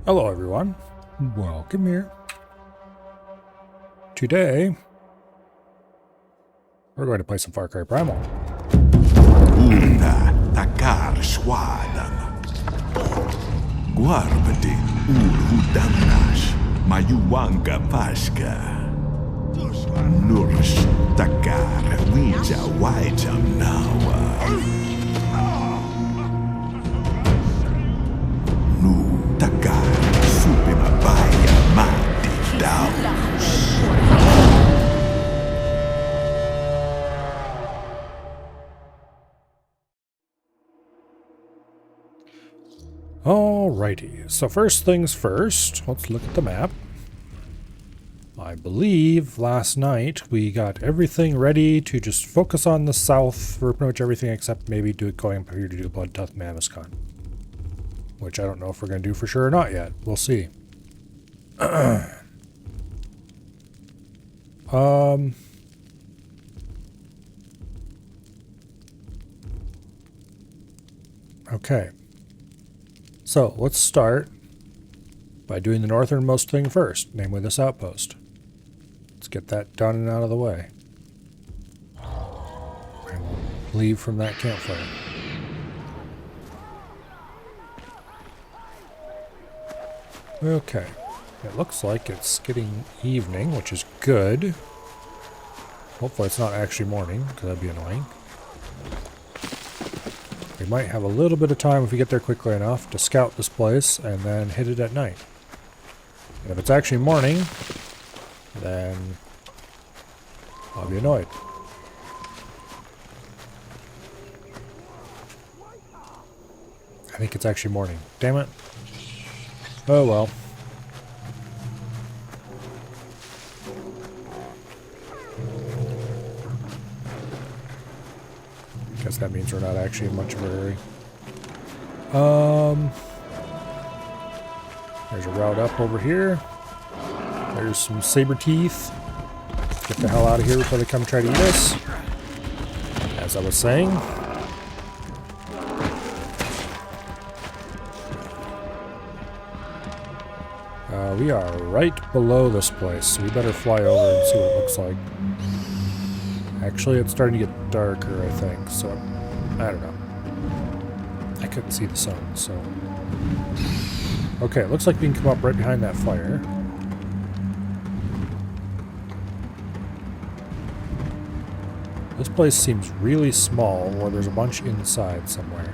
Hello everyone, welcome here. Today, we're going to play some Far Cry Primal. Una takar swadan. Guarbati urudamnash mayuanga paska. Nursh takar wija wajam nawa. Nu takar supimabaya mati daus. Alrighty, so first things first, let's look at the map. I believe last night we got everything ready to just focus on the south for pretty much everything except maybe going up here to do Bloodtooth Mammoth's, which I don't know if we're going to do for sure or not yet. We'll see. Okay. So, let's start by doing the northernmost thing first, namely this outpost. Let's get that done and out of the way. And we'll leave from that campfire. Okay. It looks like it's getting evening, which is good. Hopefully it's not actually morning, because that'd be annoying. We might have a little bit of time if we get there quickly enough to scout this place and then hit it at night. And if it's actually morning, then I'll be annoyed. I think it's actually morning. Damn it. Oh well. Guess that means we're not actually in much of a hurry. There's a route up over here. There's some saber teeth. Get the hell out of here before they come try to eat us. As I was saying. We are right below this place, so we better fly over and see what it looks like. Actually, it's starting to get darker, I think, so I don't know. I couldn't see the sun, so... Okay, it looks like we can come up right behind that fire. This place seems really small, or there's a bunch inside somewhere.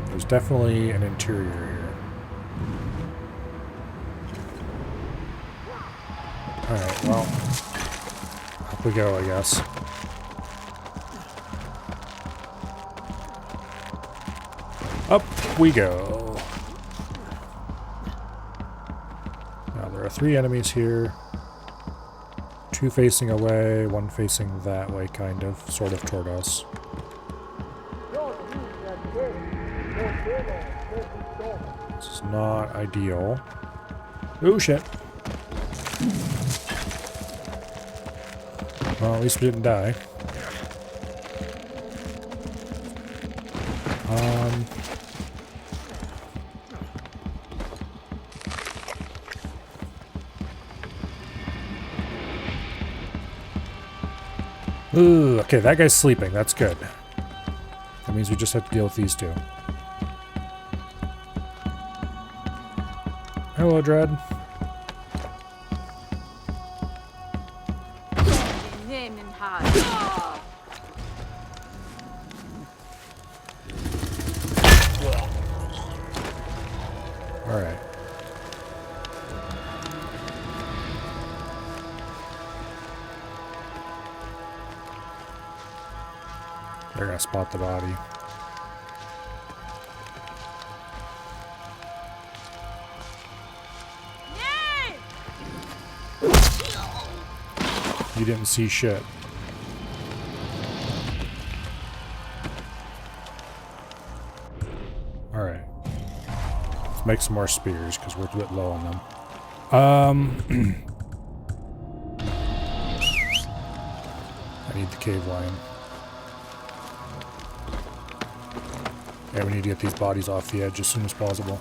There's definitely an interior here. Alright, well, up we go, I guess. Up we go. Now there are 3 enemies here. 2 facing away, 1 facing that way, kind of, sort of toward us. This is not ideal. Oh shit. Well, at least we didn't die. Ooh, okay, that guy's sleeping. That's good. That means we just have to deal with these 2. Hello, Dread. Alright. They're gonna spot the body. You didn't see shit. Alright. Let's make some more spears, because we're a bit low on them. I need the cave lion. Yeah, we need to get these bodies off the edge as soon as possible.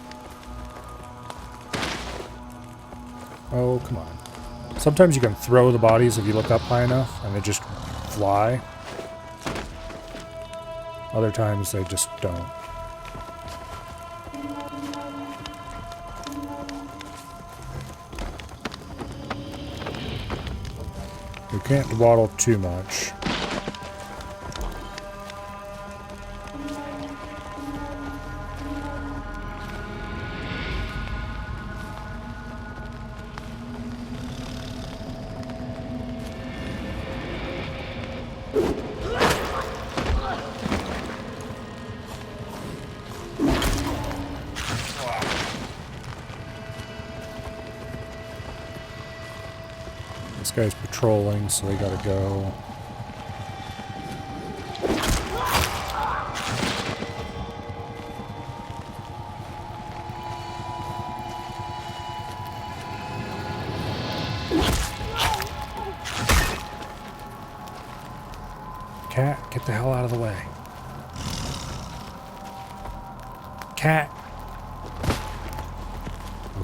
Oh, come on. Sometimes you can throw the bodies if you look up high enough, and they just fly. Other times they just don't. We can't waddle too much. This guy's patrolling, so they gotta go. Cat, get the hell out of the way. Cat.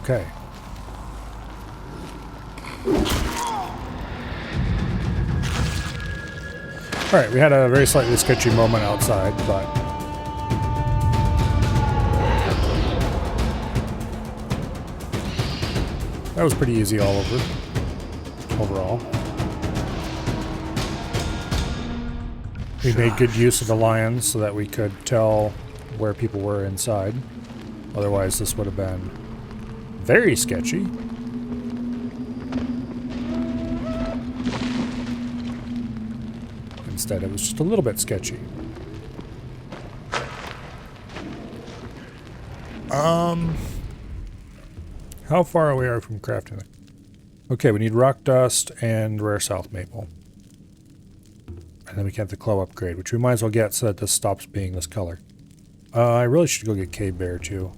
Okay. Alright, we had a very slightly sketchy moment outside, but that was pretty easy all over, overall. We made good use of the lions so that we could tell where people were inside. Otherwise, this would have been very sketchy. Instead, it was just a little bit sketchy. How far away are we from crafting it? Okay, we need rock dust and rare south maple. And then we can have the claw upgrade, which we might as well get so that this stops being this color. I really should go get cave bear too.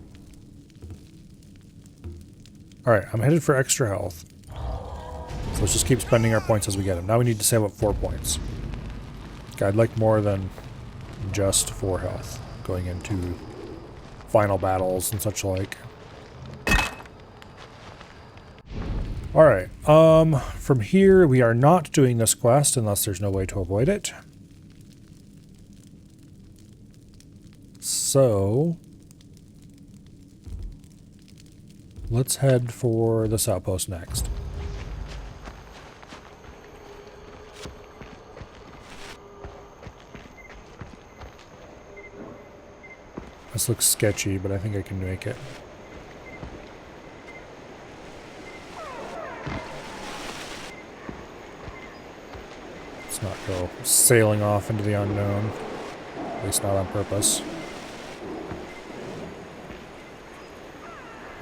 Alright, I'm headed for extra health. So let's just keep spending our points as we get them. Now we need to save up 4 points. I'd like more than just 4 health going into final battles and such like. Alright, from here we are not doing this quest unless there's no way to avoid it. So let's head for this outpost next. This looks sketchy, but I think I can make it. Let's not go sailing off into the unknown. At least not on purpose.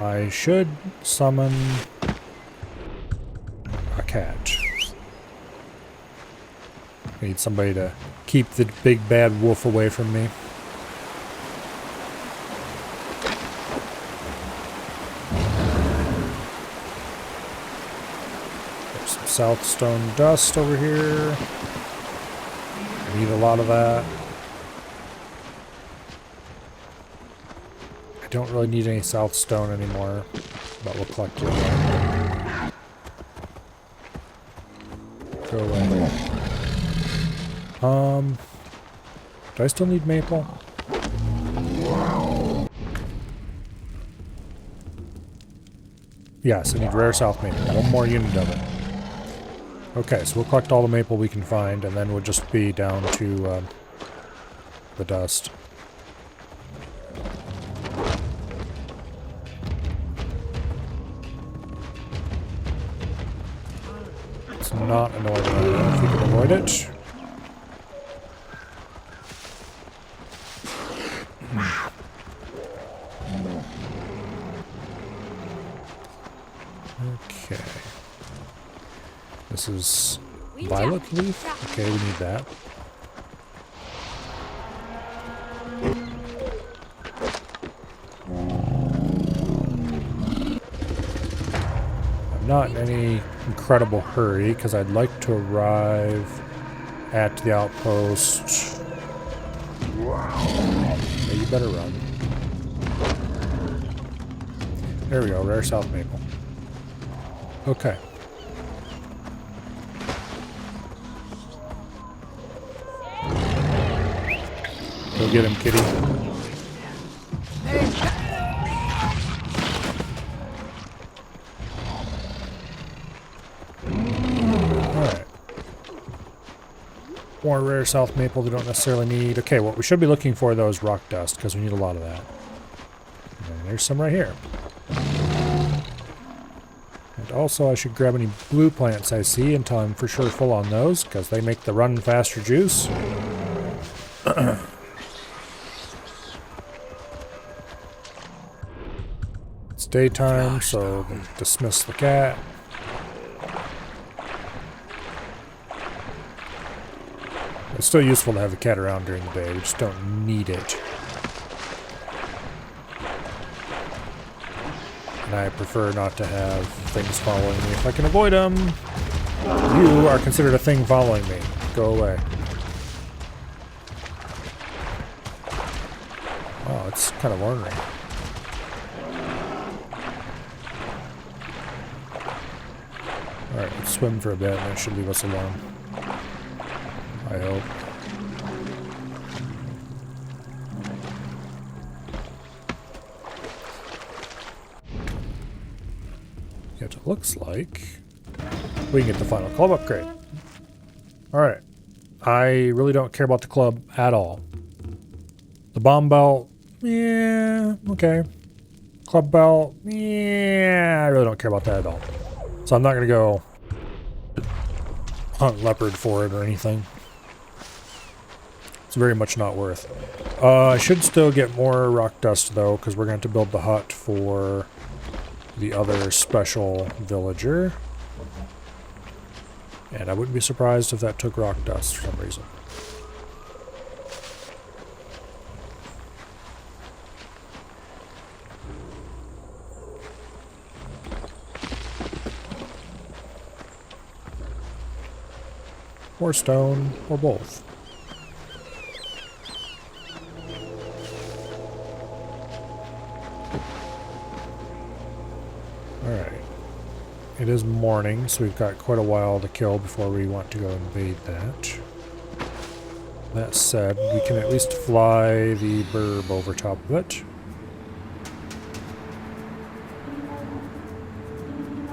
I should summon a cat. I need somebody to keep the big bad wolf away from me. South stone dust over here. Need a lot of that. I don't really need any south stone anymore, but we'll collect it. Go away. Do I still need maple? Yes, I need rare south maple. One more unit of it. Okay, so we'll collect all the maple we can find, and then we'll just be down to the dust. It's not annoying if we can avoid it. Okay. This is violet leaf? Okay, we need that. I'm not in any incredible hurry because I'd like to arrive at the outpost maybe better run. There we go, rare South Maple. Okay. Go get him, kitty. Alright. More rare South Maple we don't necessarily need. Okay, what we should be looking for though is rock dust, because we need a lot of that. And there's some right here. And also I should grab any blue plants I see until I'm for sure full on those, because they make the run faster juice. It's daytime, so dismiss the cat. It's still useful to have the cat around during the day, we just don't need it. And I prefer not to have things following me if I can avoid them. You are considered a thing following me. Go away. Oh, it's kind of ornery. Alright, let's swim for a bit and that should leave us alone. I hope. It looks like we can get the final club upgrade. Alright. I really don't care about the club at all. The bomb belt, yeah, okay. Club belt, yeah, I really don't care about that at all. So I'm not going to go hunt leopard for it or anything. It's very much not worth. I should still get more rock dust though, because we're going to build the hut for the other special villager. And I wouldn't be surprised if that took rock dust for some reason. Or stone, or both. Alright. It is morning, so we've got quite a while to kill before we want to go invade that. That said, we can at least fly the burb over top of it.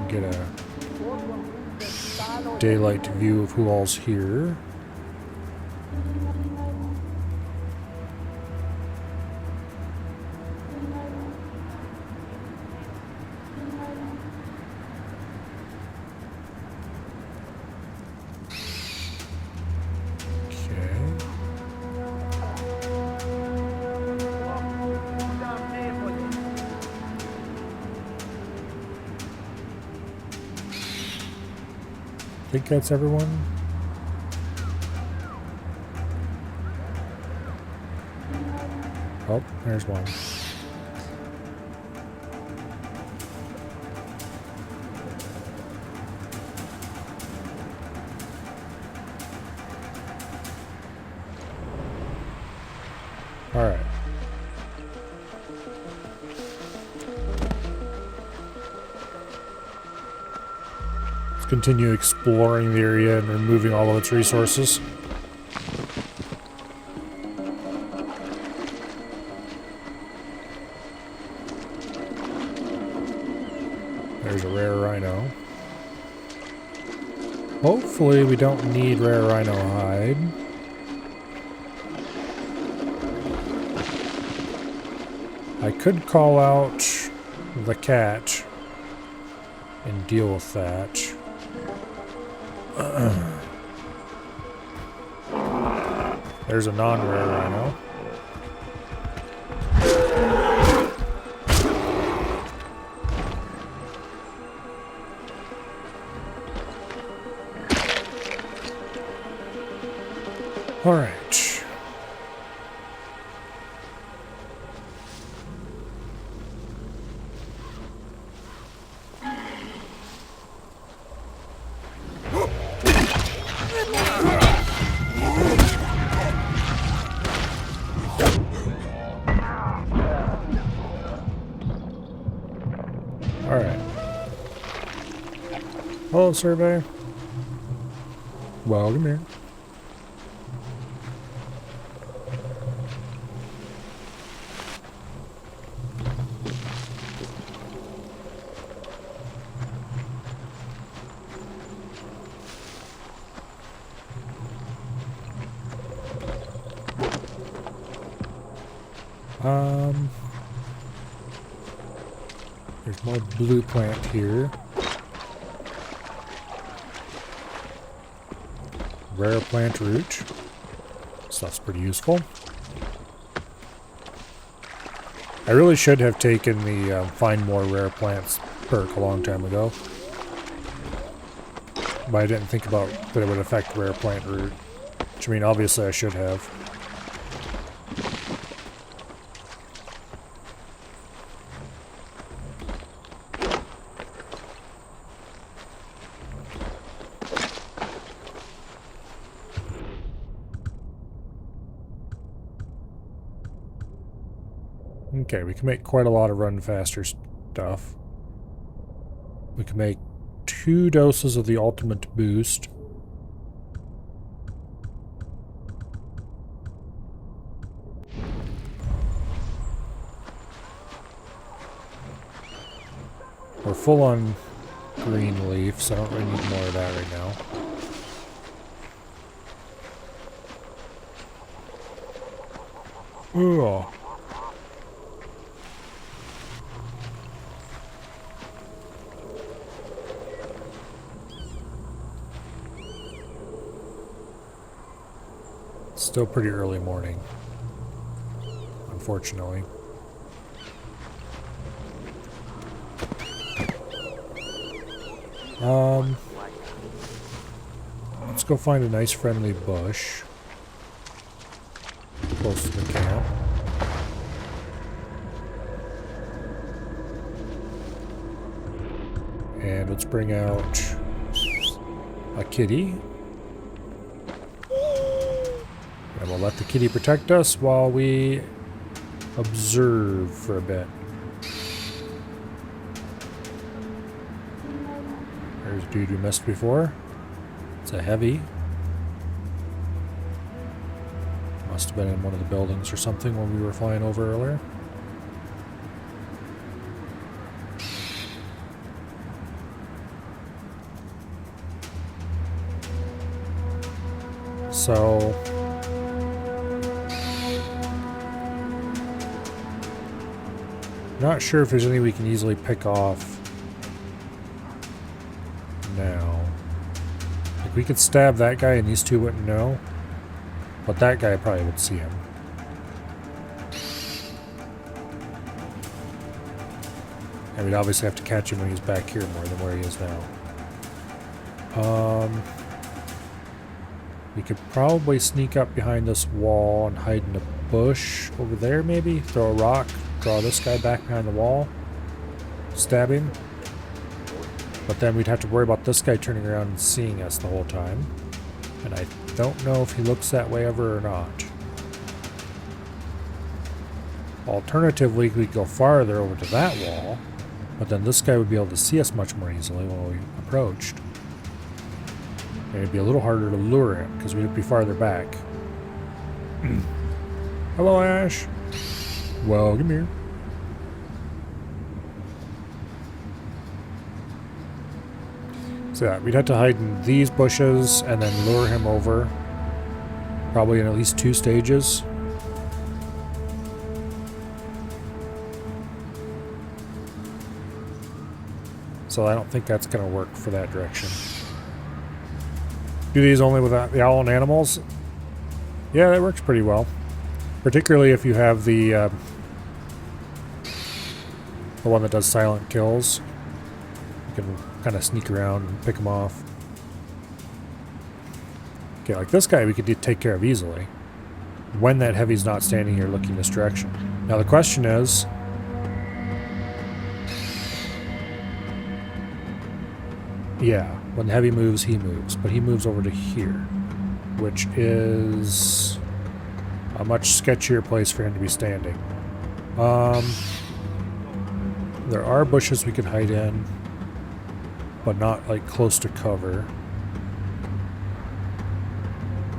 Get a daylight view of who all's here. I think that's everyone. Oh, there's one. All right. Continue exploring the area and removing all of its resources. There's a rare rhino. Hopefully we don't need rare rhino hide. I could call out the cat and deal with that. There's a non-rare rhino. All right. Alright. Hello, survey. Welcome here. There's more blue plant here. Rare plant root. Stuff's pretty useful. I really should have taken the find more rare plants perk a long time ago. But I didn't think about that it would affect rare plant root. Which I mean, obviously I should have. Okay, we can make quite a lot of run faster stuff. We can make 2 doses of the ultimate boost. We're full on green leaf, so I don't really need more of that right now. Ooh. Still pretty early morning, unfortunately. Let's go find a nice friendly bush close to the camp. And let's bring out a kitty. And we'll let the kitty protect us while we observe for a bit. There's a dude we missed before. It's a heavy. Must have been in one of the buildings or something when we were flying over earlier. So not sure if there's any we can easily pick off now. Like we could stab that guy and these two wouldn't know, but that guy probably would see him. And we'd obviously have to catch him when he's back here more than where he is now. We could probably sneak up behind this wall and hide in a bush over there maybe. Throw a rock, draw this guy back behind the wall, stab him. But then we'd have to worry about this guy turning around and seeing us the whole time. And I don't know if he looks that way ever or not. Alternatively, we could go farther over to that wall, but then this guy would be able to see us much more easily when we approached. And it'd be a little harder to lure him because we'd be farther back. Hello, Ash. Well, come here. So yeah, we'd have to hide in these bushes and then lure him over. Probably in at least 2 stages. So I don't think that's going to work for that direction. Do these only with the owl and animals? Yeah, that works pretty well. Particularly if you have the one that does silent kills. You can kind of sneak around and pick them off. Okay, like this guy we could take care of easily. When that heavy's not standing here looking this direction. Now the question is... yeah, when the heavy moves, he moves. But he moves over to here. Which is a much sketchier place for him to be standing. There are bushes we could hide in, but not like close to cover.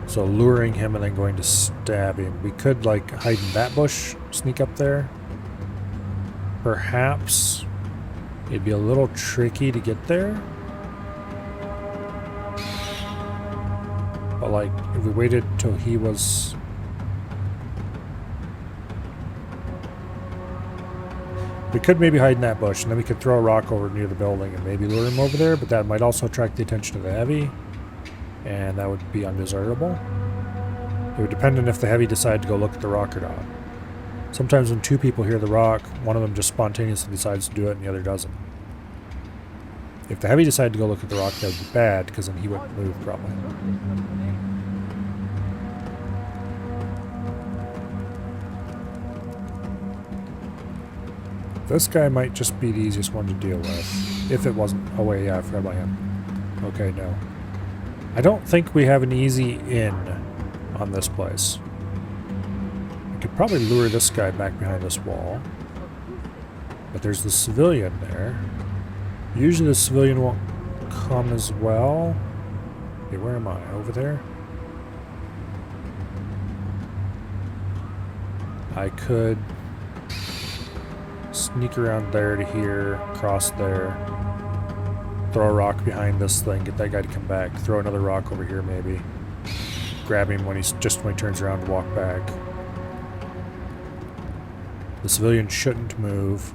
So luring him and then going to stab him. We could like hide in that bush, sneak up there. Perhaps it'd be a little tricky to get there. But like if we waited till he was... We could maybe hide in that bush and then we could throw a rock over near the building and maybe lure him over there, but that might also attract the attention of the heavy. And that would be undesirable. It would depend on if the heavy decided to go look at the rock or not. Sometimes when two people hear the rock, one of them just spontaneously decides to do it and the other doesn't. If the heavy decided to go look at the rock, that would be bad, because then he wouldn't move probably. This guy might just be the easiest one to deal with. If it wasn't... Oh wait, yeah, I forgot about him. Okay, no. I don't think we have an easy in on this place. We could probably lure this guy back behind this wall. But there's the civilian there. Usually the civilian won't come as well. Okay, where am I? Over there? I could sneak around there to here, cross there, throw a rock behind this thing, get that guy to come back, throw another rock over here maybe, grab him when he turns around to walk back. The civilian shouldn't move.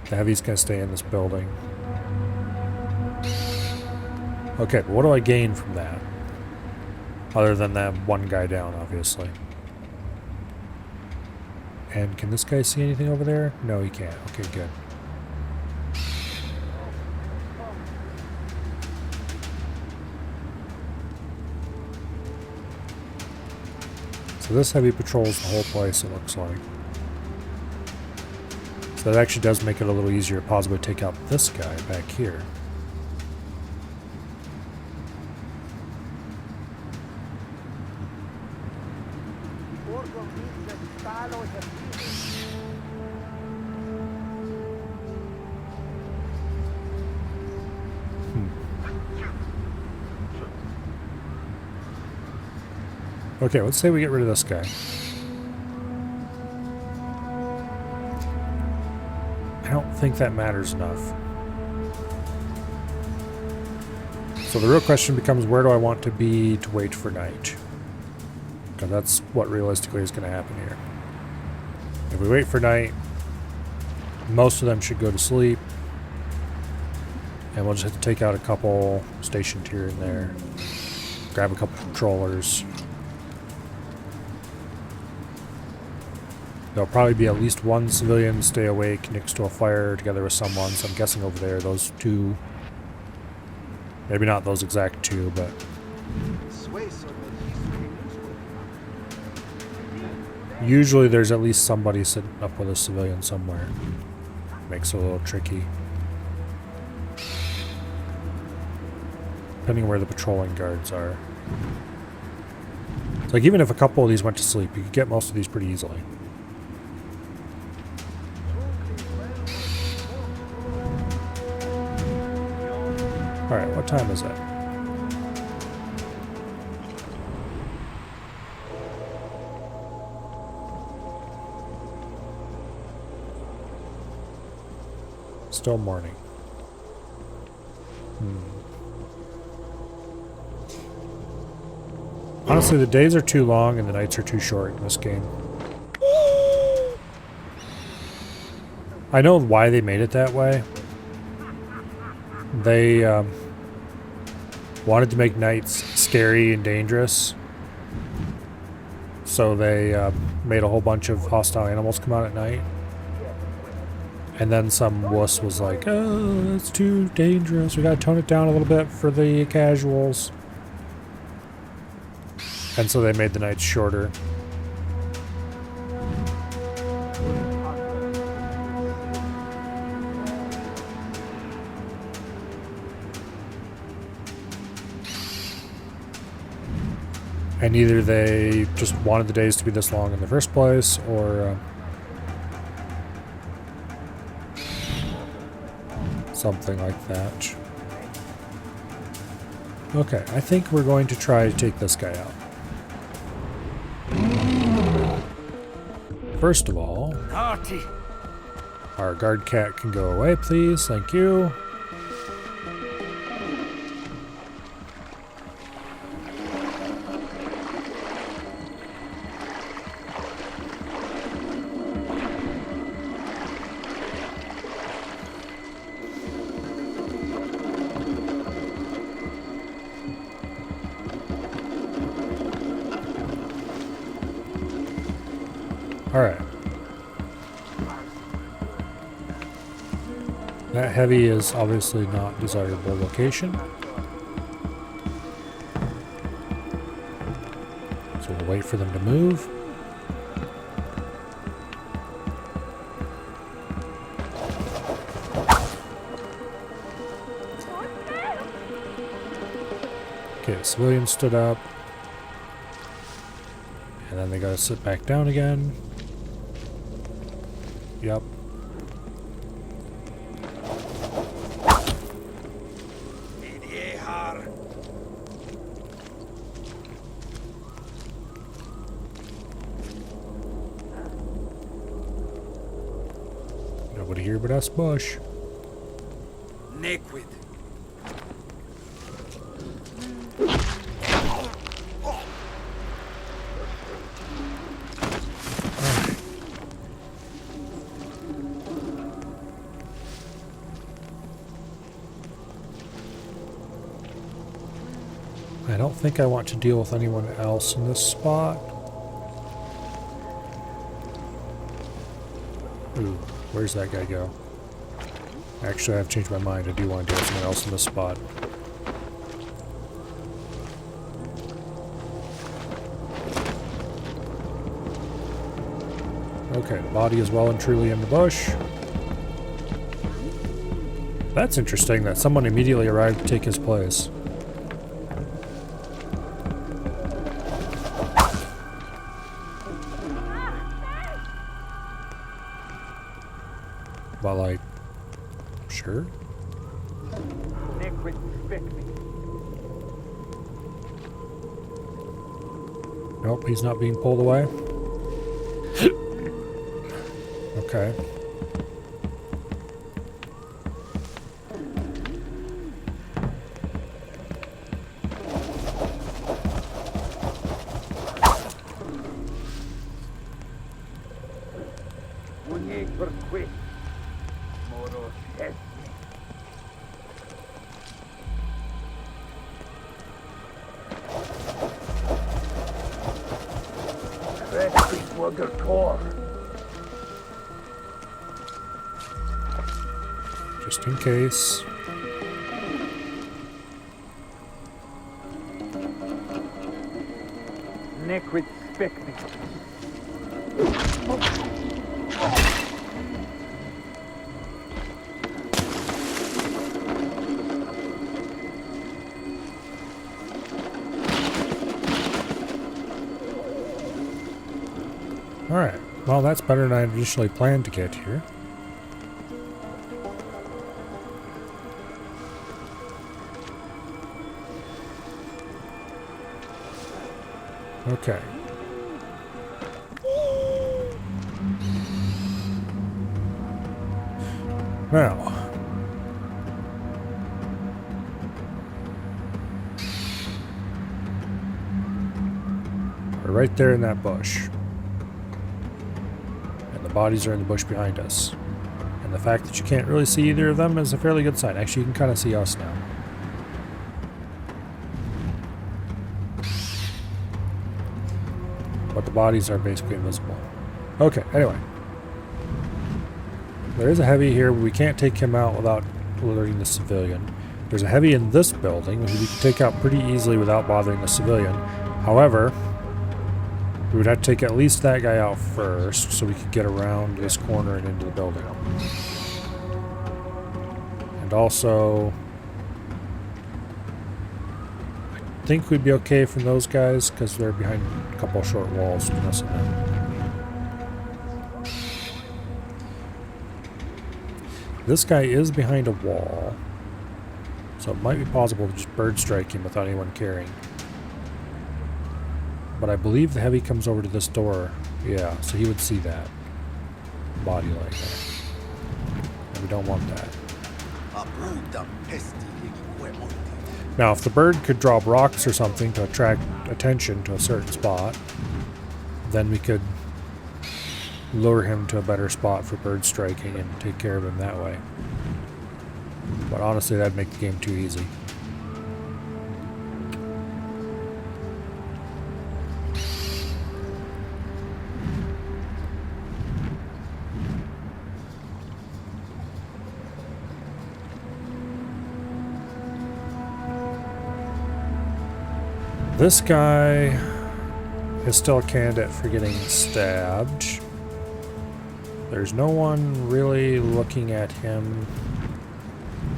The heavy's gonna stay in this building. Okay, but what do I gain from that? Other than that one guy down, obviously. And can this guy see anything over there? No, he can't. Okay, good. So this heavy patrols the whole place, it looks like. So that actually does make it a little easier to possibly take out this guy back here. Okay, let's say we get rid of this guy. I don't think that matters enough. So the real question becomes, where do I want to be to wait for night? Because that's what realistically is going to happen here. If we wait for night, most of them should go to sleep. And we'll just have to take out a couple stationed here and there. Grab a couple controllers. There'll probably be at least one civilian stay awake next to a fire together with someone, so I'm guessing over there those two, maybe not those exact two, but usually there's at least somebody sitting up with a civilian somewhere. Makes it a little tricky. Depending on where the patrolling guards are. So like even if a couple of these went to sleep, you could get most of these pretty easily. Alright, what time is it? Still morning. Honestly, the days are too long and the nights are too short in this game. I know why they made it that way. They wanted to make nights scary and dangerous. So they made a whole bunch of hostile animals come out at night. And then some wuss was like, oh, that's too dangerous. We gotta tone it down a little bit for the casuals. And so they made the nights shorter. And either they just wanted the days to be this long in the first place, or Something like that. Okay, I think we're going to try to take this guy out. First of all, our guard cat can go away, please. Thank you. Alright. That heavy is obviously not desirable location. So we'll wait for them to move. Okay, civilian stood up. And then they gotta sit back down again. Yep. Nobody here but us, Bush. Liquid. I don't think I want to deal with anyone else in this spot. Ooh, where's that guy go? Actually, I've changed my mind. I do want to deal with someone else in this spot. Okay, the body is well and truly in the bush. That's interesting that someone immediately arrived to take his place. But like, sure. Liquid Nope, he's not being pulled away. Okay. Just in case. Liquid spectrum. Alright, well that's better than I initially planned to get here. Okay. Now. We're right there in that bush. And the bodies are in the bush behind us. And the fact that you can't really see either of them is a fairly good sign. Actually, you can kind of see us now. But the bodies are basically invisible. Okay, anyway. There is a heavy here, but we can't take him out without alerting the civilian. There's a heavy in this building, which we can take out pretty easily without bothering the civilian. However, we would have to take at least that guy out first, so we could get around this corner and into the building. And also, I think we'd be okay from those guys because they're behind a couple of short walls. Messing them. This guy is behind a wall, so it might be possible to just bird strike him without anyone caring. But I believe the heavy comes over to this door. Yeah, so he would see that. Body like that. And we don't want that. Now, if the bird could drop rocks or something to attract attention to a certain spot, then we could lure him to a better spot for bird striking and take care of him that way. But honestly, that'd make the game too easy. This guy is still a candidate for getting stabbed. There's no one really looking at him.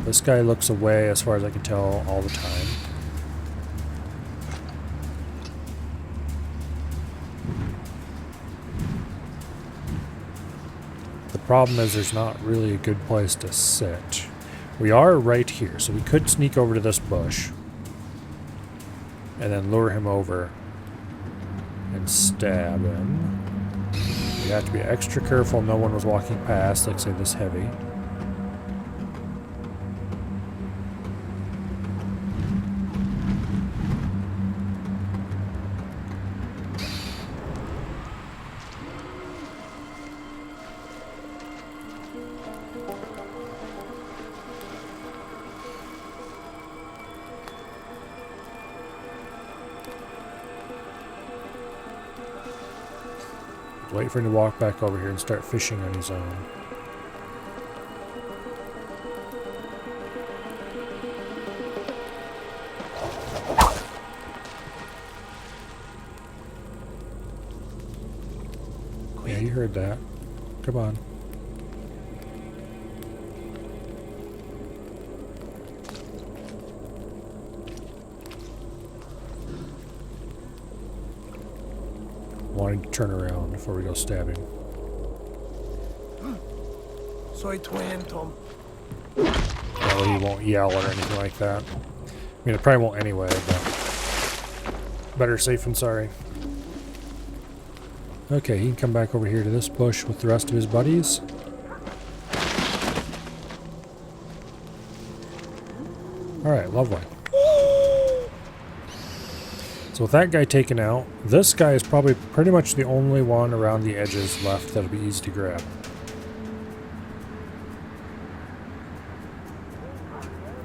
This guy looks away as far as I can tell all the time. The problem is there's not really a good place to sit. We are right here, so we could sneak over to this bush and then lure him over and stab him. You have to be extra careful no one was walking past, like say this heavy. Wait for him to walk back over here and start fishing on his own. Yeah, you heard that. Come on. Wanting to turn around before we go stabbing. Soy tu Tom. That way he won't yell or anything like that. I mean, it probably won't anyway, but better safe than sorry. Okay, he can come back over here to this bush with the rest of his buddies. Alright, lovely. So with that guy taken out, this guy is probably pretty much the only one around the edges left that'll be easy to grab.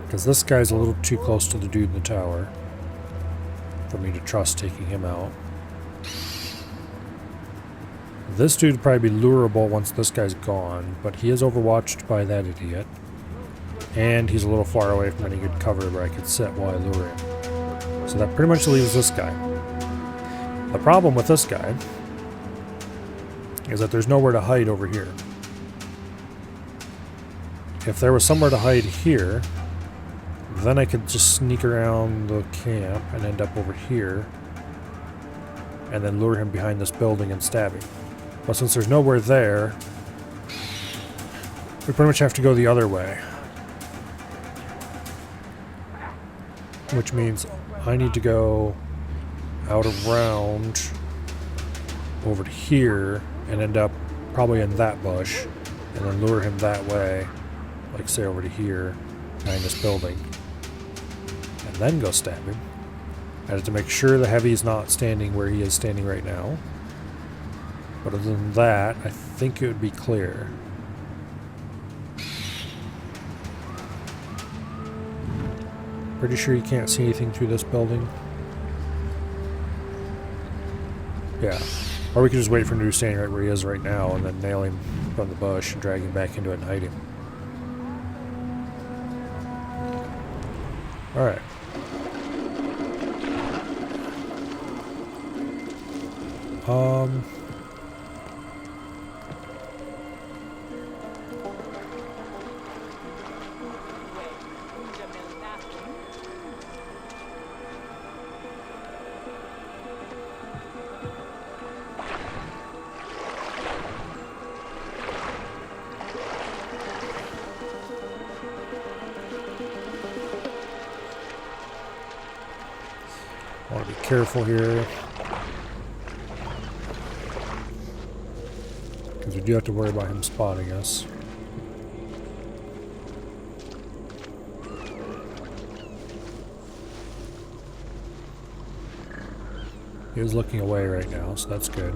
Because this guy's a little too close to the dude in the tower for me to trust taking him out. This dude would probably be lurable once this guy's gone, but he is overwatched by that idiot. And he's a little far away from any good cover where I could sit while I lure him. So that pretty much leaves this guy. The problem with this guy is that there's nowhere to hide over here. If there was somewhere to hide here, then I could just sneak around the camp and end up over here and then lure him behind this building and stab him. But since there's nowhere there, we pretty much have to go the other way. Which means I need to go out around over to here and end up probably in that bush and then lure him that way, like say over to here behind this building, and then go stab him. I have to make sure the heavy's not standing where he is standing right now. But other than that, I think it would be clear. Pretty sure you can't see anything through this building. Yeah. Or we could just wait for him to be standing right where he is right now and then nail him from the bush and drag him back into it and hide him. Alright. careful here. Because we do have to worry about him spotting us. He is looking away right now, so that's good.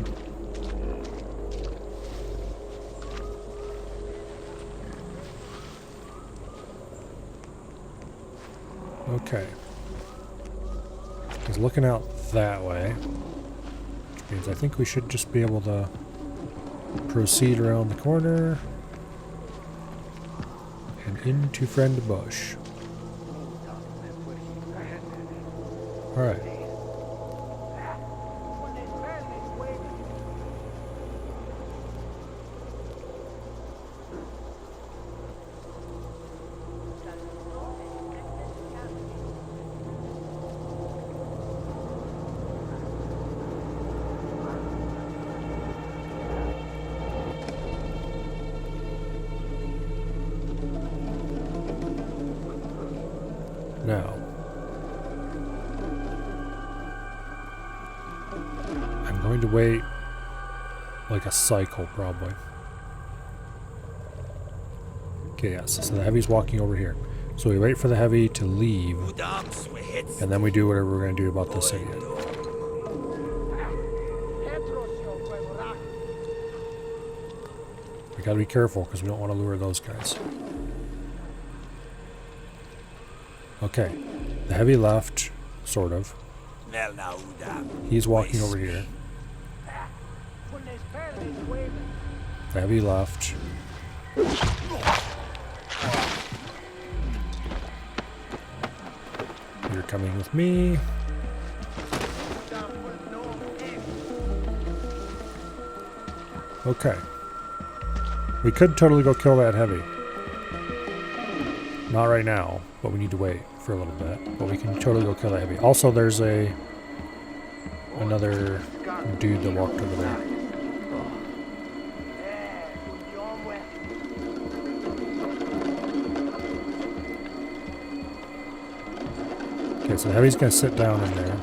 Okay. He's looking out that way, which means I think we should just be able to proceed around the corner and into friend bush. Alright. Now, I'm going to wait like a cycle, probably. Okay, yes, so the heavy's walking over here. So we wait for the heavy to leave, and then we do whatever we're going to do about this idiot. We gotta be careful, because we don't want to lure those guys. Okay, the heavy left, sort of. He's walking over here. The heavy left. You're coming with me. Okay. We could totally go kill that heavy. Not right now, but we need to wait for a little bit. But we can totally go kill that heavy. Also, there's another dude that walked over there. Okay, so the heavy's gonna sit down in there.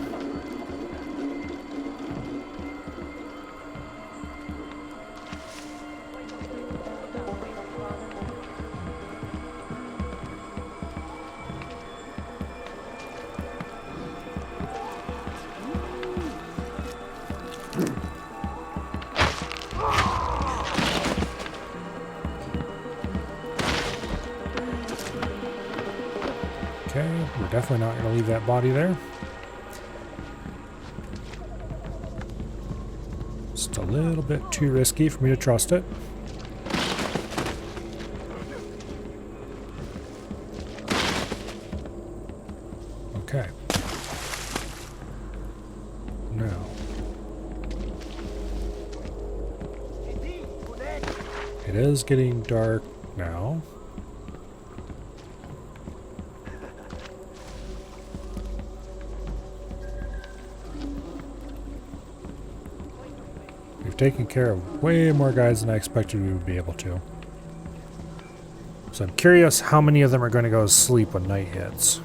Okay, we're definitely not going to leave that body there. Just a little bit too risky for me to trust it. Okay. Now. It is getting dark now. Taking care of way more guys than I expected we would be able to. So I'm curious how many of them are going to go to sleep when night hits.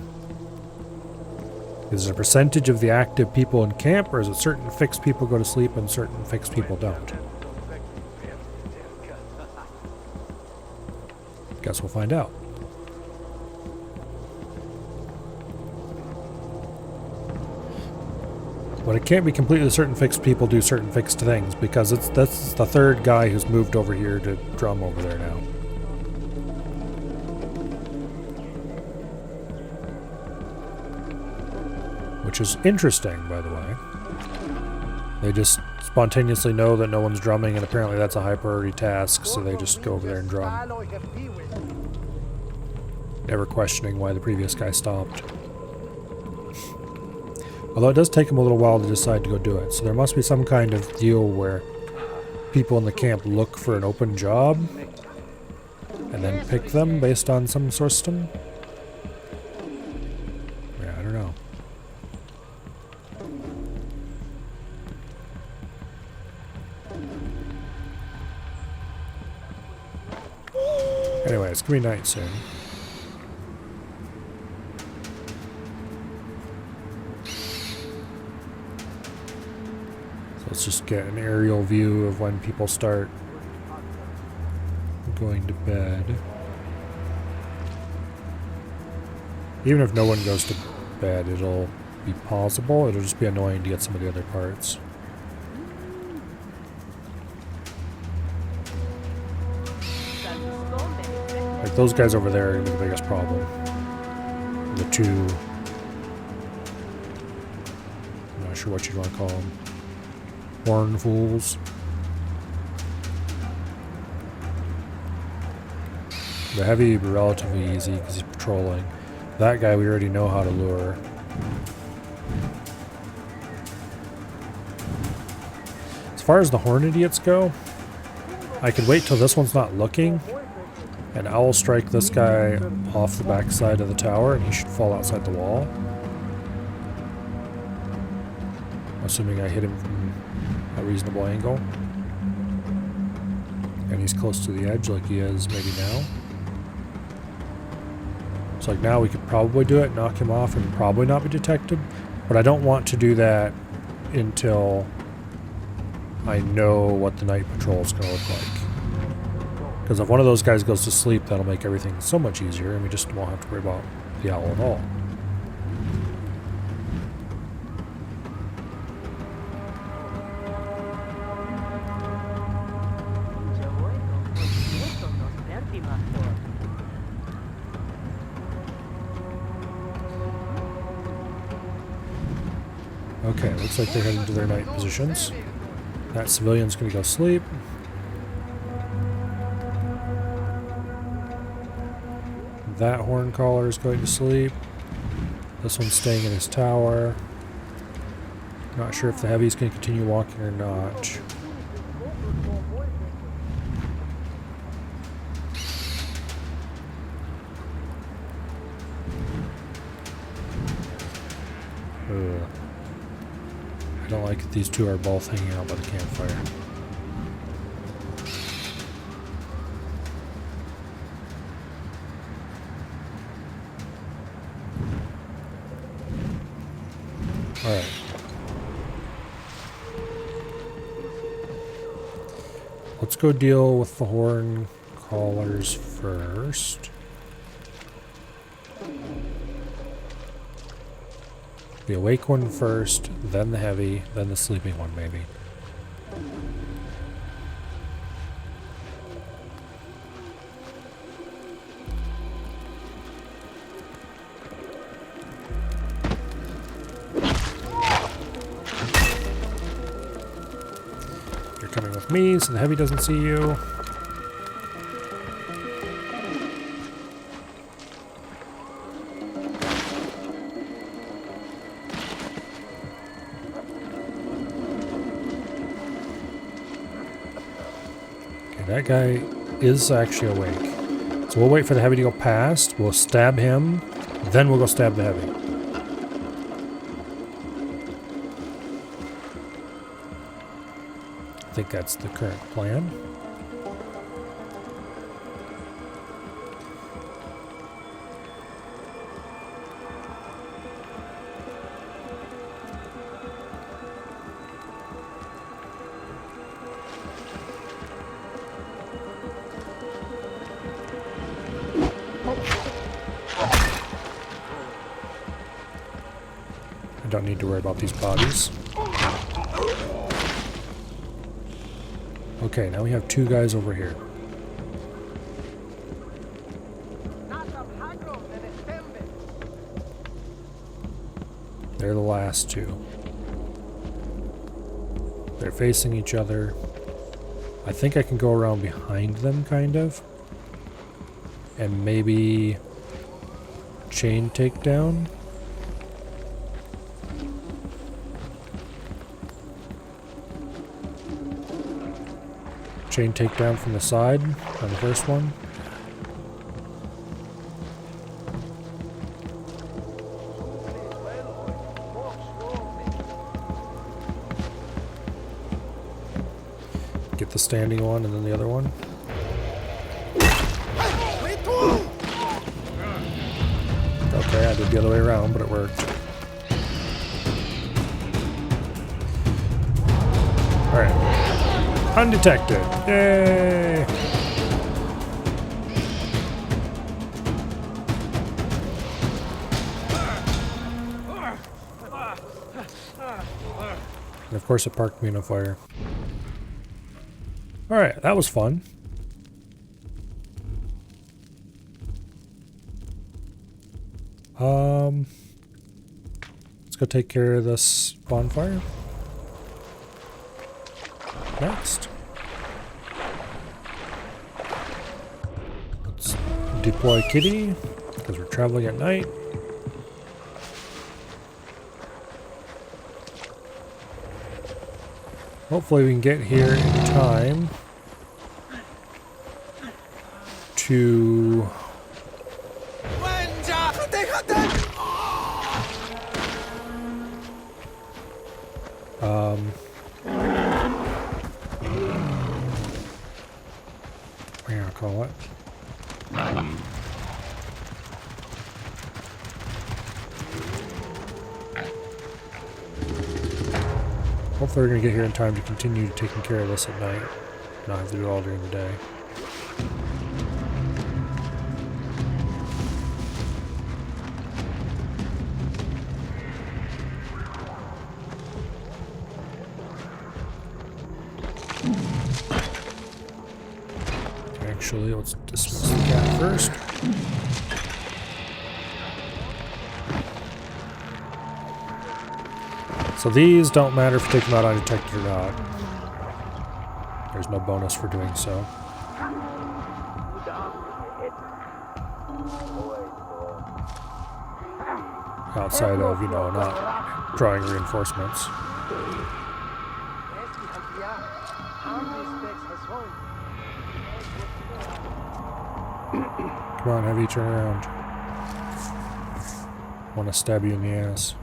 Is it a percentage of the active people in camp, or is it certain fixed people go to sleep and certain fixed people don't? Guess we'll find out. But it can't be completely certain fixed people do certain fixed things, because that's the third guy who's moved over here to drum over there now. Which is interesting, by the way. They just spontaneously know that no one's drumming, and apparently that's a high priority task, so they just go over there and drum. Never questioning why the previous guy stopped. Although it does take them a little while to decide to go do it. So there must be some kind of deal where people in the camp look for an open job and then pick them based on some system. Yeah, I don't know. Anyway, it's gonna be night soon. Let's just get an aerial view of when people start going to bed. Even if no one goes to bed, it'll be possible. It'll just be annoying to get some of the other parts. Like those guys over there are the biggest problem. The two, I'm not sure what you'd want to call them, horn fools. The heavy would be relatively easy because he's patrolling. That guy we already know how to lure. As far as the horn idiots go, I could wait till this one's not looking, and I'll strike this guy off the back side of the tower, and he should fall outside the wall. Assuming I hit him from a reasonable angle. And he's close to the edge like he is maybe now. So like now we could probably do it, knock him off, and probably not be detected. But I don't want to do that until I know what the night patrol is going to look like. Because if one of those guys goes to sleep, that'll make everything so much easier, and we just won't have to worry about the owl at all. Okay, looks like they're heading to their night positions. That civilian's going to go sleep. That horn caller is going to sleep. This one's staying in his tower. Not sure if the heavy's going to continue walking or not. I don't like that these two are both hanging out by the campfire. Alright. Let's go deal with the horn callers first. The awake one first, then the heavy, then the sleeping one maybe. You're coming with me so the heavy doesn't see you. That guy is actually awake. So we'll wait for the heavy to go past. We'll stab him. Then we'll go stab the heavy. I think that's the current plan. I don't need to worry about these bodies. Okay, now we have two guys over here. They're the last two. They're facing each other. I think I can go around behind them, kind of. And maybe chain takedown. Chain takedown from the side on the first one. Get the standing one and then the other one. Okay, I did the other way around, but it worked. Undetected. Yay! And of course it parked me in a fire. Alright, that was fun. Let's go take care of this bonfire. Next. Let's deploy Kitty, because we're traveling at night. Hopefully we can get here in time to what do you call it? Hopefully we're going to get here in time to continue taking care of this at night. Not have to do it all during the day. Actually, let's dismiss the cat first. So these don't matter if you take them out undetected or not. There's no bonus for doing so. Outside of, you know, not drawing reinforcements. Come on, Heavy, turn around. I want to stab you in the ass.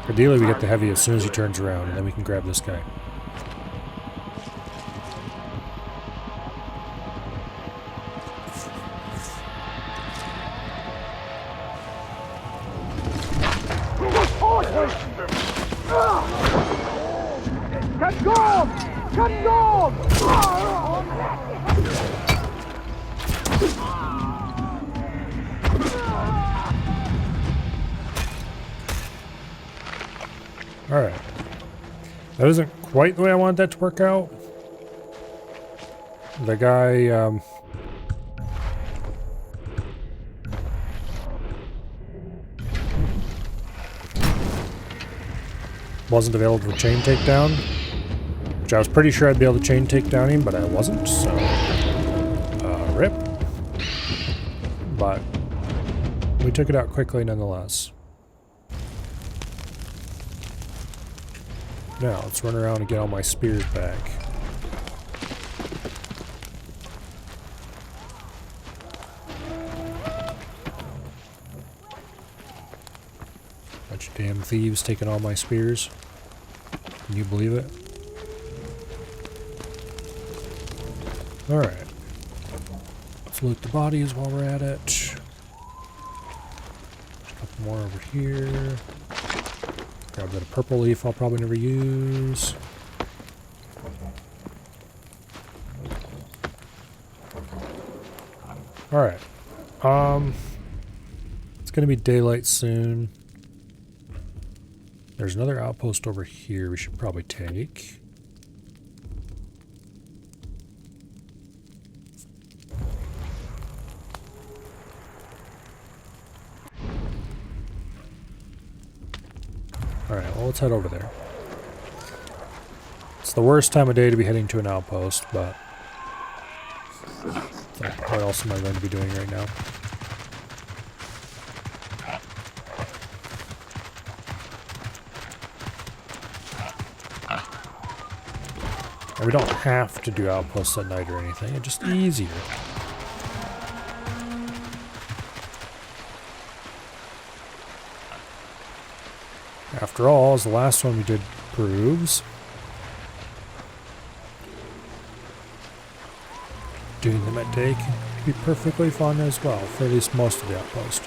Ideally, we get the Heavy as soon as he turns around, and then we can grab this guy. Alright. That isn't quite the way I wanted that to work out. The guy, wasn't available for chain takedown, which I was pretty sure I'd be able to chain takedown him, but I wasn't, so rip. But we took it out quickly nonetheless. Now let's run around and get all my spears back. Bunch of damn thieves taking all my spears. Can you believe it? Alright. Let's loot the bodies while we're at it. A couple more over here. Grab that purple leaf I'll probably never use. Alright. It's gonna be daylight soon. There's another outpost over here we should probably take. Alright, well, let's head over there. It's the worst time of day to be heading to an outpost, but what else am I going to be doing right now? And we don't have to do outposts at night or anything, it's just easier. After all, as the last one we did proves, doing them at day be perfectly fun as well, for at least most of the outpost.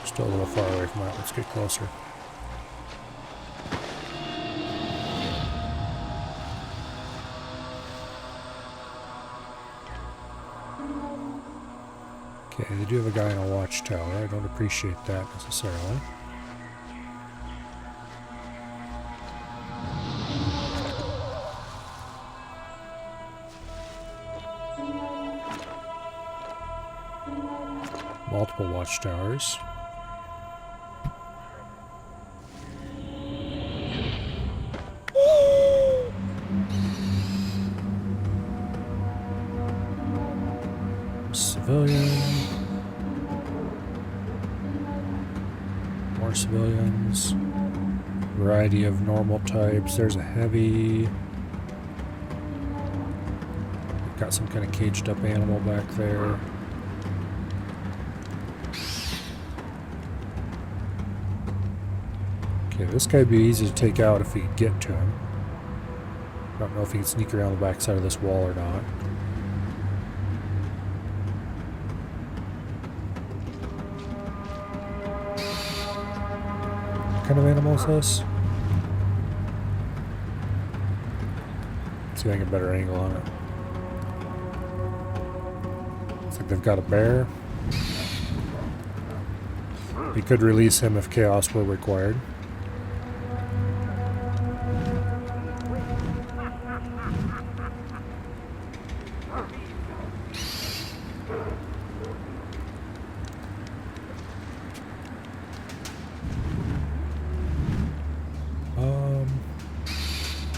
Still a little far away from that. Let's get closer. Okay, they do have a guy in a watchtower. I don't appreciate that necessarily. Multiple watchtowers. Civilian. More civilians. Variety of normal types. There's a heavy. We've got some kind of caged up animal back there. Okay, this guy would be easy to take out if we could get to him. I don't know if he can sneak around the back side of this wall or not. What kind of animal is this? Let's see if I can get a better angle on it. Looks like they've got a bear. We could release him if chaos were required.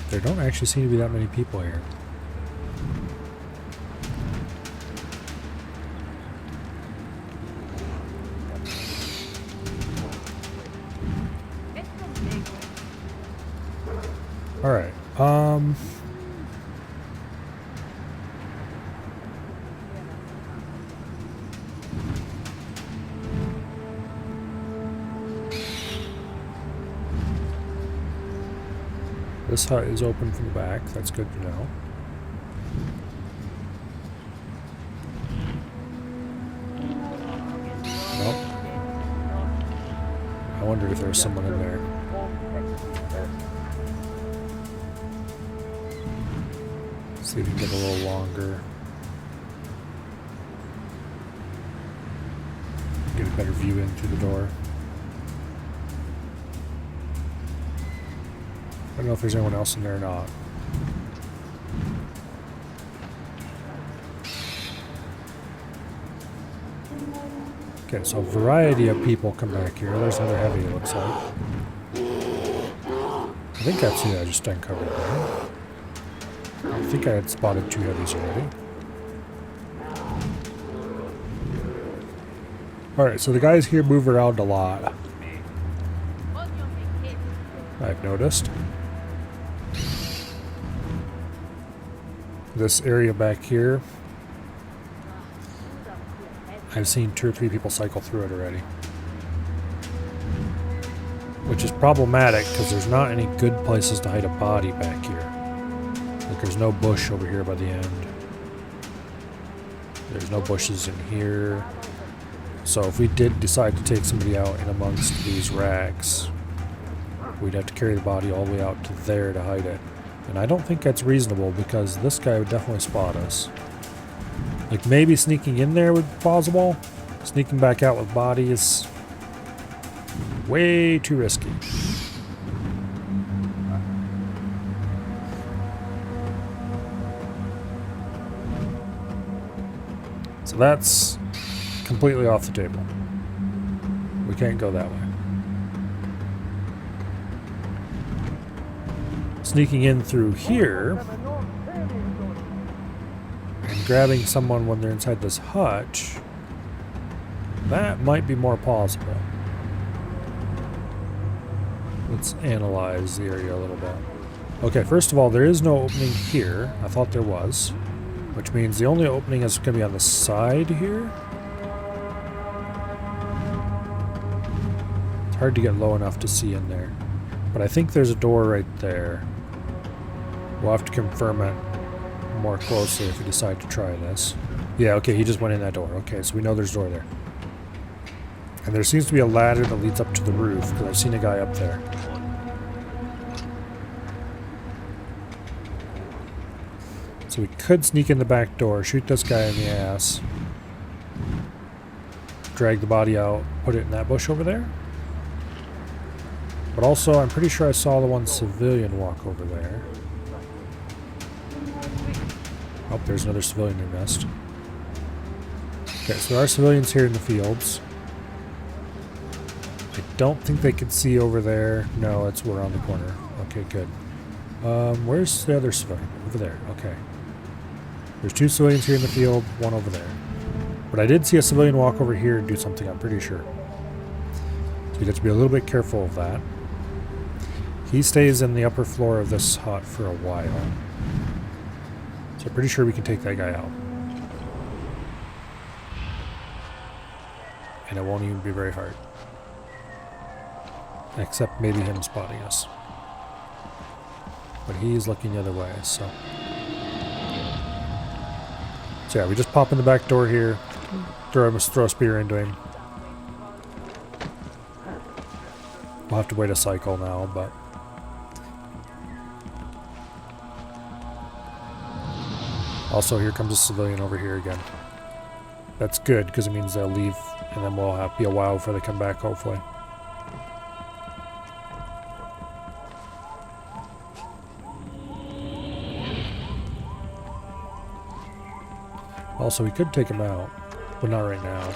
There don't actually seem to be that many people here. All right. This hut is open from the back. That's good to know. Nope. I wondered if there was someone in there. See if we can get a little longer. Get a better view in through the door. I don't know if there's anyone else in there or not. Okay, so a variety of people come back here. There's another heavy, it looks like. I think that's who I just uncovered there. I think I had spotted 2 heavies already. Alright, so the guys here move around a lot, I've noticed. This area back here, I've seen 2 or 3 people cycle through it already. Which is problematic because there's not any good places to hide a body back here. Like there's no bush over here by the end. There's no bushes in here. So if we did decide to take somebody out in amongst these racks, we'd have to carry the body all the way out to there to hide it. And I don't think that's reasonable because this guy would definitely spot us. Like maybe sneaking in there would be plausible. Sneaking back out with body is way too risky. So that's completely off the table. We can't go that way. Sneaking in through here and grabbing someone when they're inside this hutch, that might be more plausible. Let's analyze the area a little bit. Okay, first of all, there is no opening here. I thought there was. Which means the only opening is going to be on the side here. It's hard to get low enough to see in there. But I think there's a door right there. We'll have to confirm it more closely if we decide to try this. Yeah, okay, he just went in that door. Okay, so we know there's a door there. And there seems to be a ladder that leads up to the roof, because I've seen a guy up there. So we could sneak in the back door, shoot this guy in the ass, drag the body out, put it in that bush over there. But also, I'm pretty sure I saw the one civilian walk over there. Oh, there's another civilian nest. Okay, so there are civilians here in the fields. I don't think they can see over there. No, it's around the corner. Okay, good. Where's the other civilian? Over there. Okay. There's two civilians here in the field, one over there. But I did see a civilian walk over here and do something, I'm pretty sure. So you have to be a little bit careful of that. He stays in the upper floor of this hut for a while. So I'm pretty sure we can take that guy out. And it won't even be very hard. Except maybe him spotting us. But he's looking the other way, so... So yeah, we just pop in the back door here. Throw a spear into him. We'll have to wait a cycle now, but... Also, here comes a civilian over here again. That's good, because it means they'll leave, and then we'll have to be a while before they come back, hopefully. Also, we could take him out, but not right now.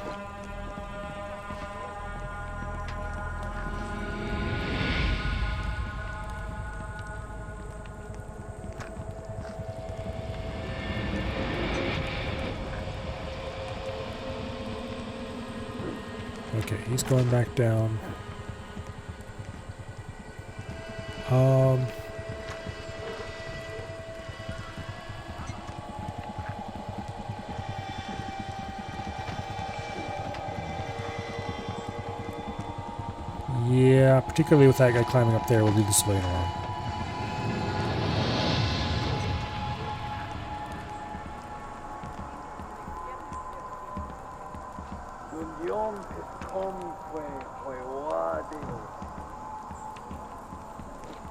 Okay, he's going back down. Yeah, particularly with that guy climbing up there, we'll leave the civilian alone.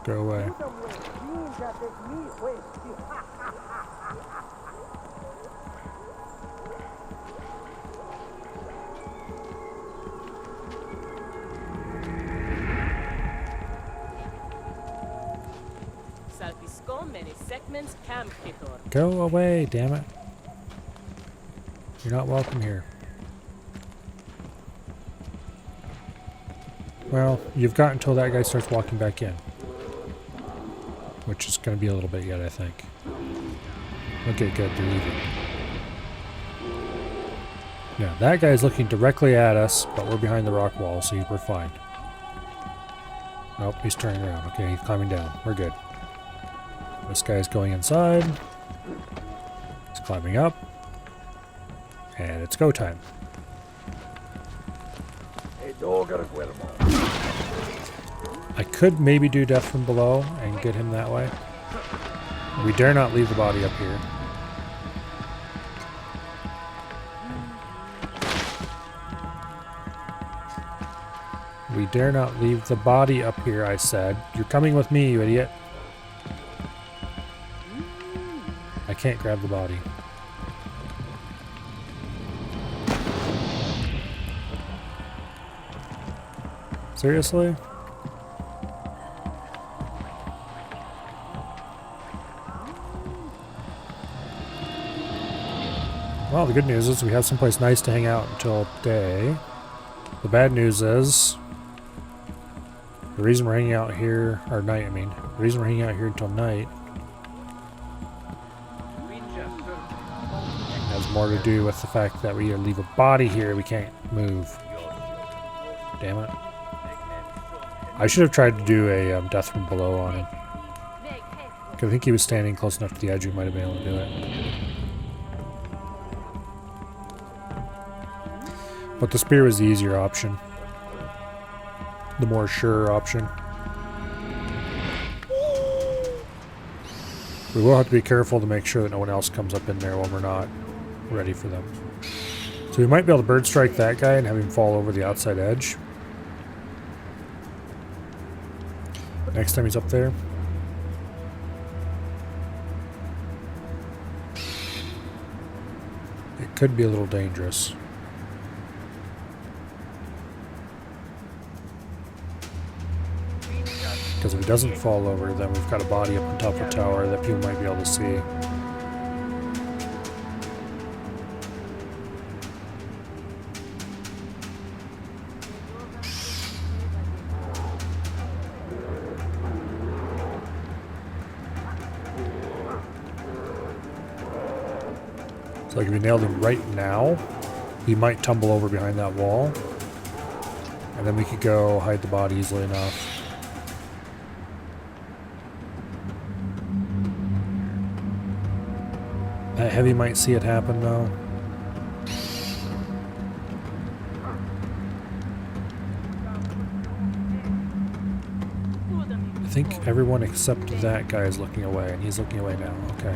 Go away. Go away, damn it. You're not welcome here. Well, you've got until that guy starts walking back in. Which is going to be a little bit yet, I think. Okay, good, they're leaving. Yeah, that guy's looking directly at us, but we're behind the rock wall, so we're fine. Nope, he's turning around. Okay, he's climbing down. We're good. This guy's going inside. He's climbing up. And it's go time. I could maybe do death from below and get him that way. We dare not leave the body up here. We dare not leave the body up here, I said. You're coming with me, you idiot. I can't grab the body. Seriously? Well, the good news is we have someplace nice to hang out until day. The bad news is the reason we're hanging out here, or night, I mean, the reason we're hanging out here until night has more to do with the fact that we leave a body here, we can't move. Damn it. I should have tried to do a death from below on him. I think he was standing close enough to the edge, we might have been able to do it. But the spear was the easier option. The more sure option. We will have to be careful to make sure that no one else comes up in there when we're not ready for them. So we might be able to bird strike that guy and have him fall over the outside edge. Next time he's up there. It could be a little dangerous. Because if he doesn't fall over, then we've got a body up on top of a tower that people might be able to see. So like if we nailed him right now, he might tumble over behind that wall. And then we could go hide the body easily enough. That heavy might see it happen though. I think everyone except that guy is looking away, and he's looking away now. Okay.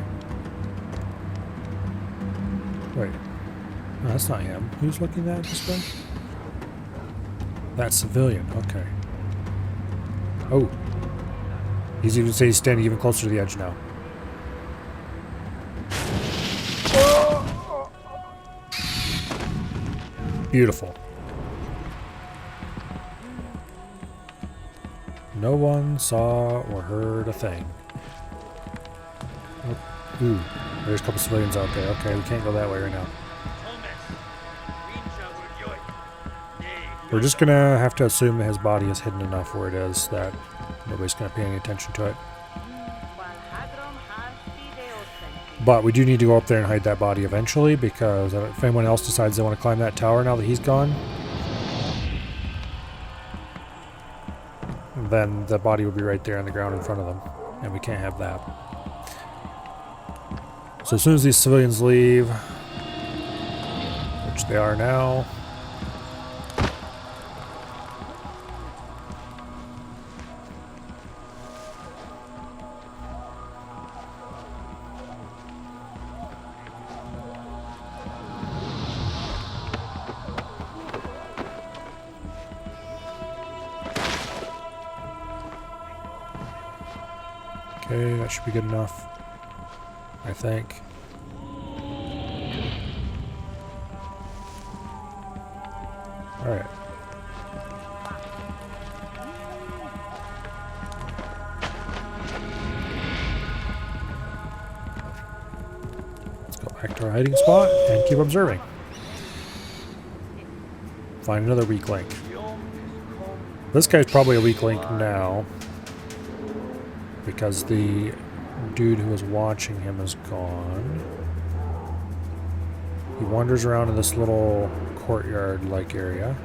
Wait. No, that's not him. Who's looking at this way? That civilian. Okay. Oh. He's even say he's standing even closer to the edge now. Beautiful. No one saw or heard a thing. Oh, ooh, there's a couple civilians out there. Okay, we can't go that way right now. We're just gonna have to assume that his body is hidden enough where it is that nobody's gonna pay any attention to it. But we do need to go up there and hide that body eventually, because if anyone else decides they want to climb that tower now that he's gone, then the body will be right there on the ground in front of them, and we can't have that. So as soon as these civilians leave, which they are now, okay, that should be good enough, I think. Alright. Let's go back to our hiding spot and keep observing. Find another weak link. This guy's probably a weak link now, because the dude who was watching him is gone. He wanders around in this little courtyard-like area.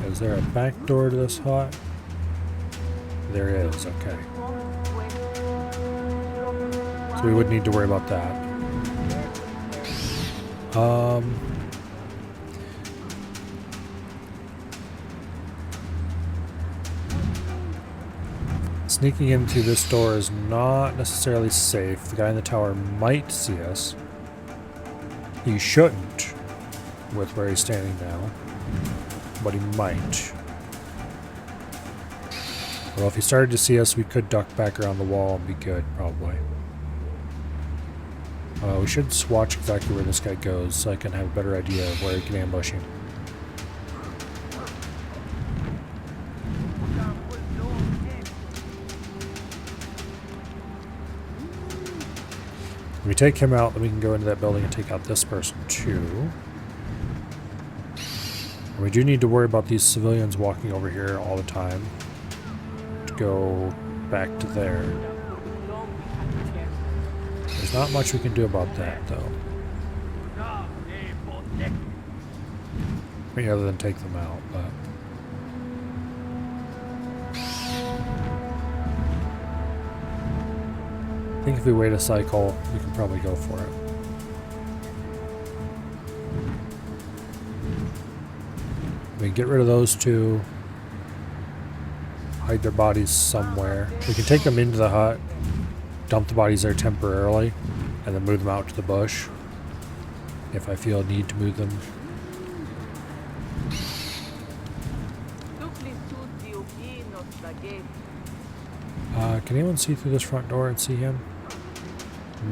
Is there a back door to this hut? There is, okay. So we wouldn't need to worry about that. Sneaking into this door is not necessarily safe. The guy in the tower might see us. He shouldn't, with where he's standing now, but he might. Well, if he started to see us, we could duck back around the wall and be good, probably. We should watch exactly where this guy goes so I can have a better idea of where we can ambush him. If we take him out, then we can go into that building and take out this person too. And we do need to worry about these civilians walking over here all the time to go back to there. There's not much we can do about that, though. I mean, other than take them out, but... think if we wait a cycle, we can probably go for it. We can get rid of those two. Hide their bodies somewhere. We can take them into the hut, dump the bodies there temporarily, and then move them out to the bush if I feel a need to move them. Can anyone see through this front door and see him?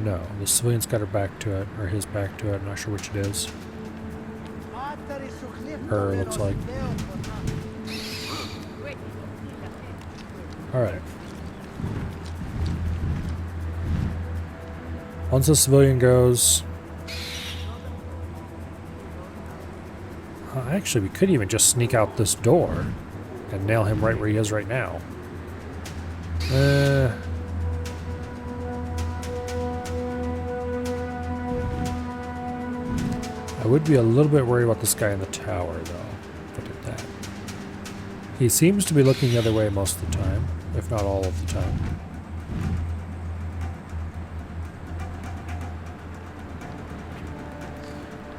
No, the civilian's got her back to it, or his back to it. I'm not sure which it is. Her, looks like. Alright. Once the civilian goes... actually, we could even just sneak out this door and nail him right where he is right now. I would be a little bit worried about this guy in the tower, though. Look at that. He seems to be looking the other way most of the time, if not all of the time.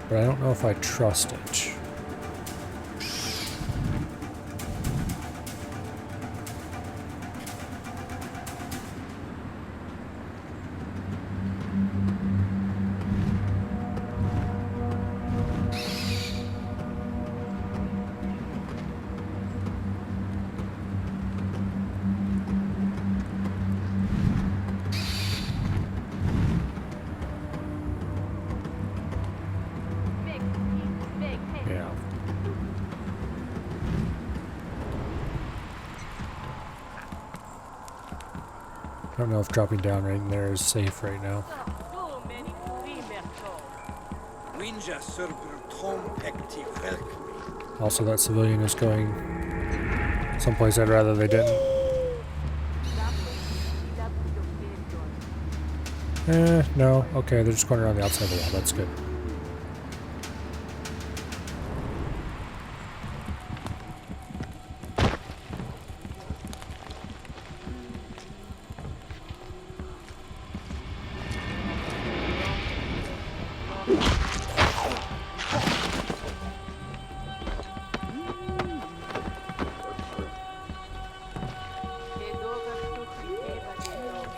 But I don't know if I trust it. I don't know if dropping down right in there is safe right now. Also, that civilian is going someplace I'd rather they didn't. No. Okay, they're just going around the outside of the wall. That's good.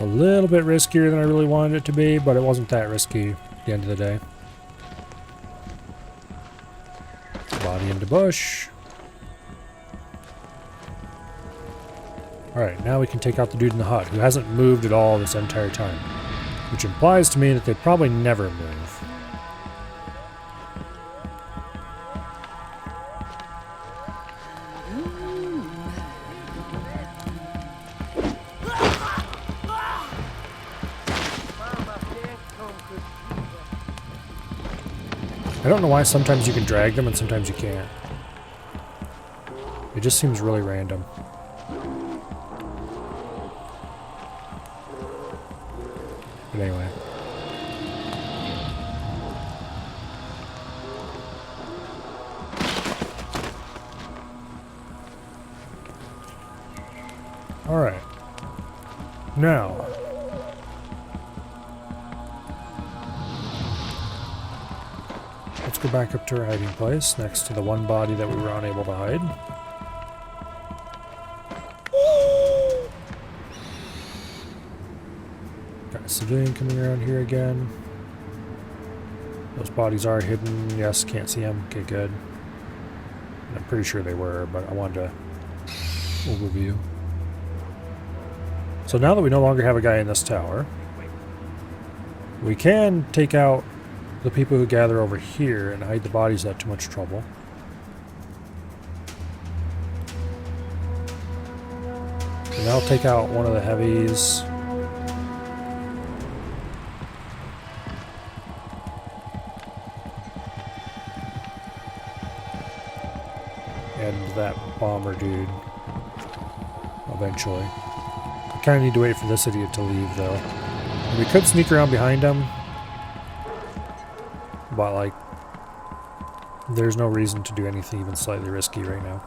A little bit riskier than I really wanted it to be, but it wasn't that risky at the end of the day. Body into bush. Alright, now we can take out the dude in the hut, who hasn't moved at all this entire time. Which implies to me that they probably never move. I don't know why sometimes you can drag them and sometimes you can't. It just seems really random. But anyway. Alright. Now. Let's go back up to our hiding place, next to the one body that we were unable to hide. Got a civilian coming around here again. Those bodies are hidden. Yes, can't see them. Okay, good. I'm pretty sure they were, but I wanted to overview. So now that we no longer have a guy in this tower, we can take out the people who gather over here and hide the bodies without too much trouble. And I'll take out one of the heavies. And that bomber dude. Eventually. I kind of need to wait for this idiot to leave though. And we could sneak around behind him. But, like, there's no reason to do anything even slightly risky right now.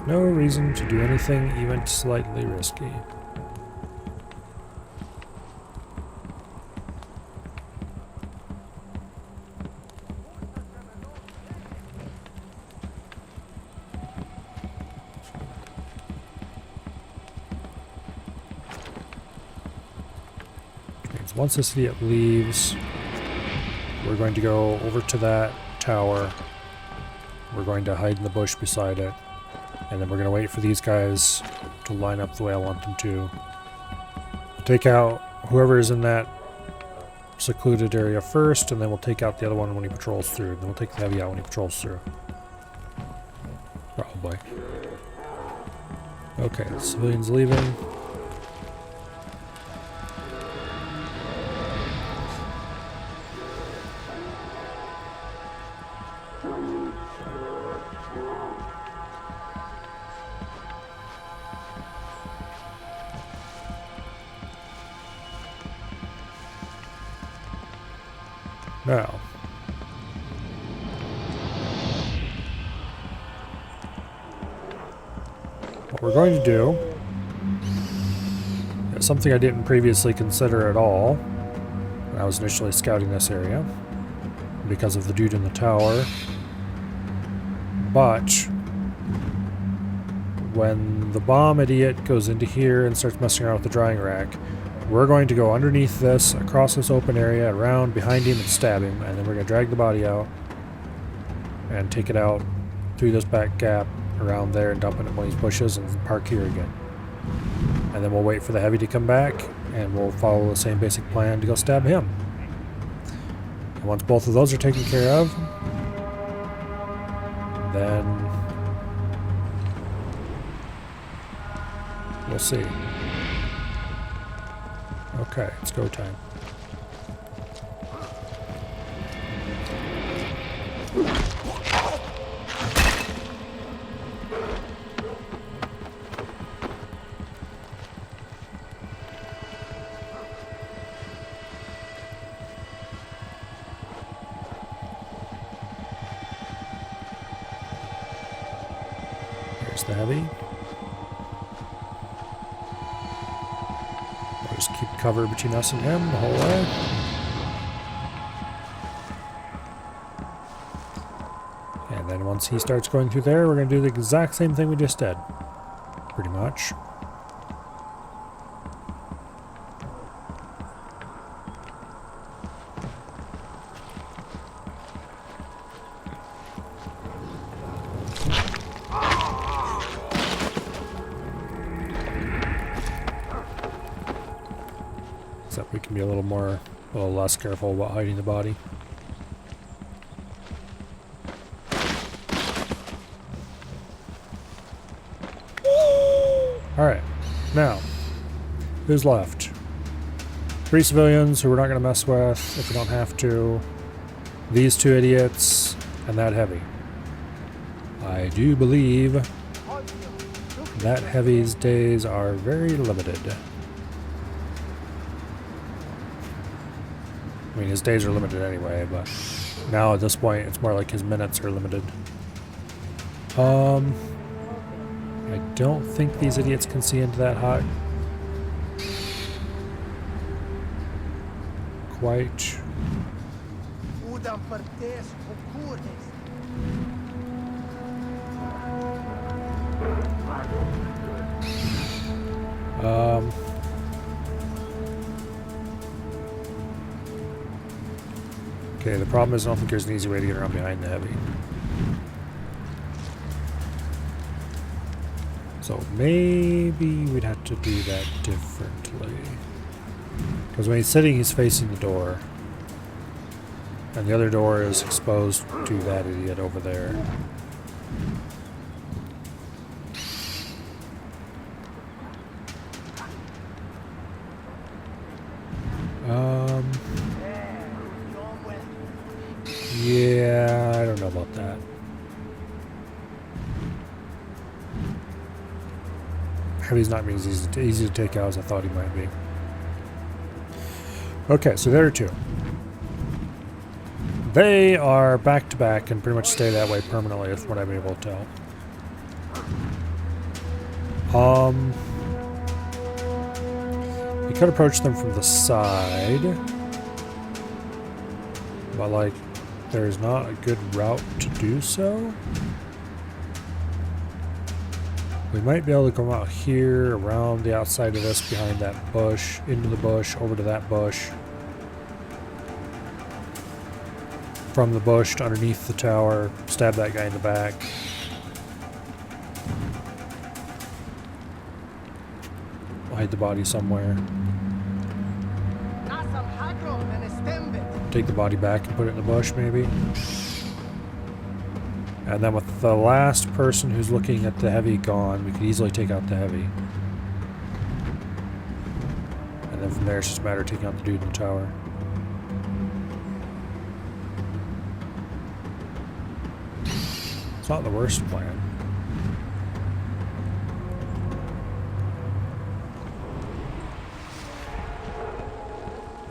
No reason to do anything even slightly risky. Once this idiot leaves, we're going to go over to that tower. We're going to hide in the bush beside it. And then we're going to wait for these guys to line up the way I want them to. Take out whoever is in that secluded area first, and then we'll take out the other one when he patrols through. Then we'll take the heavy out when he patrols through. Probably. Okay, civilians leaving. Now, what we're going to do is something I didn't previously consider at all when I was initially scouting this area because of the dude in the tower. But when the bomb idiot goes into here and starts messing around with the drying rack, we're going to go underneath this, across this open area, around behind him and stab him, and then we're going to drag the body out and take it out through this back gap around there and dump it in one of these bushes and park here again. And then we'll wait for the heavy to come back and we'll follow the same basic plan to go stab him. And once both of those are taken care of, then we'll see. Okay, it's go time. There's the heavy. Just keep cover between us and him the whole way. And then once he starts going through there, we're going to do the exact same thing we just did. Pretty much. Except we can be a little less careful about hiding the body. Alright, now, who's left? 3 civilians who we're not going to mess with if we don't have to. These 2 idiots, and that heavy. I do believe that heavy's days are very limited. I mean, his days are limited anyway, but now at this point, it's more like his minutes are limited. I don't think these idiots can see into that hut. Quite. Okay, the problem is I don't think there's an easy way to get around behind the heavy. So maybe we'd have to do that differently. Because when he's sitting, he's facing the door. And the other door is exposed to that idiot over there. Yeah, I don't know about that. Heavy's not as easy to take out as I thought he might be. Okay, so there are 2. They are back to back and pretty much stay that way permanently, is what I'm able to tell. We could approach them from the side, but like, there's not a good route to do so. We might be able to come out here, around the outside of this, behind that bush, into the bush, over to that bush. From the bush to underneath the tower, stab that guy in the back. Hide the body somewhere. Take the body back and put it in the bush, maybe. And then with the last person who's looking at the heavy gone, we could easily take out the heavy. And then from there, it's just a matter of taking out the dude in the tower. It's not the worst plan.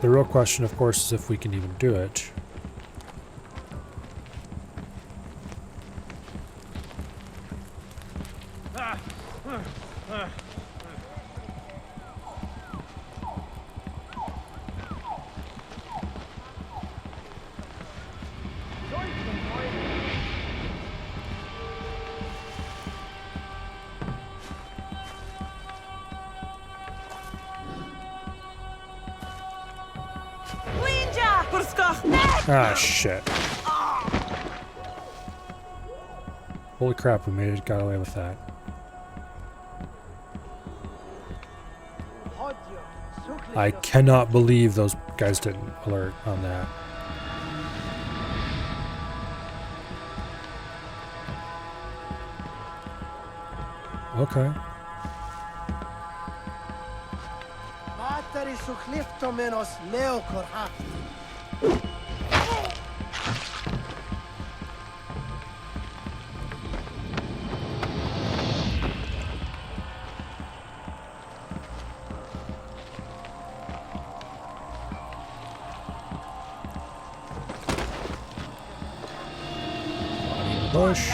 The real question, of course, is if we can even do it. Ah, shit. Holy crap, we made it, got away with that. I cannot believe those guys didn't alert on that. Okay. Bush.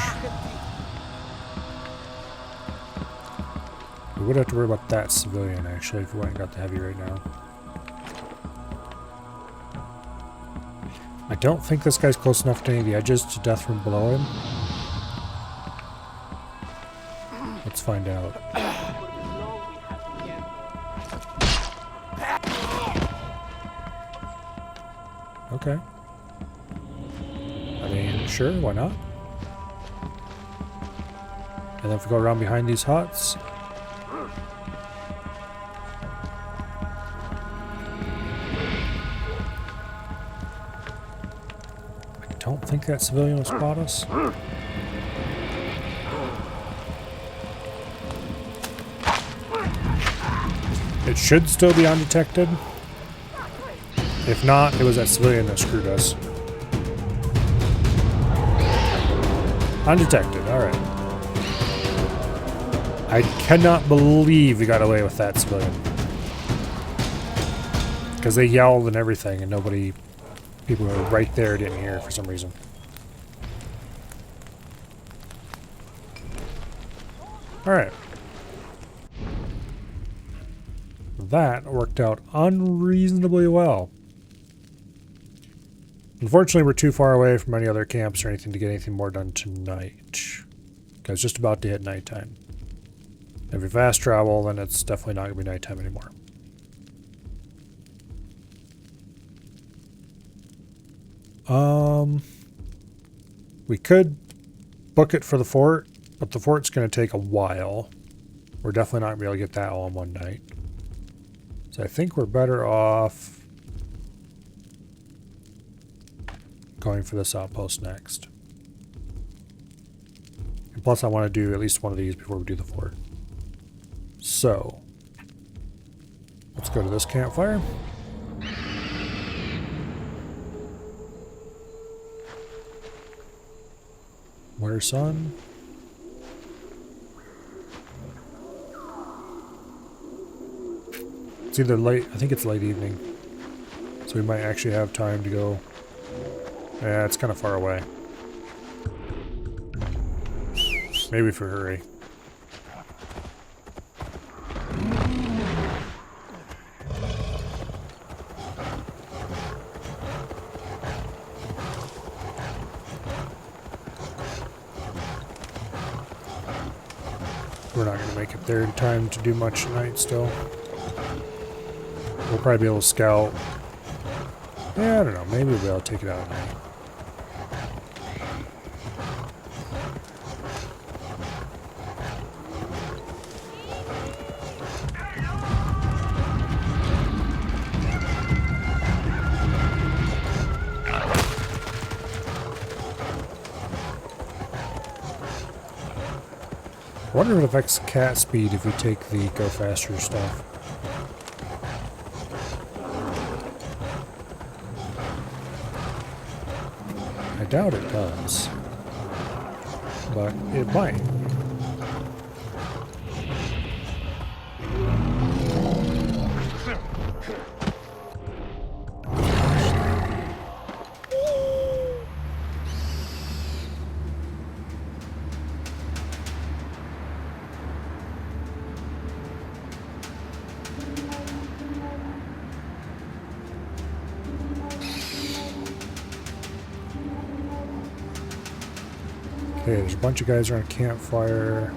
We would have to worry about that civilian actually if we went and got the heavy right now. I don't think this guy's close enough to any of the edges to death from below him. Let's find out. Okay. I mean, sure, why not? And then if we go around behind these huts. I don't think that civilian will spot us. It should still be undetected. If not, it was that civilian that screwed us. Undetected, alright. I cannot believe we got away with that civilian. Because they yelled and everything and nobody, people who were right there didn't hear for some reason. Alright. That worked out unreasonably well. Unfortunately, we're too far away from any other camps or anything to get anything more done tonight. Because it's just about to hit nighttime. If we fast travel, then it's definitely not going to be nighttime anymore. We could book it for the fort, but the fort's going to take a while. We're definitely not going to be able to get that all in one night. So I think we're better off going for this outpost next. And plus I want to do at least one of these before we do the fort. So, let's go to this campfire. Where sun? It's either late, I think it's late evening. So we might actually have time to go. Yeah, it's kind of far away. Maybe if we hurry. We're not going to make it there in time to do much tonight still. We'll probably be able to scout. Yeah, I don't know. Maybe we'll be able to take it out at night. I wonder if it affects cat speed if we take the go faster stuff. I doubt it does, but it might. Okay, there's a bunch of guys around a campfire,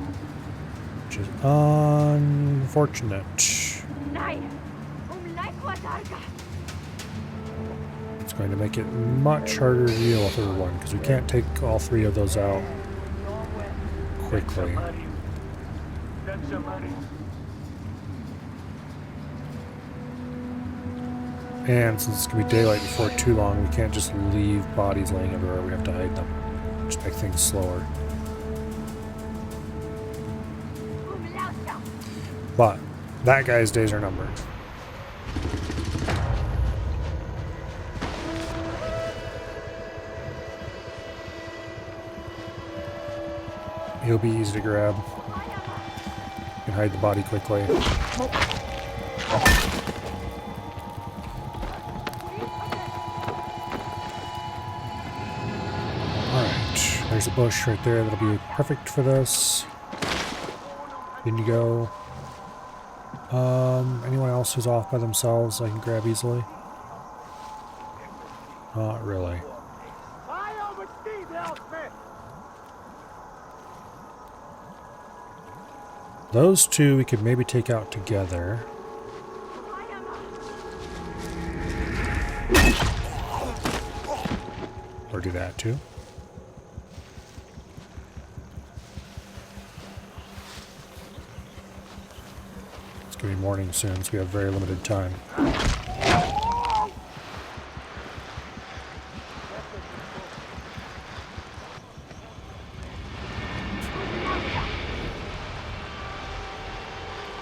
which is unfortunate. It's going to make it much harder to deal with everyone, because we can't take all three of those out quickly. And since it's going to be daylight before too long, we can't just leave bodies laying everywhere, we have to hide them. Just make things slower. But that guy's days are numbered. He'll be easy to grab. You can hide the body quickly. There's a bush right there that'll be perfect for this. In you go. Anyone else who's off by themselves I can grab easily? Not really. Those two we could maybe take out together. Or do that too. It's going to be morning soon, so we have very limited time.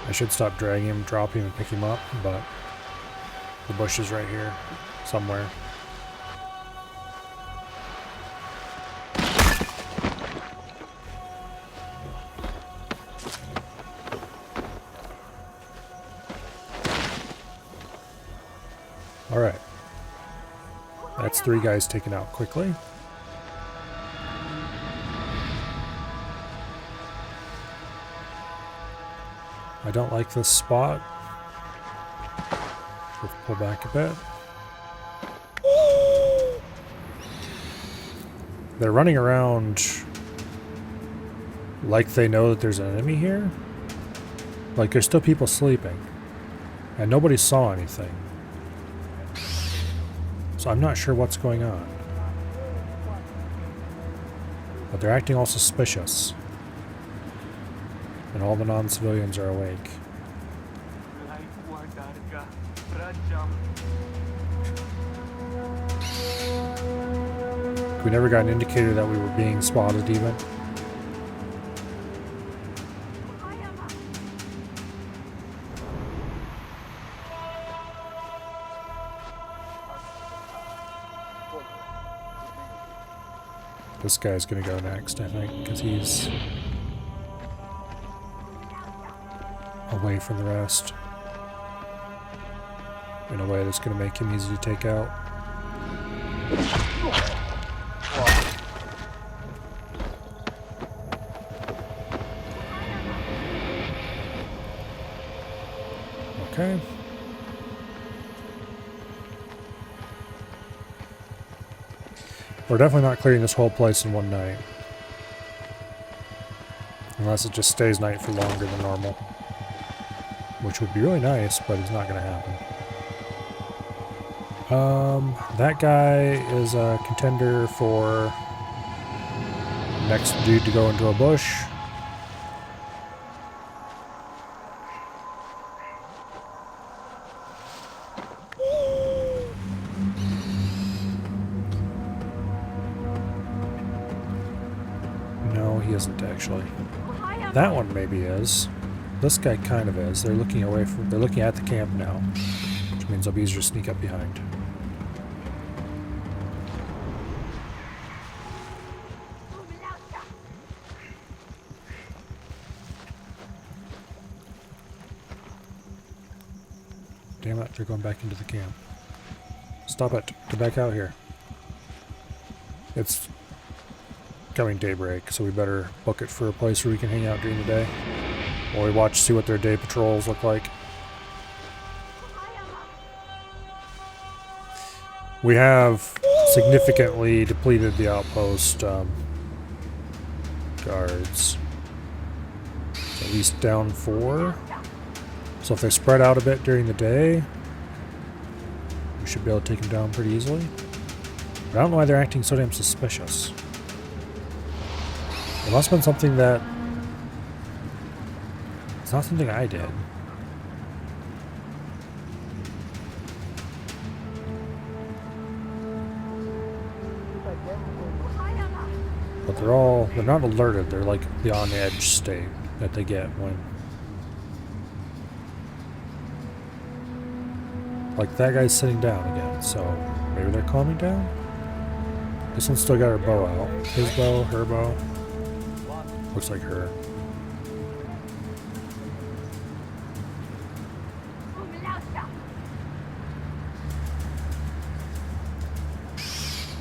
I should stop dragging him, drop him, and pick him up, but the bush is right here, somewhere. Alright. That's 3 guys taken out quickly. I don't like this spot. Let's pull back a bit. They're running around like they know that there's an enemy here. Like there's still people sleeping. And nobody saw anything. So I'm not sure what's going on. But they're acting all suspicious. And all the non-civilians are awake. We never got an indicator that we were being spotted even. This guy's gonna go next, I think, because he's away from the rest in a way that's gonna make him easy to take out. Okay. We're definitely not clearing this whole place in one night. Unless it just stays night for longer than normal. Which would be really nice, but it's not going to happen. That guy is a contender for next dude to go into a bush. No, he isn't actually. That one maybe is. This guy kind of is. They're looking at the camp now, which means it'll be easier to sneak up behind. Damn it, they're going back into the camp. Stop it. Get back out here. It's coming daybreak, so we better book it for a place where we can hang out during the day. While we watch, see what their day patrols look like. We have significantly depleted the outpost guards. At least down 4. So if they spread out a bit during the day, we should be able to take them down pretty easily. But I don't know why they're acting so damn suspicious. It must have been something that... It's not something I did. But they're not alerted. They're like the on edge state that they get when... Like that guy's sitting down again, so maybe they're calming down? This one's still got her bow out. His bow, her bow. Looks like her.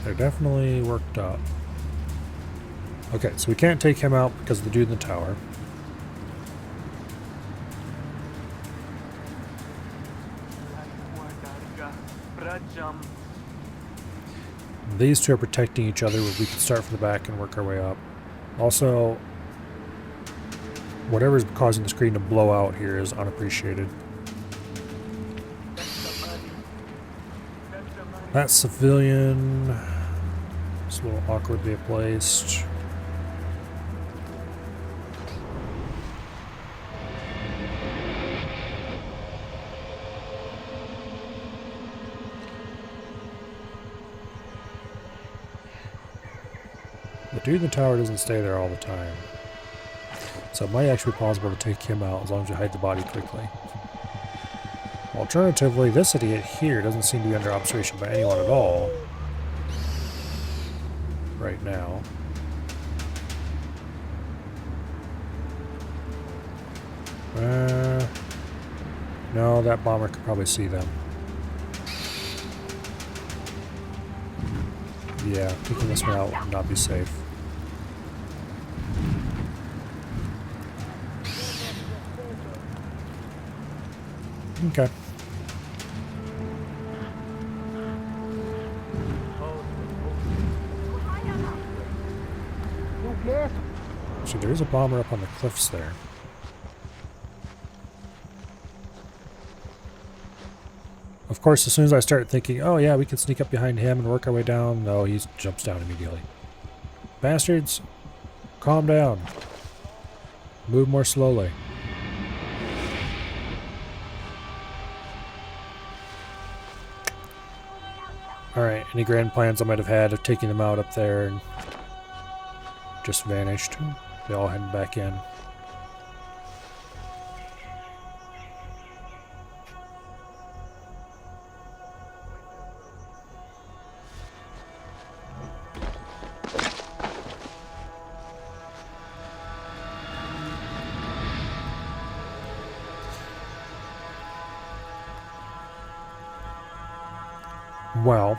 They're definitely worked up. Okay, so we can't take him out because of the dude in the tower. These two are protecting each other. We can start from the back and work our way up. Also, whatever's causing the screen to blow out here is unappreciated. That civilian is a little awkwardly placed. The dude in the tower doesn't stay there all the time. So it might actually be possible to take him out as long as you hide the body quickly. Alternatively, this idiot here doesn't seem to be under observation by anyone at all. Right now. No, that bomber could probably see them. Yeah, taking this one out would not be safe. Okay. So there is a bomber up on the cliffs there. Of course, as soon as I start thinking, oh yeah, we can sneak up behind him and work our way down, no, he jumps down immediately. Bastards, calm down. Move more slowly. Alright, any grand plans I might have had of taking them out up there and just vanished. They all headed back in. Well,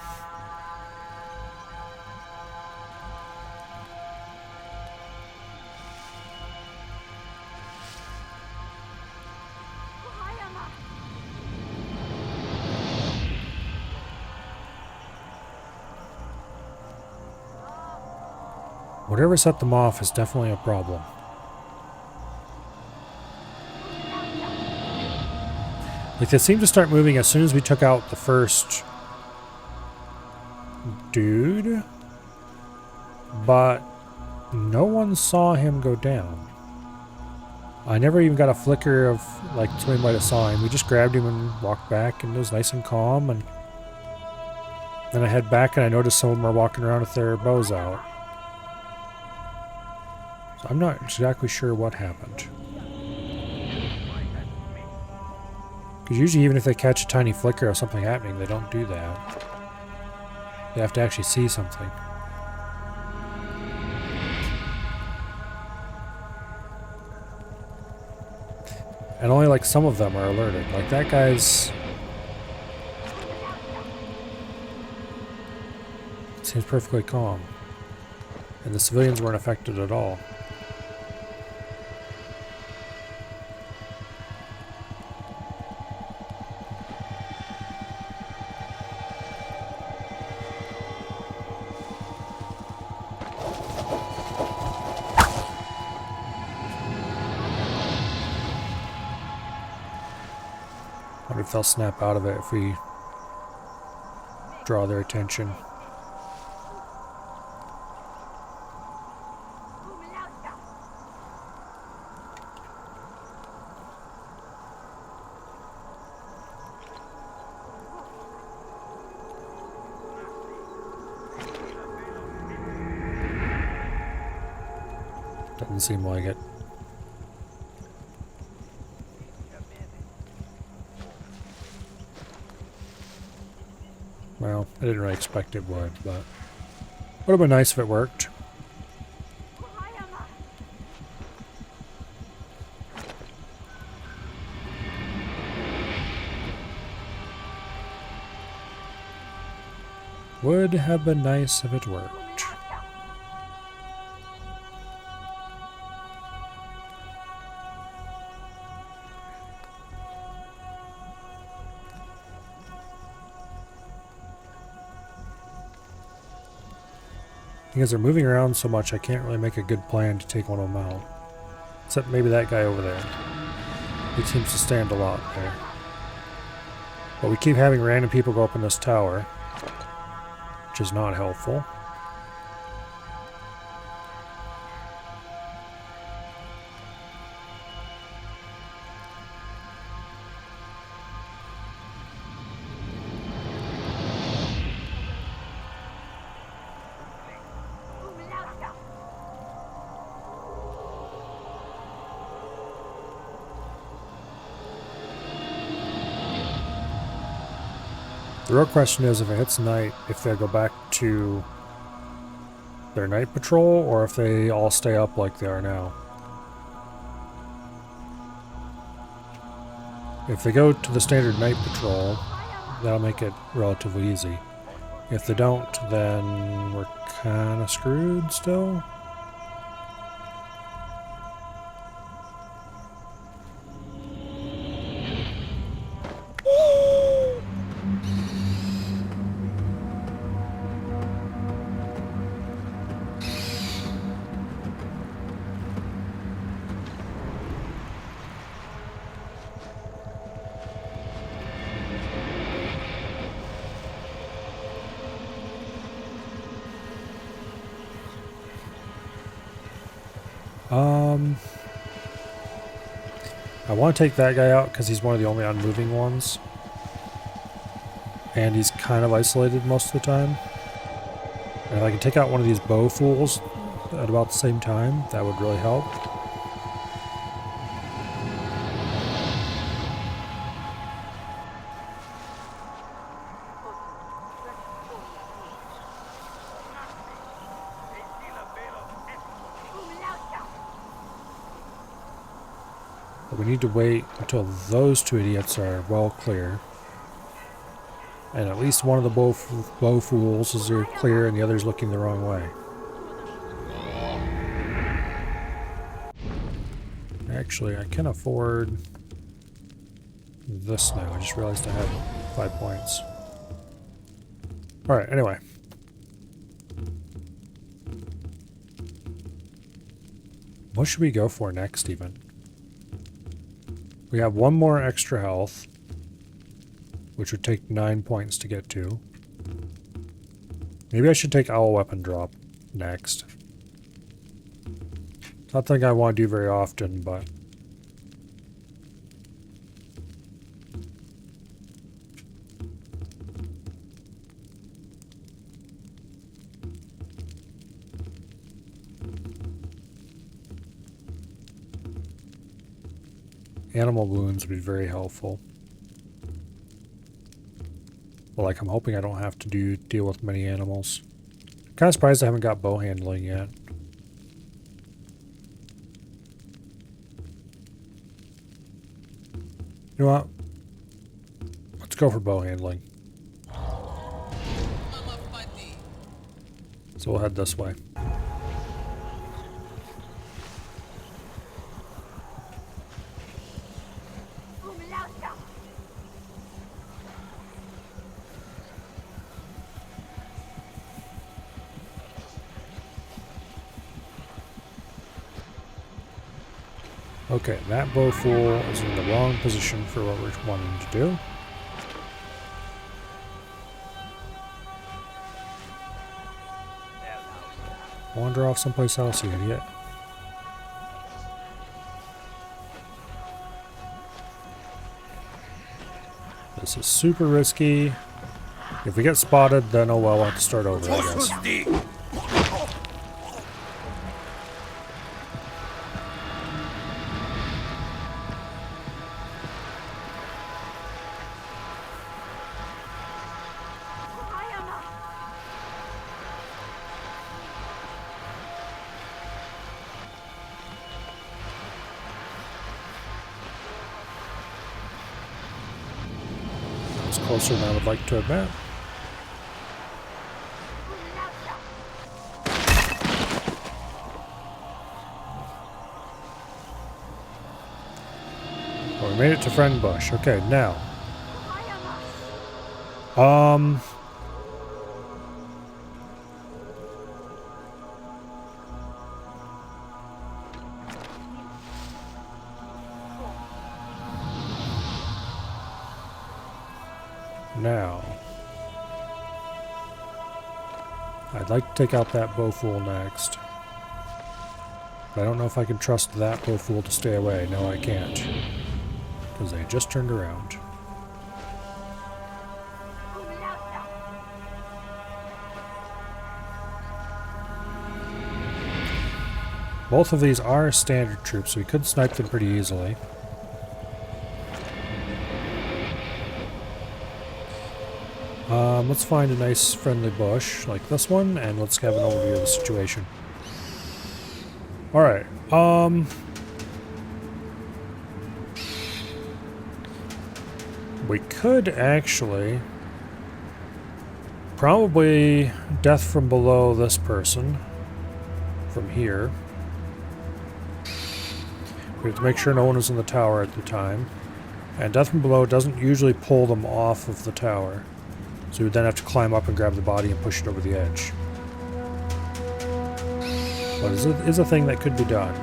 whatever set them off is definitely a problem. Like, they seemed to start moving as soon as we took out the first dude, but no one saw him go down. I never even got a flicker of, like, somebody might have saw him. We just grabbed him and walked back, and it was nice and calm, and then I head back and I noticed some of them are walking around with their bows out. So I'm not exactly sure what happened. Because usually even if they catch a tiny flicker of something happening, they don't do that. They have to actually see something. And only like some of them are alerted. Like that guy's... seems perfectly calm. And the civilians weren't affected at all. I wonder if they'll snap out of it if we draw their attention. Doesn't seem like it. Well, I didn't really expect it would, but would have been nice if it worked. Would have been nice if it worked. Because they're moving around so much, I can't really make a good plan to take one of them out. Except maybe that guy over there. He seems to stand a lot there. But we keep having random people go up in this tower, which is not helpful. The real question is if it hits night, if they go back to their night patrol or if they all stay up like they are now. If they go to the standard night patrol, that'll make it relatively easy. If they don't, then we're kind of screwed still. I want to take that guy out because he's one of the only unmoving ones. And he's kind of isolated most of the time. And if I can take out one of these bow fools at about the same time, that would really help. But we need to wait until those two idiots are well clear. And at least one of the bow fools is clear and the other's looking the wrong way. Actually, I can afford this now. I just realized I had 5 points. Alright, anyway. What should we go for next, even? We have one more extra health. which would take 9 points to get to. Maybe I should take Owl Weapon Drop next. Not something I want to do very often, but... Animal wounds would be very helpful. Well, like, I'm hoping I don't have to deal with many animals. Kind of surprised I haven't got bow handling yet. You know what? Let's go for bow handling. So we'll head this way. Okay, that bow fool is in the wrong position for what we're wanting to do. Wander off someplace else, you idiot. This is super risky. If we get spotted, then oh well, we'll have to start over, I guess. Closer than I would like to admit. Well, we made it to Friend Bush. Okay, now. Now, I'd like to take out that bow fool next. But I don't know if I can trust that bow fool to stay away. No, I can't. Because they just turned around. Both of these are standard troops, so we could snipe them pretty easily. Let's find a nice friendly bush like this one, and let's have an overview of the situation. Alright, we could actually probably death from below this person from here. We have to make sure no one was in the tower at the time. And death from below doesn't usually pull them off of the tower. So we would then have to climb up and grab the body and push it over the edge. But it is a thing that could be done.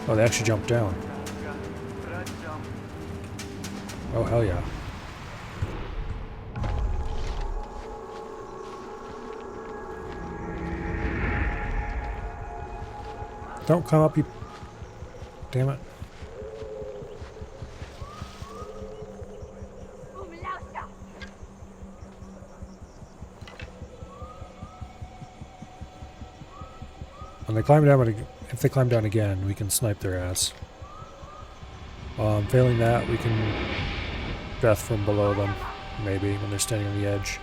Oh, they actually jumped down. Oh, hell yeah. Don't come up, you... Damn it. When they climb down, if they climb down again, we can snipe their ass. Failing that, we can death from below them, maybe, when they're standing on the edge.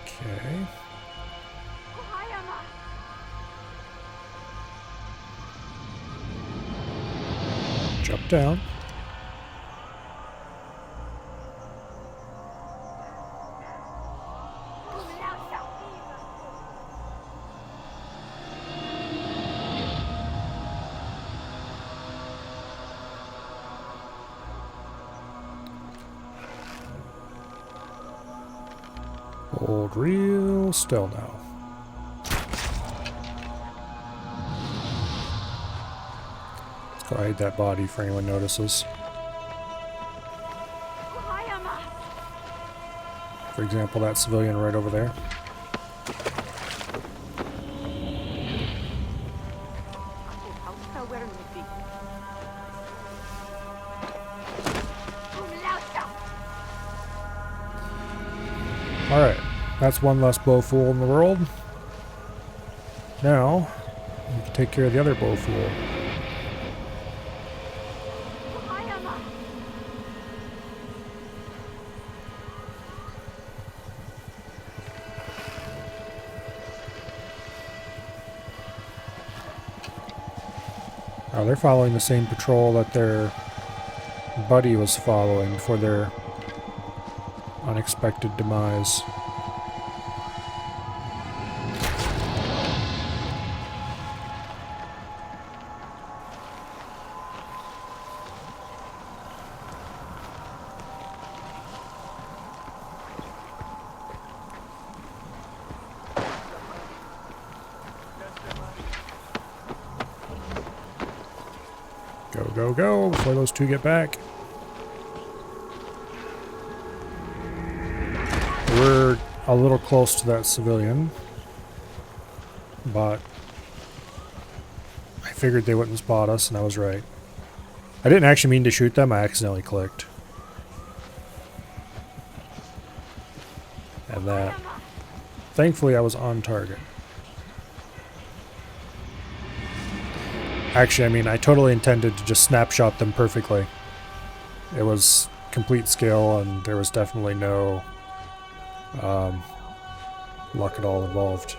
Okay. back down. Hold real still now. Let's go hide that body for anyone notices. For example, that civilian right over there. Alright, that's one less bow fool in the world. Now, we can take care of the other bow fool. Oh, they're following the same patrol that their buddy was following before their unexpected demise. Go, go, go, before those two get back. We're a little close to that civilian, but I figured they wouldn't spot us, and I was right. I didn't actually mean to shoot them, I accidentally clicked. And that, thankfully I was on target. Actually, I mean, I totally intended to just snapshot them perfectly. It was complete skill, and there was definitely no luck at all involved.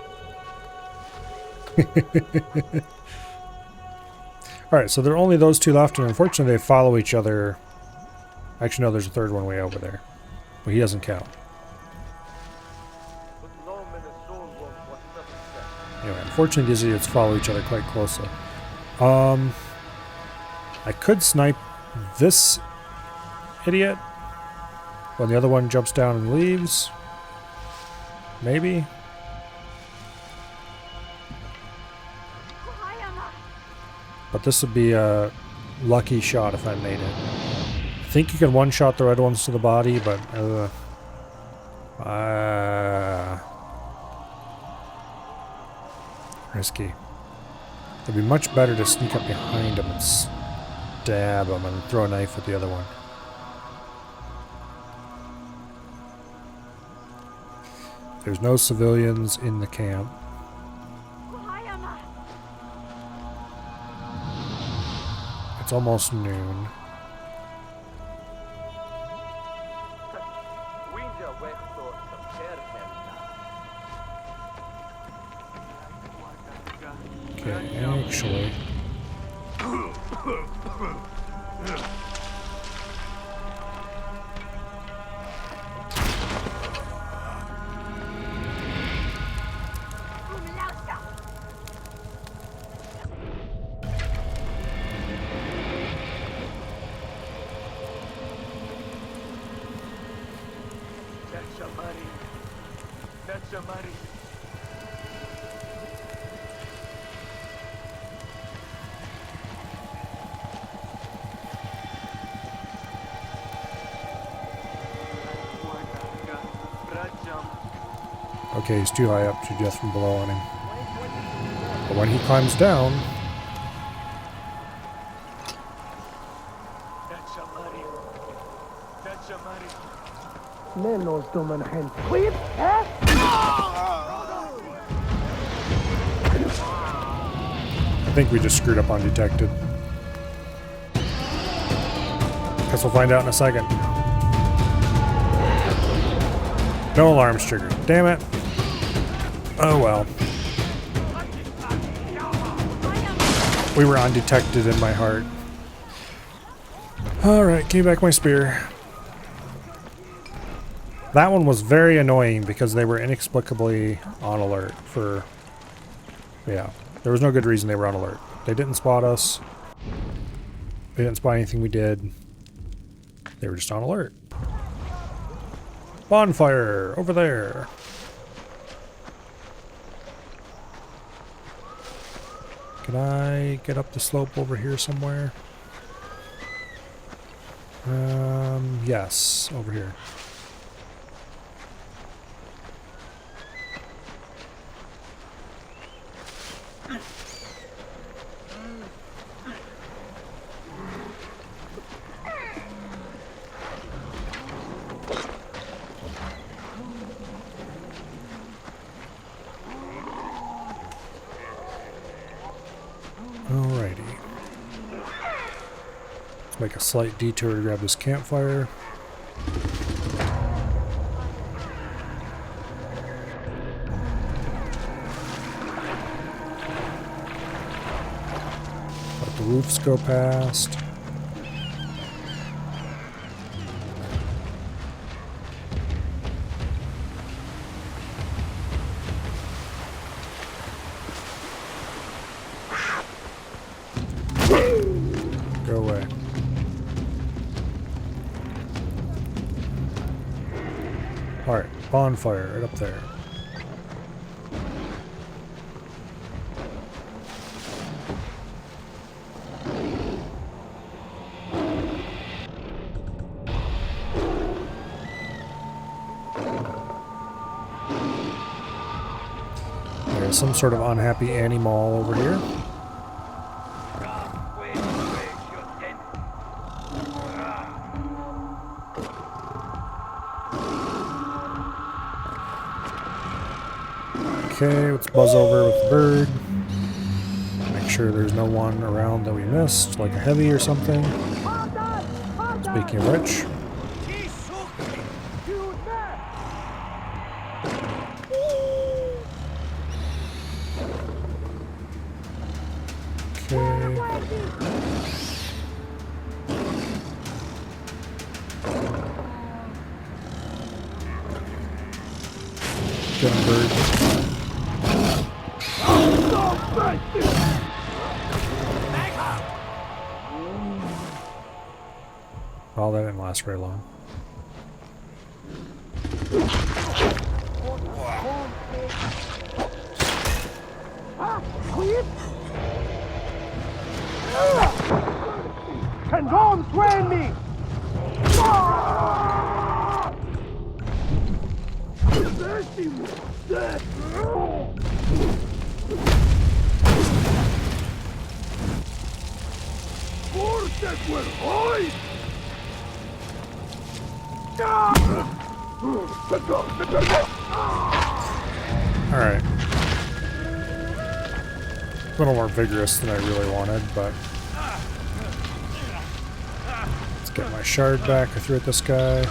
Alright, so there are only those two left, and unfortunately they follow each other. Actually, no, there's a third one way over there. But he doesn't count. Anyway, unfortunately these idiots follow each other quite closely. I could snipe this idiot when the other one jumps down and leaves. Maybe. But this would be a lucky shot if I made it. I think you can one-shot the red ones to the body, but risky. It'd be much better to sneak up behind him and stab him and throw a knife at the other one. There's no civilians in the camp. It's almost noon. Okay, actually... Okay, he's too high up to death from below on him. But when he climbs down... I think we just screwed up undetected. Guess we'll find out in a second. No alarms triggered. Damn it. Oh well. We were undetected in my heart. Alright, give me back my spear. That one was very annoying because they were inexplicably on alert for... Yeah, there was no good reason they were on alert. They didn't spot us. They didn't spot anything we did. They were just on alert. Bonfire! Over there! Can I get up the slope over here somewhere? Yes, over here. Alrighty. Let's make a slight detour to grab this campfire. Let the roofs go past. Go away. Alright, bonfire right up there. There's some sort of unhappy animal over here. Okay, let's buzz over with the bird. Make sure there's no one around that we missed, like a heavy or something. Speaking of which. Okay. Get him, bird. Well, that didn't last very long. Condom train me! Alright. A little more vigorous than I really wanted, but... Let's get my shard back. I threw at this guy.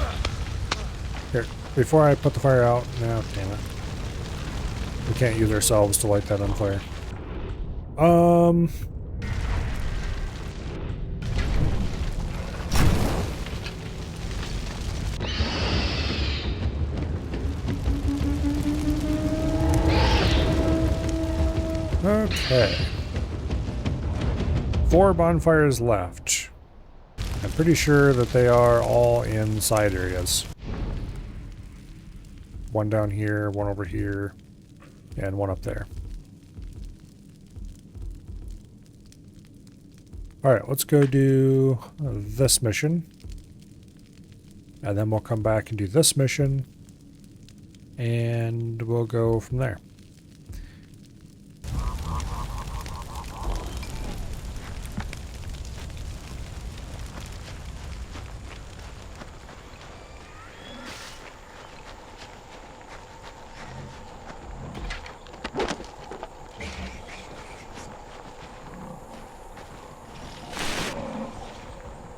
Here, before I put the fire out... No, damn it. We can't use ourselves to light that on fire. Okay. 4 bonfires left. I'm pretty sure that they are all in side areas. One down here, one over here, and one up there. Alright, let's go do this mission. And then we'll come back and do this mission. And we'll go from there.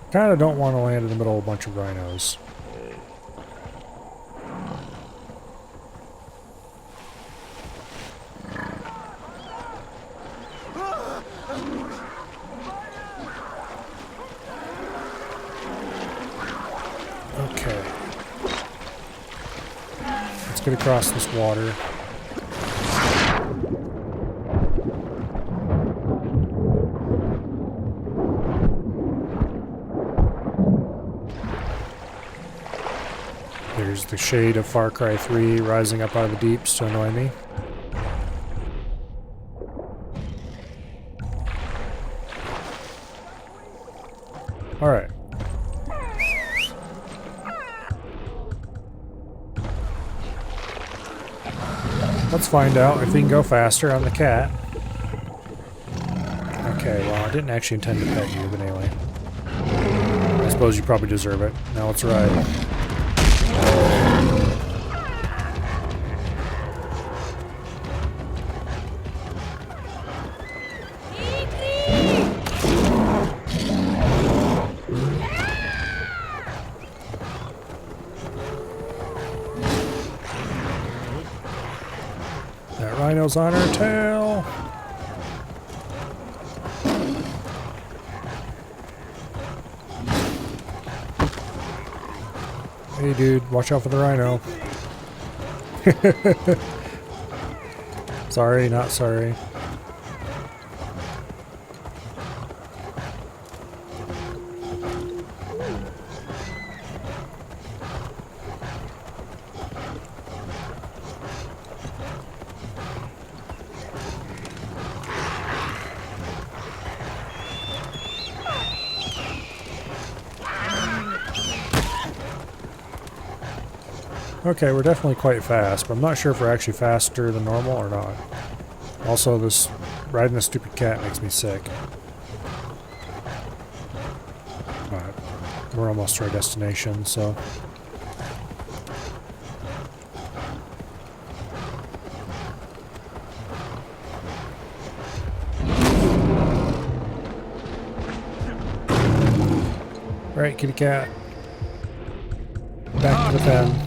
Kind of don't want to land in the middle of a bunch of rhinos. let's get across this water. There's the shade of Far Cry 3 rising up out of the deeps to annoy me. Alright. Let's find out if we can go faster on the cat. Okay, well, I didn't actually intend to pet you, but anyway. I suppose you probably deserve it. Now let's ride. That rhino's on her tail. Hey dude, watch out for the rhino. Sorry, not sorry. Okay, we're definitely quite fast, but I'm not sure if we're actually faster than normal or not. Also, this riding this stupid cat makes me sick. But we're almost to our destination, so... Alright, kitty cat. Back to the pen.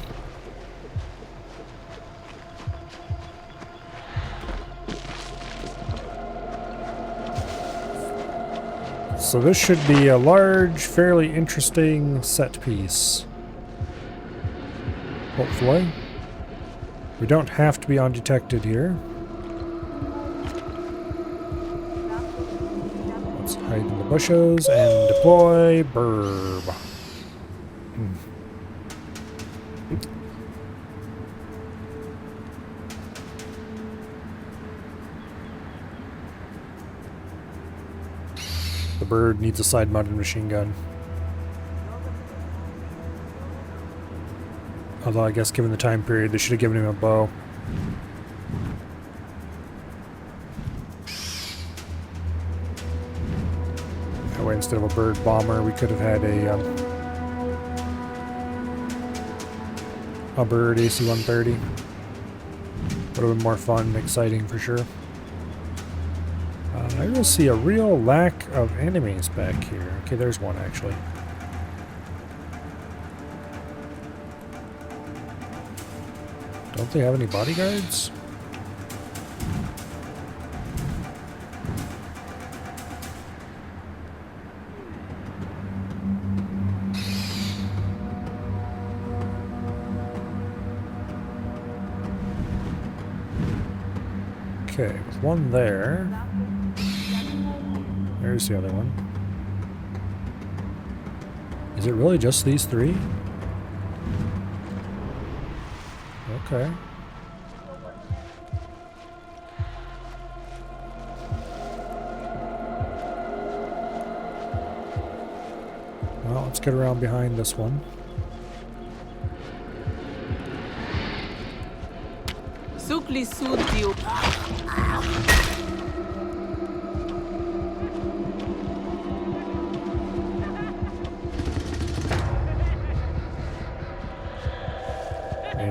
So this should be a large, fairly interesting set piece. Hopefully. We don't have to be undetected here. Let's hide in the bushes and deploy burb. The bird needs a side-mounted machine gun. Although I guess given the time period, they should have given him a bow. That way, instead of a bird bomber, we could have had a bird AC-130. Would have been more fun and exciting for sure. I will see a real lack of enemies back here. Okay, there's one actually. Don't they have any bodyguards? Okay, with one there. There's the other one. Is it really just these three? Okay. Well, let's get around behind this one.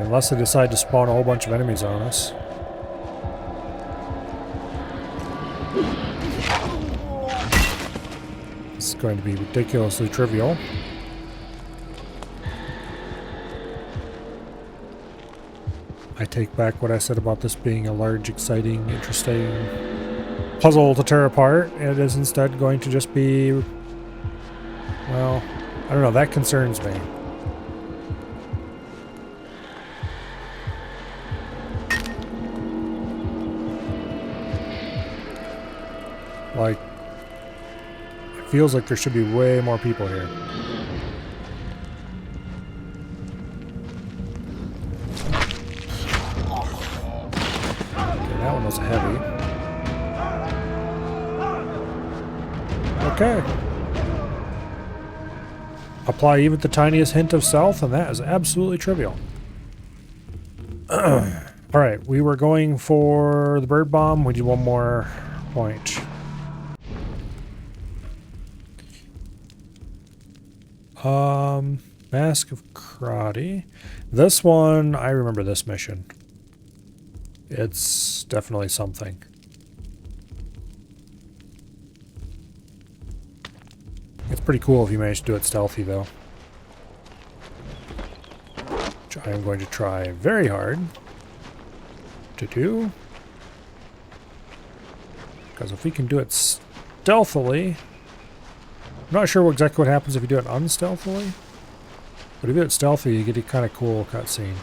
Unless they decide to spawn a whole bunch of enemies on us. It's going to be ridiculously trivial. I take back what I said about this being a large, exciting, interesting puzzle to tear apart. It is instead going to just be... well, I don't know, that concerns me. Like, it feels like there should be way more people here. Okay, that one was heavy. Okay. Apply even the tiniest hint of stealth, and that is absolutely trivial. Alright, we were going for the bird bomb. We need one more point. Mask of Karate. This one, I remember this mission. It's definitely something. It's pretty cool if you manage to do it stealthy, though. Which I am going to try very hard to do. Because if we can do it stealthily... I'm not sure exactly what happens if you do it unstealthily. But if you do it stealthy, you get a kind of cool cutscene.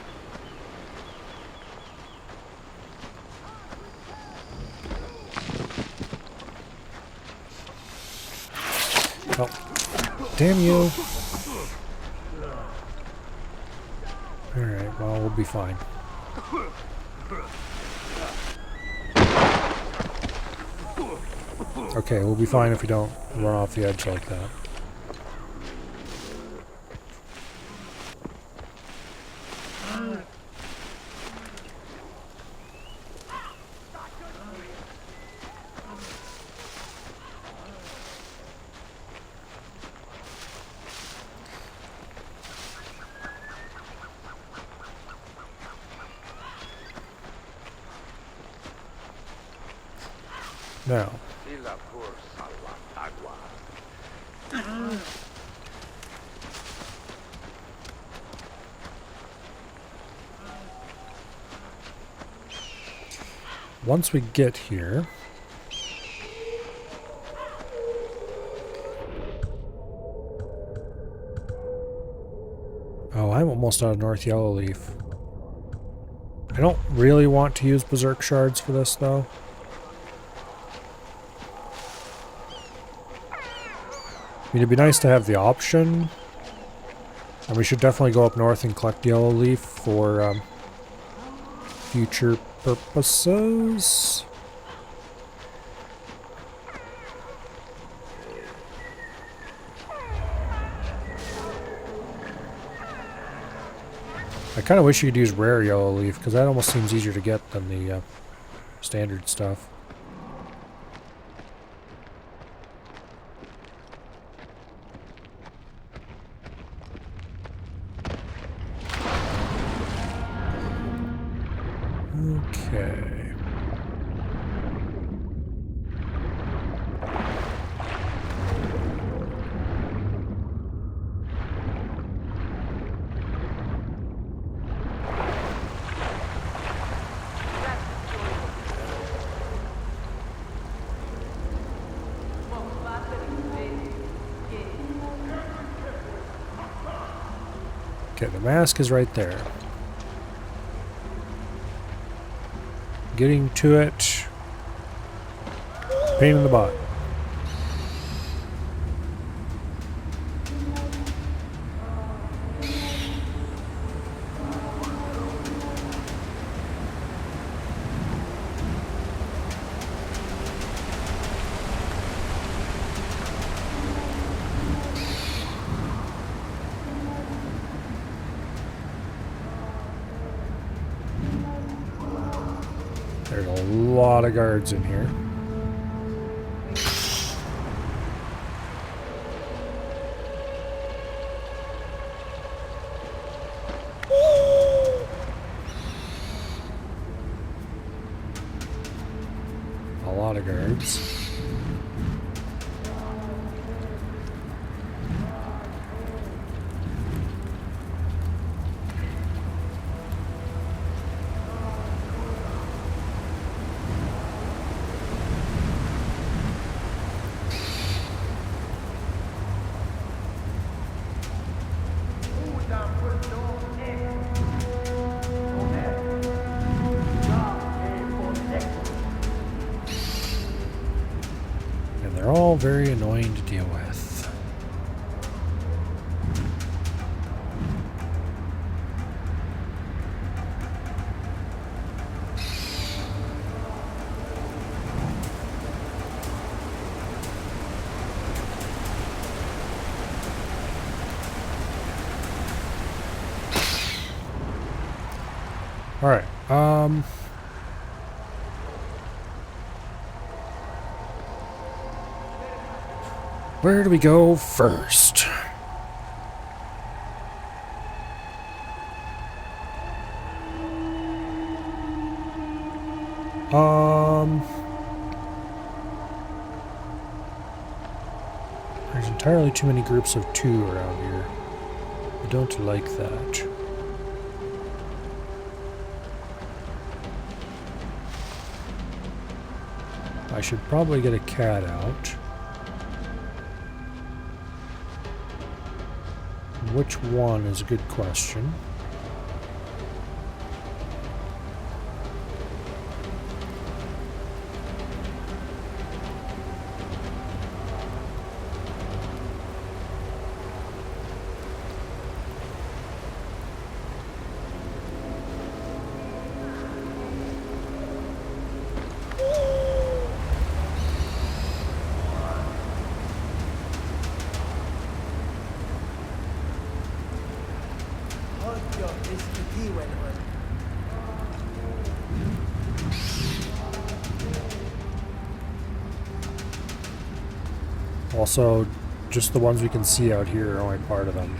Oh, damn you. Alright, well, we'll be fine. Okay, we'll be fine if we don't run off the edge like that. Now, once we get here, oh, I'm almost out of North Yellowleaf. I don't really want to use Berserk Shards for this, though. I mean, it'd be nice to have the option. And we should definitely go up north and collect Yellowleaf for future purposes. I kind of wish you could use rare Yellowleaf, because that almost seems easier to get than the standard stuff. Okay. Okay, the mask is right there. Getting to it. Pain in the butt. There's a lot of guards in here. A lot of guards. all very annoying to deal with. All right. Where do we go first? There's entirely too many groups of 2 around here. I don't like that. I should probably get a cat out. Which one is a good question. Also, just the ones we can see out here are only part of them.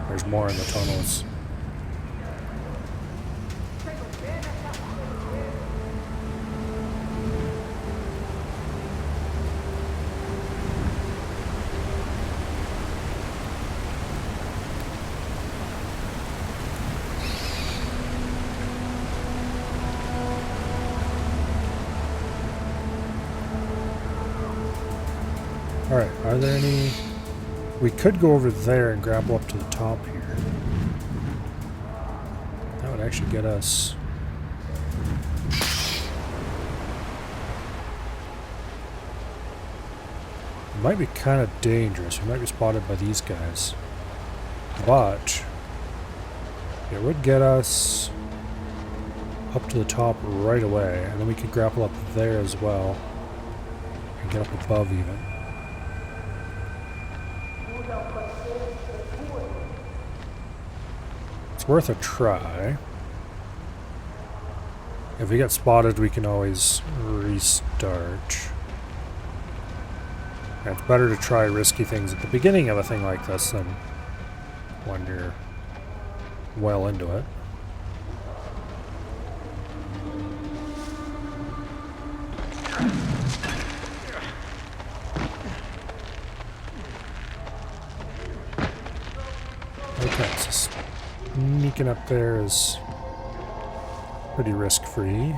There's more in the tunnels. Alright, are there any... We could go over there and grapple up to the top here. That would actually get us... It might be kind of dangerous. We might be spotted by these guys. But... it would get us up to the top right away. And then we could grapple up there as well. And get up above even. Worth a try. If we get spotted, we can always restart. And it's better to try risky things at the beginning of a thing like this than when you're well into it. Okay, so sneaking up there is pretty risk-free.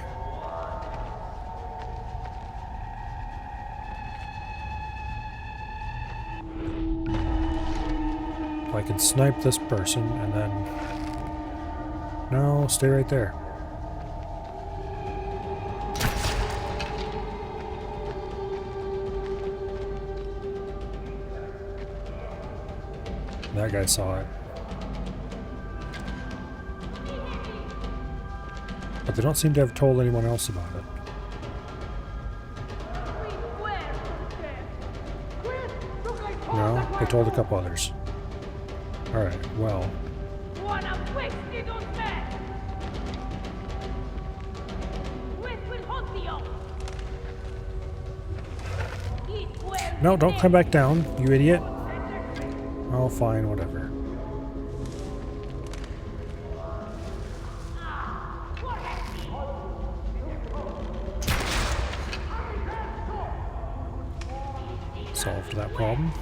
I can snipe this person and then... No, stay right there. That guy saw it. But they don't seem to have told anyone else about it. No, they told a couple others. Alright, well. No, don't climb back down, you idiot. Oh, fine, whatever. Solved that problem.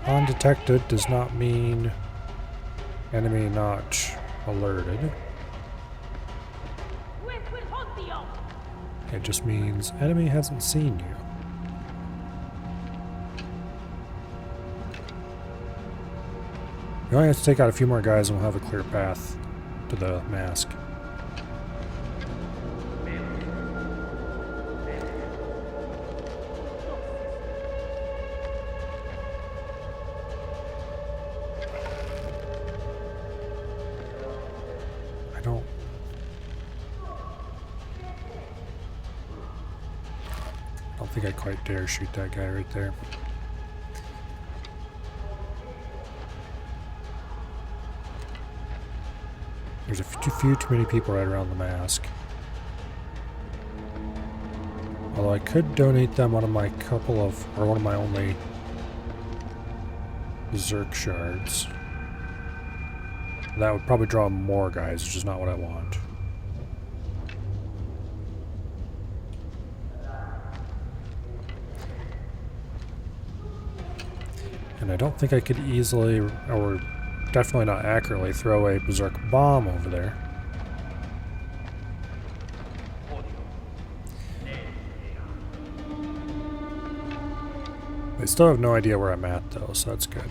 Undetected does not mean enemy not alerted. It just means enemy hasn't seen you. We only have to take out a few more guys and we'll have a clear path to the mask. don't think I quite dare shoot that guy right there. There's a few too many people right around the mask. Although I could donate them one of my one of my only Berserk shards. That would probably draw more guys, which is not what I want. And I don't think I could easily, or definitely not accurately, throw a Berserk bomb over there. They still have no idea where I'm at, though, so that's good.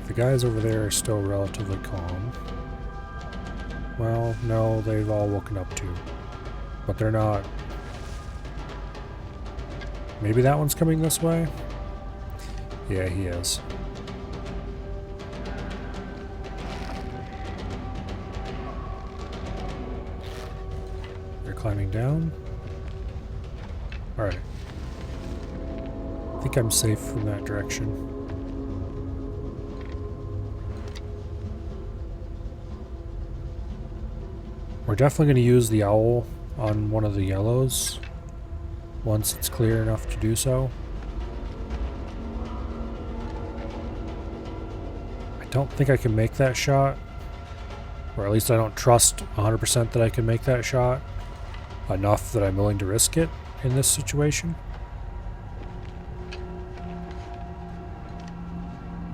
The guys over there are still relatively calm. Well, no, they've all woken up too. But they're not. Maybe that one's coming this way? Yeah, he is. They're climbing down. Alright. I think I'm safe from that direction. We're definitely going to use the owl on one of the yellows once it's clear enough to do so. I don't think I can make that shot, or at least I don't trust 100% that I can make that shot enough that I'm willing to risk it in this situation.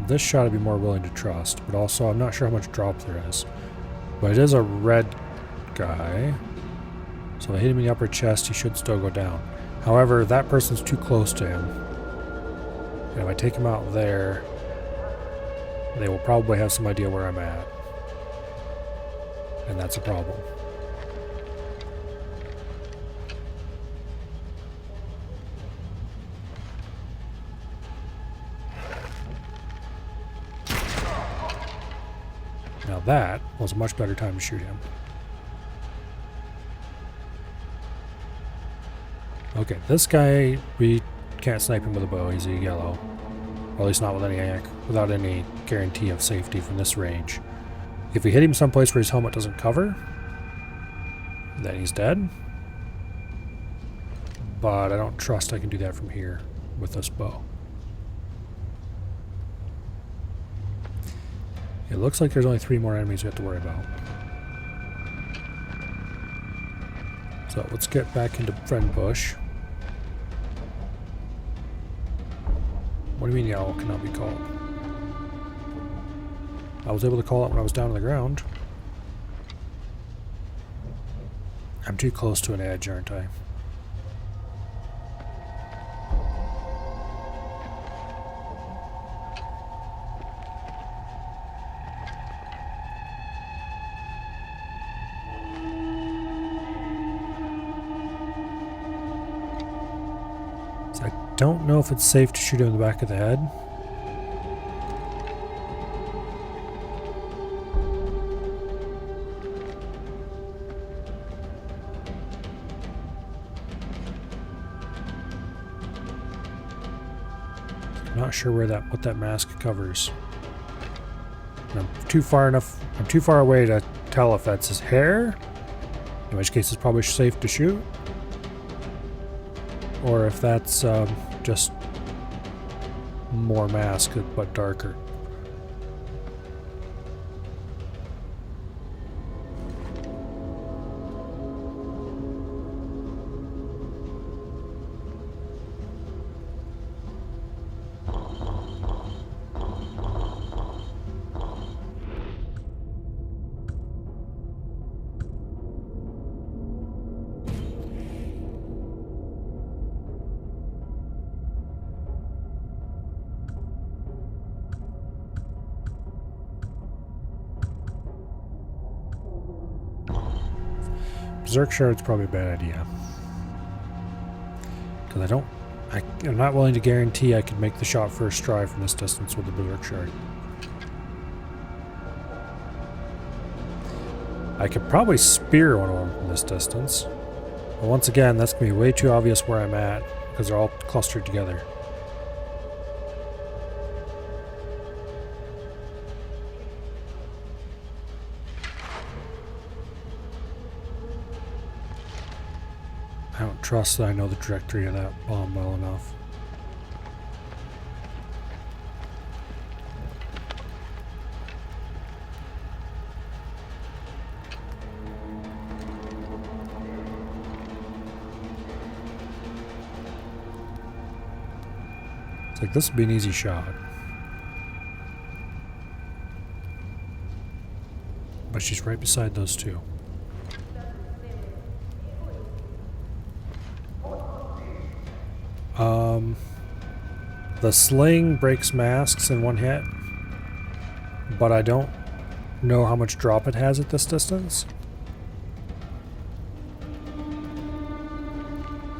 This shot I'd be more willing to trust, but also I'm not sure how much drop there is. But it is a red guy, so if I hit him in the upper chest, he should still go down. However, that person's too close to him, and if I take him out there, they will probably have some idea where I'm at, and that's a problem. Now that was a much better time to shoot him. Okay, this guy, we can't snipe him with a bow. He's a yellow. Or at least not without any guarantee of safety from this range. If we hit him someplace where his helmet doesn't cover, then he's dead. But I don't trust I can do that from here with this bow. It looks like there's only 3 more enemies we have to worry about. So let's get back into Friend Bush. What do you mean the owl cannot be called? I was able to call it when I was down on the ground. I'm too close to an edge, aren't I? Don't know if it's safe to shoot him in the back of the head. I'm not sure what that mask covers. And I'm too far away to tell if that's his hair, in which case it's probably safe to shoot, or if that's just more mask but darker. Berserk Shard's probably a bad idea. Because I'm not willing to guarantee I could make the shot first try from this distance with the Berserk Shard. I could probably spear one of them from this distance. But once again, that's going to be way too obvious where I'm at, because they're all clustered together. I don't trust that I know the trajectory of that bomb well enough. It's like, this would be an easy shot. But she's right beside those two. The sling breaks masks in one hit, but I don't know how much drop it has at this distance.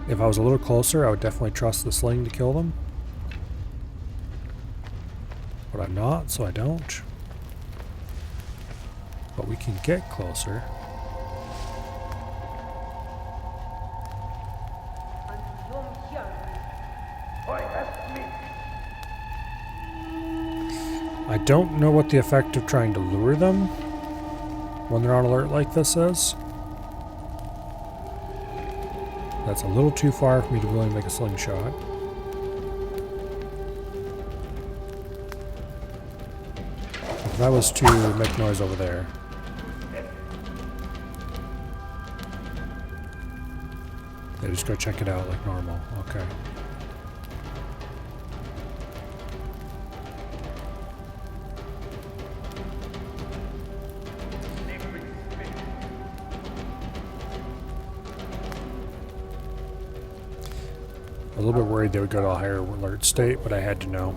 If I was a little closer, I would definitely trust the sling to kill them. But I'm not, so I don't. But we can get closer. I don't know what the effect of trying to lure them when they're on alert like this is. That's a little too far for me to really make a slingshot. If that was to make noise over there. They just go check it out like normal. Okay. A little bit worried they would go to a higher alert state, but I had to know.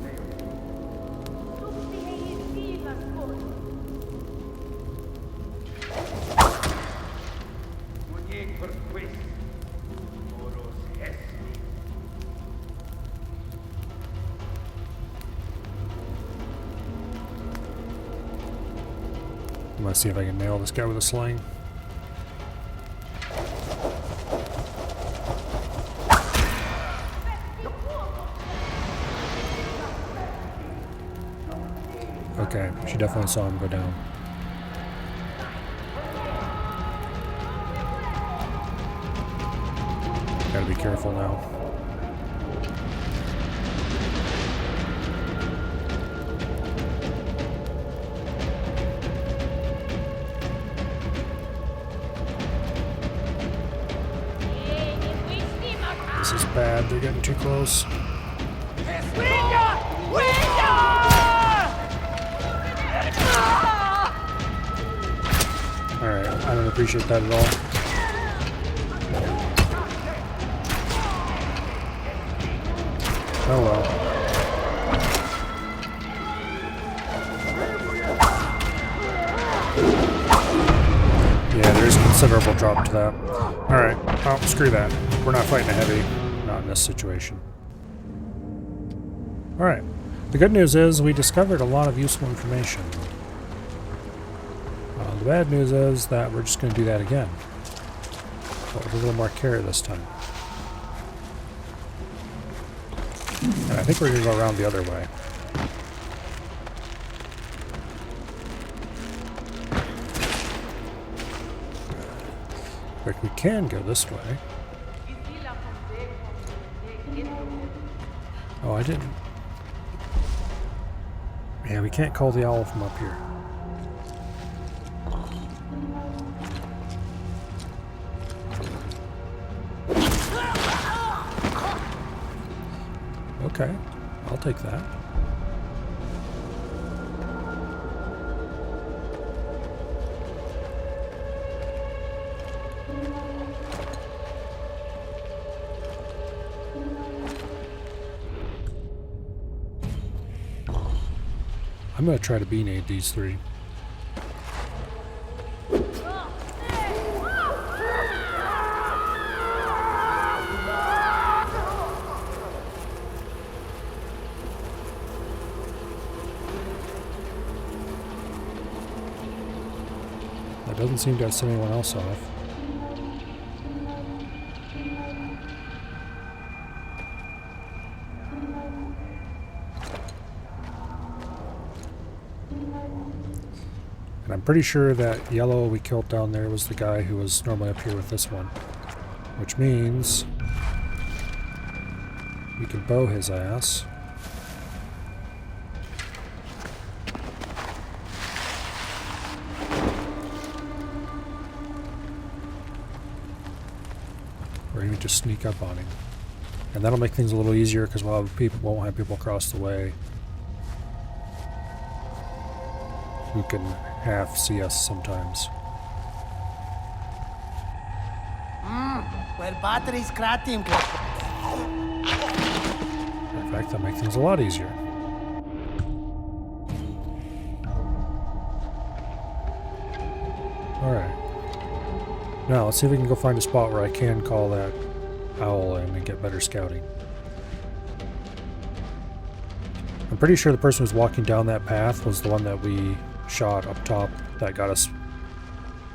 I'm gonna see if I can nail this guy with a sling. Okay, she definitely saw him go down. Gotta be careful now. This is bad, they're getting too close. Alright, I don't appreciate that at all. Oh well. Yeah, there's considerable drop to that. Alright, oh, screw that. We're not fighting a heavy. Not in this situation. Alright. The good news is we discovered a lot of useful information. The bad news is that we're just going to do that again. But with a little more care this time. And I think we're going to go around the other way. But we can go this way. Oh, I didn't. Yeah, we can't call the owl from up here. Okay, I'll take that. I'm going to try to bean-aid these three. doesn't seem to have sent anyone else off. And I'm pretty sure that yellow we killed down there was the guy who was normally up here with this one. Which means we can bow his ass. Or even just sneak up on him. And that'll make things a little easier because we'll have people, won't have people across the way who can half see us sometimes. Well, battery's cracking. In fact, that'll make things a lot easier. Alright. Now, let's see if we can go find a spot where I can call that owl in and get better scouting. I'm pretty sure the person who's walking down that path was the one that we shot up top that got us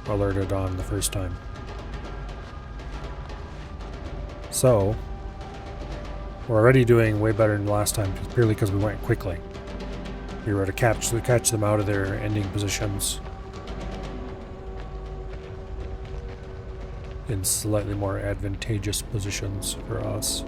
alerted on the first time. So, we're already doing way better than last time purely because we went quickly. We were able to catch them out of their ending positions in slightly more advantageous positions for us.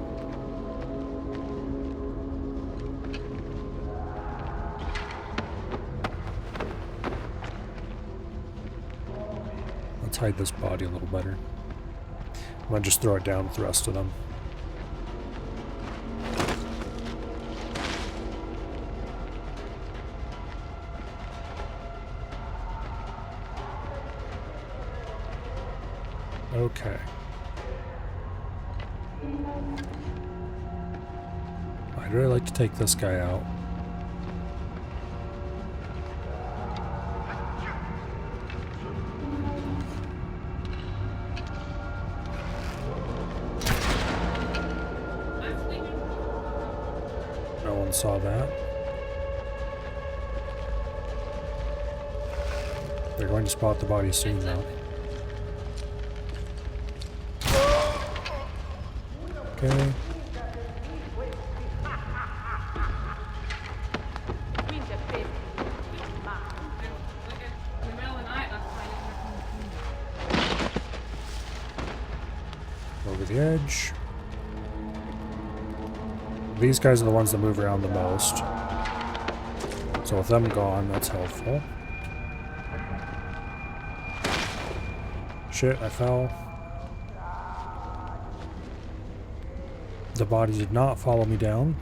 Let's hide this body a little better. I'm gonna just throw it down with the rest of them. Okay. I'd really like to take this guy out. No one saw that. They're going to spot the body soon though. Okay. Over the edge. These guys are the ones that move around the most. So with them gone, that's helpful. Shit, I fell. The body did not follow me down.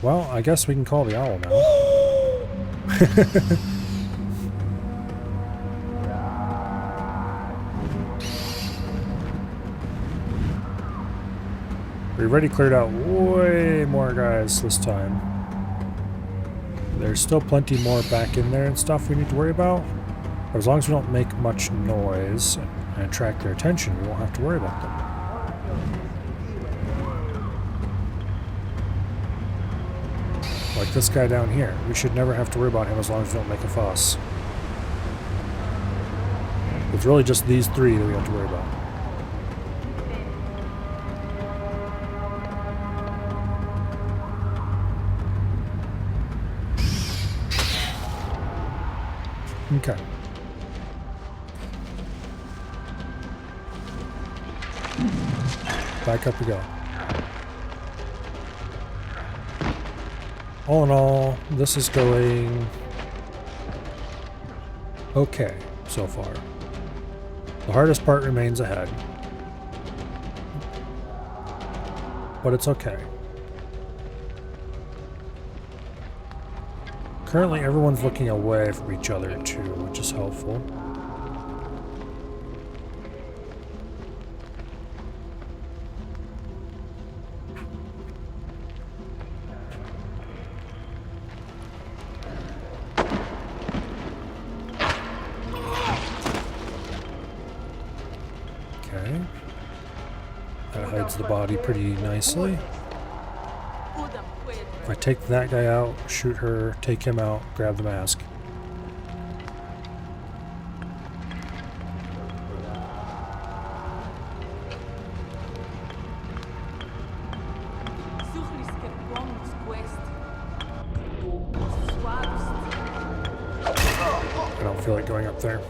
Well, I guess we can call the owl now. We already cleared out way more guys this time. There's still plenty more back in there and stuff we need to worry about. But as long as we don't make much noise and attract their attention, we won't have to worry about them. Like this guy down here. We should never have to worry about him as long as we don't make a fuss. It's really just these three that we have to worry about. Okay. Back up we go. All in all, this is going okay so far. The hardest part remains ahead. But it's okay. Currently everyone's looking away from each other too, which is helpful. Okay. That hides the body pretty nicely. If I take that guy out, shoot her, take him out, grab the mask. up there.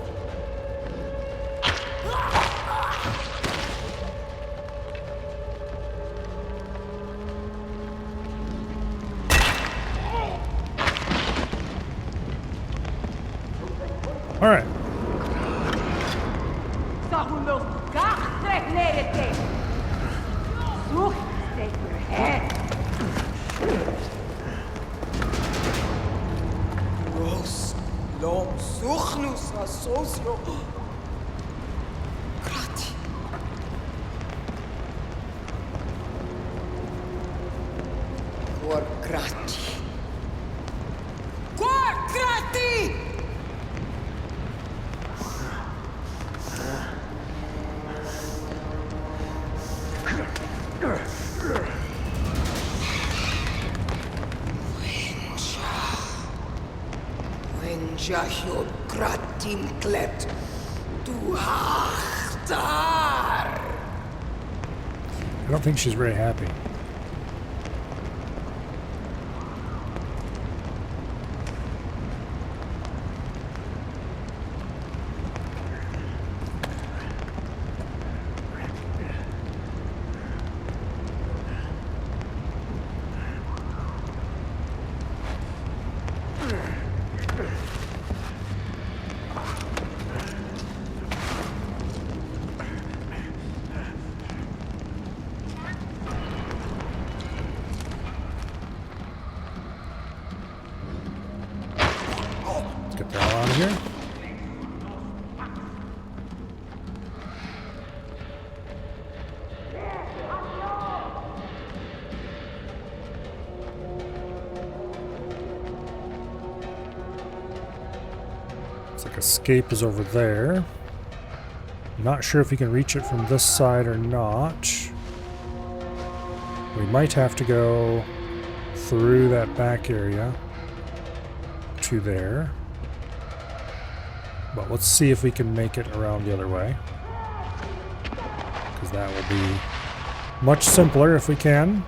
All right. Ros, lom, suchnus, asocio. Krati. Quor krati. Quor krati! Jahio kratin klet du hachtar. I don't think she's very happy. Get that out of here. Looks like escape is over there. Not sure if we can reach it from this side or not. We might have to go through that back area to there. But let's see if we can make it around the other way. Because that will be much simpler if we can.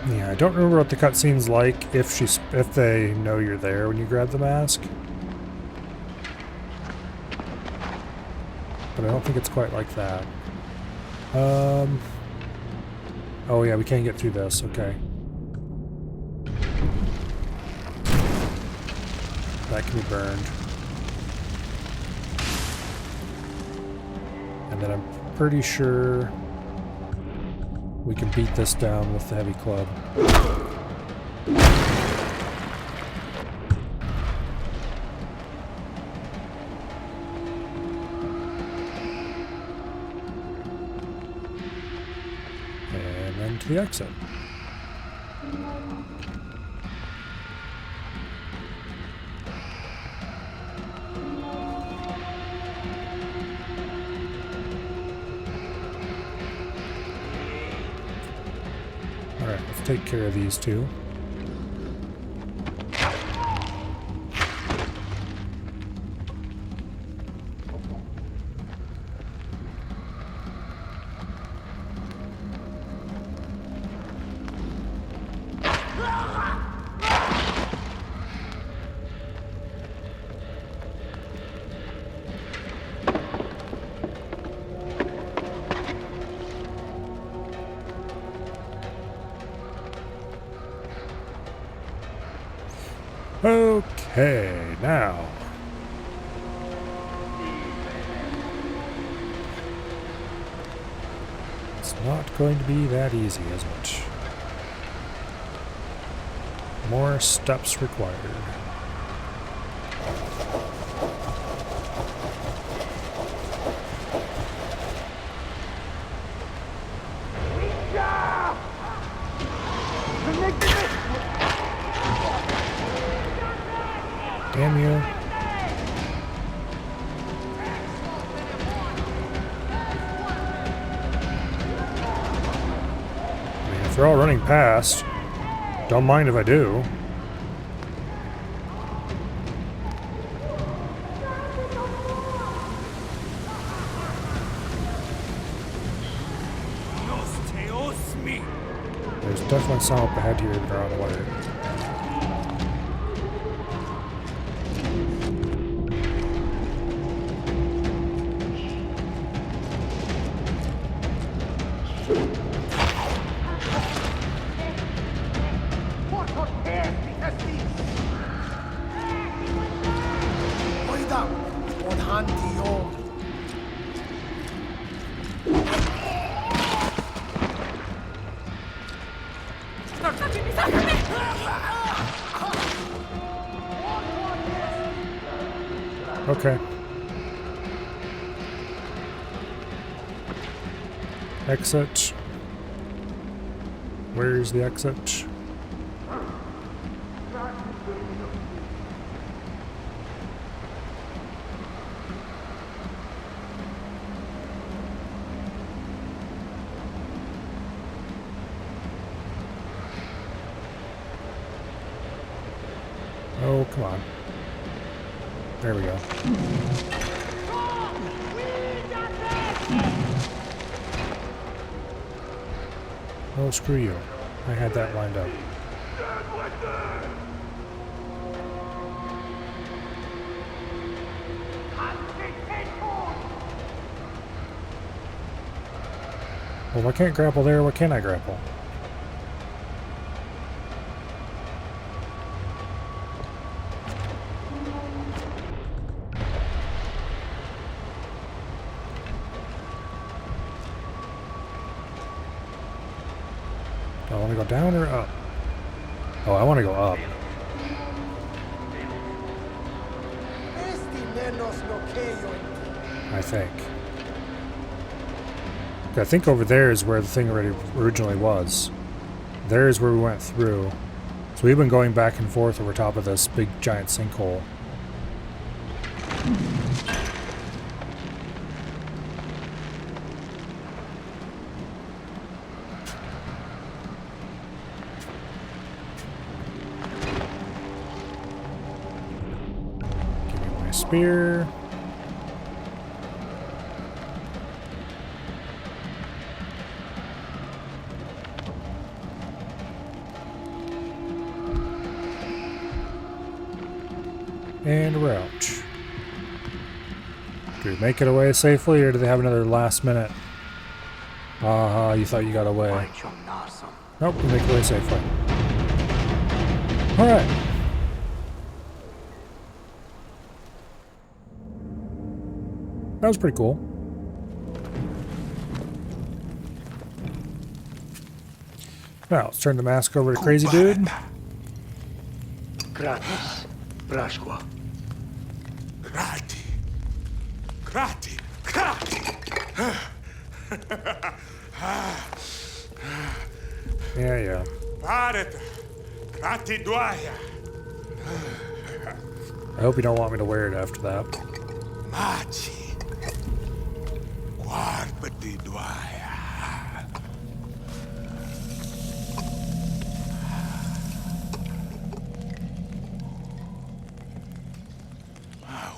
Yeah, I don't remember what the cutscene's like if they know you're there when you grab the mask. But I don't think it's quite like that. Oh yeah, we can't get through this, okay. That can be burned. And then I'm pretty sure we can beat this down with the heavy club. And then to the exit. Alright, let's take care of these two. Okay, now. It's not going to be that easy, is it? More steps required. Damn you. I mean, if they're all running past, don't mind if I do. there's definitely some up ahead here that are on water. Cuida, on hanti yom. Okay. Exit. Where's the exit? Oh, come on. There we go. Oh, screw you. I had that lined up. Well, if I can't grapple there, what can I grapple? Do I want to go down or up? Oh, I want to go up. Esti menos no que yo. I think. I think over there is where the thing originally was. There is where we went through. So we've been going back and forth over top of this big giant sinkhole. Give me my spear. And we're out. Do we make it away safely, or do they have another last minute? Aha, you thought you got away. Nope, we make it away safely. Alright. That was pretty cool. Now, let's turn the mask over to Crazy Dude. Gratis. Brashqua. Krati. Krati. Krati. Yeah. Pareta. Krati Dwaya. I hope you don't want me to wear it after that. Machi. Guarbati Dwaya.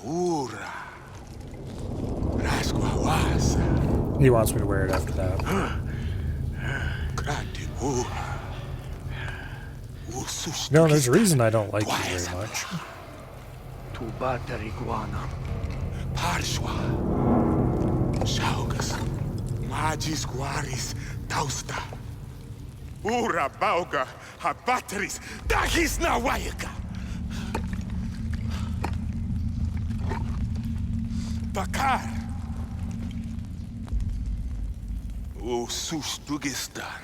Ura. Rasquawasa. He wants me to wear it after that. Krati U. Usus. No, there's a reason I don't like you very much. Tu battery guana. Parshwa. Saugas. Magis Guaris. Tausta. Ura Bauga. Habatris. Dagis Nawayaka. Bakar. Usus Dugistar.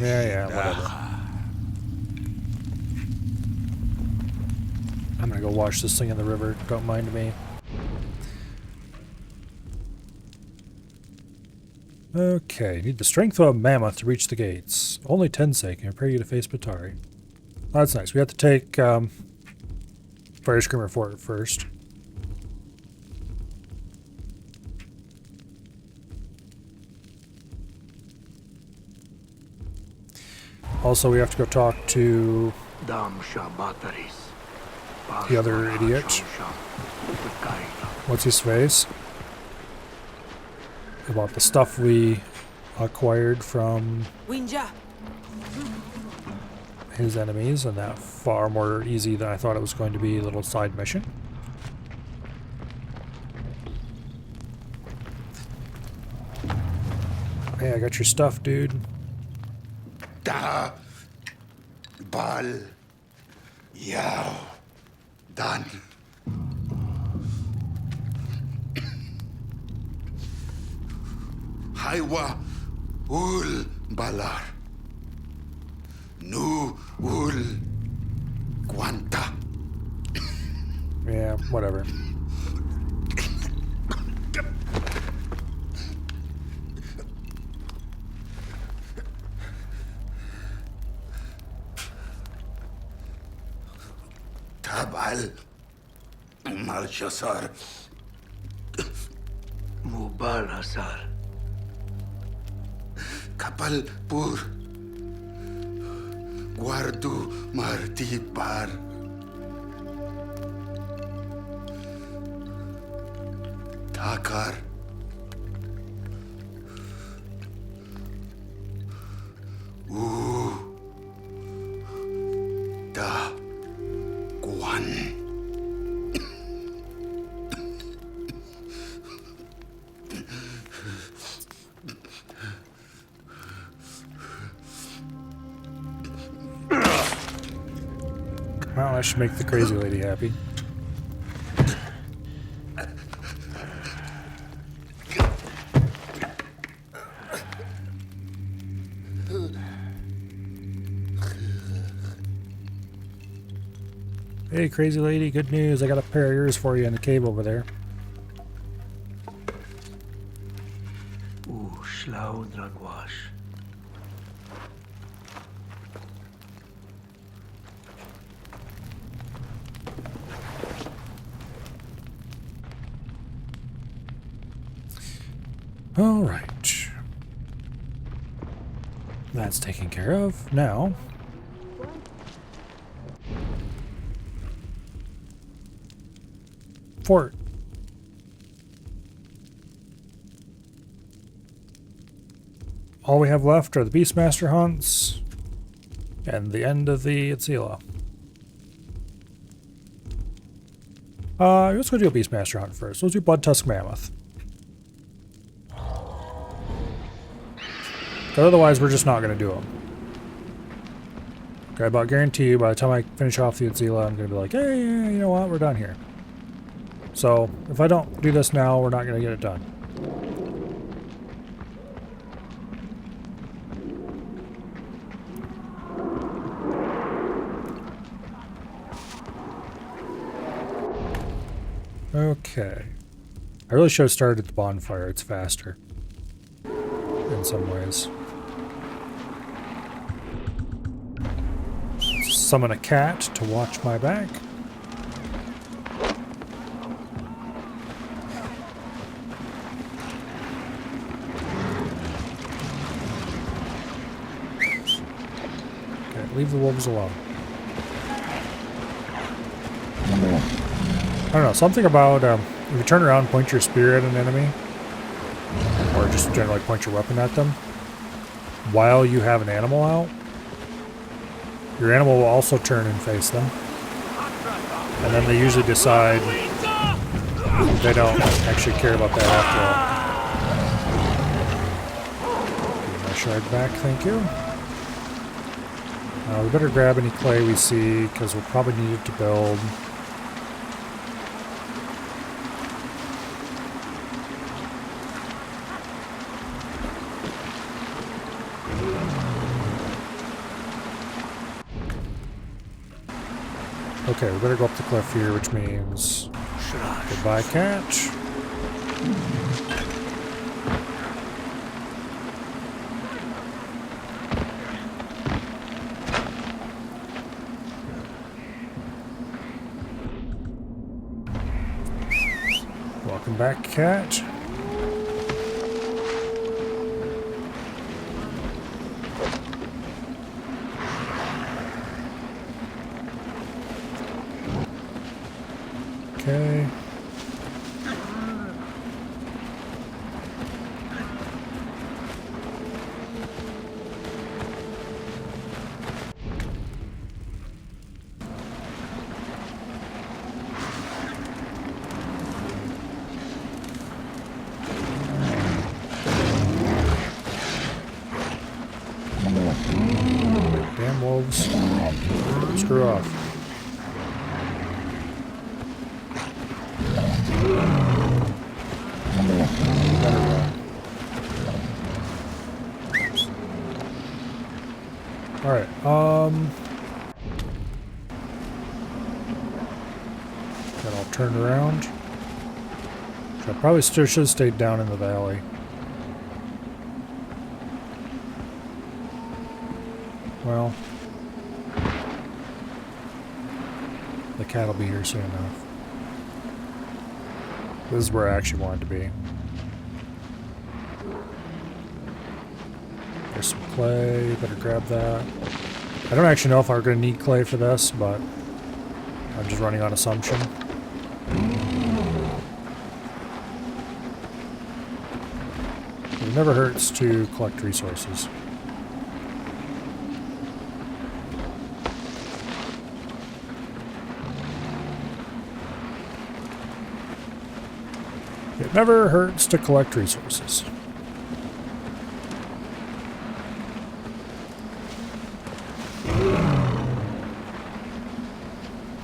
Yeah, whatever. I'm gonna go wash this thing in the river. Don't mind me. Okay, need the strength of a mammoth to reach the gates. Only 10 sake, and I prepare you to face Batari. Oh, that's nice. We have to take Fire Screamer Fort first. Also, we have to go talk to the other idiot. What's his face? About the stuff we acquired from... Winja, his enemies, and that far more easy than I thought it was going to be. A little side mission. Hey, I got your stuff, dude. Da. Bal. Yao. Dan. Haiwa. Ul. Balar. Nu. Ul. Guanta. Yeah, whatever. Tabal. Malchasar. Mubal Hasar. Kapal pur. Guardu marti par. Takar. Da. Guan. Well, that should make the crazy lady happy. Hey, crazy lady, good news. I got a pair of ears for you in the cave over there. Shlau Dragwash. All right. That's taken care of. Now, fort. All we have left are the Beastmaster hunts and the end of the Itzila. Let's go do a Beastmaster hunt first. Let's do Blood Tusk Mammoth. But otherwise, we're just not going to do them. Okay, but I guarantee you, by the time I finish off the Itzila, I'm going to be like, hey, you know what? We're done here. So, if I don't do this now, we're not going to get it done. Okay. I really should have started at the bonfire. It's faster. In some ways. Summon a cat to watch my back. Okay, leave the wolves alone. I don't know, something about if you turn around and point your spear at an enemy, or just generally point your weapon at them, while you have an animal out, your animal will also turn and face them. And then they usually decide they don't actually care about that after all. Give my shard back, thank you. We better grab any clay we see, because we'll probably need it to build. Okay, we better go up the cliff here, which means goodbye, cat. Welcome back, cat. Okay. bugs. Screw off. Alright, then I'll turn around. I probably still should have stayed down in the valley. Well, the cat will be here soon enough. This is where I actually wanted to be. There's some clay, better grab that. I don't actually know if I'm going to need clay for this, but I'm just running on assumption. It never hurts to collect resources. It never hurts to collect resources.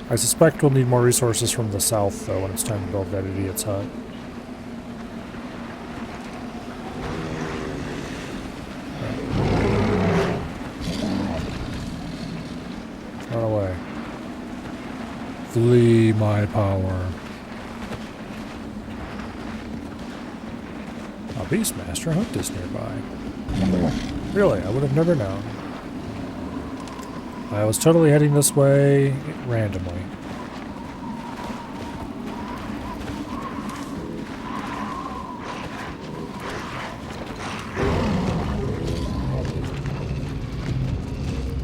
I suspect we'll need more resources from the south, though, when it's time to build that idiot's hut. Run away. Flee my power. A Beastmaster Hunt is nearby. Really, I would have never known. I was totally heading this way randomly.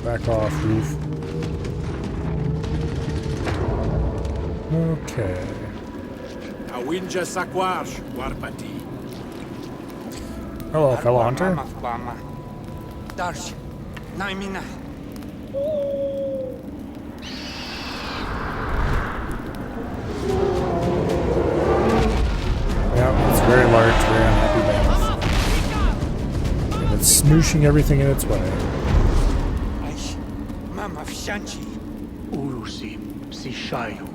Back off, roof. Okay. Awinja Sakwash, Warpati. Hello, fellow hunter. Darsh, Naimina. Yeah, it's very large, very unhappy mammoth. And it's smooshing everything in its way. Aish, Mama Shanchi. Urusim, Sishayu,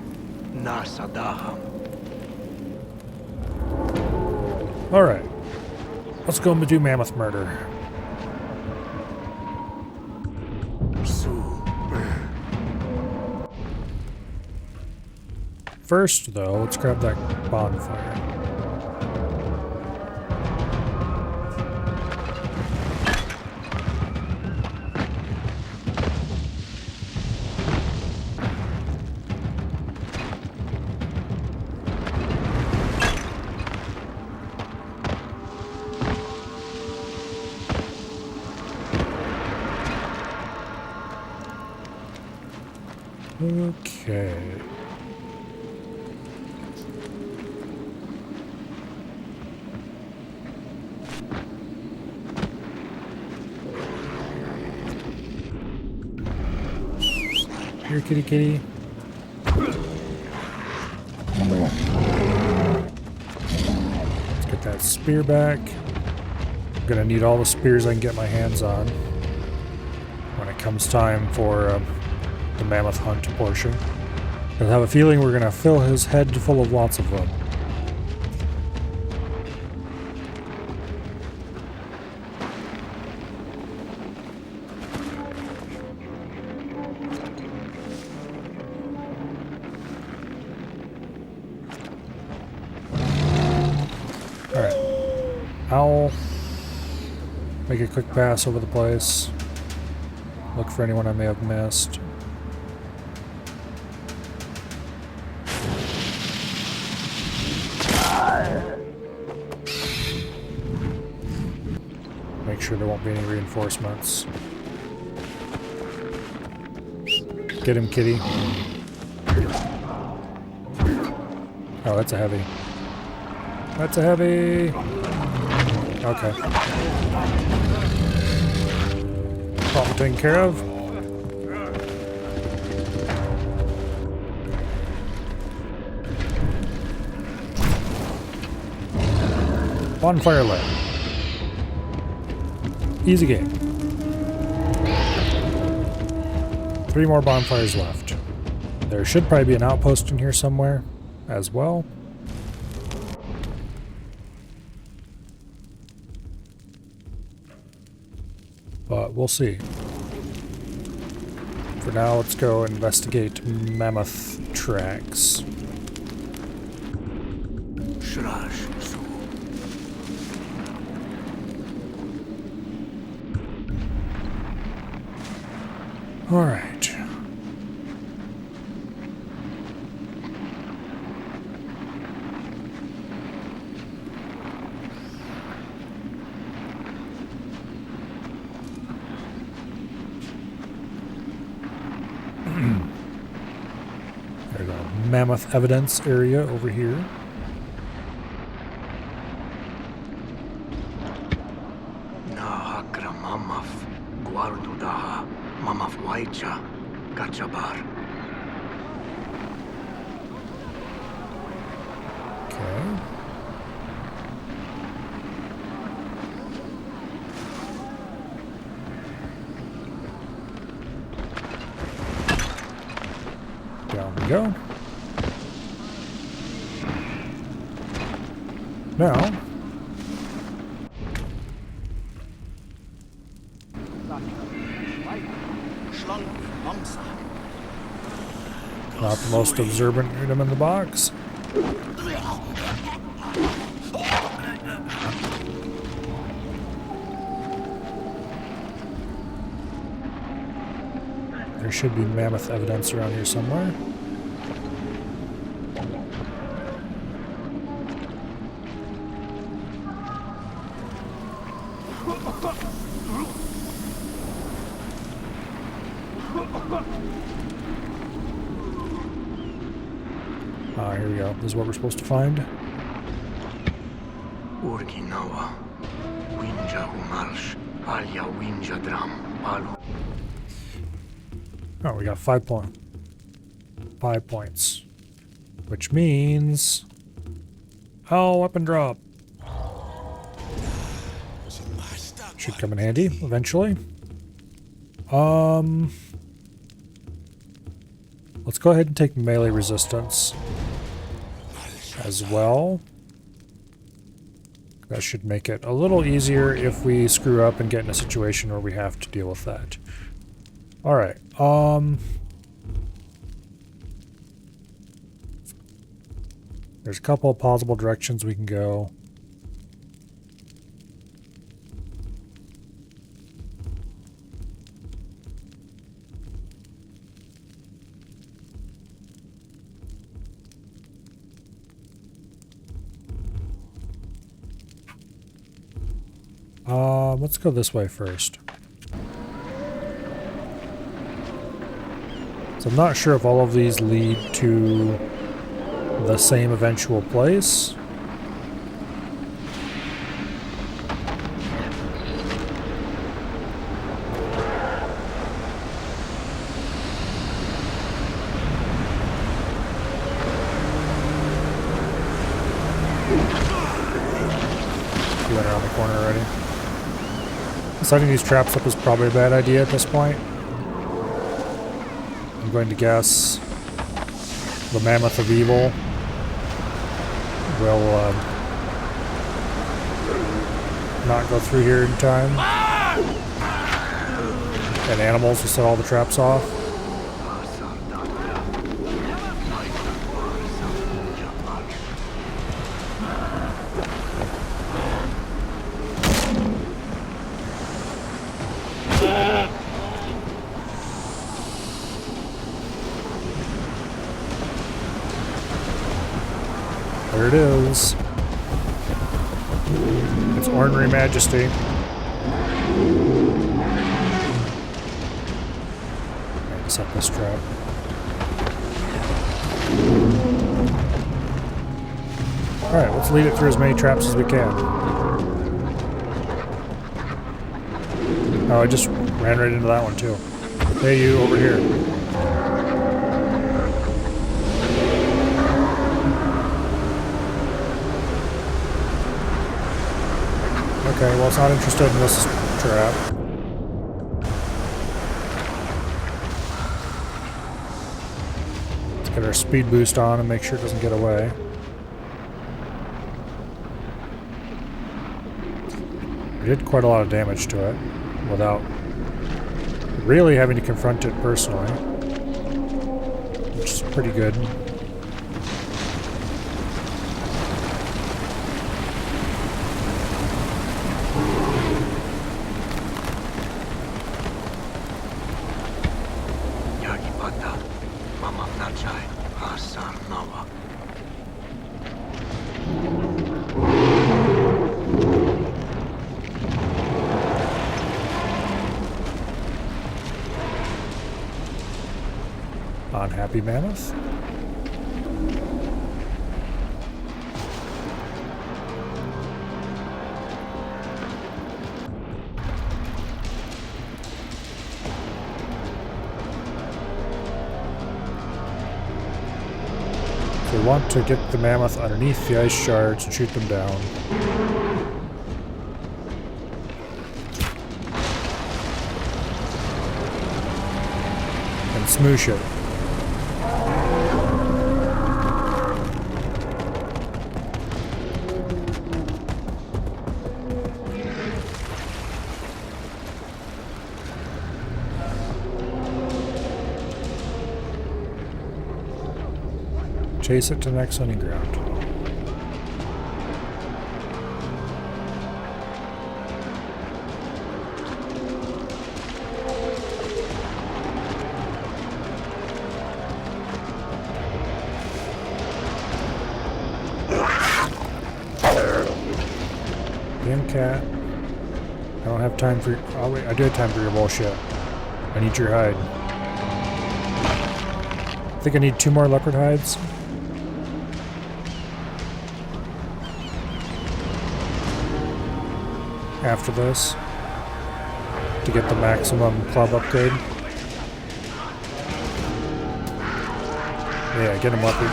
Nasadaham. Alright. Let's go and do mammoth murder. First, though, let's grab that bonfire. Okay. Here, kitty kitty. Let's get that spear back. I'm gonna need all the spears I can get my hands on when it comes time for the mammoth hunt portion. I have a feeling we're gonna fill his head full of lots of them. Alright. I'll make a quick pass over the place. Look for anyone I may have missed. Make sure there won't be any reinforcements. Get him, kitty. Oh, that's a heavy. That's a heavy. Okay. Problem taken care of. Bonfire lit. Easy game. 3 more bonfires left. There should probably be an outpost in here somewhere as well. But we'll see. For now, let's go investigate mammoth tracks. Shrash Su. All right. There's a mammoth evidence area over here. Nahakra mamaf. Guardudaha. Mamaf waicha. Gachabar. Okay. Down we go. Now, not the most observant item in the box. There should be mammoth evidence around here somewhere. Here we go. This is what we're supposed to find. Urginawa. Winja humalsh. Alya winja dram. Palu. Oh, we got 5 points. Which means... Oh, weapon drop. Should come in handy eventually. Let's go ahead and take melee resistance as well. That should make it a little easier if we screw up and get in a situation where we have to deal with that. Alright, there's a couple of possible directions we can go. Let's go this way first. So I'm not sure if all of these lead to the same eventual place. He went around the corner already. Setting these traps up is probably a bad idea at this point. I'm going to guess the Mammoth of Evil will not go through here in time. And animals will set all the traps off. There it is. It's Ornery Majesty. Right, set this trap. Alright, let's lead it through as many traps as we can. Oh, I just ran right into that one too. Hey, you over here. Okay, well, it's not interested in this trap. Get our speed boost on and make sure it doesn't get away. We did quite a lot of damage to it without really having to confront it personally, which is pretty good. Yagipata, Mama Nachai, Asar Nawa. Unhappy mammoth. We want to get the mammoth underneath the ice shards and shoot them down. And smoosh it. Chase it to the next hunting ground. Damn cat. I don't have time for... Oh wait, I do have time for your bullshit. I need your hide. I think I need 2 more leopard hides. After this, to get the maximum club upgrade. Yeah, get him leopard.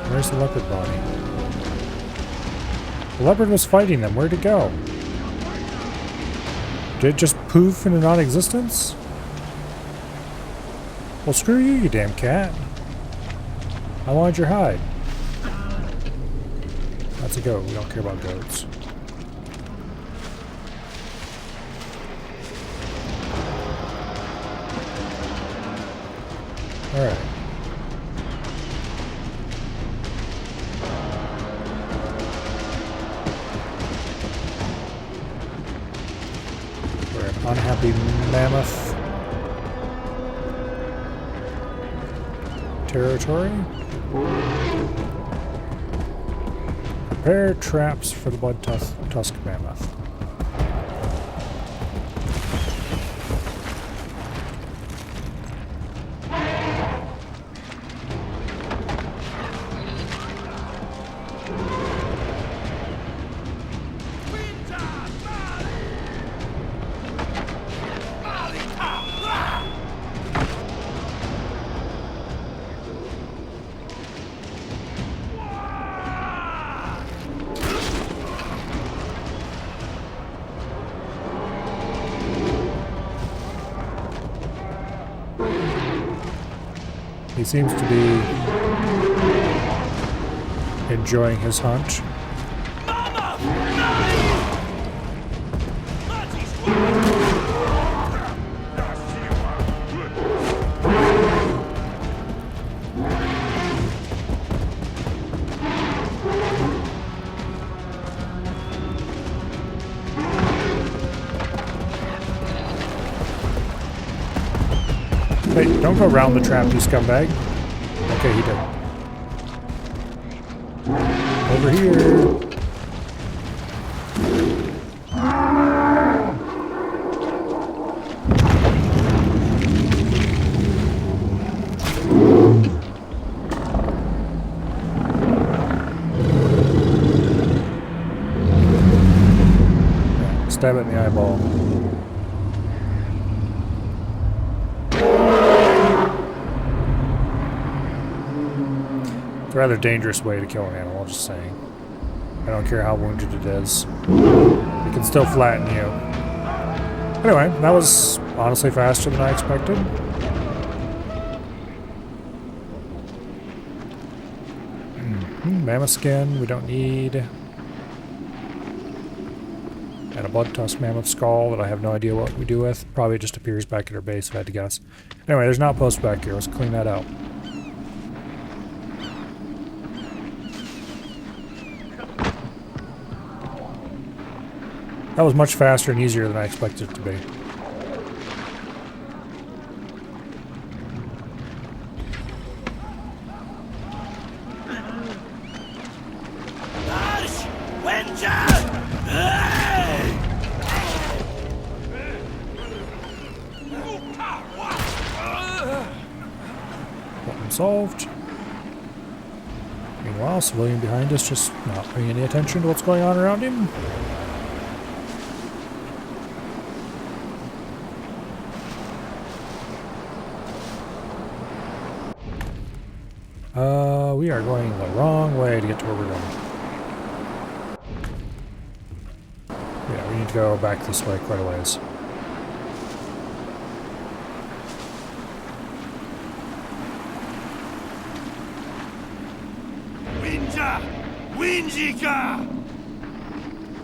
Where's the leopard body? The leopard was fighting them. Where'd it go? Did it just poof into non-existence? Well, screw you, you damn cat. I wanted your hide. That's a goat. We don't care about goats. Alright. We're an unhappy mammoth territory. Prepare traps for the blood tusk mammoth. He seems to be enjoying his hunt. Hey, don't go around the trap, you scumbag. Okay, he did. Over here. Stab it in the eyeball. It's a rather dangerous way to kill an animal, just saying. don't care how wounded it is. It can still flatten you. Anyway, that was honestly faster than I expected. Mammoth skin, we don't need. And a blood tusk mammoth skull that I have no idea what we do with. Probably just appears back at our base if I had to guess. Anyway, there's an outpost back here. Let's clean that out. That was much faster and easier than I expected it to be. Problem solved. Meanwhile, civilian behind us just not paying any attention to what's going on around him. We are going the wrong way to get to where we're going. Yeah, we need to go back this way quite a ways.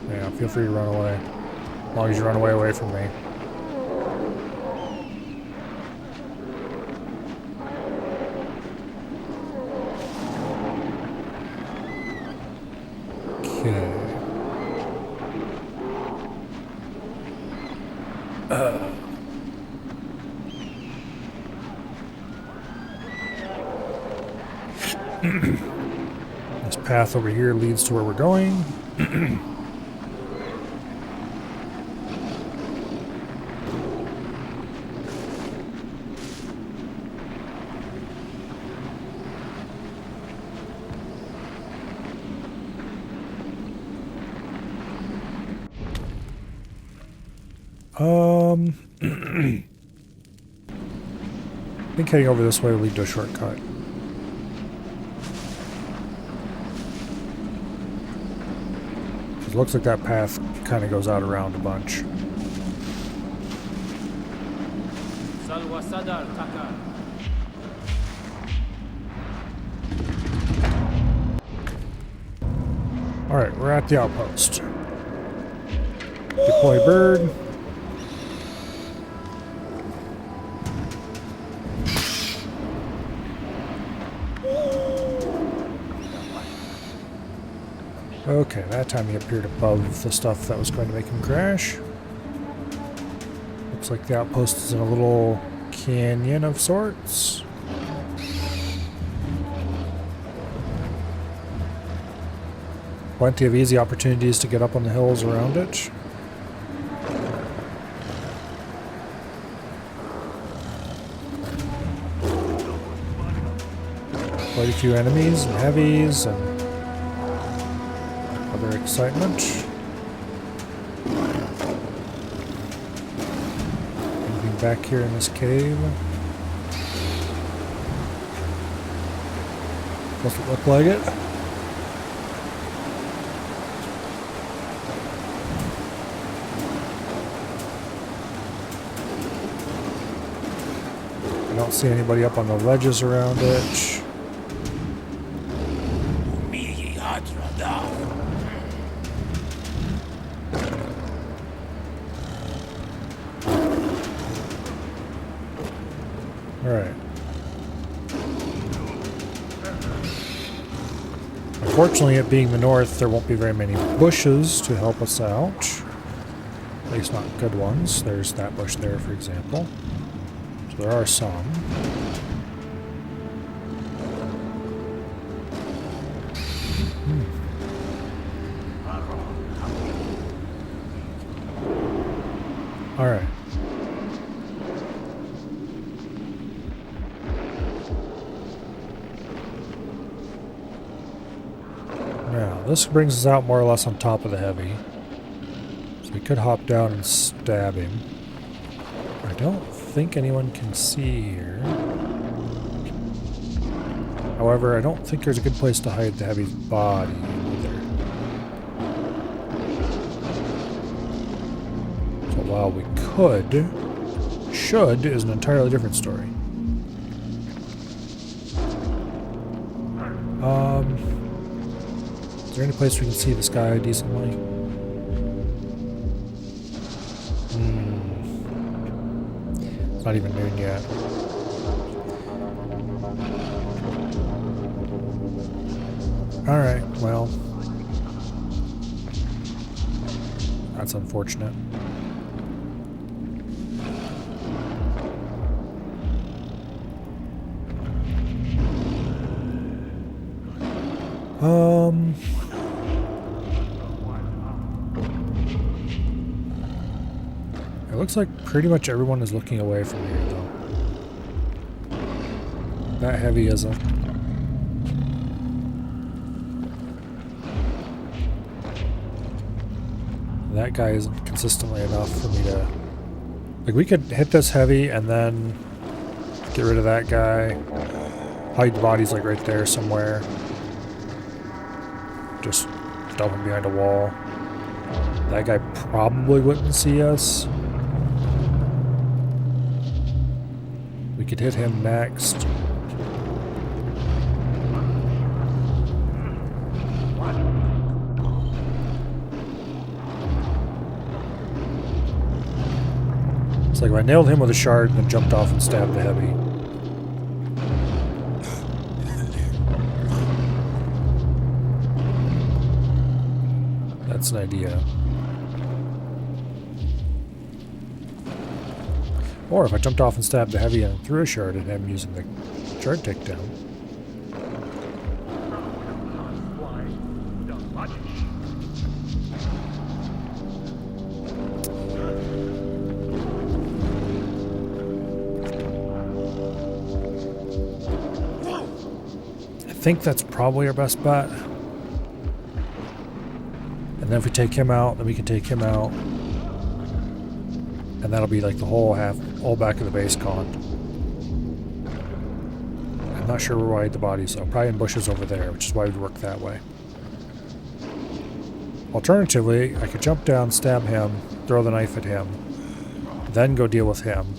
Yeah, feel free to run away. As long as you run away from me. Okay. This path over here leads to where we're going. I think heading over this way will lead to a shortcut. It looks like that path kind of goes out around a bunch. Alright, we're at the outpost. Deploy bird. Okay, that time he appeared above the stuff that was going to make him crash. Looks like the outpost is in a little canyon of sorts. Plenty of easy opportunities to get up on the hills around it. Quite a few enemies and heavies and other excitement. Anything back here in this cave? Doesn't look like it. I don't see anybody up on the ledges around it. Alright. Unfortunately, it being the north, there won't be very many bushes to help us out. At least not good ones. There's that bush there, for example. So there are some. Alright. Now, this brings us out more or less on top of the heavy. So we could hop down and stab him. I don't think anyone can see here. However, I don't think there's a good place to hide the heavy's body either. while we could, should is an entirely different story. Is there any place we can see this guy decently? It's not even noon yet. Alright, well. That's unfortunate. It looks like pretty much everyone is looking away from here, though. That heavy isn't. That guy isn't consistently enough for me to... Like, we could hit this heavy and then get rid of that guy. Hide the bodies, like, right there somewhere. Just dump him behind a wall. That guy probably wouldn't see us. We could hit him next. It's like if I nailed him with a shard and then jumped off and stabbed the heavy. That's an idea. Or if I jumped off and stabbed the heavy and threw a shard at him using the shard takedown. I think that's probably our best bet. And then if we take him out, then we can take him out. And that'll be like the whole back of the base con. I'm not sure where we'll hide the bodies, so probably in bushes over there, which is why we'd work that way. Alternatively, I could jump down, stab him, throw the knife at him, then go deal with him.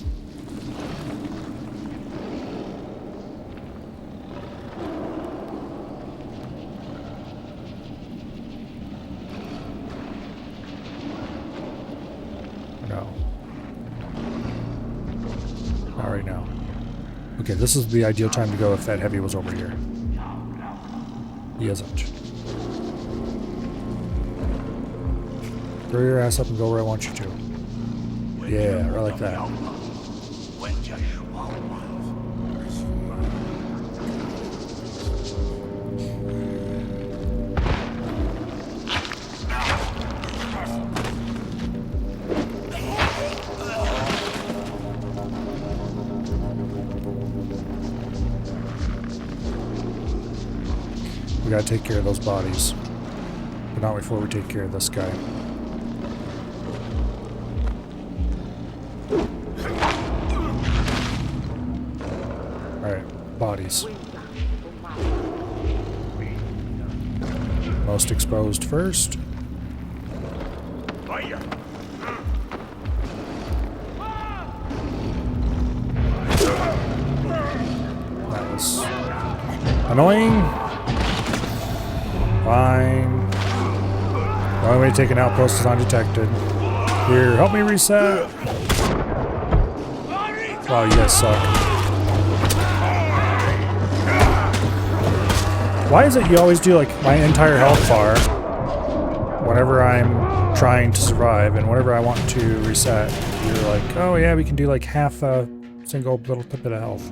Okay, this is the ideal time to go if that heavy was over here. He isn't. Throw your ass up and go where I want you to. Yeah, right like that. We gotta take care of those bodies. But not before we take care of this guy. Alright, bodies. Most exposed first. That was annoying. Fine. The only way to take an outpost is undetected. Here, help me reset. Wow, you guys suck. Why is it you always do like my entire health bar whenever I'm trying to survive, and whenever I want to reset, you're like, oh yeah, we can do like half a single little bit of health.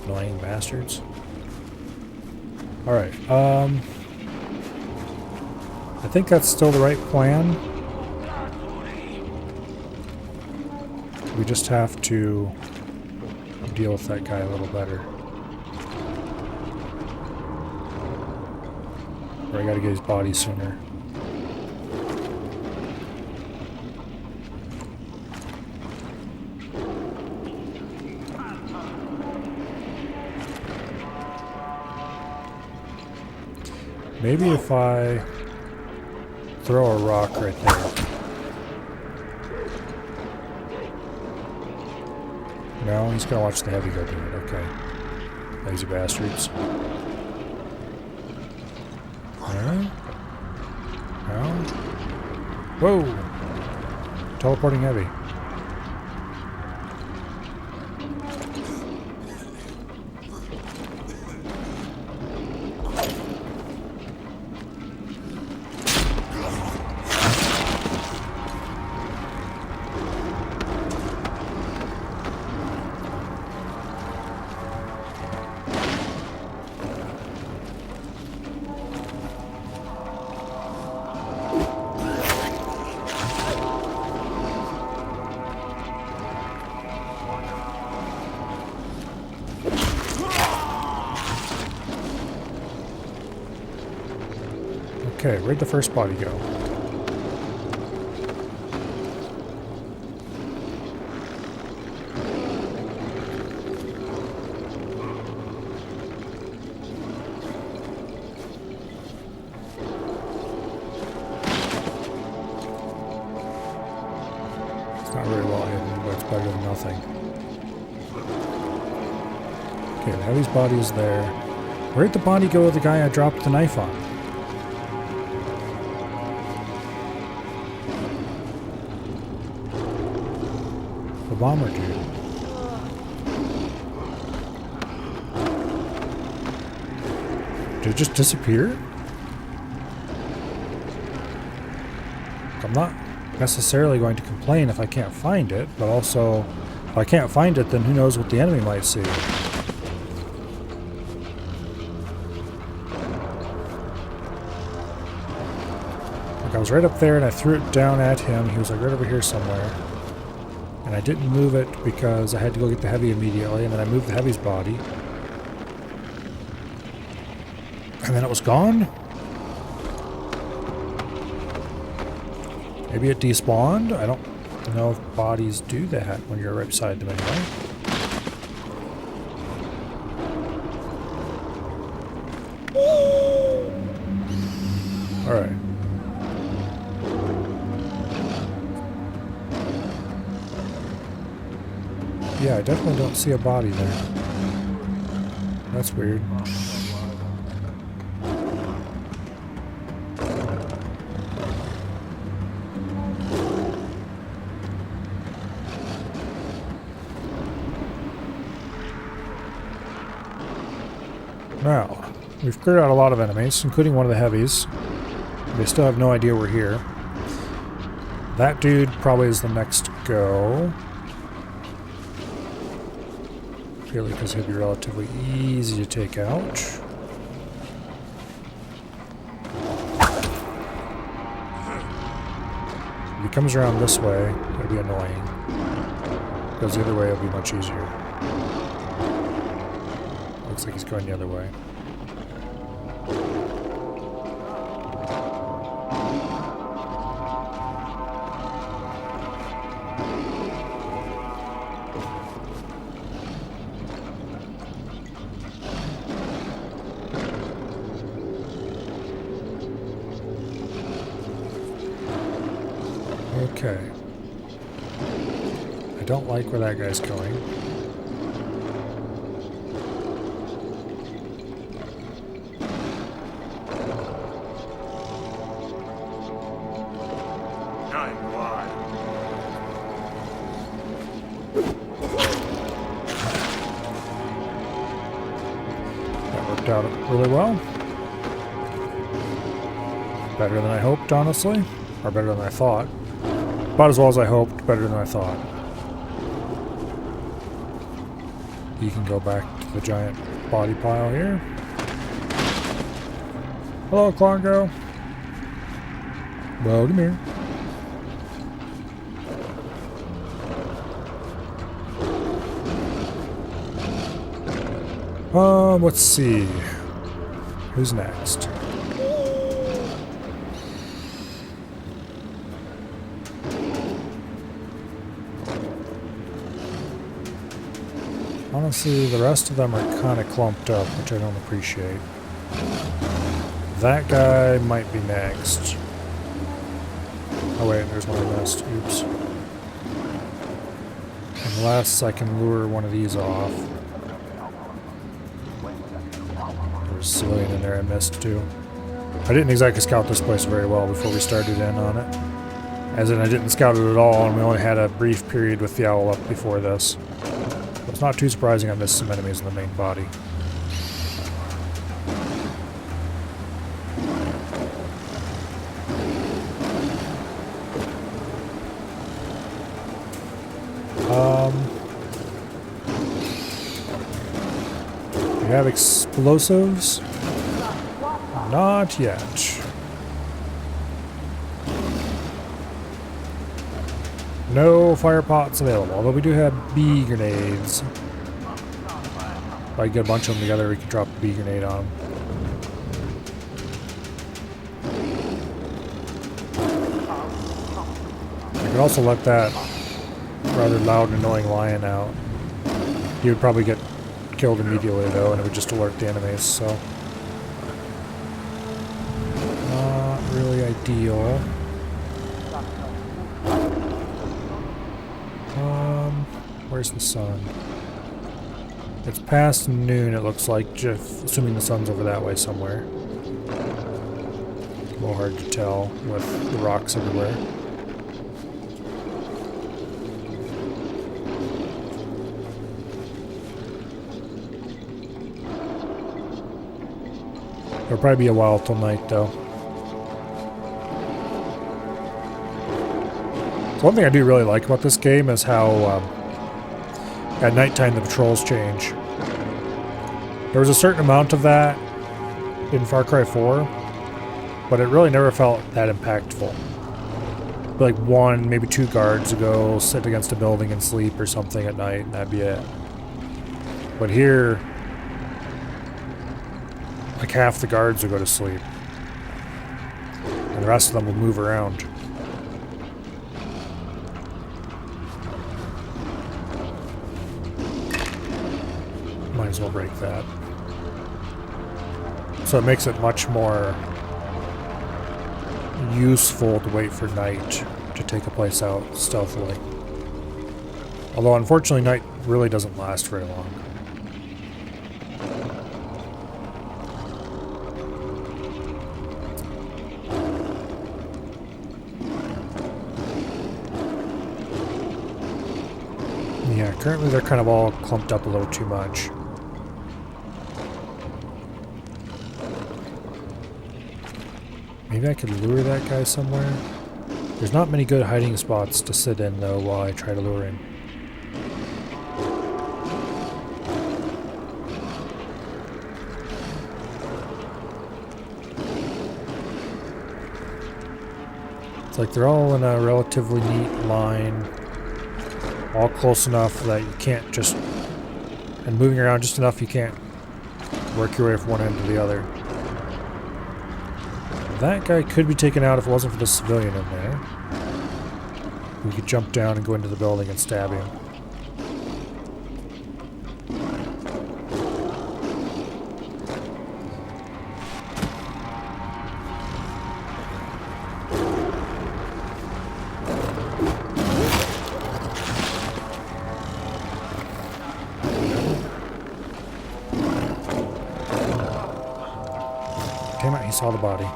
Annoying bastards. Alright, I think that's still the right plan. We just have to deal with that guy a little better. Or I gotta get his body sooner. Maybe if I throw a rock right there. No, he's gonna watch the heavy go do it. Okay. Lazy bastards. No. No. Whoa! Teleporting heavy. Okay, where'd the first body go? It's not very well hidden, but it's better than nothing. Okay, the heavy's body is there. Where'd the body go of the guy I dropped the knife on? Bomber dude. Did it just disappear? I'm not necessarily going to complain if I can't find it, but also if I can't find it, then who knows what the enemy might see. Like I was right up there and I threw it down at him. He was like right over here somewhere. And I didn't move it because I had to go get the heavy immediately, and then I moved the heavy's body. And then it was gone? Maybe it despawned? I don't know if bodies do that when you're right beside them anyway. Alright. Yeah, I definitely don't see a body there. That's weird. Now, we've cleared out a lot of enemies, including one of the heavies. They still have no idea we're here. That dude probably is the next go. Purely because he'll be relatively easy to take out. If he comes around this way, it'll be annoying. Goes the other way, it'll be much easier. Looks like he's going the other way. Okay. I don't like where that guy's going. That worked out really well. Better than I hoped, honestly. Or better than I thought. About as well as I hoped, better than I thought. You can go back to the giant body pile here. Hello, Klongo. Welcome here. Let's see. Who's next? Honestly, the rest of them are kind of clumped up, which I don't appreciate. That guy might be next. missed. Oops. Unless I can lure one of these off. There's a civilian in there I missed too. I didn't exactly scout this place very well before we started in on it. As in, I didn't scout it at all, and we only had a brief period with the owl up before this. So it's not too surprising I missed some enemies in the main body. We have explosives? Not yet. No fire pots available, although we do have bee grenades. If I get a bunch of them together, we can drop a bee grenade on them. I could also let that rather loud and annoying lion out. He would probably get killed immediately though, and it would just alert the enemies, so not really ideal. Where's the sun? It's past noon, it looks like, just assuming the sun's over that way somewhere. A little hard to tell with the rocks everywhere. It'll probably be a while till night, though. So one thing I do really like about this game is how at nighttime the patrols change. There was a certain amount of that in Far Cry 4, but it really never felt that impactful. Like one, maybe two guards would go sit against a building and sleep or something at night, and that'd be it. But here, like half the guards will go to sleep, and the rest of them will move around. Might as well break that. So it makes it much more useful to wait for night to take a place out stealthily. Although unfortunately night really doesn't last very long. Yeah, currently they're kind of all clumped up a little too much. Maybe I could lure that guy somewhere? There's not many good hiding spots to sit in, though, while I try to lure him. It's like they're all in a relatively neat line. All close enough that you can't just... and moving around just enough you can't work your way from one end to the other. That guy could be taken out if it wasn't for the civilian in there. We could jump down and go into the building and stab him. Damn it, he saw the body.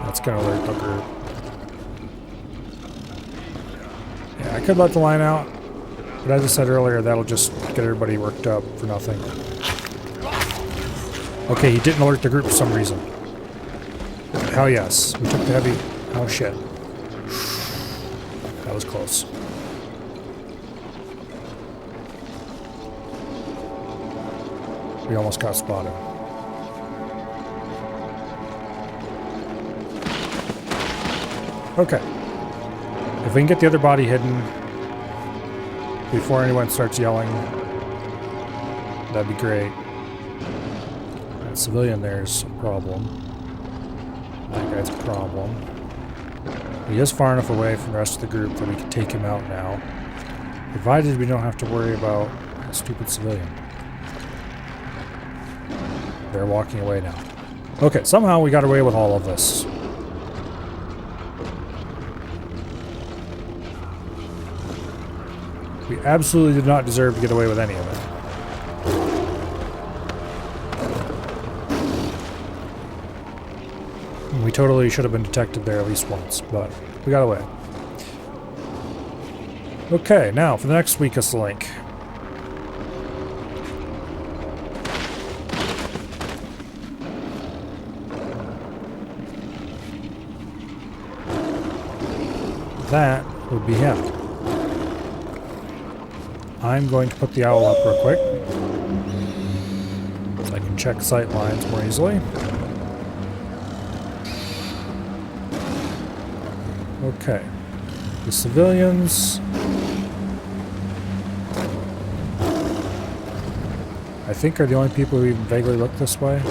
That's gonna alert the group. Yeah, I could let the line out, but as I said earlier, that'll just get everybody worked up for nothing. Okay, he didn't alert the group for some reason. Hell yes. We took the heavy... oh shit. That was close. We almost got spotted. Okay. If we can get the other body hidden before anyone starts yelling, that'd be great. That civilian there's a problem. That guy's a problem. He is far enough away from the rest of the group that we can take him out now. Provided we don't have to worry about a stupid civilian. They're walking away now. Okay, somehow we got away with all of this. We absolutely did not deserve to get away with any of it. We totally should have been detected there at least once, but we got away. Okay, now for the next weakest link. That would be him. I'm going to put the owl up real quick so I can check sight lines more easily. Okay. The civilians. I think are the only people who even vaguely look this way.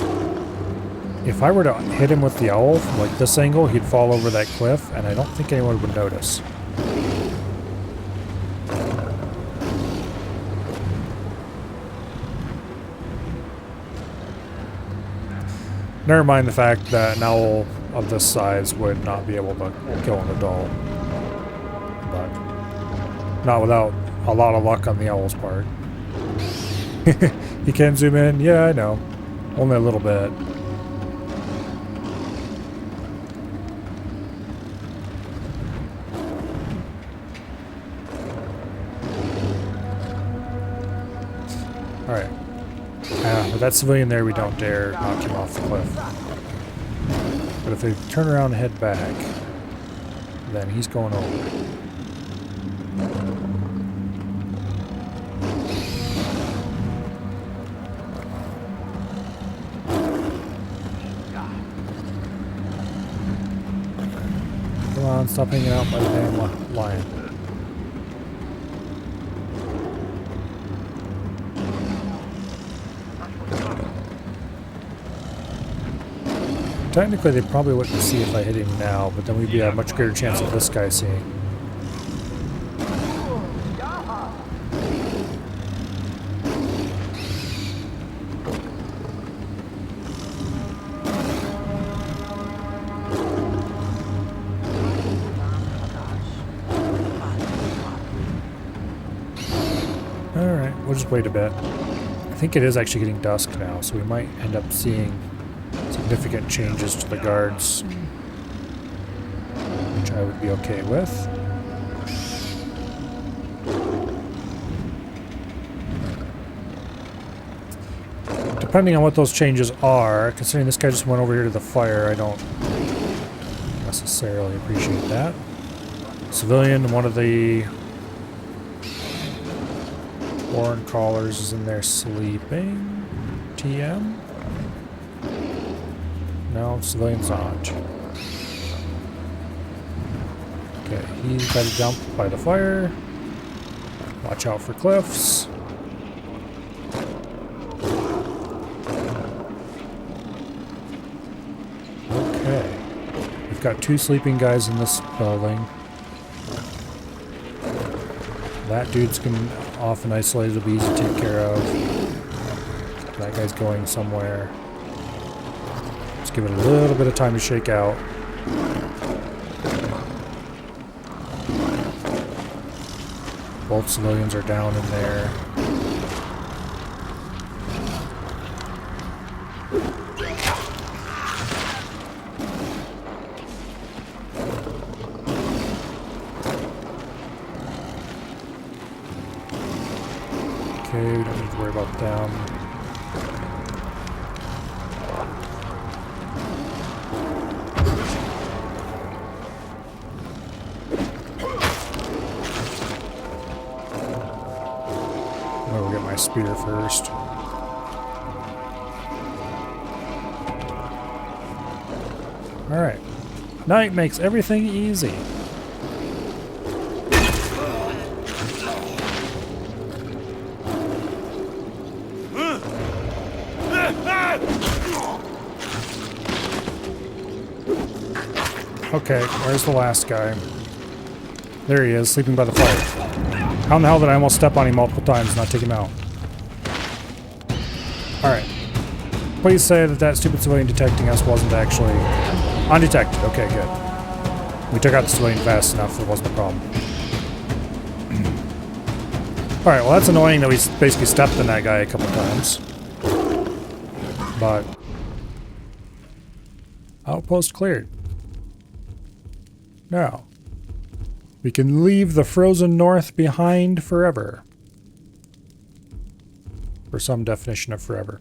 If I were to hit him with the owl from like this angle, he'd fall over that cliff, and I don't think anyone would notice. Never mind the fact that an owl of this size would not be able to kill an adult. But not without a lot of luck on the owl's part. You can zoom in? Yeah, I know. Only a little bit. Alright. With that civilian there, we don't dare knock him off the cliff. But if they turn around and head back, then he's going over. Come on, stop hanging out by the damn lion. Technically, they probably wouldn't see if I hit him now, but then we'd be a much greater chance of this guy seeing. Alright, we'll just wait a bit. I think it is actually getting dusk now, so we might end up seeing significant changes to the guards, which I would be okay with. Depending on what those changes are, considering this guy just went over here to the fire, I don't necessarily appreciate that. Civilian, one of the foreign callers is in there sleeping. TM? No, civilian's not. Okay, he's got to jump by the fire. Watch out for cliffs. Okay. We've got two sleeping guys in this building. That dude's off and isolated, will be easy to take care of. That guy's going somewhere. Give it a little bit of time to shake out. Both civilians are down in there. Okay, we don't need to worry about them. Spear first. Alright. Night makes everything easy. Okay, where's the last guy? There he is, sleeping by the fire. How in the hell did I almost step on him multiple times and not take him out? Alright. Please say that that stupid civilian detecting us wasn't actually undetected. Okay, good. We took out the civilian fast enough, there wasn't a problem. Alright, well that's annoying that we basically stepped on that guy a couple times. But... outpost cleared. Now, we can leave the frozen north behind forever. For some definition of forever.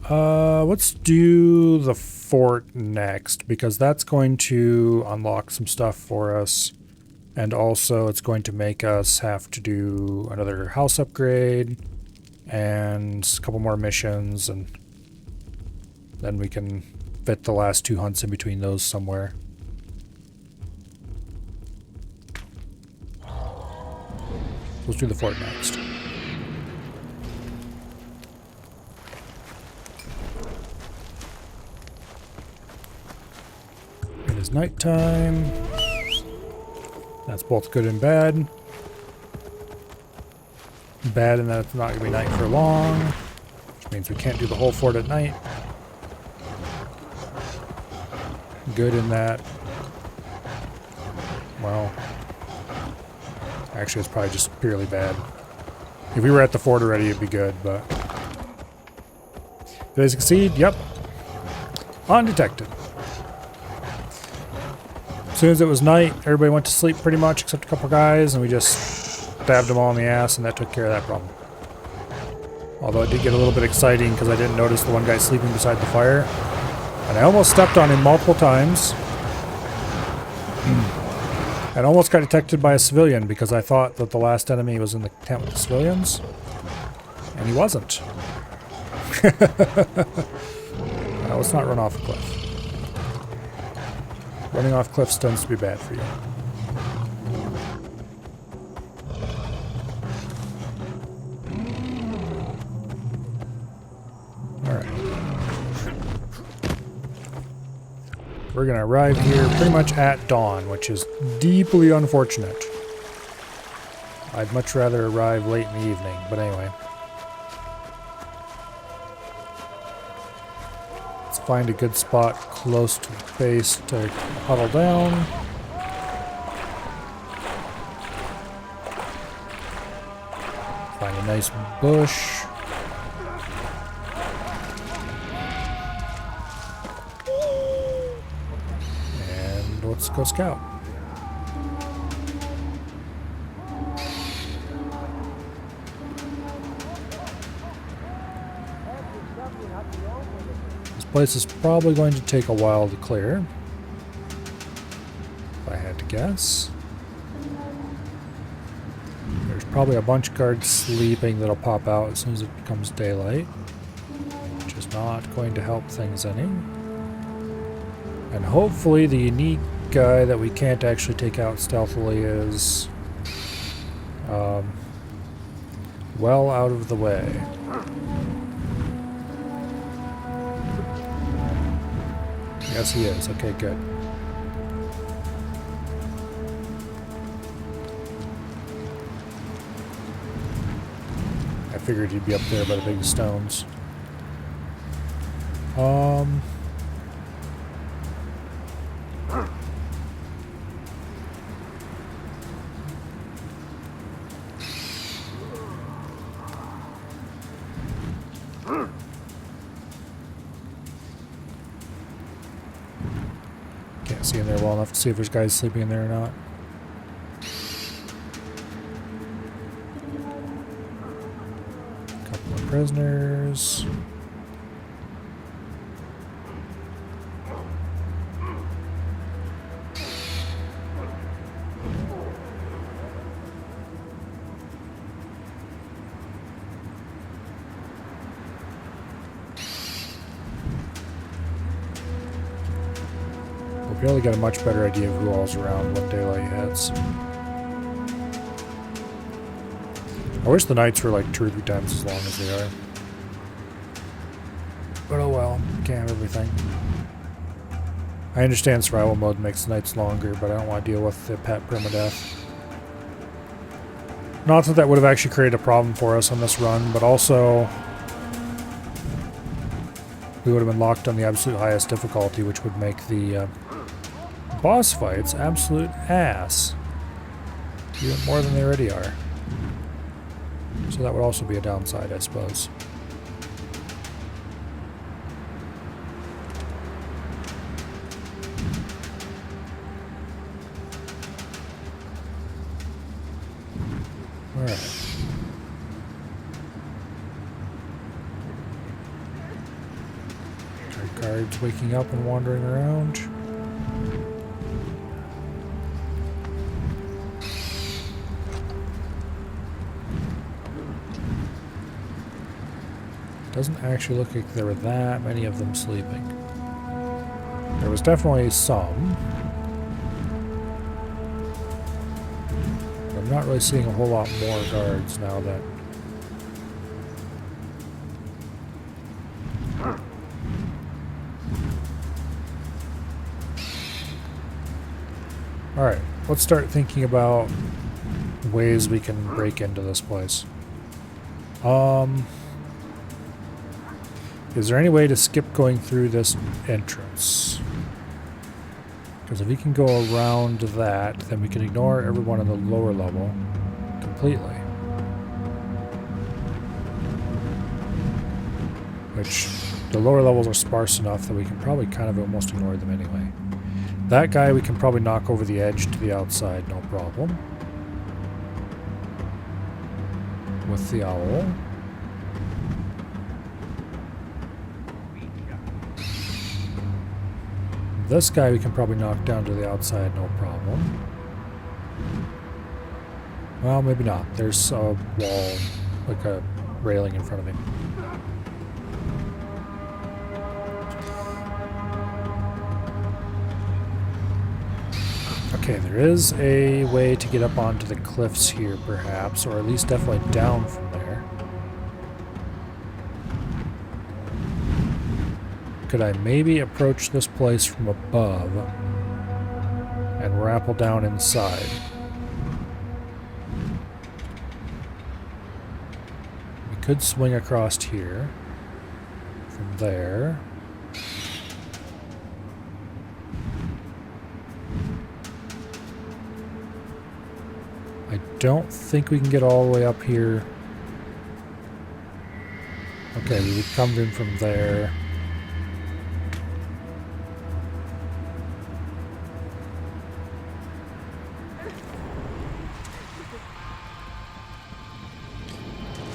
Let's do the fort next, because that's going to unlock some stuff for us. And also it's going to make us have to do another house upgrade and a couple more missions, and then we can fit the last 2 hunts in between those somewhere. Let's do the fort next. It is nighttime. That's both good and bad. Bad in that it's not going to be night for long, which means we can't do the whole fort at night. Good in that, well, actually it's probably just purely bad. If we were at the fort already, it'd be good, but... Did I succeed? Yep. Undetected. As soon as it was night, everybody went to sleep pretty much, except a couple guys, and we just stabbed them all in the ass, and that took care of that problem. Although it did get a little bit exciting, because I didn't notice the one guy sleeping beside the fire. And I almost stepped on him multiple times. And almost got detected by a civilian, because I thought that the last enemy was in the tent with the civilians. And he wasn't. Let's not run off a cliff. Running off cliffs tends to be bad for you. Alright. We're gonna arrive here pretty much at dawn, which is deeply unfortunate. I'd much rather arrive late in the evening, but anyway. Let's find a good spot close to the base to huddle down. Find a nice bush. And let's go scout. This place is probably going to take a while to clear, if I had to guess. There's probably a bunch of guards sleeping that'll pop out as soon as it becomes daylight, which is not going to help things any. And hopefully the unique guy that we can't actually take out stealthily is well out of the way. Yes, he is. Okay, good. I figured he'd be up there by the big stones. Can't see in there well enough to see if there's guys sleeping in there or not. Couple of prisoners. We really got a much better idea of who all's around when daylight hits. I wish the nights were like 2 or 3 times as long as they are. But oh well, can't have everything. I understand survival mode makes the nights longer, but I don't want to deal with the pet permadeath. Not that that would have actually created a problem for us on this run, but also we would have been locked on the absolute highest difficulty, which would make the boss fights absolute ass. Even more than they already are. So that would also be a downside, I suppose. Alright. Our guards waking up and wandering around. Doesn't actually look like there were that many of them sleeping. There was definitely some. But I'm not really seeing a whole lot more guards now that... Alright, let's start thinking about ways we can break into this place. Is there any way to skip going through this entrance? Because if we can go around that, then we can ignore everyone on the lower level completely. Which, the lower levels are sparse enough that we can probably kind of almost ignore them anyway. That guy we can probably knock over the edge to the outside, no problem. With the owl. This guy we can probably knock down to the outside, no problem. Well, maybe not. There's a wall, like a railing in front of him. Okay, there is a way to get up onto the cliffs here, perhaps, or at least definitely down from there. Could I maybe approach this place from above and rappel down inside? We could swing across here from there. I don't think we can get all the way up here. Okay, we would come in from there.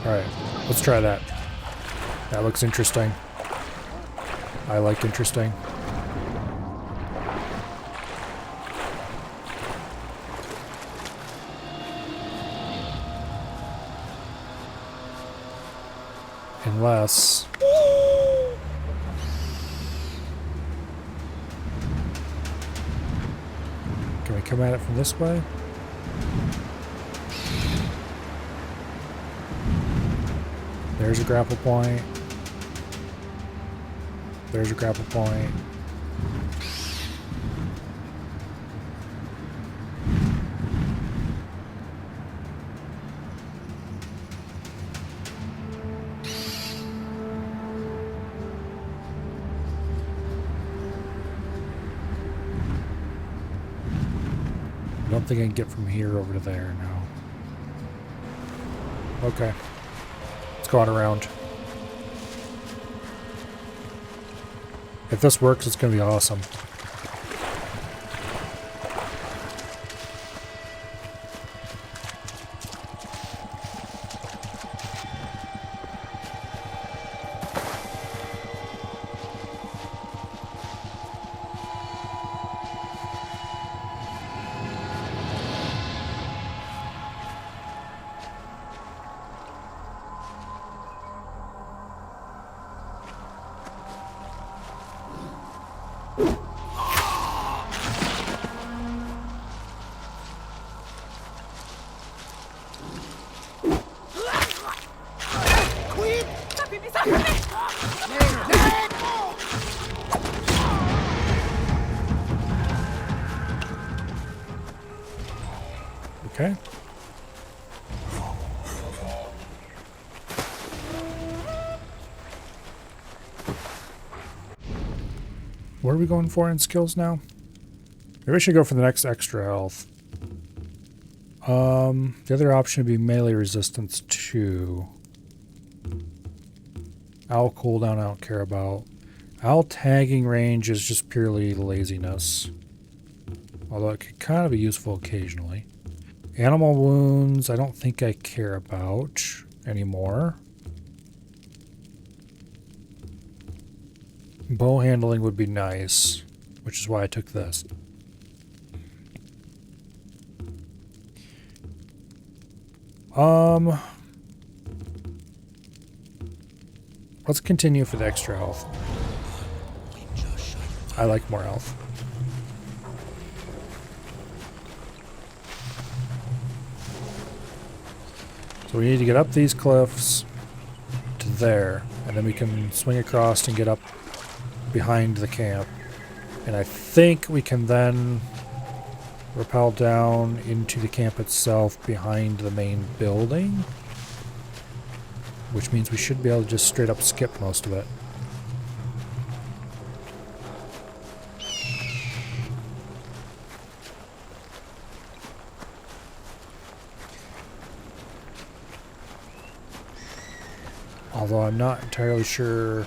Alright, let's try that. That looks interesting. I like interesting. Unless... Can we come at it from this way? There's a grapple point. There's a grapple point. I don't think I can get from here over to there now. Okay. Let's go on around. If this works, it's going to be awesome. Okay. What are we going for in skills now? Maybe I should go for the next extra health. The other option would be melee resistance 2. Owl cooldown I don't care about. Owl tagging range is just purely laziness. Although it could kind of be useful occasionally. Animal wounds I don't think I care about anymore. Bow handling would be nice, which is why I took this. Let's continue for the extra health. I like more health. So we need to get up these cliffs to there, and then we can swing across and get up behind the camp. And I think we can then rappel down into the camp itself behind the main building, which means we should be able to just straight up skip most of it. Although I'm not entirely sure.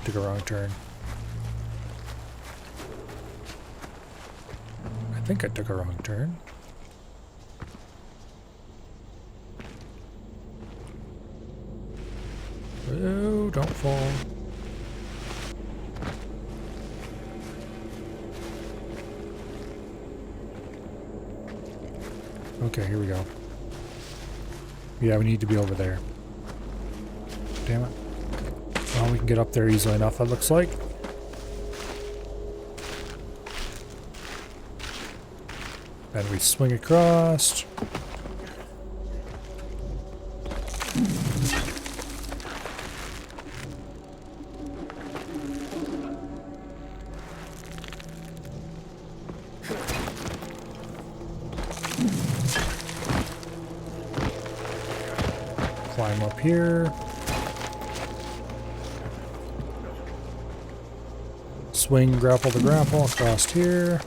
Took a wrong turn. I think I took a wrong turn. Oh, don't fall. Okay, here we go. Yeah, we need to be over there. Damn it. Well, we can get up there easily enough, it looks like. And we swing across. Climb up here. Swing, grapple to grapple across here.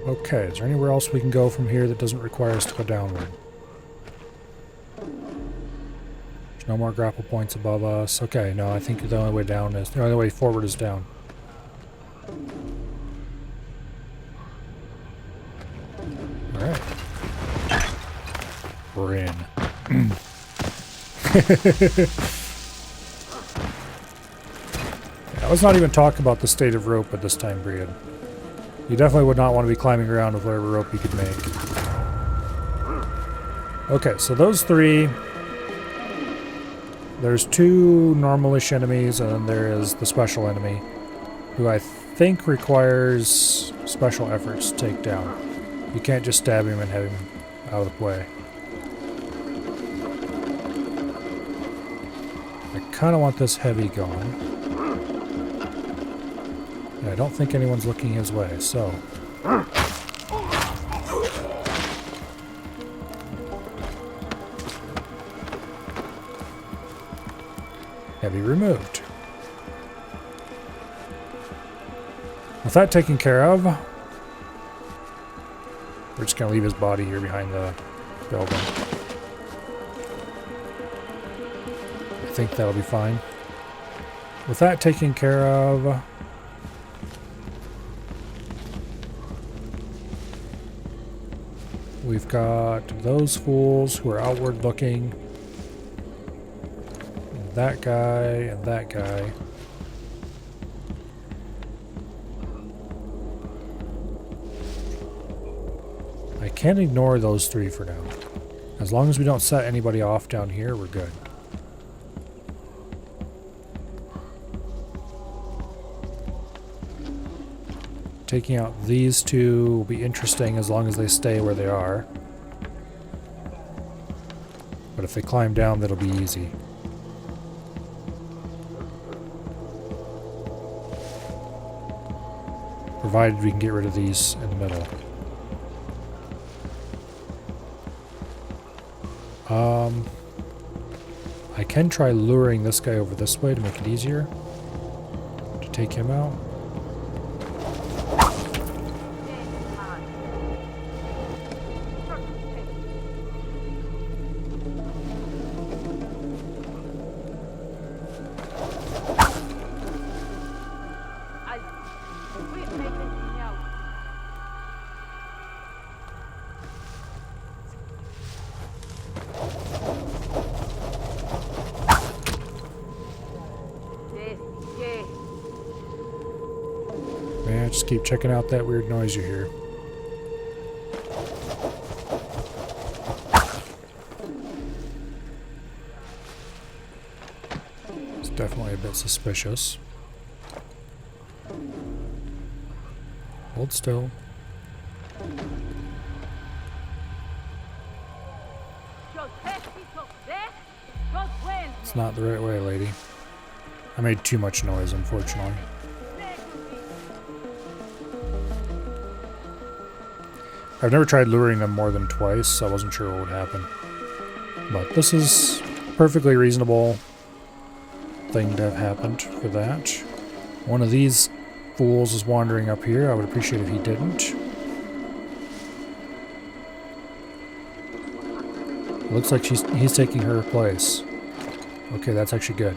Okay, is there anywhere else we can go from here that doesn't require us to go downward? There's no more grapple points above us. Okay, no, I think the only way down is... the only way forward is down. Alright. We're in. Yeah, let's not even talk about the state of rope at this time period. You definitely would not want to be climbing around with whatever rope you could make. Okay, so those three. There's two normalish enemies, and then there is the special enemy, who I think requires special efforts to take down. You can't just stab him and have him out of the way. I kind of want this heavy going. And I don't think anyone's looking his way, so... Heavy removed. With that taken care of, we're just going to leave his body here behind the building. I think that'll be fine. With that taken care of... we've got those fools who are outward looking. And that guy and that guy. I can't ignore those three for now. As long as we don't set anybody off down here, we're good. Taking out these two will be interesting as long as they stay where they are. But if they climb down, that'll be easy. Provided we can get rid of these in the middle. I can try luring this guy over this way to make it easier to take him out. Yeah, just keep checking out that weird noise you hear. It's definitely a bit suspicious. Hold still. It's not the right way, lady. I made too much noise, unfortunately. I've never tried luring them more than twice, so I wasn't sure what would happen. But this is a perfectly reasonable thing to have happened for that. One of these fools is wandering up here. I would appreciate if he didn't. It looks like he's taking her place. Okay, that's actually good.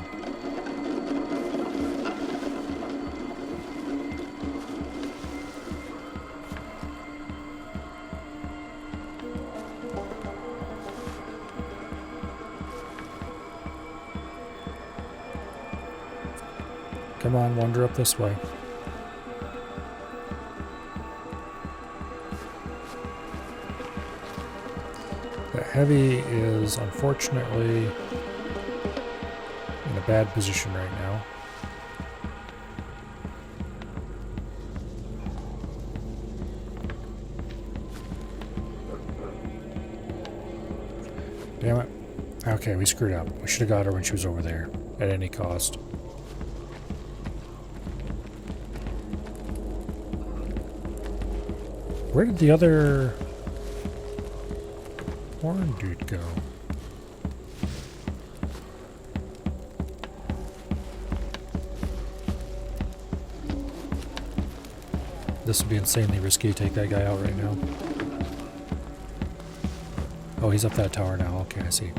Come on, wander up this way. The heavy is unfortunately in a bad position right now. Damn it. Okay, we screwed up. We should have got her when she was over there at any cost. Where did the other horn dude go? This would be insanely risky to take that guy out right now. Oh, he's up that tower now. Okay, I see.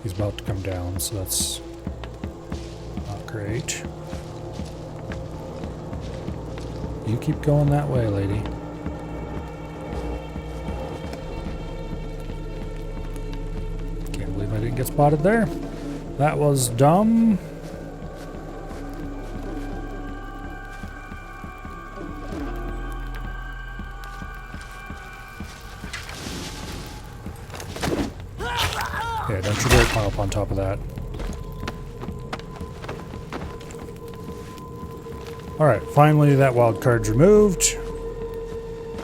He's about to come down, so that's not great. You keep going that way, lady. Can't believe I didn't get spotted there. That was dumb. Yeah, don't you dare pile up on top of that. Alright, finally that wild card's removed.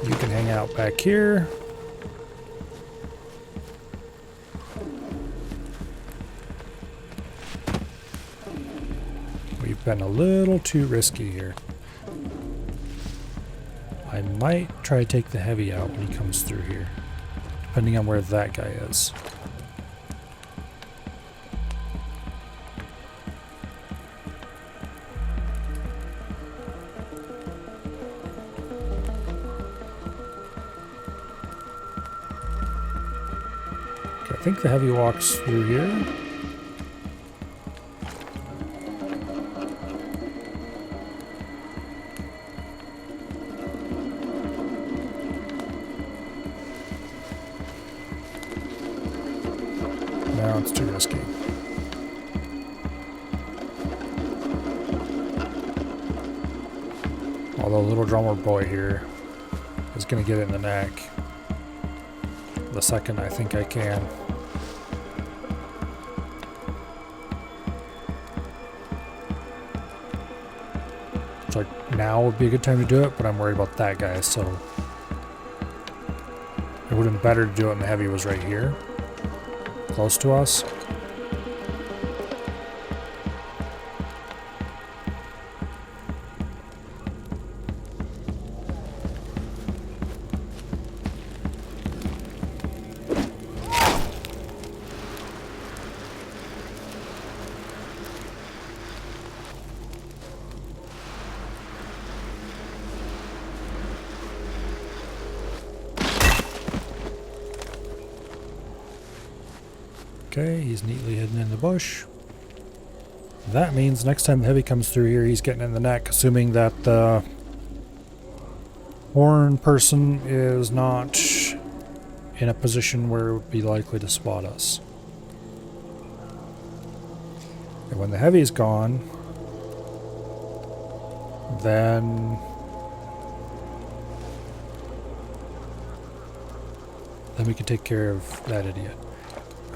You can hang out back here. We've been a little too risky here. I might try to take the heavy out when he comes through here, depending on where that guy is. I think the heavy walks through here. No, it's too risky. Although little drummer boy here is going to get it in the neck. The second I think I can. It's like now would be a good time to do it, but I'm worried about that guy, so it would have been better to do it when the heavy was right here, close to us. Okay, he's neatly hidden in the bush. That means next time the heavy comes through here, he's getting in the neck, assuming that the horn person is not in a position where it would be likely to spot us. And when the heavy is gone, then we can take care of that idiot.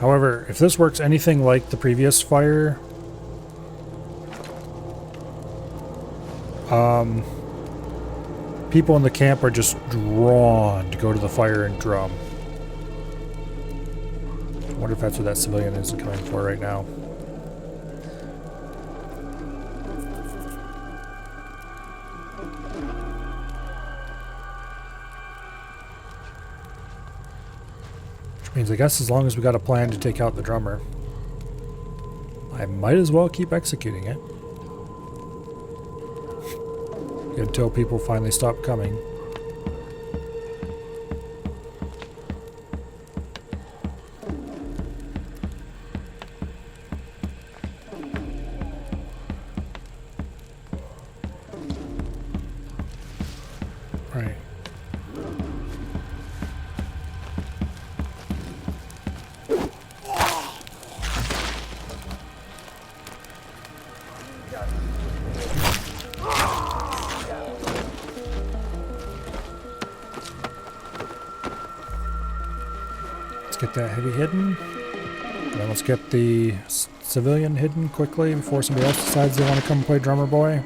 However, if this works anything like the previous fire, people in the camp are just drawn to go to the fire and drum. I wonder if that's what that civilian is coming for right now. Means I guess as long as we got a plan to take out the drummer, I might as well keep executing it until people finally stop coming. Right. Get that heavy hidden. Then let's get the civilian hidden quickly before somebody else decides they want to come play drummer boy.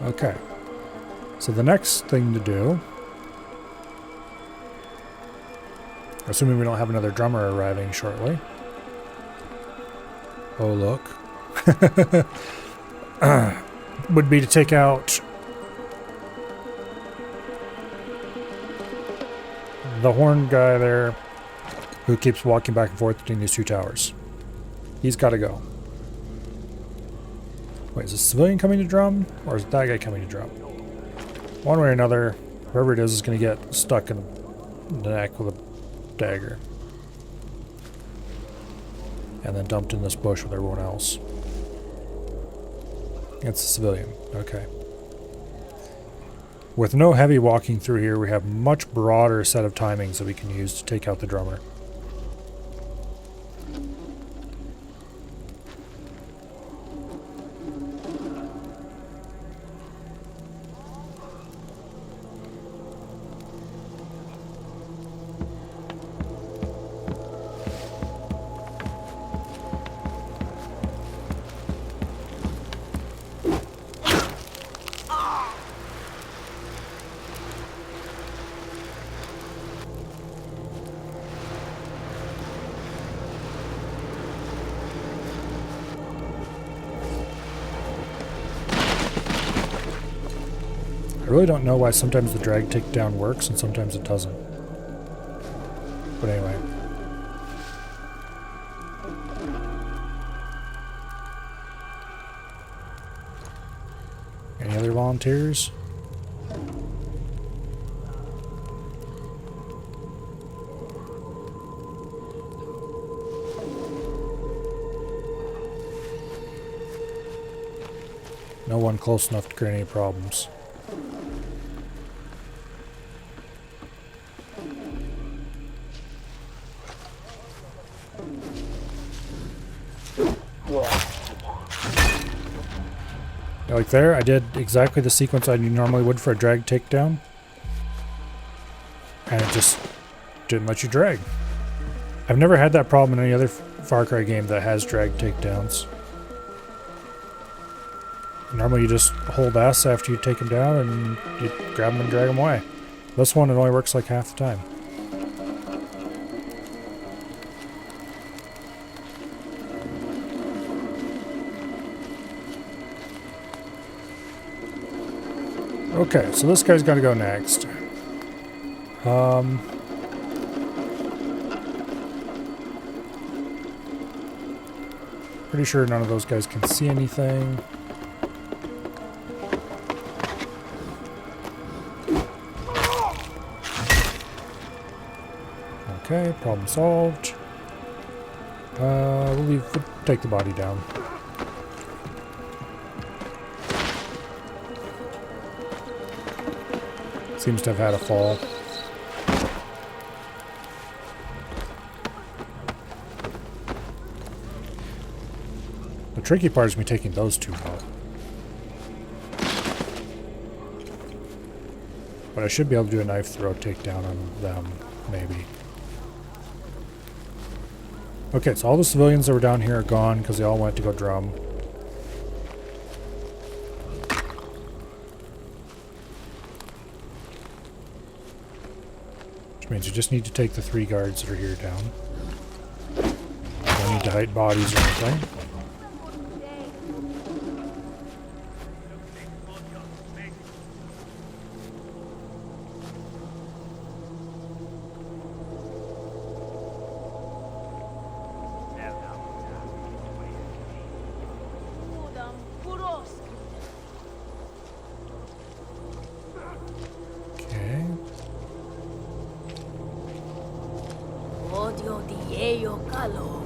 Okay. So the next thing to do, assuming we don't have another drummer arriving shortly. Oh, look. Would be to take out the horn guy there who keeps walking back and forth between these two towers. He's got to go. Wait, is a civilian coming to drum? Or is that guy coming to drum? One way or another, whoever it is going to get stuck in the neck with a dagger. And then dumped in this bush with everyone else. It's a civilian. Okay. With no heavy walking through here, we have a much broader set of timings that we can use to take out the drummer. I really don't know why sometimes the drag takedown works and sometimes it doesn't. But anyway. Any other volunteers? No one close enough to create any problems. Like there, I did exactly the sequence I normally would for a drag takedown. And it just didn't let you drag. I've never had that problem in any other Far Cry game that has drag takedowns. Normally you just hold S after you take them down and you grab them and drag them away. This one, it only works like half the time. Okay, so this guy's got to go next. Pretty sure none of those guys can see anything. Okay, problem solved. We'll take the body down. Seems to have had a fall. The tricky part is me taking those two out. But I should be able to do a knife throw takedown on them, maybe. Okay, so all the civilians that were down here are gone because they all went to go drum. Which means you just need to take the 3 guards that are here down. Don't need to hide bodies or anything. Okay. Odio di ello calo.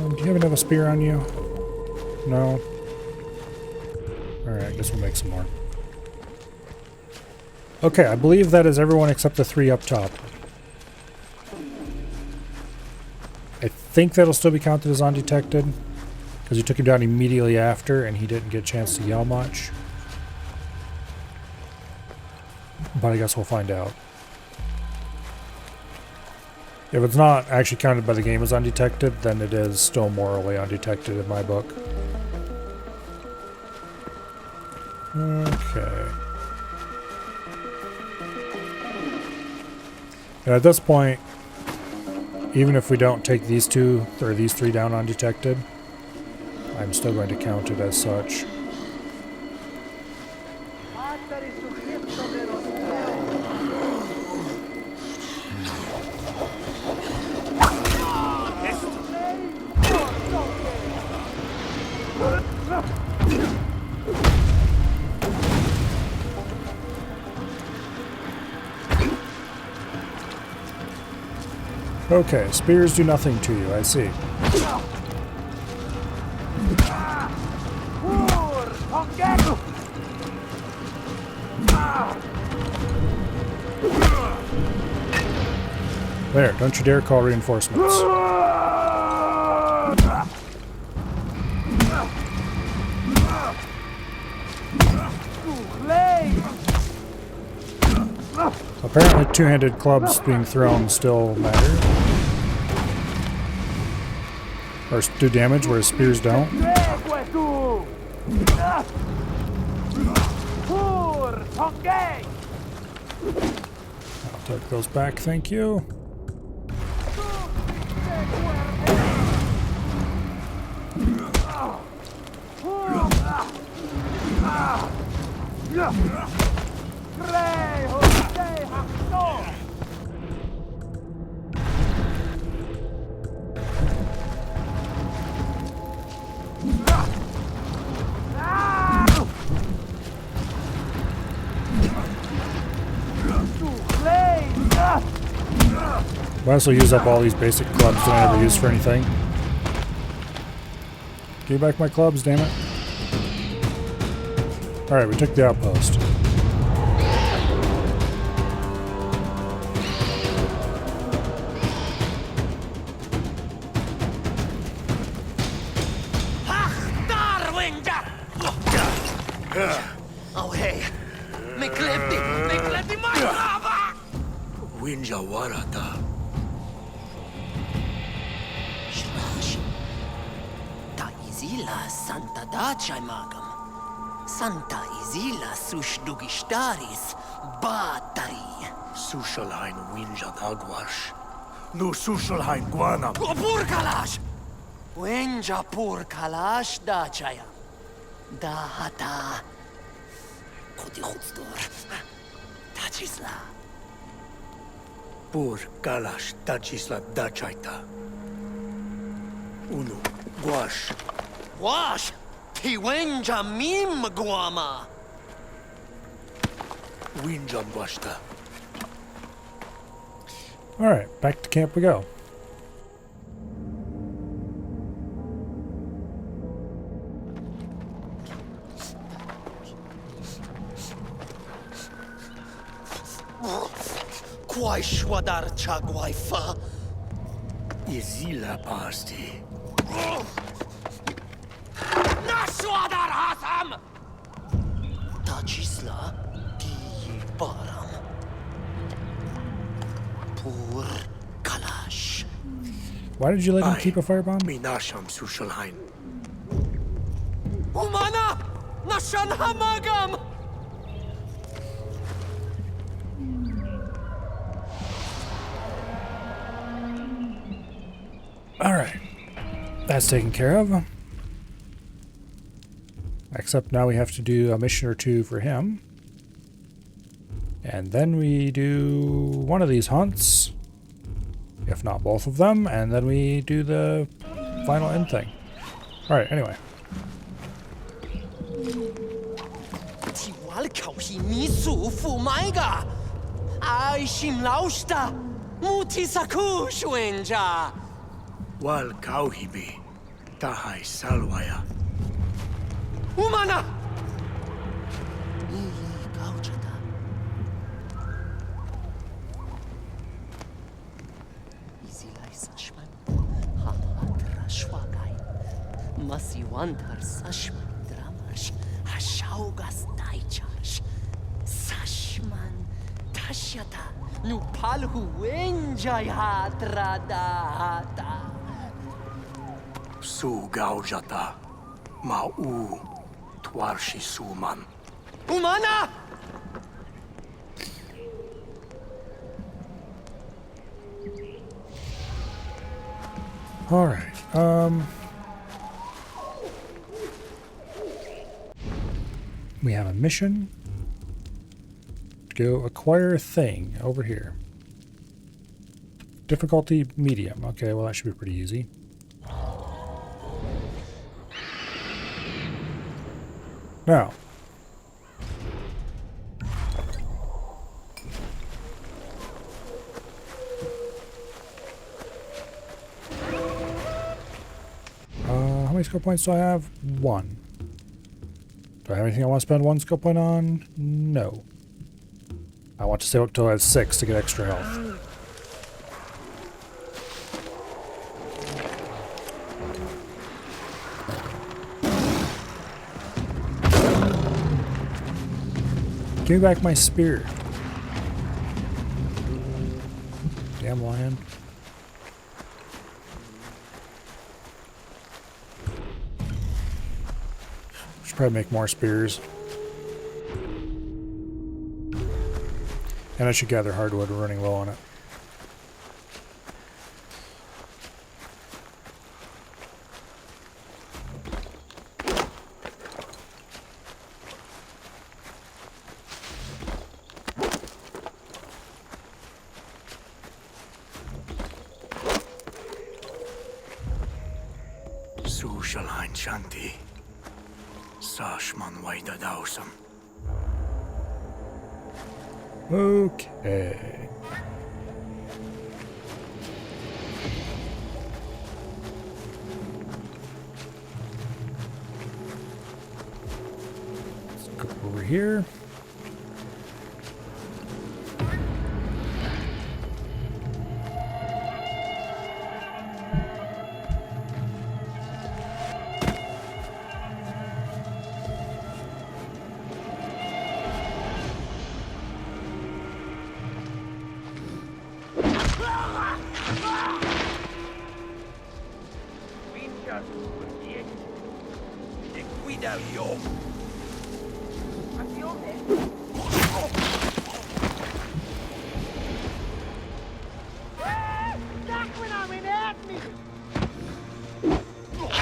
Do you have a spear on you? No? Alright, I guess we'll make some more. Okay, I believe that is everyone except the 3 up top. I think that'll still be counted as undetected, because you took him down immediately after and he didn't get a chance to yell much. But I guess we'll find out. If it's not actually counted by the game as undetected, then it is still morally undetected in my book. Okay. And at this point, even if we don't take these 2 or these 3 down undetected, I'm still going to count it as such. Okay, spears do nothing to you, I see. There, don't you dare call reinforcements. Apparently 2-handed clubs being thrown still matter. Or do damage, whereas spears don't. I'll take those back, thank you. Might as well use up all these basic clubs that I never use for anything. Give back my clubs, damn it. Alright, we took the outpost. Oh, hey. Mekleti, my brava! Winja warata. Shrash. Ta izila Santa Dachai magam. Santa izila sush dugistaris batari. Sushalhain winja dagwash. Nu sushalhain guanam. Pur kalash! Wenja pur kalash Dachaya. Dahata. Kodi khutsdor. Tachisla. Pur kalash tachisla dachaita. Unu guash. Wash! Tiwenja mim guama. Winjam washta. Alright, back to camp we go. Kwai shwadar chagwaifa. Izila pasti. Nashwadar hasam! Tachisla di baram. Pur kalash. Why did you let him Aye. keep a firebomb? Minasham sushalhain. Umana! Nashan hamagam! Alright. That's taken care of. Except now we have to do a mission or two for him. And then we do one of these hunts. If not both of them. And then we do the final end thing. Alright, anyway. Tiwal kauhi misu fumaiga. Aishim lausta. Mutisakush wenja. Wal kauhibi. Tahai salwaya. Umana! Ili gaujata. Izilai sashman. Hahadra shwagai. Masiwantar sashman dramash. Hashaugas daichash. Sashman tashyata. Nupalhu enjay hadradata. Su gaujata. Ma'u. Twarshi suman. Umana! Alright. We have a mission. Go acquire a thing over here. Difficulty medium. Okay, well that should be pretty easy. Now. How many skill points do I have? 1. Do I have anything I want to spend 1 skill point on? No. I want to save up till I have 6 to get extra health. Give me back my spear. Damn lion. Should probably make more spears. And I should gather hardwood. We're running low on it. Sushalhain Shanti. Sashman Waida Dawsam. Okay. Let's go over here.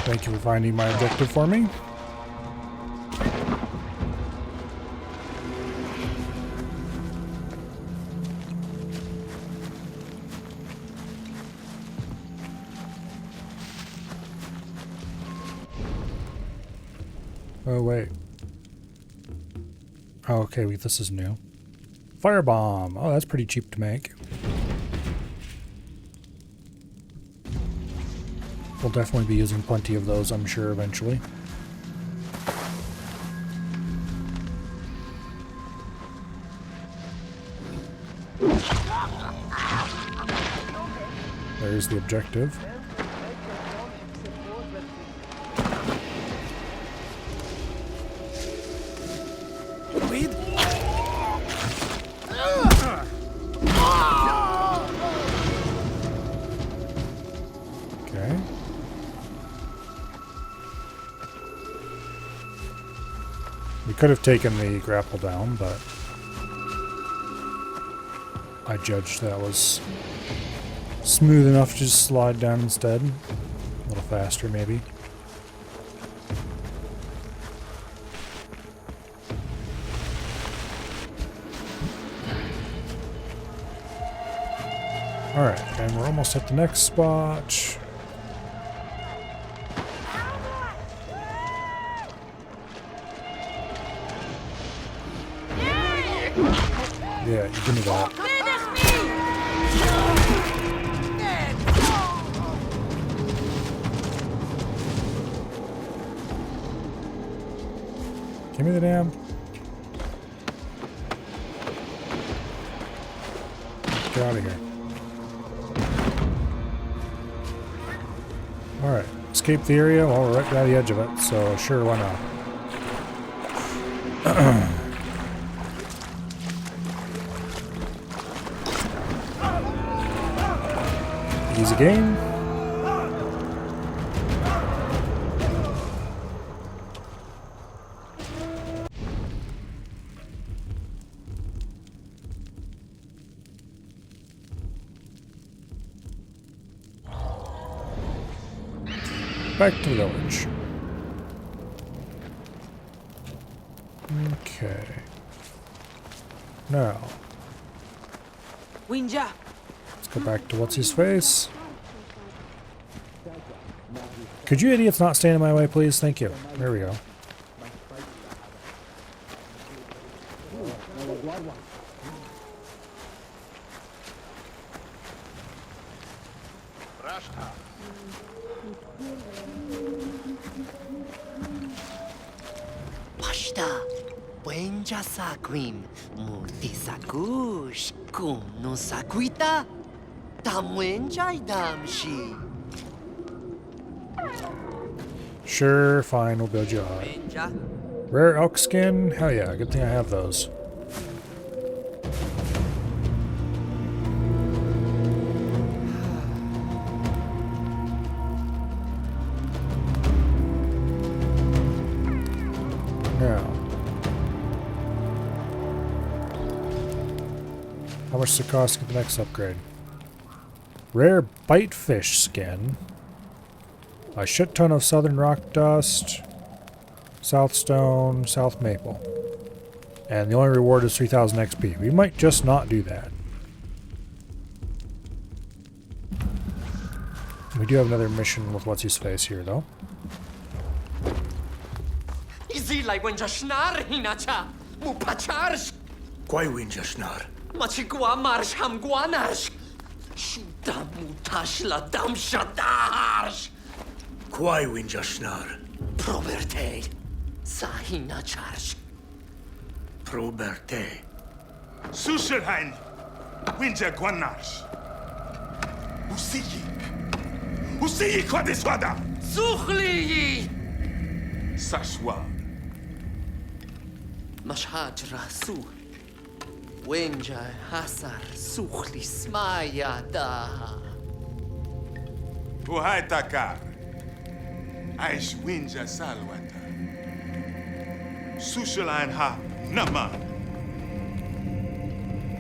Thank you for finding my objective for me. Oh, wait. Oh, okay, this is new. Firebomb. Oh, that's pretty cheap to make. We'll definitely be using plenty of those, I'm sure, eventually. There's the objective. Okay. We could have taken the grapple down, but I judged that was smooth enough to just slide down instead. A little faster, maybe. Alright, and we're almost at the next spot. Yeah, you give me that. Give me the damn. Get out of here. Alright, escape the area. Well, we're right by the edge of it, so sure, why not? Easy game. Back to the village. Okay. Now, Winja. let's go back to what's his face. Could you idiots not stand in my way, please? Thank you. There we go. Pashta. Wenja sakwim. Muti sakush. Kuno sakwita. Damwenja damshi. Sure, fine, we'll build you a hut. Rare elk skin? Hell yeah, good thing I have those. Now, how much does it cost to get the next upgrade? Rare bite fish skin. A shit ton of southern rock dust, south stone, south maple. And the only reward is 3000 XP. We might just not do that. We do have another mission with what's his face here though. Izilai wenjashnar hinacha. Mupacharsh. Quai winjashnar. Machigua marsh hamguanash. Shudamutash la damshadarsh. Quai winjashnar. Proberte. Sahinacharsh. Proberte. Sushelhain, Winja Guanash. Usiyi Kwadiswada. Sukhli. Sashwa. Mashhaj rasu. Wenja hasar sukhli smaya da. Uhai Takar. Aish Winja Salwata. Sushelhain ha Nama.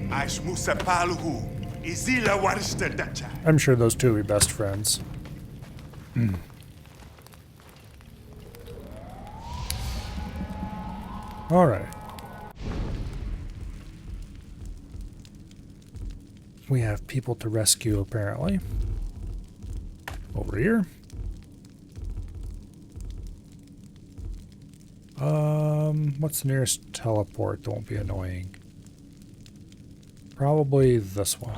Aish Musa Paluhu. Izila Warista Dacha. I'm sure those two will be best friends. All right. We have people to rescue, apparently. Over here. What's the nearest teleport that won't be annoying? Probably this one.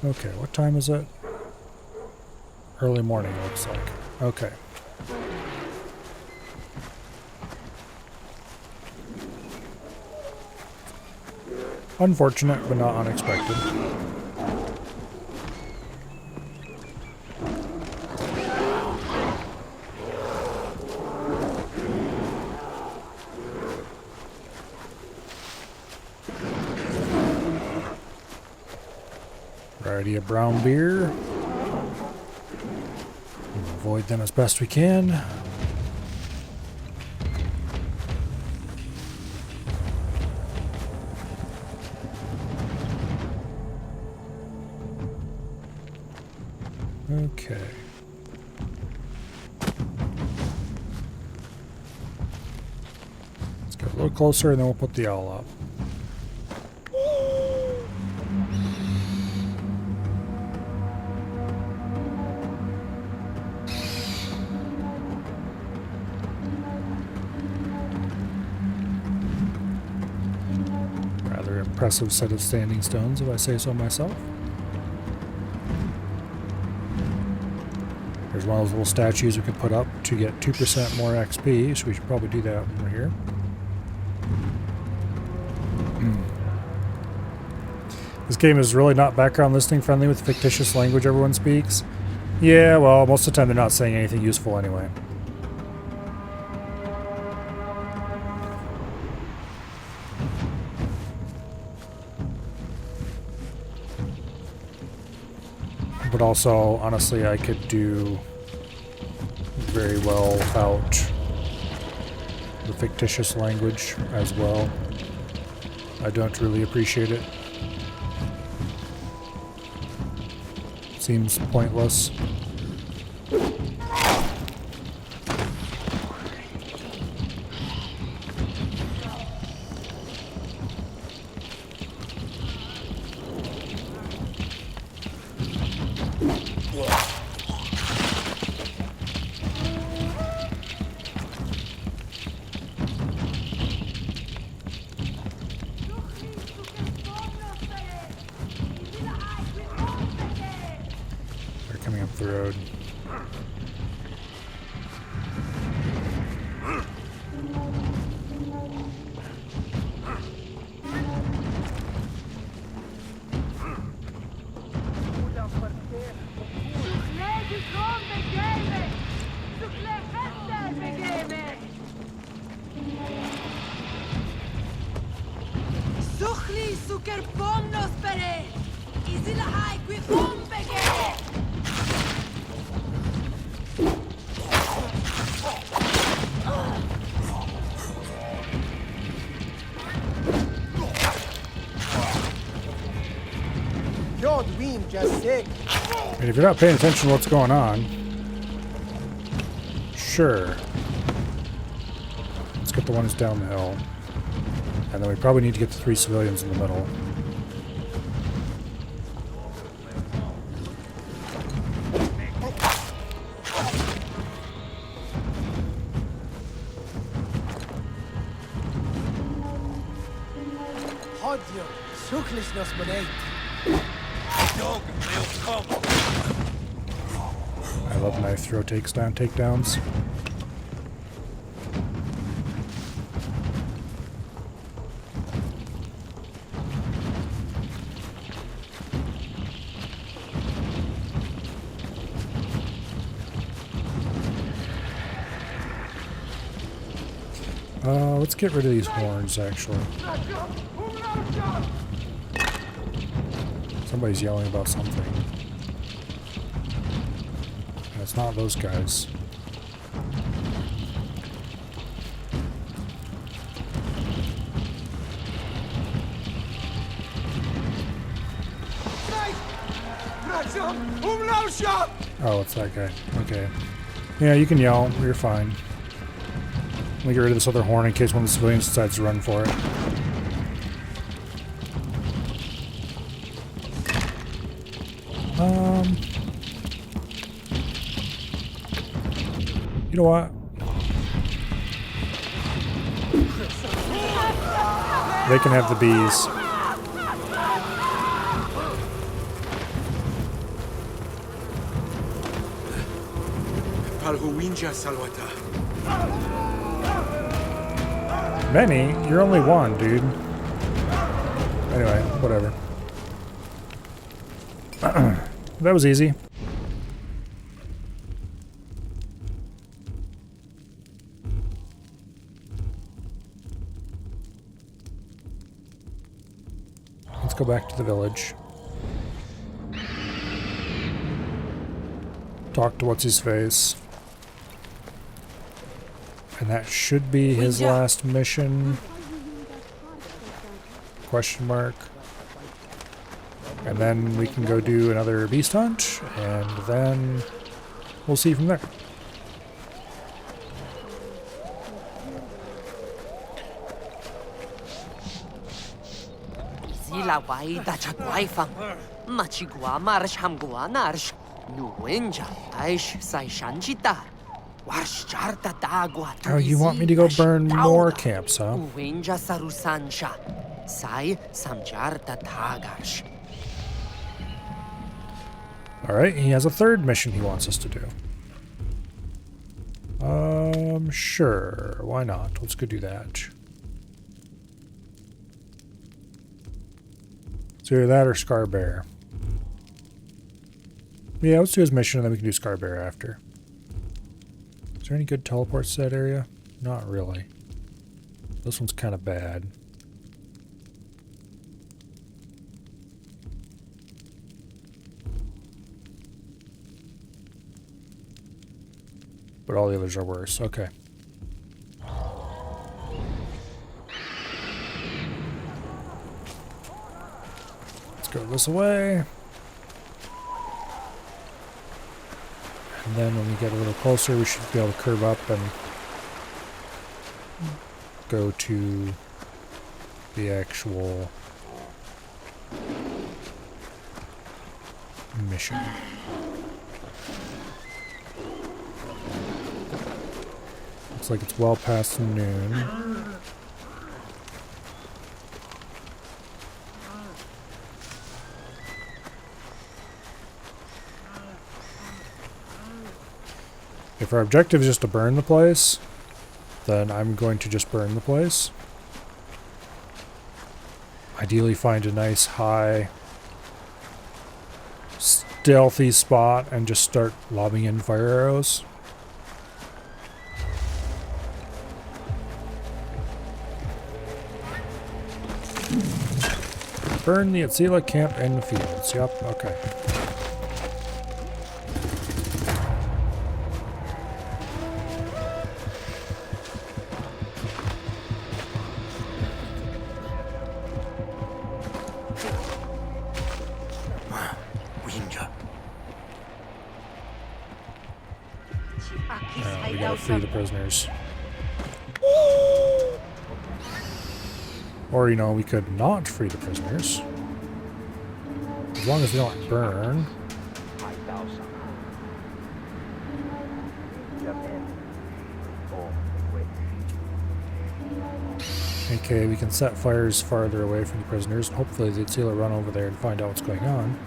Okay, what time is it? Early morning, looks like. Okay. Unfortunate, but not unexpected. Variety of brown beer. Avoid them as best we can. Okay. Let's get a little closer and then we'll put the owl up. Rather impressive set of standing stones, if I say so myself. There's one of those little statues we can put up to get 2% more XP, so we should probably do that when we're here. This game is really not background listening friendly with the fictitious language everyone speaks. Yeah, well, most of the time they're not saying anything useful anyway. But also, honestly, I could do very well without the fictitious language as well. I don't really appreciate it. Seems pointless. They're coming up the road. Suchli suker pomnos pere. Izila hai qui pompege. And if you're not paying attention to what's going on, sure. Let's get the ones down the hill. And then we probably need to get the 3 civilians in the middle. odio. Suchlisnos money. I love knife throw takedowns. Let's get rid of these horns, actually. Somebody's yelling about something. It's not those guys. Oh, it's that guy. Okay. Yeah, you can yell. You're fine. Let me get rid of this other horn in case one of the civilians decides to run for it. You know what? They can have the bees. Palhuinja Salwata. Many? You're only one, dude. Anyway, whatever. That was easy. Let's go back to the village. Talk to what's-his-face. And that should be his last mission. Question mark. And then we can go do another beast hunt, and then we'll see from there. Zila wai da chagwai fam. Machigua marsh hamgua narsh. Nuenja aish sai shanjita. Oh, you want me to go burn more camps, huh? Alright, he has a third mission he wants us to do. Sure. Why not? Let's go do that. It's either that or Scar Bear. Yeah, let's do his mission and then we can do Scar Bear after. Is there any good teleports to that area? Not really. This one's kind of bad. But all the others are worse. Okay. Let's go this way. And then when we get a little closer, we should be able to curve up and go to the actual mission. Looks like it's well past noon. If our objective is just to burn the place, then I'm going to just burn the place. Ideally find a nice high stealthy spot and just start lobbing in fire arrows. Burn the Atsila camp in the fields. Yep, okay. We gotta free the prisoners. Or, you know, we could not free the prisoners. As long as they don't burn. Okay, we can set fires farther away from the prisoners, and hopefully the Zila will run over there and find out what's going on.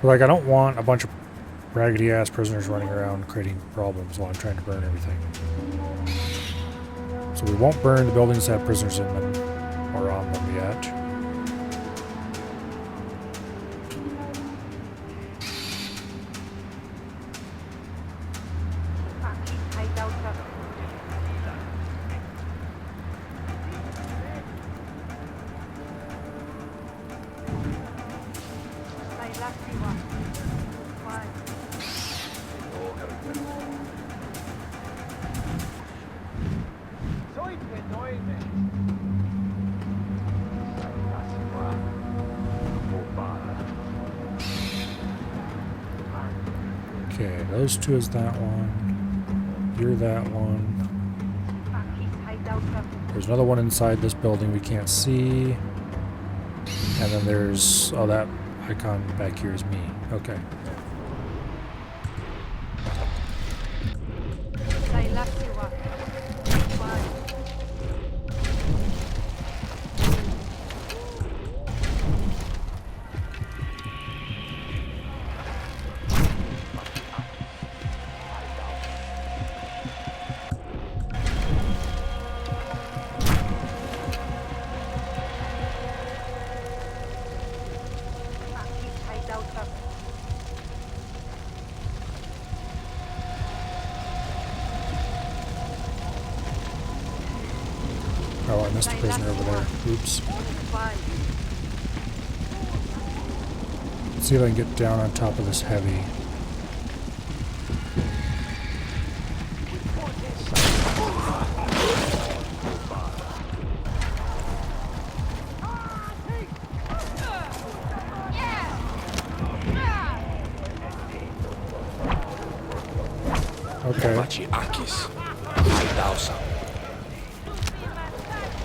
But, like, I don't want a bunch of raggedy-ass prisoners running around creating problems while I'm trying to burn everything. So we won't burn the buildings that have prisoners in them, or on them yet. Okay, those two is that one. You're that one. There's another one inside this building we can't see. And then there's... oh, that icon back here is me. Okay. Oh, I missed a prisoner over there. Oops. Let's see if I can get down on top of this heavy. Okay.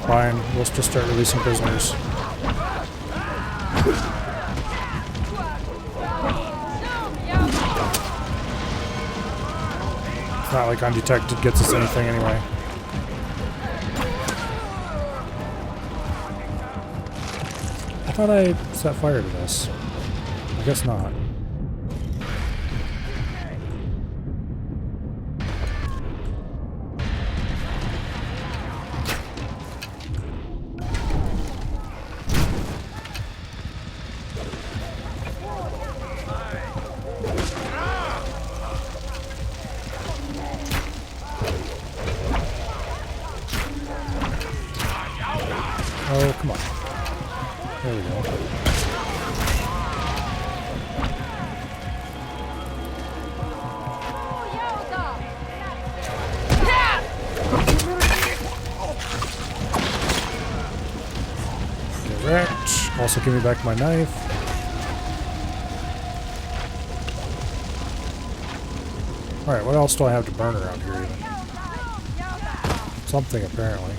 Fine, let's just start releasing prisoners. It's not like undetected gets us anything anyway. I thought I set fire to this. I guess not. Oh, come on. There we go. Correct. Also give me back my knife. Alright, what else do I have to burn around here even? Something apparently.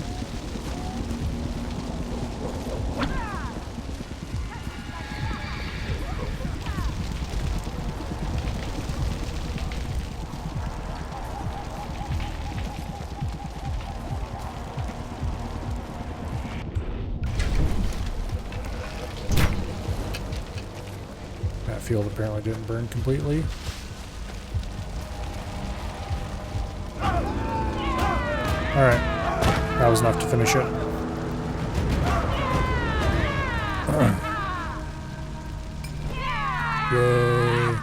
That field apparently didn't burn completely. Alright, that was enough to finish it. Yay.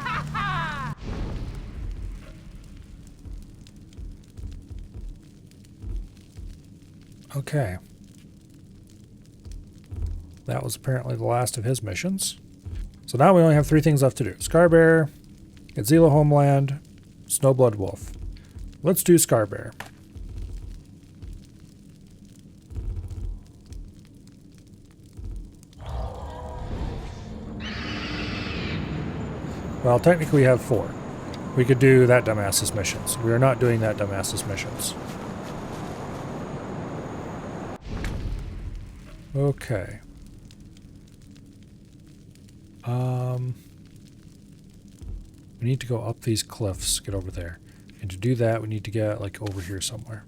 Okay. That was apparently the last of his missions. So now we only have 3 things left to do. Scarbear, Godzilla Homeland, Snowblood Wolf. Let's do Scarbear. Well, technically we have 4. We could do that dumbass's missions. We are not doing that dumbass's missions. Okay. We need to go up these cliffs, get over there. And to do that, we need to get, like, over here somewhere.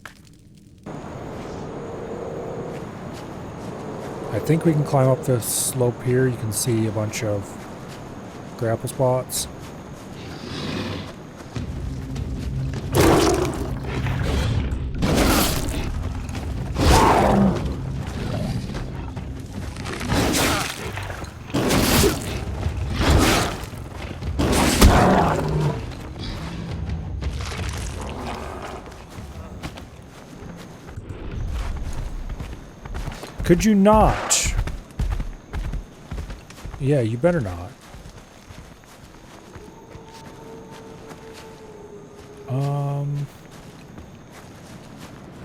I think we can climb up this slope here. You can see a bunch of grapple spots. Could you not? Yeah, you better not.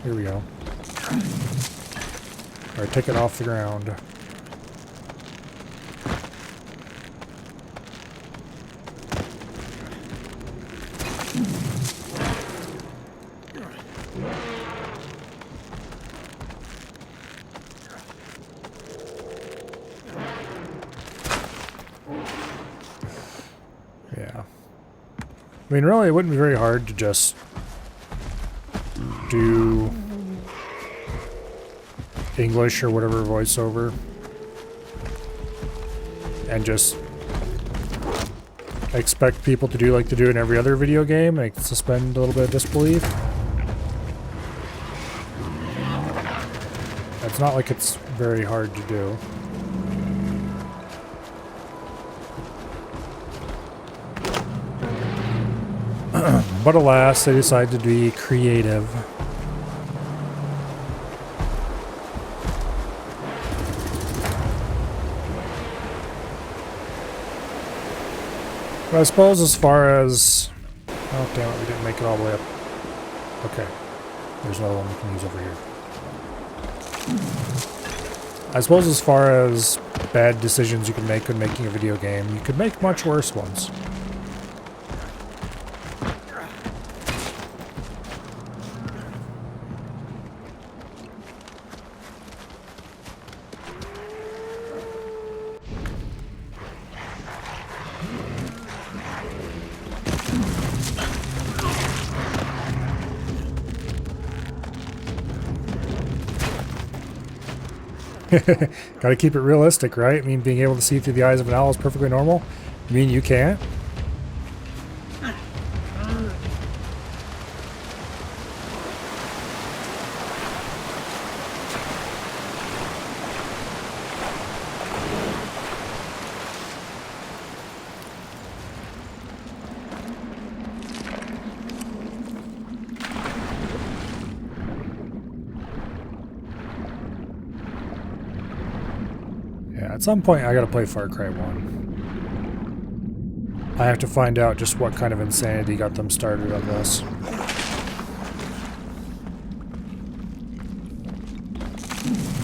Here we go. Alright, take it off the ground. Yeah. I mean, really, it wouldn't be very hard to just do English or whatever voiceover and just expect people to do like they do in every other video game, like suspend a little bit of disbelief. It's not like it's very hard to do. But alas, they decided to be creative. But I suppose as far as... Oh, damn it, we didn't make it all the way up. Okay. There's another one we can use over here. I suppose as far as bad decisions you can make when making a video game, you could make much worse ones. Gotta keep it realistic, right? I mean, being able to see through the eyes of an owl is perfectly normal. You mean you can't? At some point, I gotta play Far Cry 1. I have to find out just what kind of insanity got them started on this.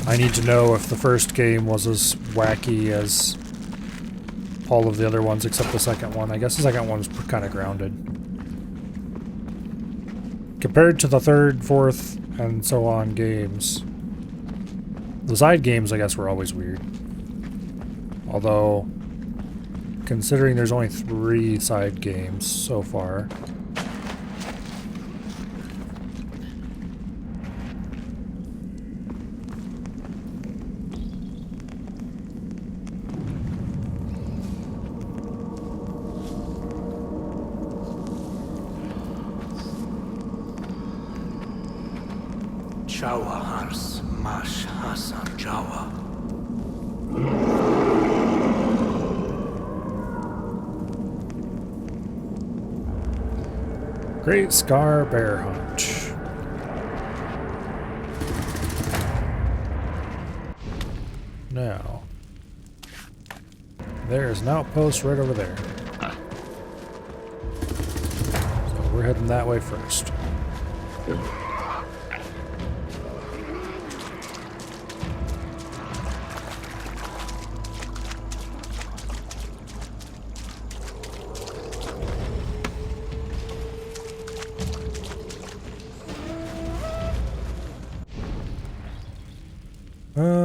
I need to know if the first game was as wacky as all of the other ones except the second one. I guess the second one was kind of grounded. Compared to the third, fourth, and so on games. The side games, I guess, were always weird. Although, considering there's only 3 side games so far. Jawa Hars Mash Hasar Jawa. Great Scar Bear Hunt. Now, there's an outpost right over there. So we're heading that way first.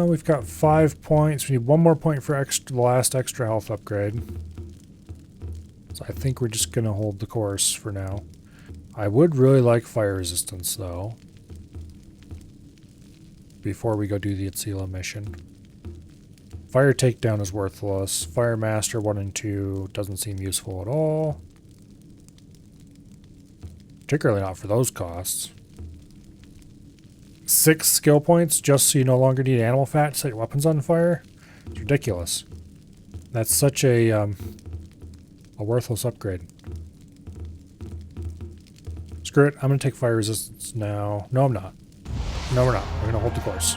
We've got 5 points. We need 1 more point for the last extra health upgrade. So I think we're just going to hold the course for now. I would really like fire resistance, though, before we go do the Atsila mission. Fire takedown is worthless. Fire master 1 and 2 doesn't seem useful at all. Particularly not for those costs. 6 skill points just so you no longer need animal fat to set your weapons on fire? It's ridiculous. That's such a worthless upgrade. Screw it, I'm going to take fire resistance now. No, I'm not. No, we're not. We're going to hold the course.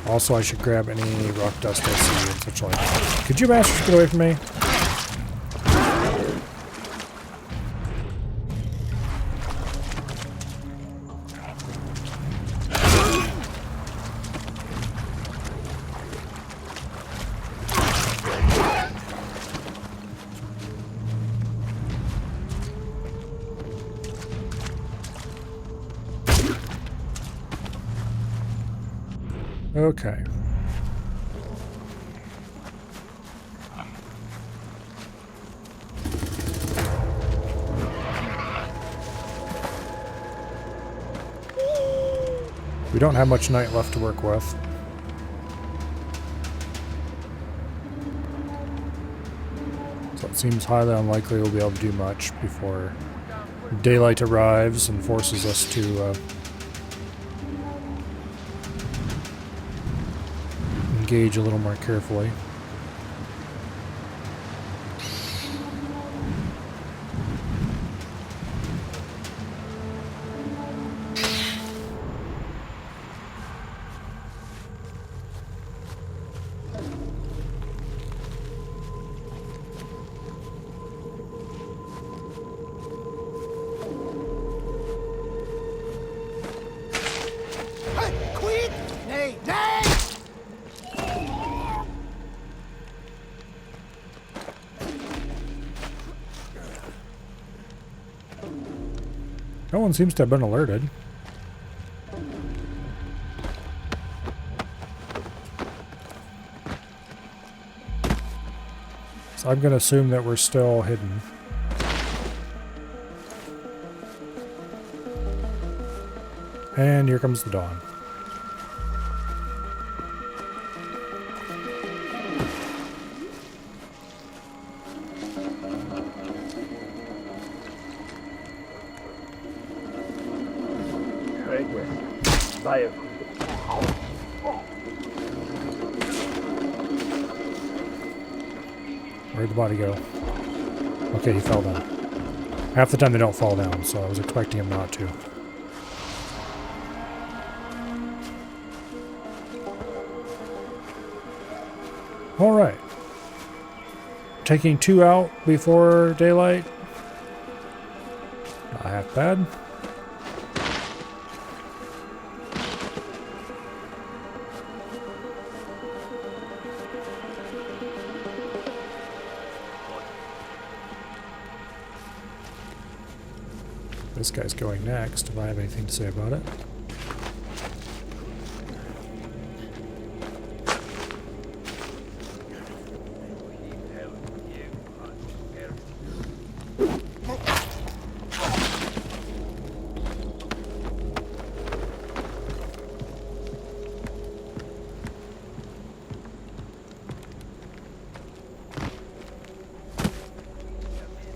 Also, I should grab any rock dust I see and such like. Could you bastards get away from me? Okay. We don't have much night left to work with. So it seems highly unlikely we'll be able to do much before daylight arrives and forces us to engage a little more carefully. Nay, nay! No one seems to have been alerted. So I'm going to assume that we're still hidden. And here comes the dawn. Where'd the body go? Okay, he fell down. Half the time they don't fall down, so I was expecting him not to. Alright. Taking 2 out before daylight. Not half bad. This guy's going next, if I have anything to say about it.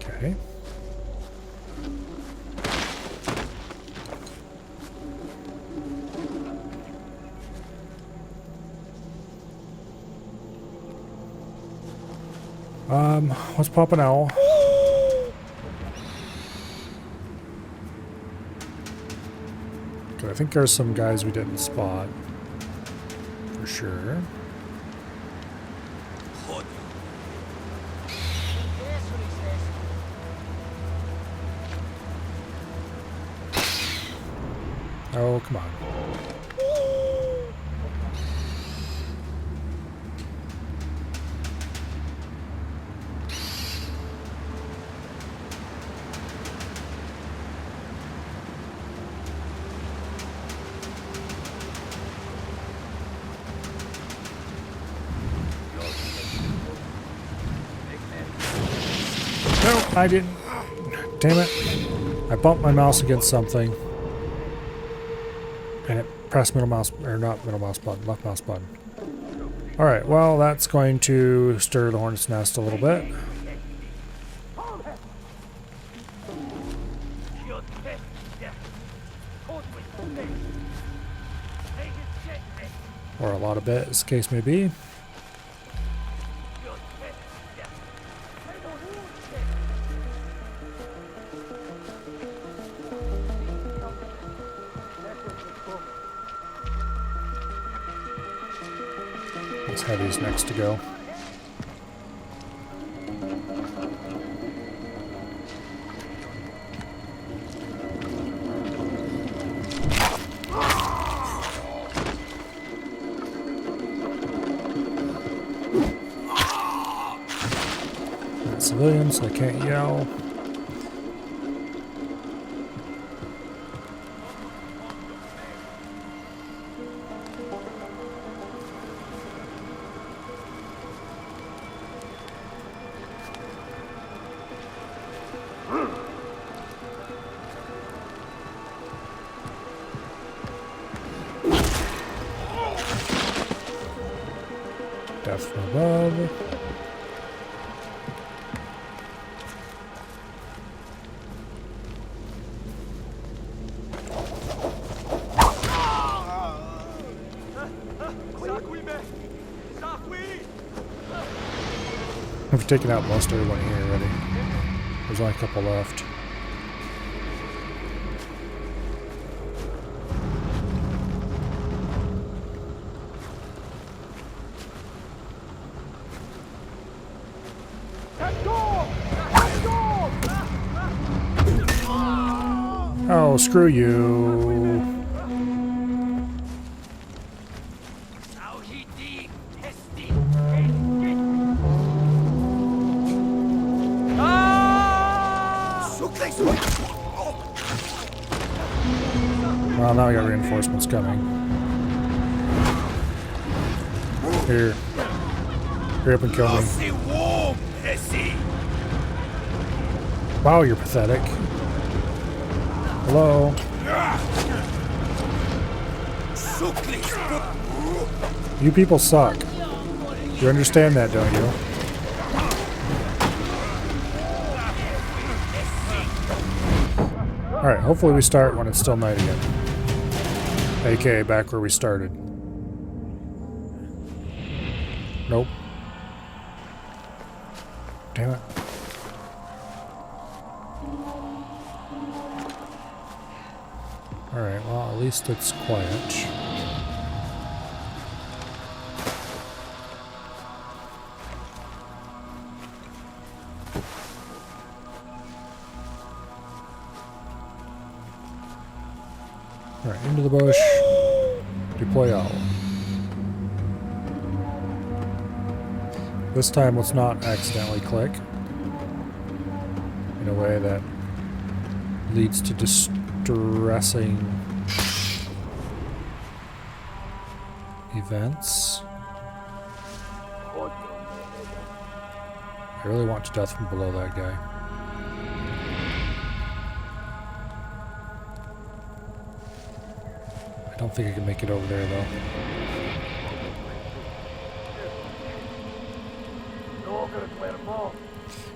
Okay. Let's pop an owl. Okay, I think there's some guys we didn't spot. For sure. Oh, come on. No, I didn't. Damn it. I bumped my mouse against something. And it Press middle mouse, or not middle mouse button, left mouse button. Alright, well, that's going to stir the hornet's nest a little bit. Or a lot of bit, as the case may be. This heavy's next to go. Civilians, so they can't yell. Death from above. I've taken out most everyone here already. There's only a couple left. Oh, screw you. Well, now we got reinforcements coming. Here. Hurry up and kill me. Wow, you're pathetic. Hello? You people suck. You understand that, don't you? Alright, hopefully we start when it's still night again. AKA back where we started. Nope. Damn it. Alright, well, at least it's quiet. Alright, into the bush. Deploy owl. This time, let's not accidentally click in a way that leads to distressing events. I really want to death from below that guy. I don't think I can make it over there though.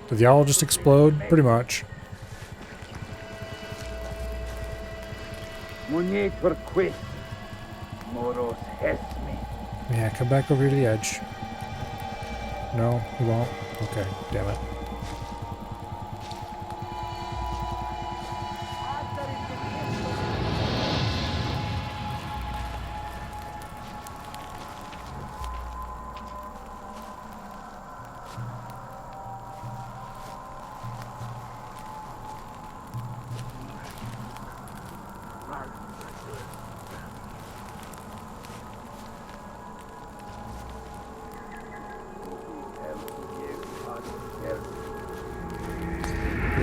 Did the owl just explode? Pretty much. Yeah, come back over to the edge. No, he won't? Okay, damn it.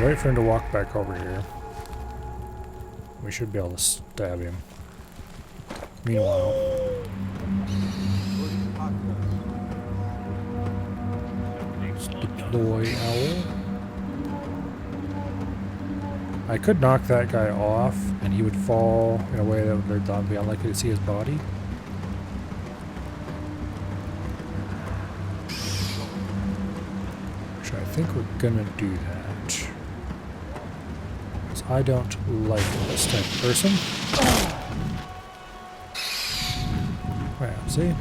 Wait for him to walk back over here. We should be able to stab him. Meanwhile, let's deploy owl. I could knock that guy off, and he would fall in a way that would be unlikely to see his body. Which I think we're gonna do that. Because I don't like this type of person. Well, see?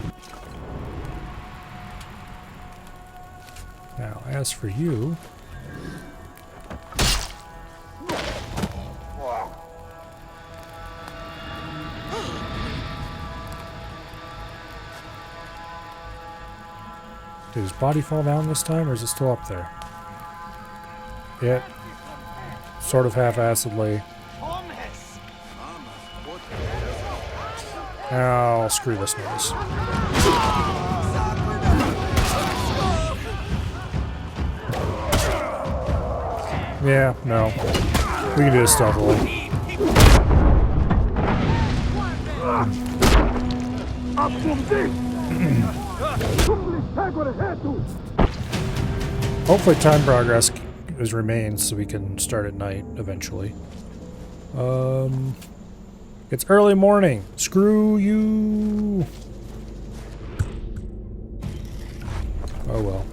Now, as for you... Did his body fall down this time, or is it still up there? It sort of half-assedly. Oh, screw this noise. Yeah, no. We can do this stealthily. Hopefully time progress remains so we can start at night eventually. It's early morning. Screw you. Oh well.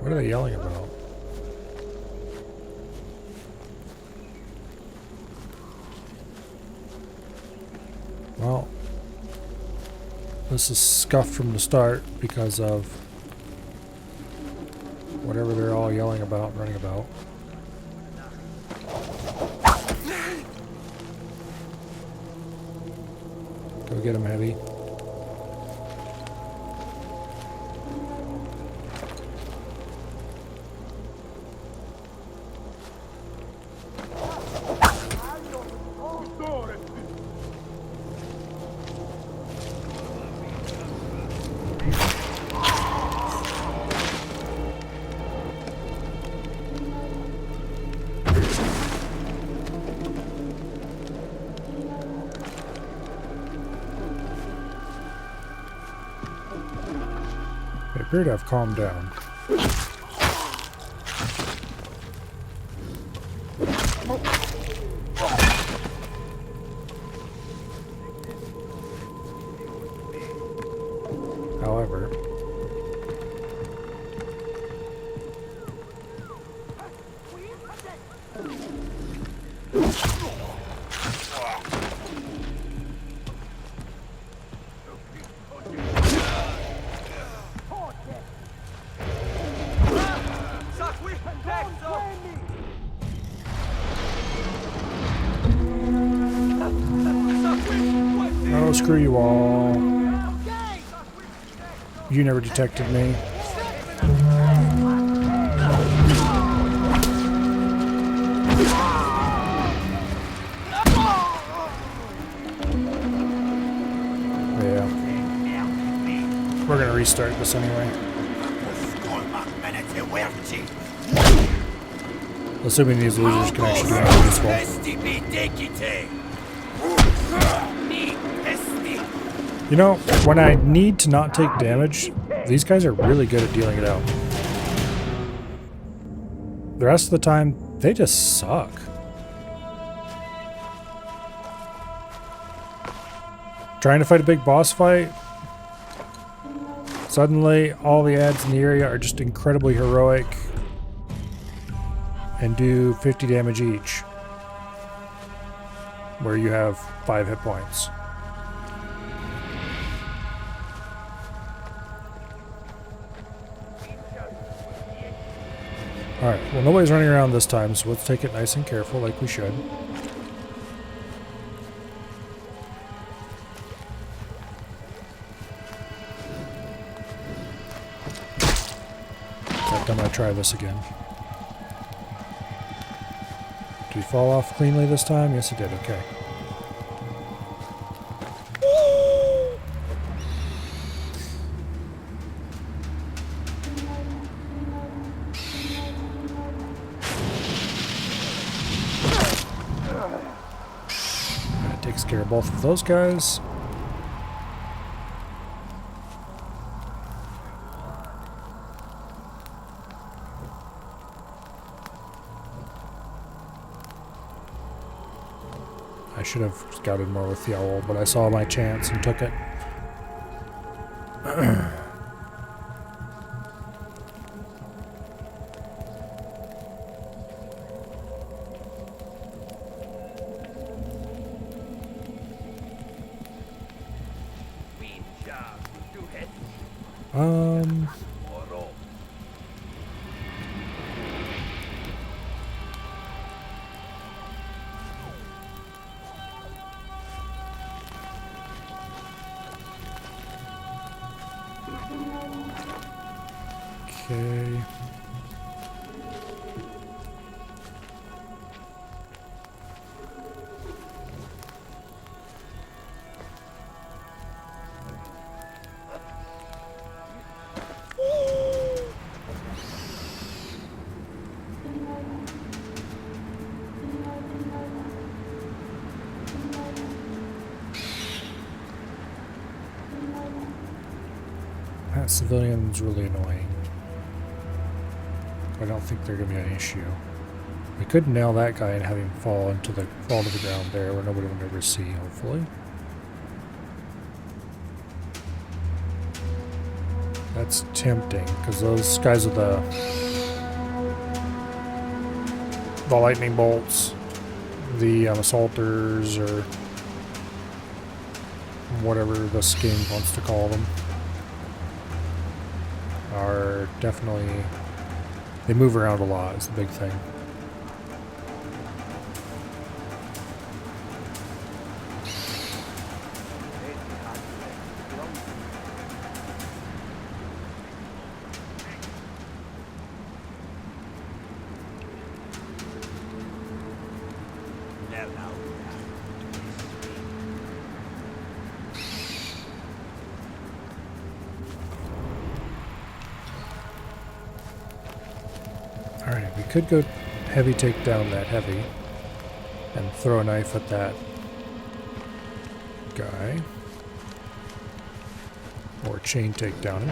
What are they yelling about? Well, this is scuffed from the start because of whatever they're all yelling about and running about. Go get him, Heavy. They appear to have calmed down. However, oh, screw you all. You never detected me. Yeah. We're gonna restart this anyway. Assuming these losers can actually do anything useful. You know, when I need to not take damage, these guys are really good at dealing it out. The rest of the time, they just suck. Trying to fight a big boss fight, suddenly all the ads in the area are just incredibly heroic and do 50 damage each, where you have 5 hit points. Alright, well nobody's running around this time, so let's take it nice and careful like we should. In fact, I'm going to try this again. Did he fall off cleanly this time? Yes, he did. Okay. takes care of both of those guys. I should have scouted more with the owl, but I saw my chance and took it. Okay. That civilian's really annoying. I don't think they're gonna be an issue. We could nail that guy and have him fall to the ground there where nobody would ever see, hopefully. That's tempting, because those guys with the lightning bolts, the assaulters, or whatever this game wants to call them, are definitely... They move around a lot, is the big thing. Alright, we could go heavy take down that heavy and throw a knife at that guy. Or chain take down him.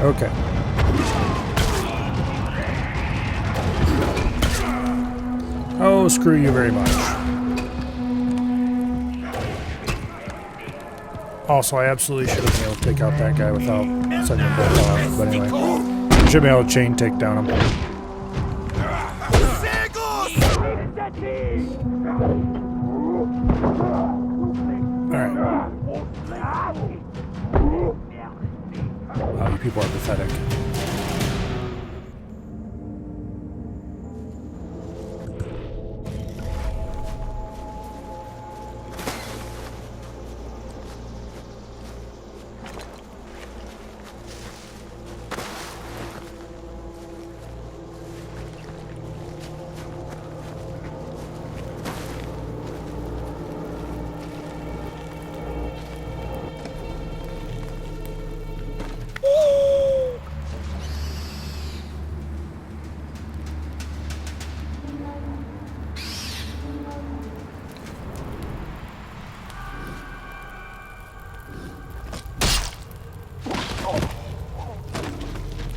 Okay. Oh, screw you very much. Also, I absolutely should have been able to take out that guy without setting him both off. But anyway, should be able to chain take down him. Alright. Wow, you people are pathetic.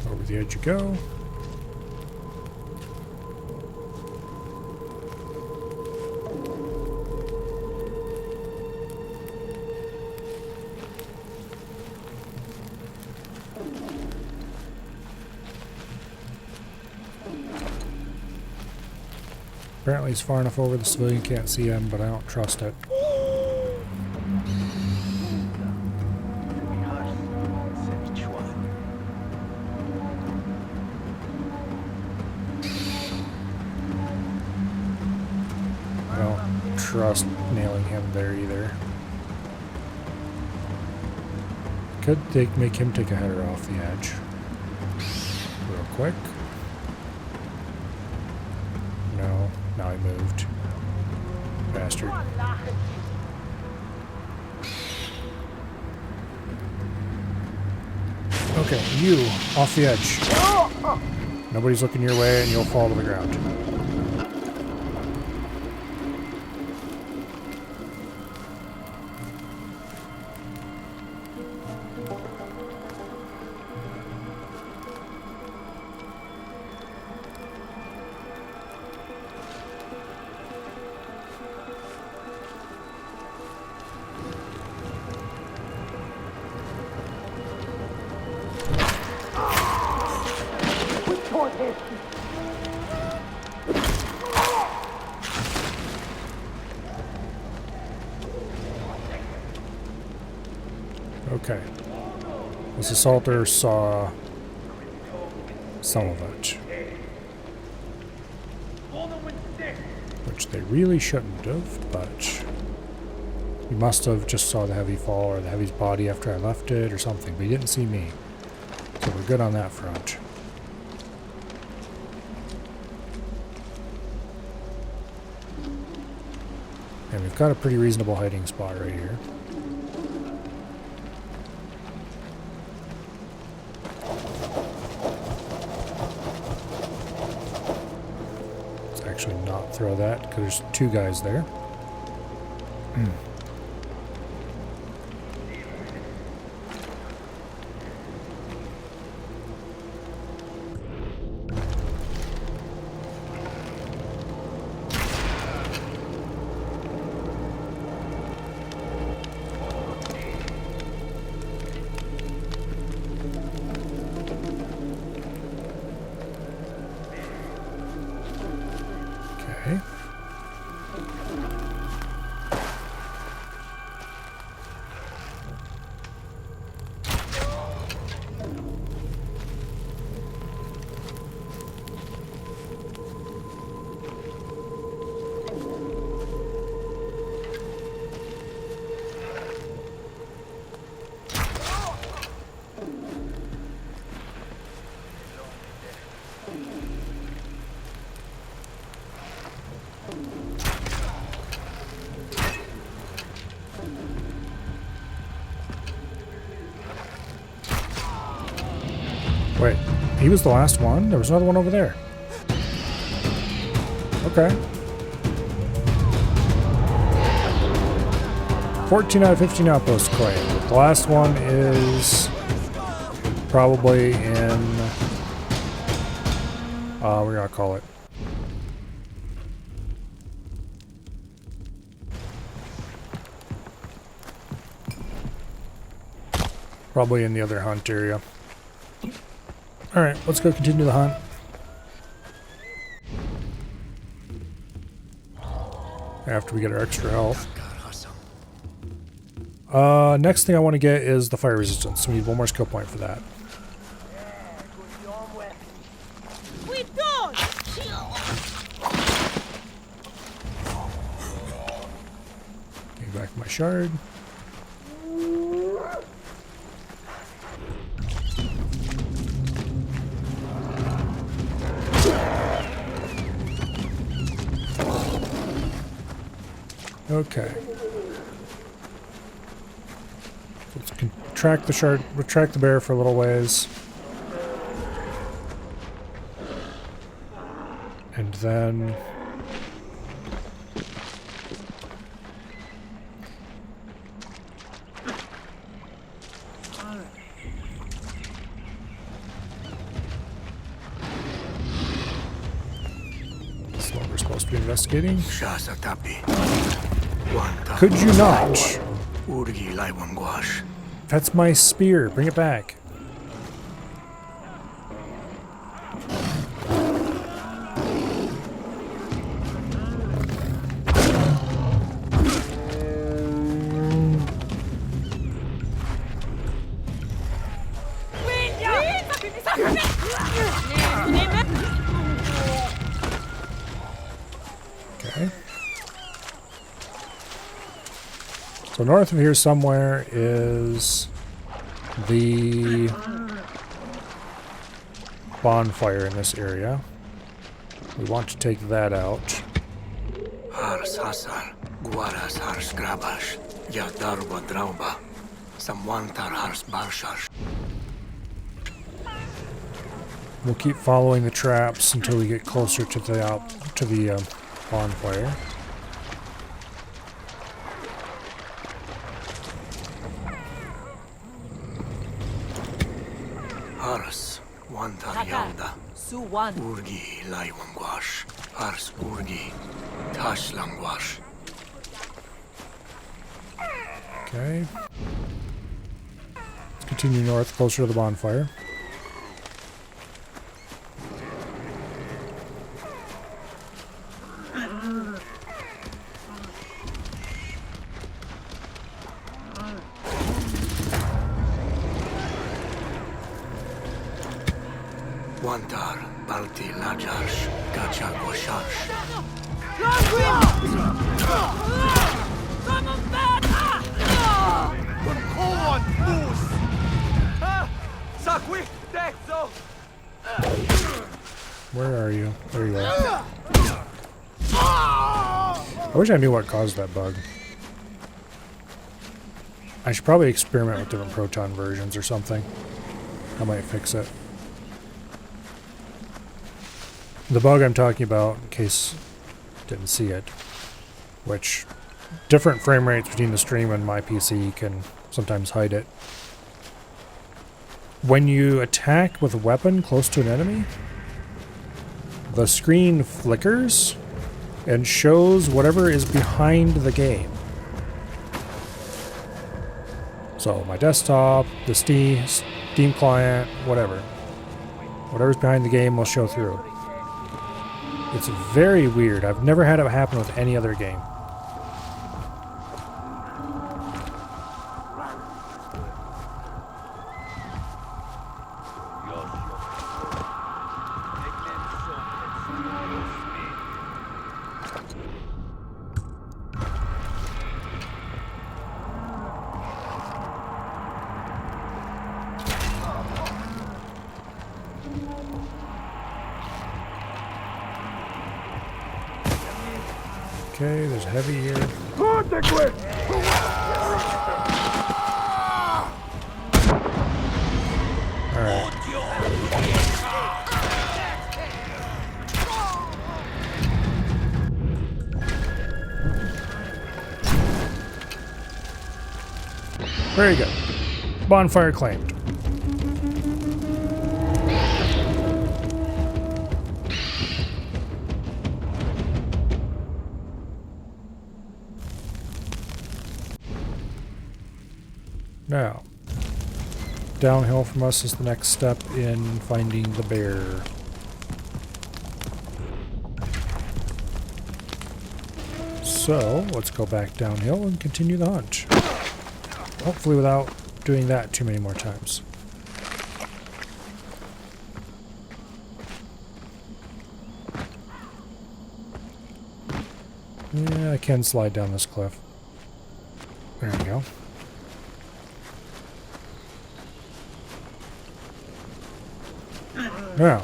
Over the edge you go. Apparently he's far enough over the civilian can't see him, but I don't trust it. I don't trust nailing him there either. Could make him take a header off the edge. Real quick. No, now he moved. Bastard. Okay, you, off the edge. Nobody's looking your way and you'll fall to the ground. Okay. This assaulter saw some of it. Which they really shouldn't have, but he must have just saw the heavy fall or the heavy's body after I left it or something, but he didn't see me. So we're good on that front. And we've got a pretty reasonable hiding spot right here. Actually not throw that because there's two guys there. Okay. Wait, he was the last one? There was another one over there. Okay. 14 out of 15 outposts claimed. The last one is probably in... we're gonna call it. Probably in the other hunt area. Alright, let's go continue the hunt. After we get our extra health. Next thing I want to get is the fire resistance. We need one more skill point for that. Get back my shard. Okay. Let's contract the shard, retract the bear for a little ways. And then... That's what we're supposed to be investigating. Could you not? That's my spear. Bring it back. Okay. So north of here somewhere is the bonfire in this area. We want to take that out. We'll keep following the traps until we get closer to the bonfire. Ars, Wantar Yalda, Suwan. Urgi Laiwangwash, Ars Urgi, Tash Langwash. Okay. Let's continue north, closer to the bonfire. Wantar, Balti Lajarsh, Gacha Gwasharsh. Where are you? There you are. I wish I knew what caused that bug. I should probably experiment with different proton versions or something. I might fix it. The bug I'm talking about, in case you didn't see it, which different frame rates between the stream and my PC can sometimes hide it. When you attack with a weapon close to an enemy, the screen flickers and shows whatever is behind the game. So my desktop, the Steam client, whatever. Whatever's behind the game will show through. It's very weird. I've never had it happen with any other game. Okay, there's heavy here. Alright. Very good. Bonfire claimed. Now, downhill from us is the next step in finding the bear. So, let's go back downhill and continue the hunt. Hopefully without doing that too many more times. Yeah, I can slide down this cliff. There we go. Now,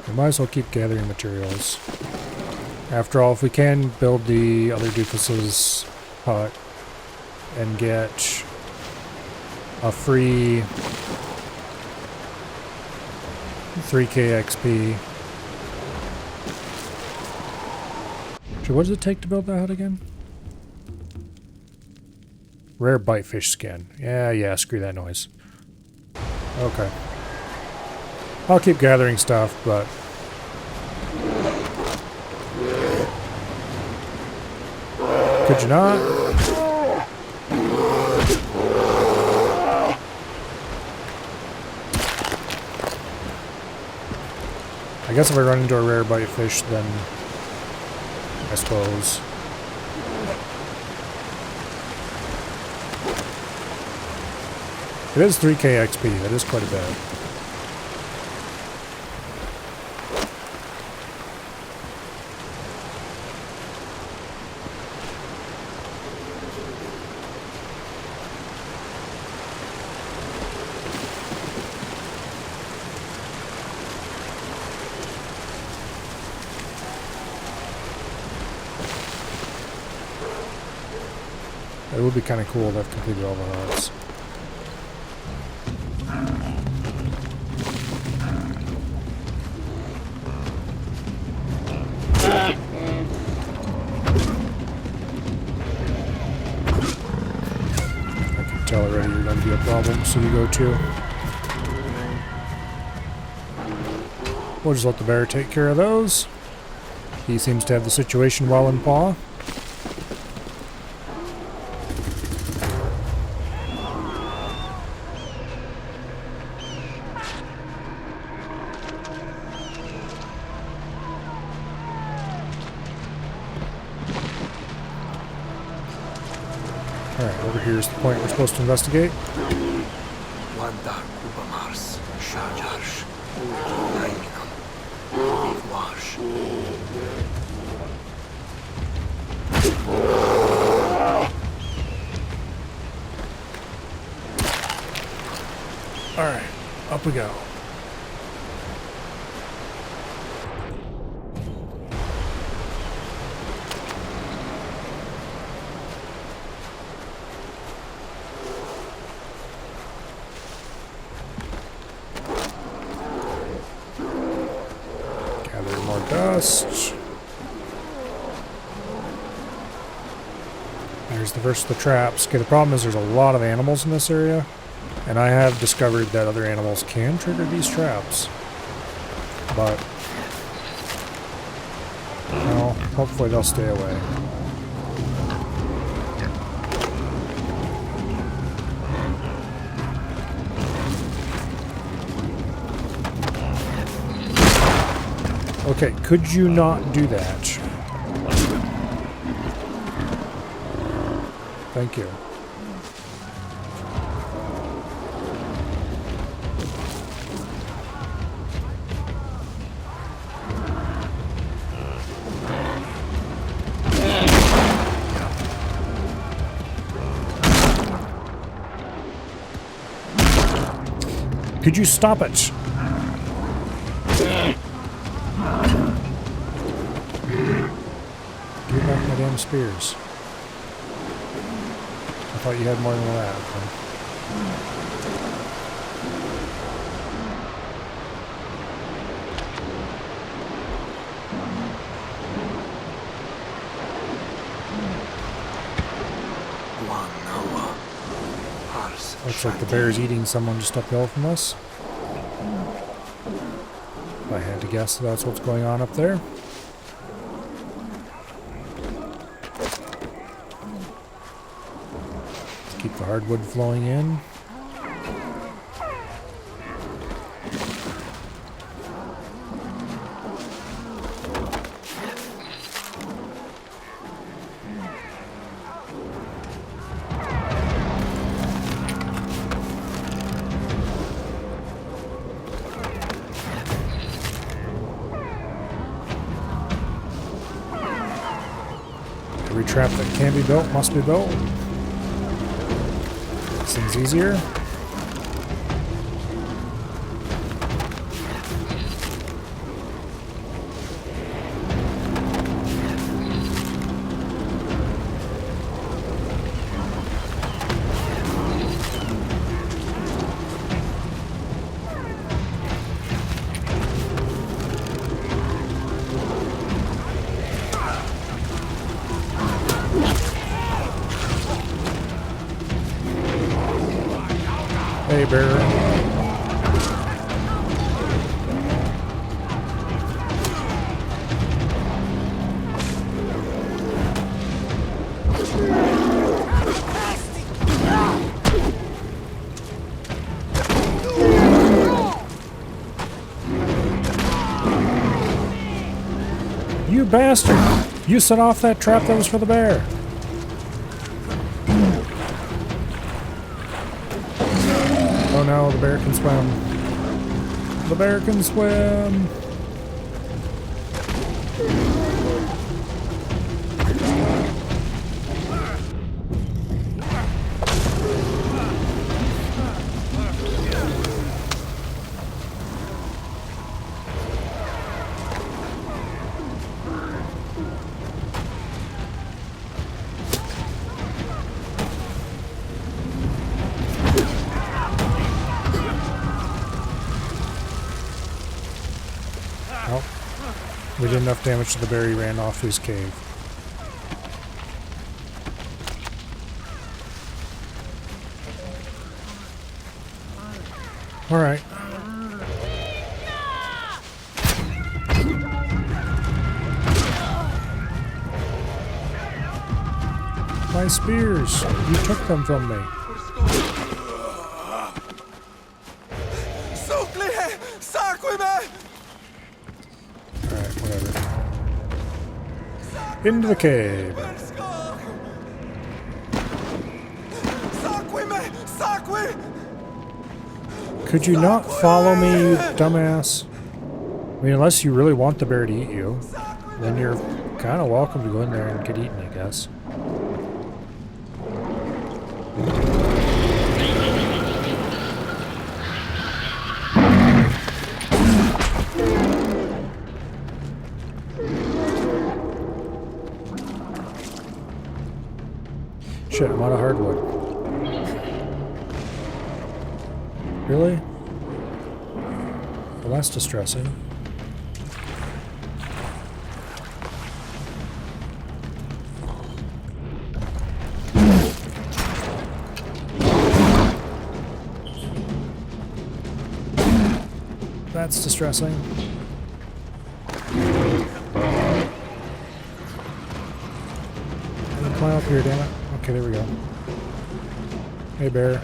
we might as well keep gathering materials. After all, if we can build the other doofus's hut and get a free 3k XP. So what does it take to build that hut again? Rare bitefish skin. Yeah, screw that noise. Okay. I'll keep gathering stuff, but... Could you not? I guess if I run into a rare bite fish, then I suppose. It is 3k XP, that is quite a bit. it would be kind of cool to have completed all the huts. I can tell already you're going to be a problem, so you go too. We'll just let the bear take care of those. He seems to have the situation well in paw. Alright, over here is the point we're supposed to investigate. Wandar Kubamars, Shajarsh, Naiminam, Wash. Alright, up we go. Gather more dust. There's the first of the traps. Okay, the problem is there's a lot of animals in this area. And I have discovered that other animals can trigger these traps. But, well, hopefully they'll stay away. Okay, could you not do that? Thank you. Could you stop it? Give back my damn spears. I thought you had more than that. Looks like the bear's eating someone just uphill from us. If I had to guess, that's what's going on up there. Keep the hardwood flowing in. Every trap that can be built must be built. This thing's easier. Hey, bear. You bastard! You set off that trap that was for the bear. Oh no, the bear can swim. The bear can swim. did enough damage to the bear, he ran off to his cave. Alright. My spears! You took them from me. Alright, whatever. Into the cave. Could you not follow me, you dumbass? I mean, unless you really want the bear to eat you, then you're kind of welcome to go in there and get eaten, I guess. Shit, I'm out of hardwood. Really? Well, that's distressing. That's distressing. Climb up here, damn it. Okay, there we go. Hey, bear.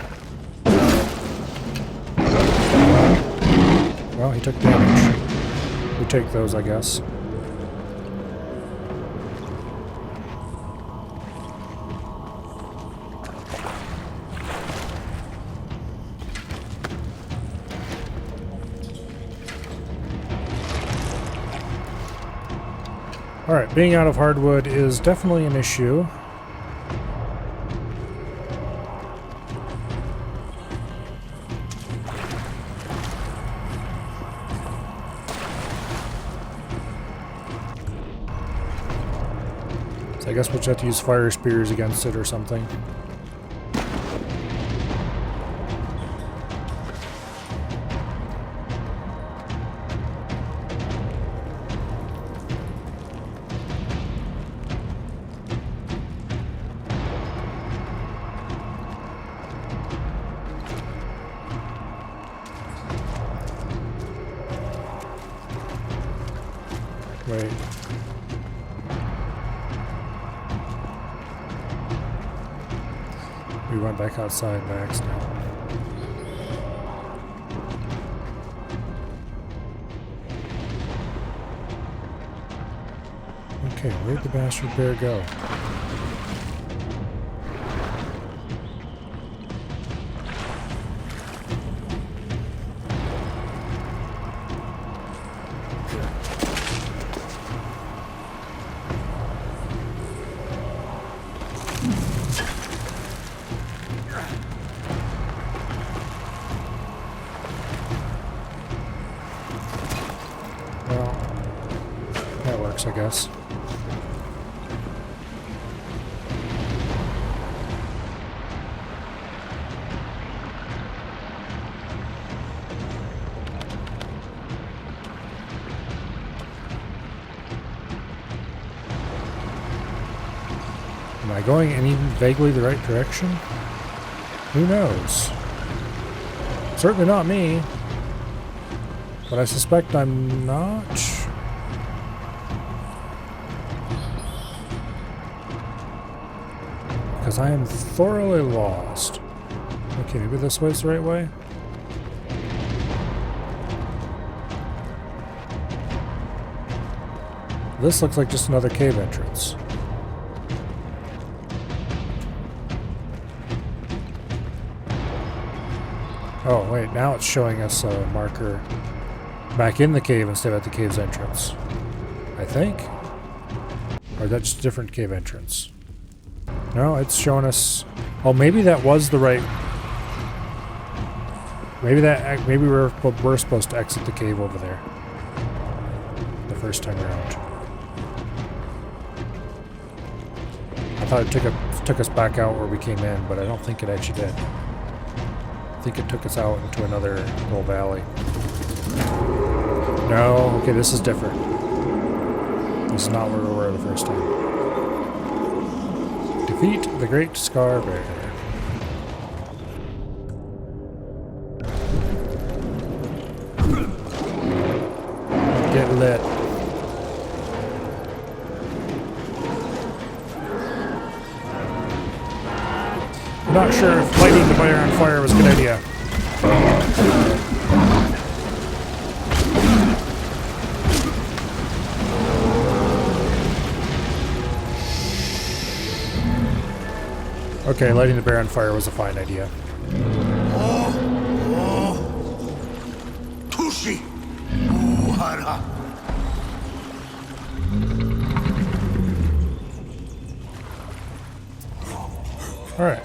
Well, he took damage. We take those, I guess. Alright, being out of hardwood is definitely an issue. I guess we'll just have to use fire spears against it or something. Wait. We went back outside by accident. Okay, where'd the bastard bear go? I guess. Am I going in even vaguely the right direction? Who knows? Certainly not me. But I suspect I'm not. Because I am thoroughly lost. Okay, maybe this way's the right way? This looks like just another cave entrance. Oh, wait, now it's showing us a marker back in the cave instead of at the cave's entrance. I think? Or is that just a different cave entrance? No, it's showing us... Oh, maybe that was the right... Maybe we're supposed to exit the cave over there. The first time around. I thought it took us back out where we came in, but I don't think it actually did. I think it took us out into another little valley. No, okay, this is different. This is not where we were the first time. Defeat the Great Scar Bear. Get lit. I'm not sure if lighting the bear on fire was a good idea. Okay, lighting the bear on fire was a fine idea. Tushi. Uhara. Alright.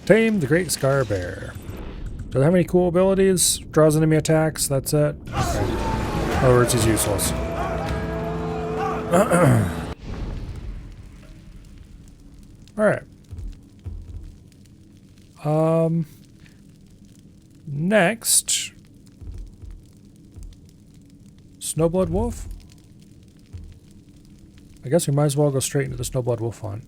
Tame the Great Scar Bear. Does it have any cool abilities? Draws enemy attacks, that's it? Okay. In other words, he's useless. Alright. Next. Snowblood Wolf? I guess we might as well go straight into the Snowblood Wolf hunt.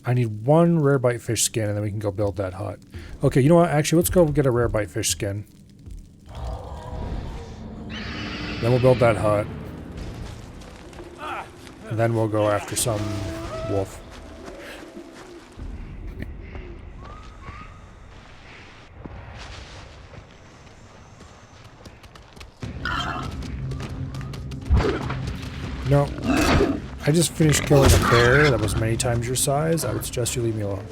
I need one rare bite fish skin and then we can go build that hut. Okay, you know what? Actually, let's go get a rare bite fish skin. Then we'll build that hut. And then we'll go after some wolf. No. I just finished killing a bear that was many times your size. I would suggest you leave me alone.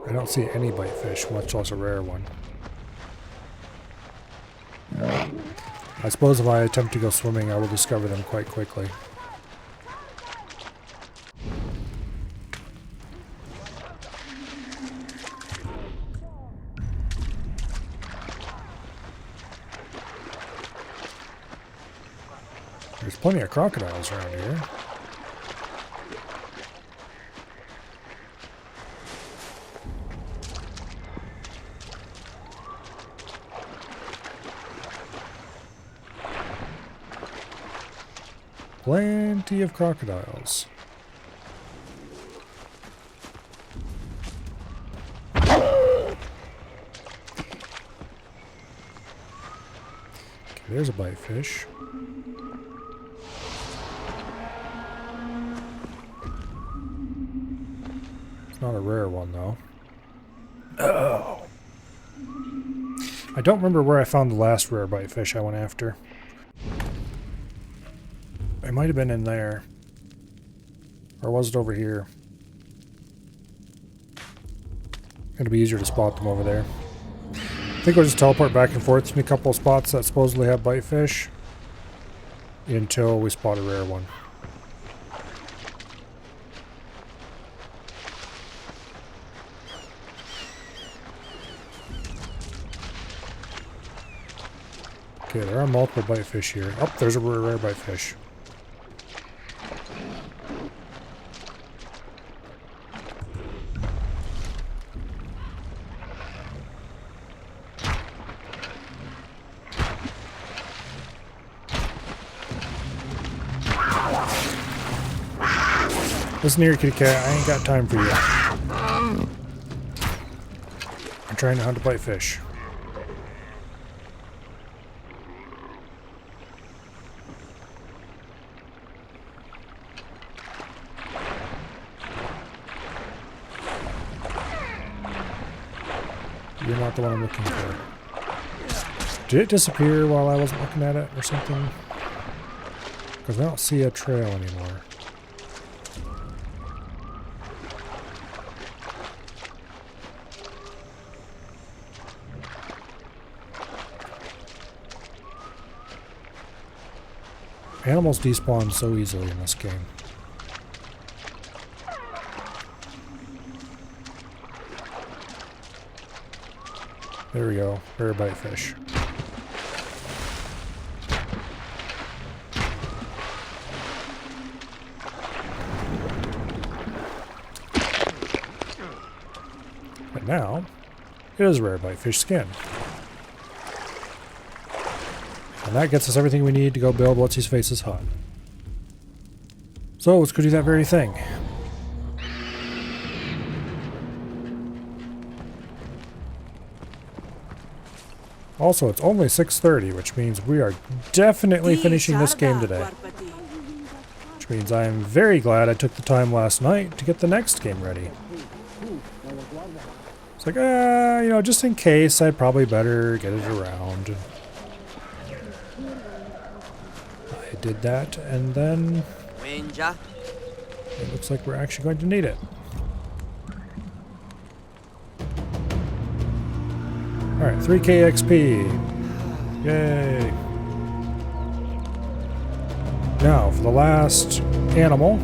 I don't see any bite fish, much less a rare one. I suppose if I attempt to go swimming, I will discover them quite quickly. There's plenty of crocodiles around here. Plenty of crocodiles. Okay, there's a bite fish. It's not a rare one, though. Oh. I don't remember where I found the last rare bite fish I went after. It might have been in there. Or was it over here? It'll be easier to spot them over there. I think we'll just teleport back and forth to a couple of spots that supposedly have bite fish until we spot a rare one. Okay, there are multiple bite fish here. Oh, there's a rare bite fish. Listen here, kitty cat. I ain't got time for you. I'm trying to hunt a bite fish. You're not the one I'm looking for. Did it disappear while I wasn't looking at it or something? Because I don't see a trail anymore. Animals despawn so easily in this game. There we go. Rare bite fish. now, it is rare bitefish skin. And that gets us everything we need to go build What's His Face's hut. So let's go do that very thing. Also, it's only 6:30, which means we are definitely finishing this game today. Which means I am very glad I took the time last night to get the next game ready. It's like, you know, just in case, I'd probably better get it around. I did that, and then it looks like we're actually going to need it. Alright, 3k XP. Yay. Now, for the last animal.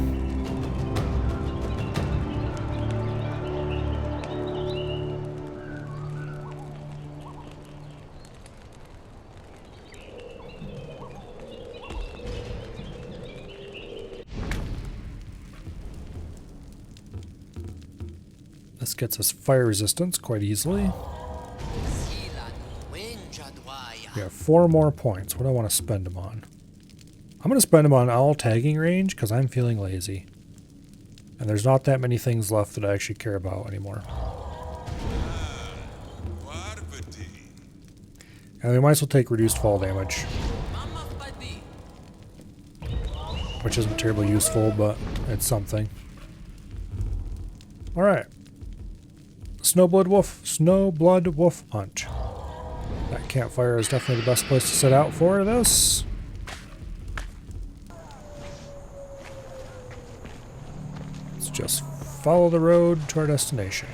This gets us fire resistance quite easily. We have 4 more points. What do I want to spend them on? I'm going to spend them on all tagging range because I'm feeling lazy. And there's not that many things left that I actually care about anymore. And we might as well take reduced fall damage. Which isn't terribly useful, but it's something. Alright. Snowblood Wolf Hunt. That campfire is definitely the best place to set out for this. Let's just follow the road to our destination.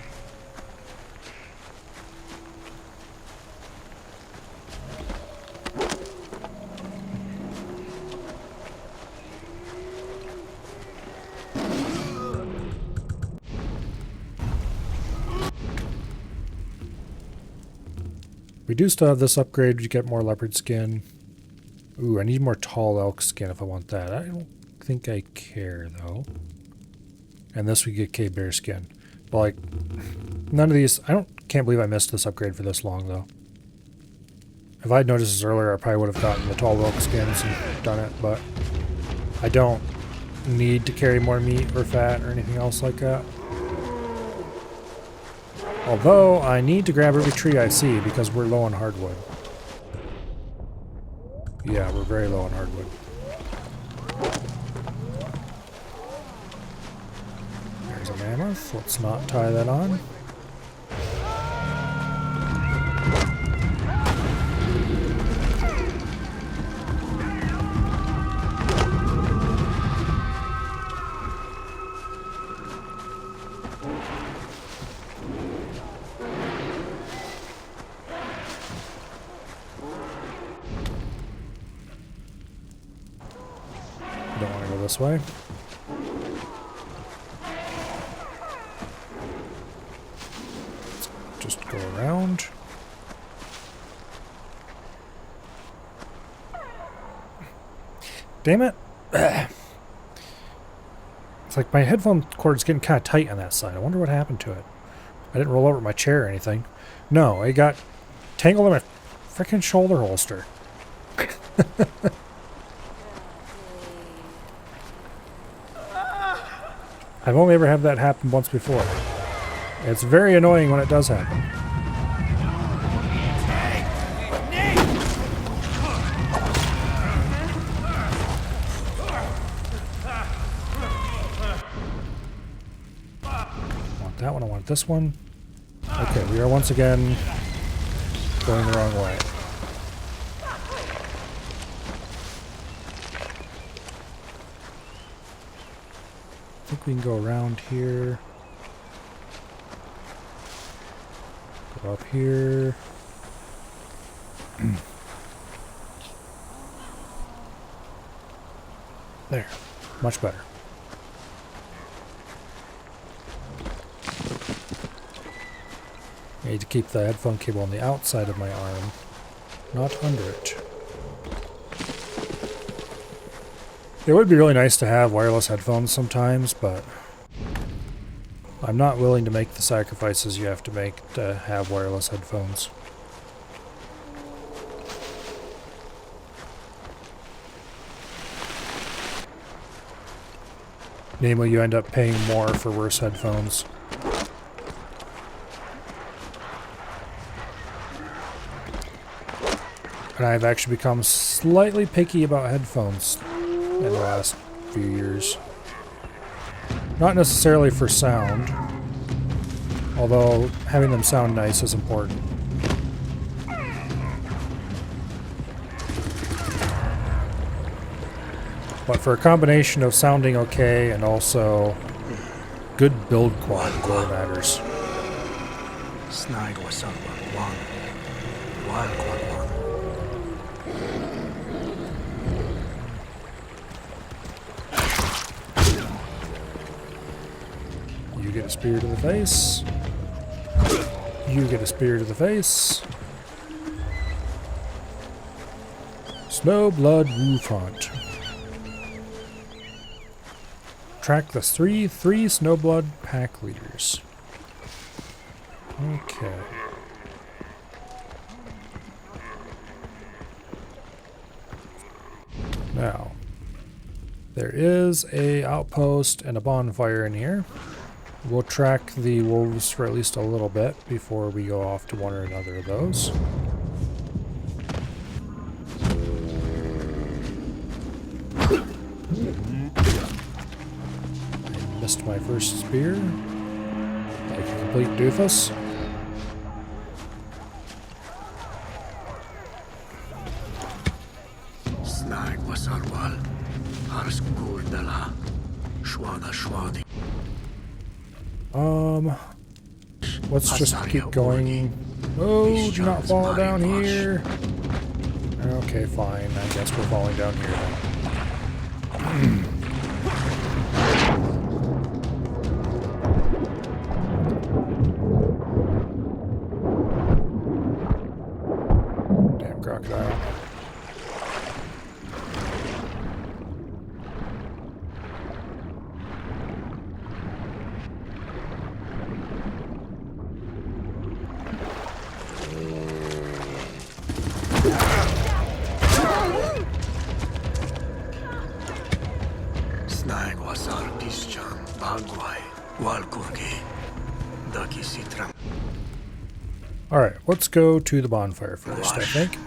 We do still have this upgrade to get more leopard skin. Ooh, I need more tall elk skin if I want that. I don't think I care, though. And this we get cave bear skin. But, like, none of these... can't believe I missed this upgrade for this long, though. If I'd noticed this earlier, I probably would have gotten the tall elk skins and done it, but I don't need to carry more meat or fat or anything else like that. Although, I need to grab every tree I see because we're low on hardwood. Yeah, we're very low on hardwood. There's a mammoth. Let's not tie that on. Don't want to go this way. Let's just go around. Damn it. It's like my headphone cord's getting kind of tight on that side. I wonder what happened to it. I didn't roll over my chair or anything. No, it got tangled in my freaking shoulder holster. I've only ever had that happen once before. It's very annoying when it does happen. I want that one, I want this one. Okay, we are once again going the wrong way. I think we can go around here. Go up here. There. Much better. I need to keep the headphone cable on the outside of my arm, not under it. It would be really nice to have wireless headphones sometimes, but I'm not willing to make the sacrifices you have to make to have wireless headphones. Namely, you end up paying more for worse headphones. And I've actually become slightly picky about headphones in the last few years. Not necessarily for sound, although having them sound nice is important. But for a combination of sounding okay and also good build quality really matters. Snag was up on one. Wild one. You get a spear to the face. You get a spear to the face. Snowblood Roof Hunt. Track the three Snowblood pack leaders. Okay. Now, there is a outpost and a bonfire in here. We'll track the wolves for at least a little bit before we go off to one or another of those. I missed my first spear. Like a complete doofus. Snag was arwal. Ars gurdala. Shwada shwadi. Let's just keep going. Oh, do not fall down here. Okay, fine. I guess we're falling down here then. Damn crocodile. Snag was artisjan. Bagwai. Walkurgi. Daki sitram. Alright, let's go to the bonfire first, I think.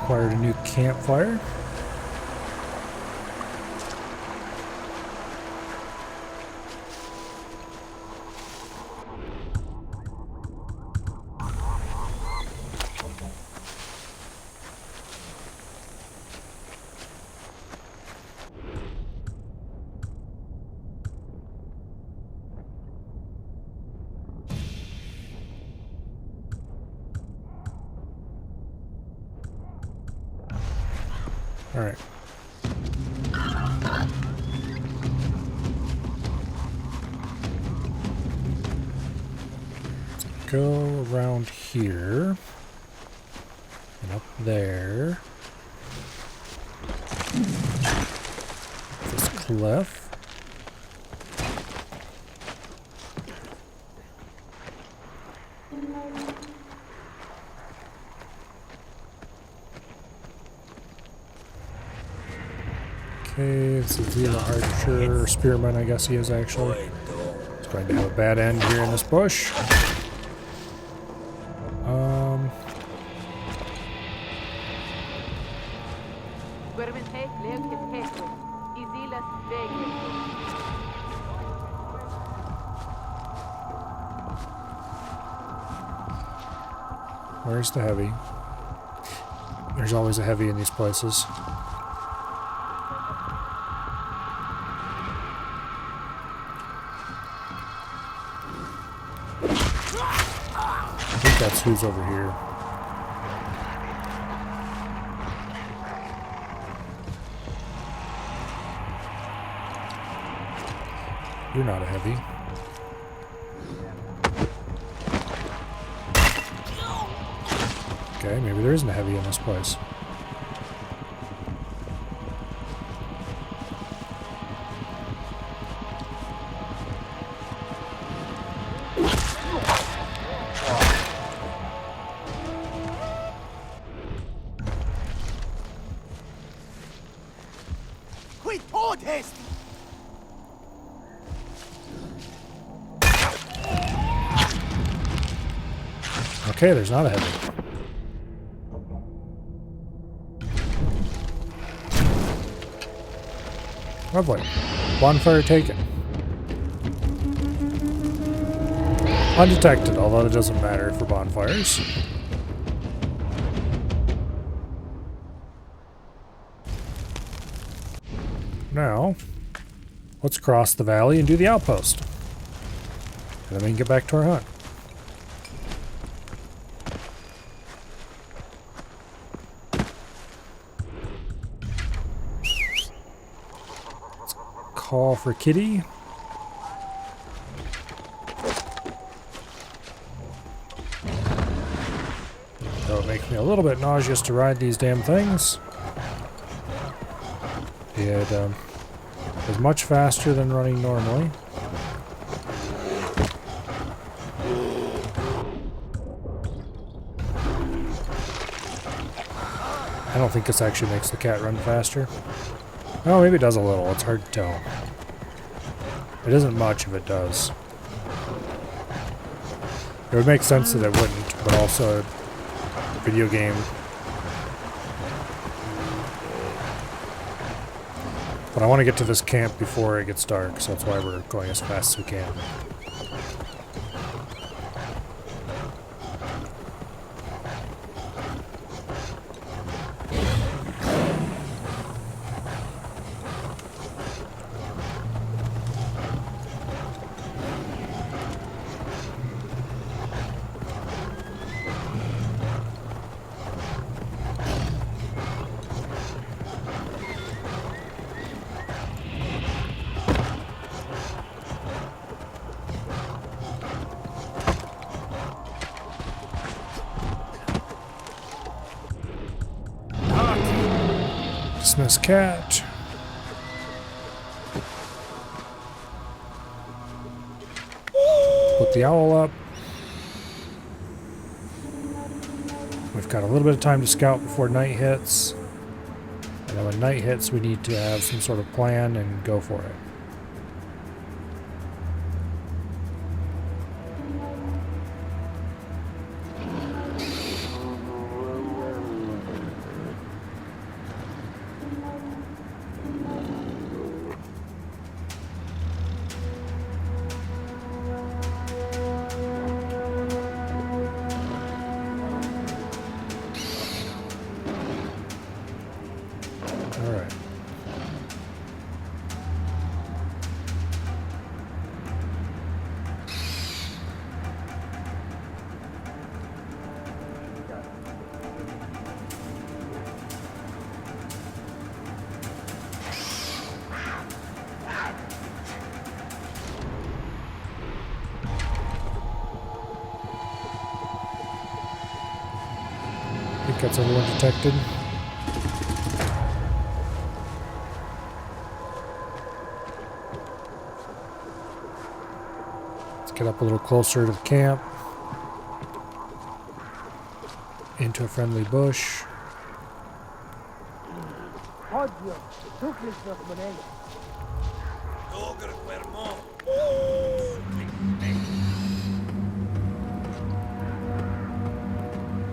Acquired a new campfire. All right. Let's go around here and up there. This cliff. Okay, this is the archer, spearman, I guess he is actually. He's going to have a bad end here in this bush. Where's the heavy? There's always a heavy in these places. I think that's who's over here. You're not a heavy. Okay, maybe there isn't a heavy in this place. Quit protest! Okay, there's not a heavy. Lovely. Bonfire taken. Undetected, although it doesn't matter for bonfires. Now, let's cross the valley and do the outpost. And then we can get back to our hunt. Let's call for Kitty. That would make me a little bit nauseous to ride these damn things. It is much faster than running normally. I don't think this actually makes the cat run faster. Oh, maybe it does a little. It's hard to tell. It isn't much if it does. It would make sense that it wouldn't, but also a video game. But I want to get to this camp before it gets dark, so that's why we're going as fast as we can. Dismiss cat. Put the owl up. We've got a little bit of time to scout before night hits. And then when night hits, we need to have some sort of plan and go for it. Alright. I think that's everyone detected. Get up a little closer to the camp. Into a friendly bush.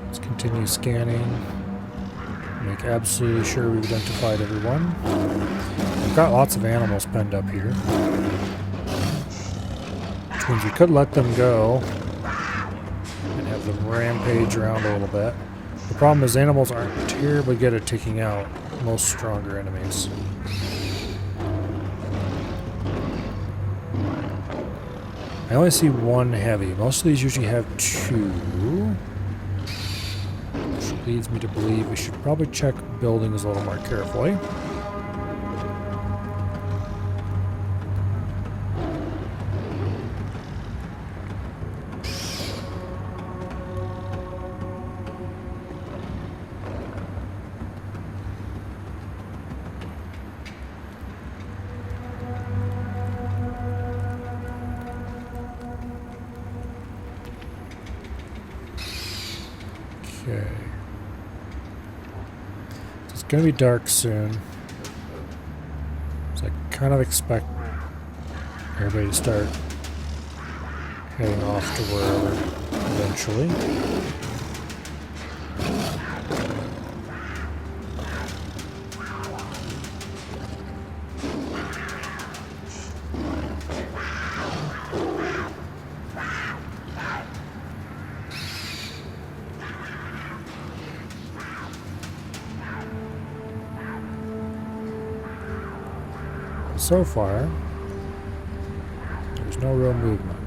Let's continue scanning. Make absolutely sure we've identified everyone. We've got lots of animals penned up here. Which means we could let them go and have them rampage around a little bit. The problem is animals aren't terribly good at taking out most stronger enemies. I only see one heavy. Most of these usually have two. Which leads me to believe we should probably check buildings a little more carefully. Okay. So it's gonna be dark soon. So I kind of expect everybody to start heading off to wherever eventually. So far, there's no real movement.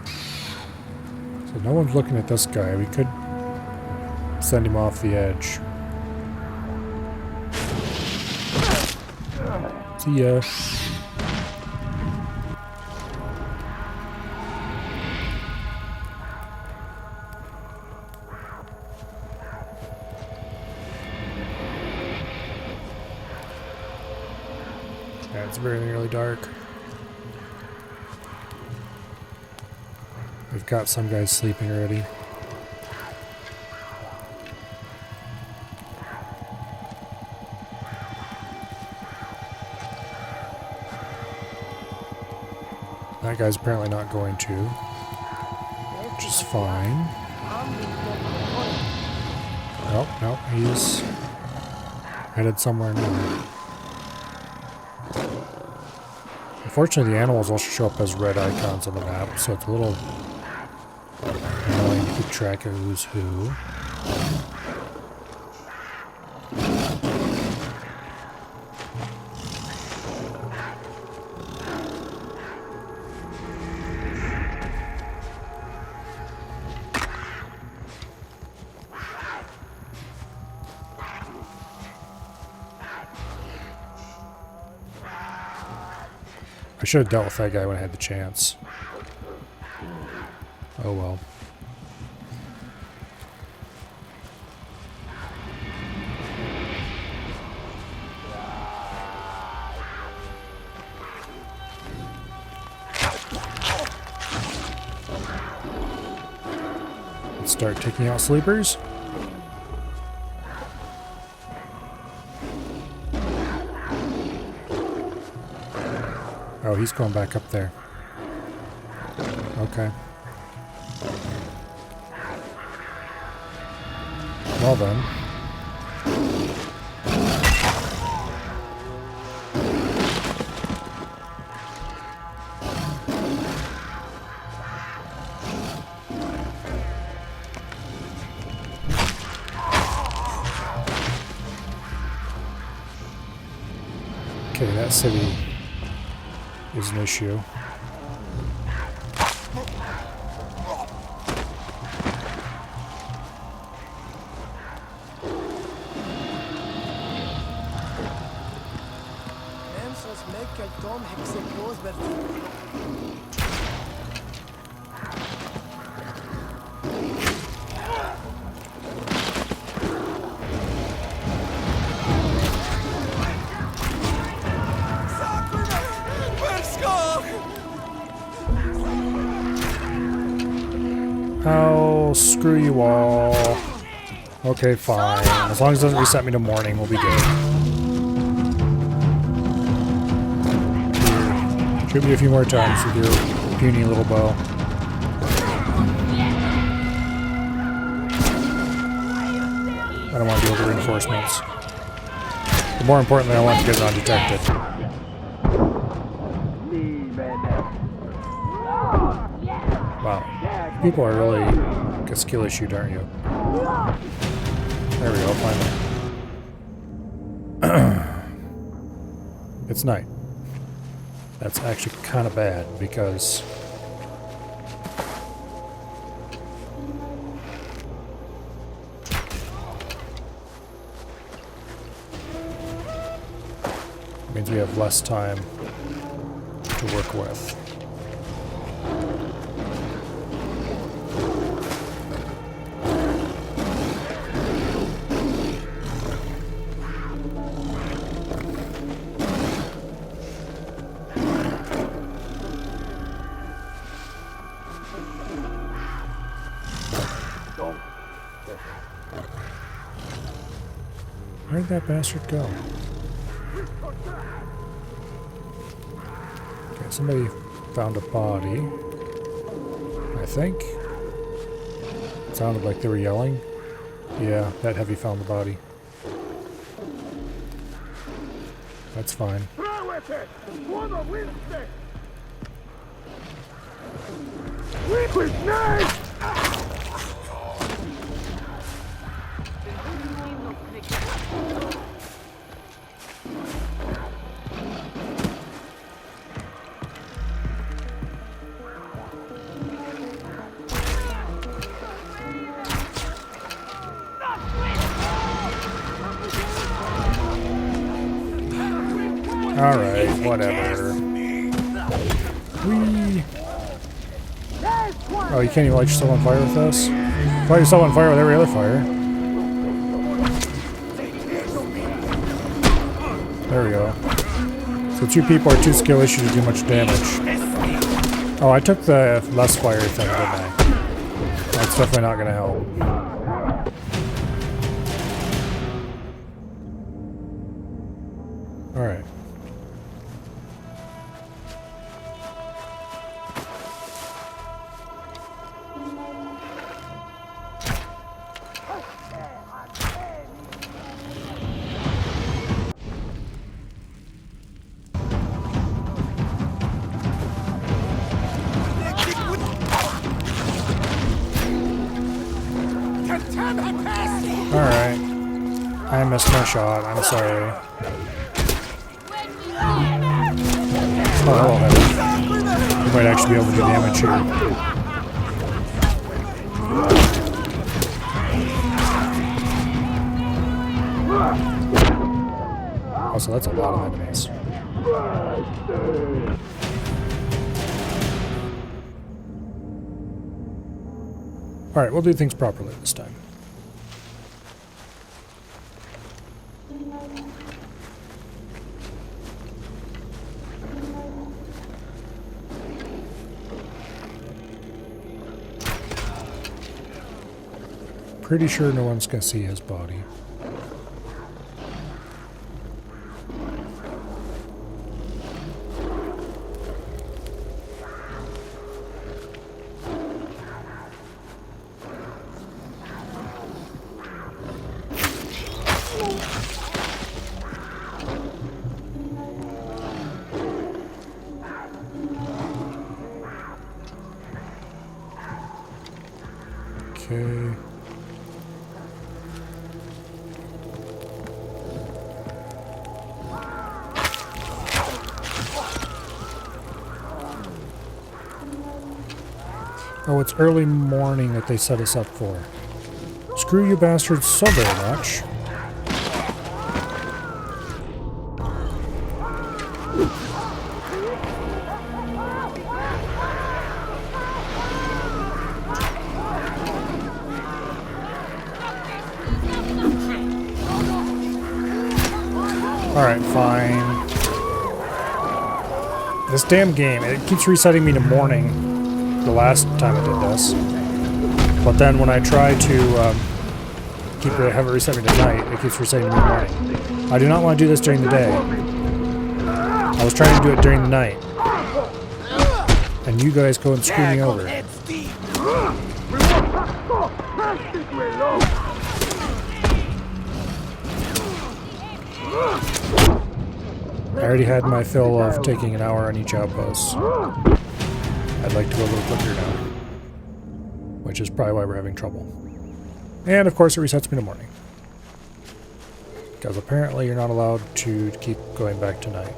So no one's looking at this guy. We could send him off the edge. See ya. Yeah, it's very nearly dark. We've got some guys sleeping already. That guy's apparently not going to, which is fine. Nope, nope, he's headed somewhere new. Unfortunately, the animals also show up as red icons on the map, so it's a little annoying to keep track of who's who. I should have dealt with that guy when I had the chance. Oh well. Let's start taking out sleepers. Oh, he's going back up there. Okay. Well then. Okay, that city is an issue. Oh, screw you all. Okay, fine. As long as it doesn't reset me to morning, we'll be good. Shoot me a few more times with your puny little bow. I don't want to deal with the reinforcements. But more importantly, I want to get it undetected. Wow. People are really a skill issue, aren't you? There we go, finally. It's night. That's actually kind of bad because it means we have less time to work with. Where'd that bastard go? Okay, somebody found a body. I think. It sounded like they were yelling. Yeah, that heavy found the body. That's fine. Alright, whatever. Whee! Oh, you can't even light yourself on fire with this? Light yourself on fire with every other fire. There we go. So 2 people are too skill issue to do much damage. Oh, I took the less fire thing, didn't I? That's definitely not gonna help. Alright. Alright. I missed my shot. I'm sorry. Oh, hello, Heather. You might actually be able to do damage here. Oh, so that's a lot of enemies. Alright, we'll do things properly this time. Pretty sure no one's gonna see his body. Okay. Oh, it's early morning that they set us up for. Screw you bastards so very much. Alright, fine. This damn game, it keeps resetting me to morning. The last time I did this, but then when I try to have it reset me to night, it keeps resetting me to morning. I do not want to do this during the day. I was trying to do it during the night, and you guys go and screw me over. I already had my fill of taking an hour on each outpost. I'd like to go a little quicker now, which is probably why we're having trouble. And of course it resets me to morning, because apparently you're not allowed to keep going back to night.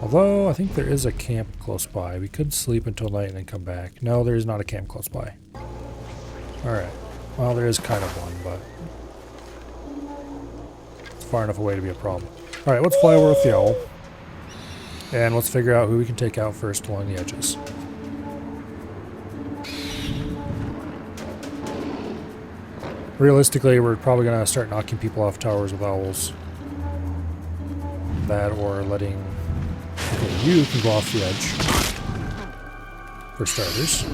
Although I think there is a camp close by. We could sleep until night and then come back. No, there is not a camp close by. Alright, well there is kind of one, but it's far enough away to be a problem. Alright, let's fly over with the owl. And let's figure out who we can take out first along the edges. Realistically, we're probably going to start knocking people off towers with owls. That or letting... Okay, you can go off the edge. For starters.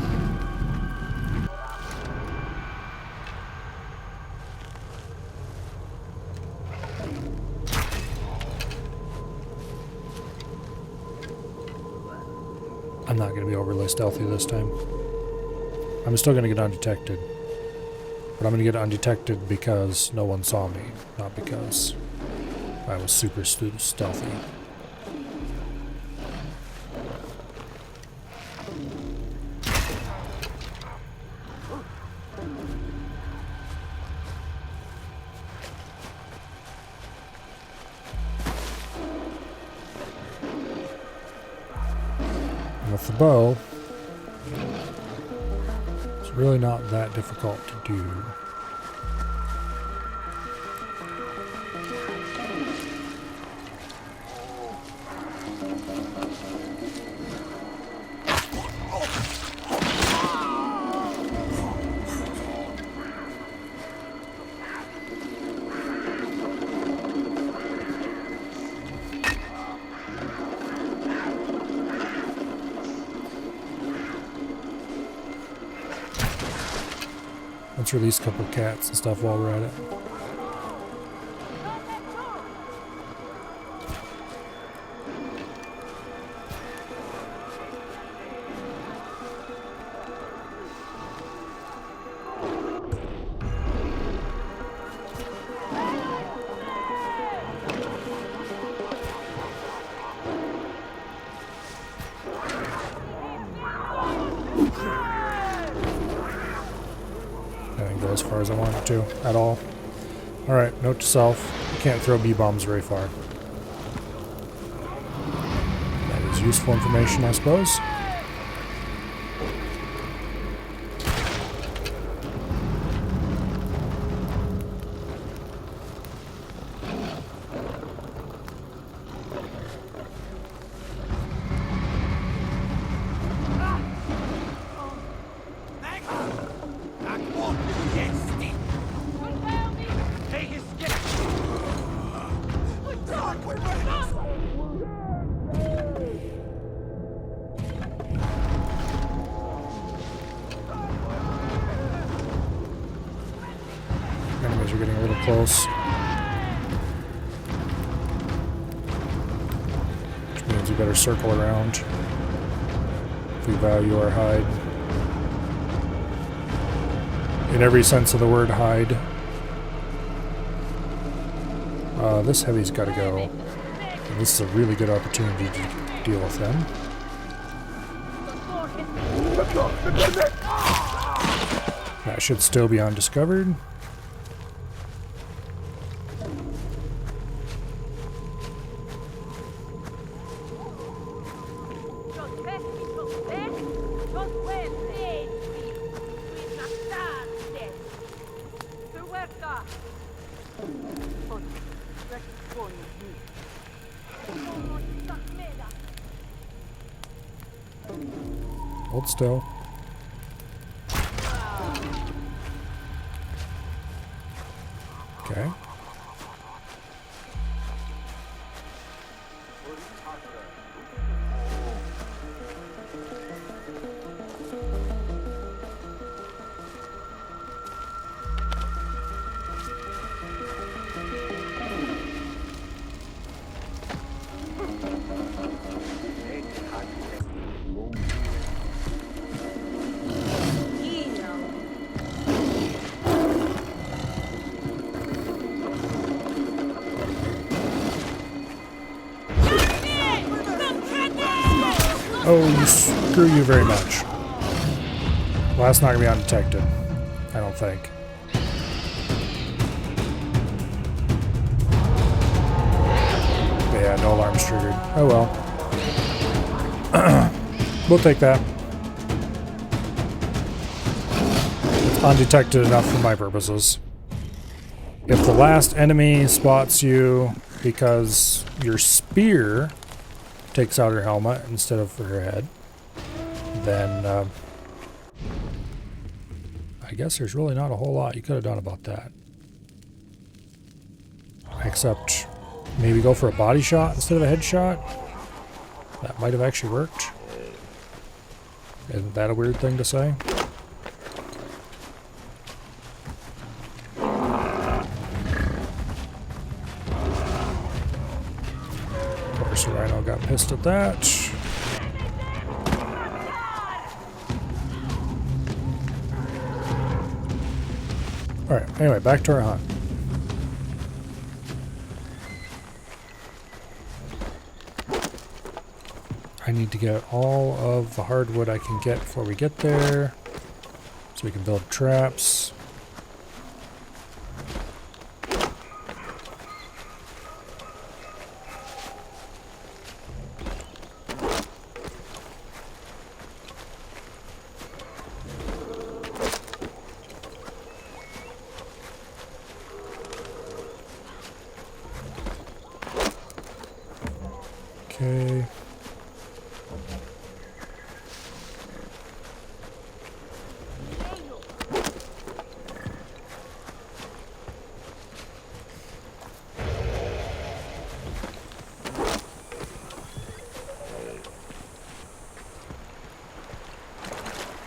I'm not going to be overly stealthy this time. I'm still going to get undetected. But I'm going to get undetected because no one saw me, not because I was super stealthy. And with the bow, it's really not that difficult to do. Let's release a couple cats and stuff while we're at it. As far as I want it to, at all. Alright, note to self, you can't throw B-bombs very far. That is useful information, I suppose. Enemies are getting a little close. Which means we better circle around if we value our hide. In every sense of the word hide. This heavy's got to go. And this is a really good opportunity to deal with them. That should still be undiscovered. Hold still. Okay. Oh, screw you very much. Well, that's not going to be undetected. I don't think. But yeah, no alarms triggered. Oh well. We'll take that. It's undetected enough for my purposes. If the last enemy spots you because your spear takes out her helmet instead of her head, then I guess there's really not a whole lot you could have done about that. Except maybe go for a body shot instead of a headshot. That might have actually worked. Isn't that a weird thing to say? Of course, the Rhino got pissed at that. Alright, anyway, back to our hunt. I need to get all of the hardwood I can get before we get there, so we can build traps. Okay.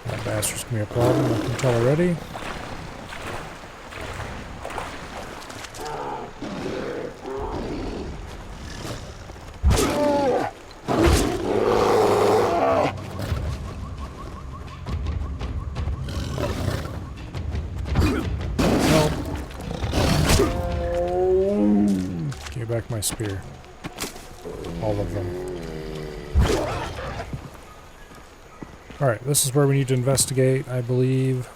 That bastard's gonna be a problem, I can tell already. Give back my spear. All of them. Alright, this is where we need to investigate, I believe.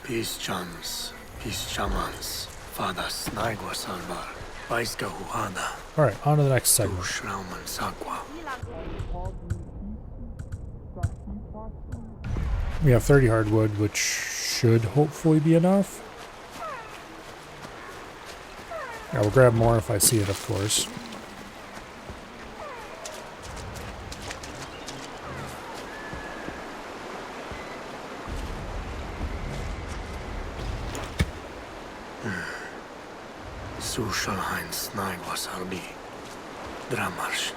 Peace chums, peace chamans, fadas naigua salvar, paiska huhana, Alright, on to the next segment. shrauman sagwa. We have 30 hardwood, which should hopefully be enough. I will grab more if I see it, of course. Sushalhain snaigwa salbi, dramarsh.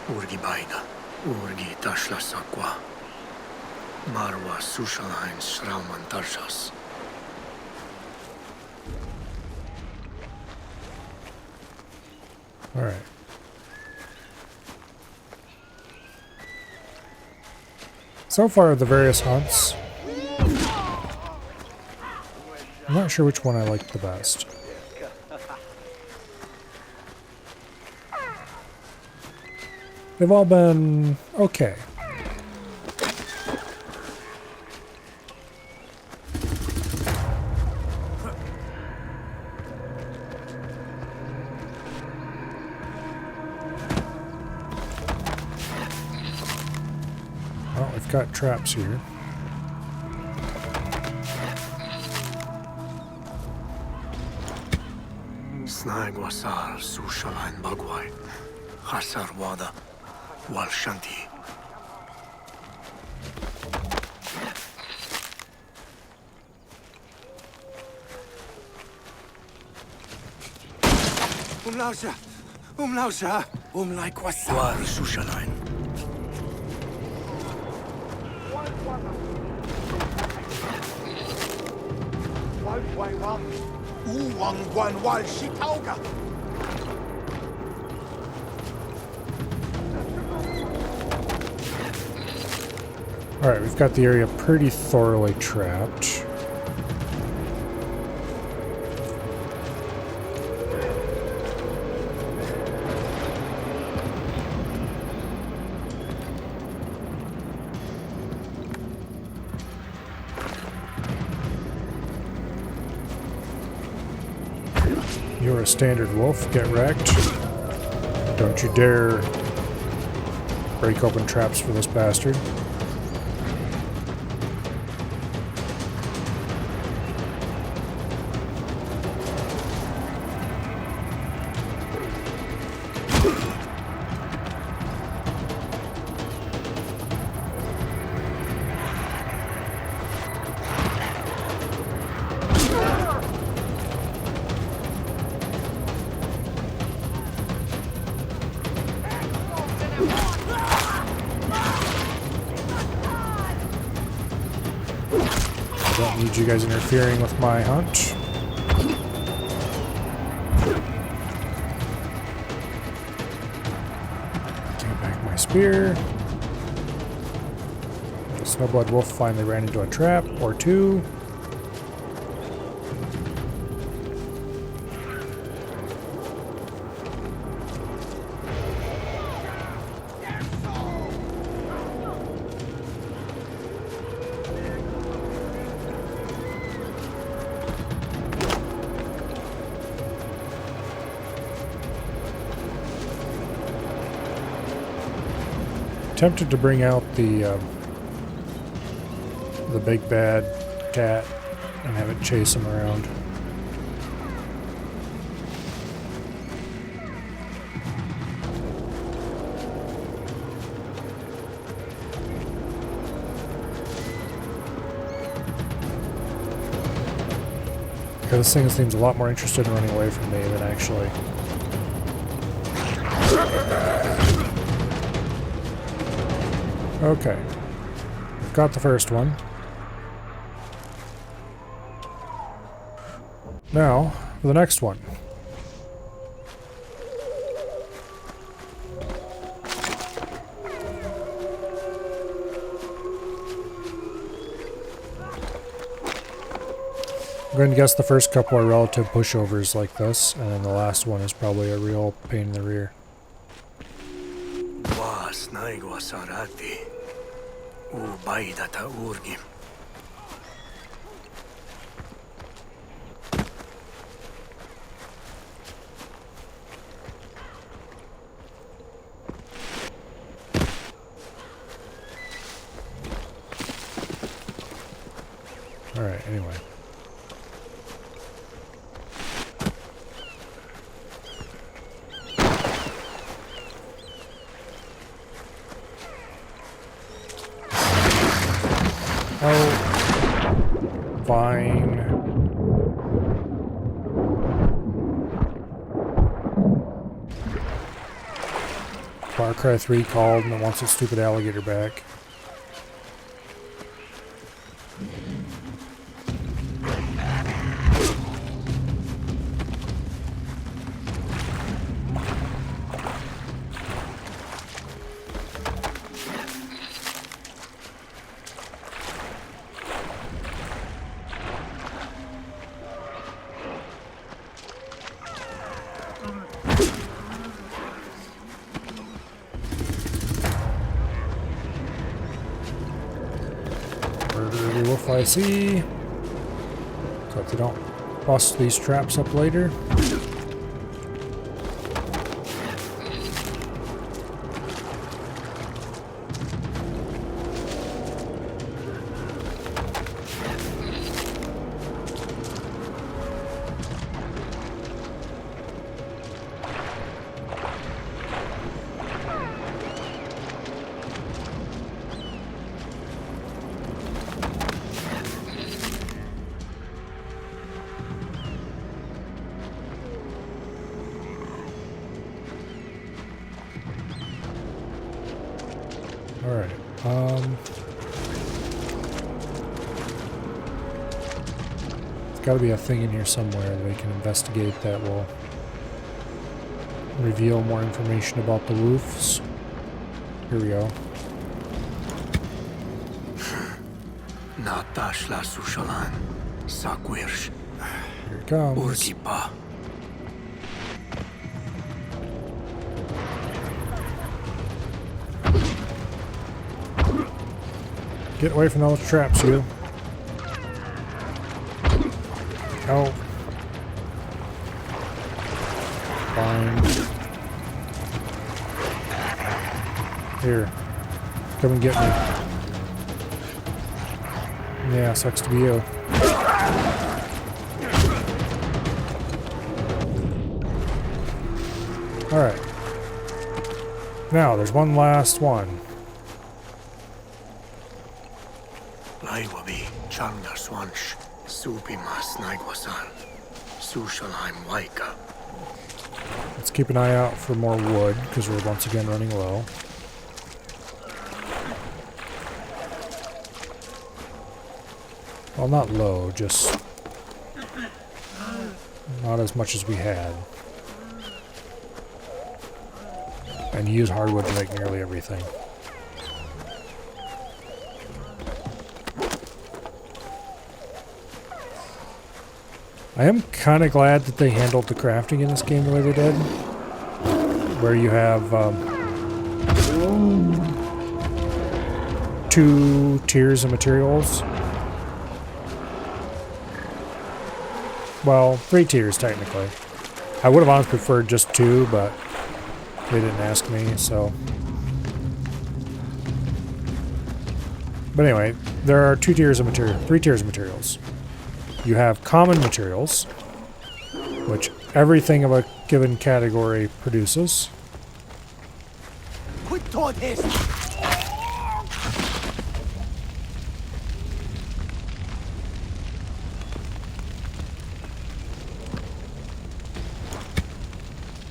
Urgi baida, urgi tashla sakwa. Marwa sushalhain shrauman tarshas. Alright. So far, the various hunts, I'm not sure which one I like the best. They've all been okay. Well, we've got traps here. Snaigwa sal sushalhain bagwai, hasar wada, wal shanti. Umlausha, umlaikwa War sushalhain. Uwangwan wal shitauga. Alright, we've got the area pretty thoroughly trapped. You're a standard wolf, get wrecked. Don't you dare break open traps for this bastard. Don't need you guys interfering with my hunt. Take back my spear. Just Snowblood Wolf finally ran into a trap or two. Tempted to bring out the big bad cat and have it chase him around. Because this thing seems a lot more interested in running away from me than actually. Okay, we've got the first one. Now, for the next one. I'm going to guess the first couple are relative pushovers like this, and then the last one is probably a real pain in the rear. Snaigwa sarati. Ubaidata urgim. Alright, anyway. Oh, fine. Far Cry 3 called and it wants its stupid alligator back. Wolf I see. So if they don't bust these traps up later. Alright, there's gotta be a thing in here somewhere that we can investigate that will reveal more information about the roofs. Here we go. Natashla sushalan. Sakwirsh. Here it comes. Urkipa. Get away from those traps, you. Oh. Fine. Here. Come and get me. Yeah, sucks to be you. Alright. Now, there's one last one. Laiwabi, Changa Swansh, Supima Snaigwasan, Sushalheim Waika. Let's keep an eye out for more wood, because we're once again running low. Well, not low, just not as much as we had. And use hardwood to make nearly everything. I am kind of glad that they handled the crafting in this game the way they did. Where you have 2 tiers of materials. Well, 3 tiers technically. I would have honestly preferred just 2, but they didn't ask me, so. But anyway, there are 2 tiers of material, 3 tiers of materials. You have common materials, which everything of a given category produces. Quit tortest!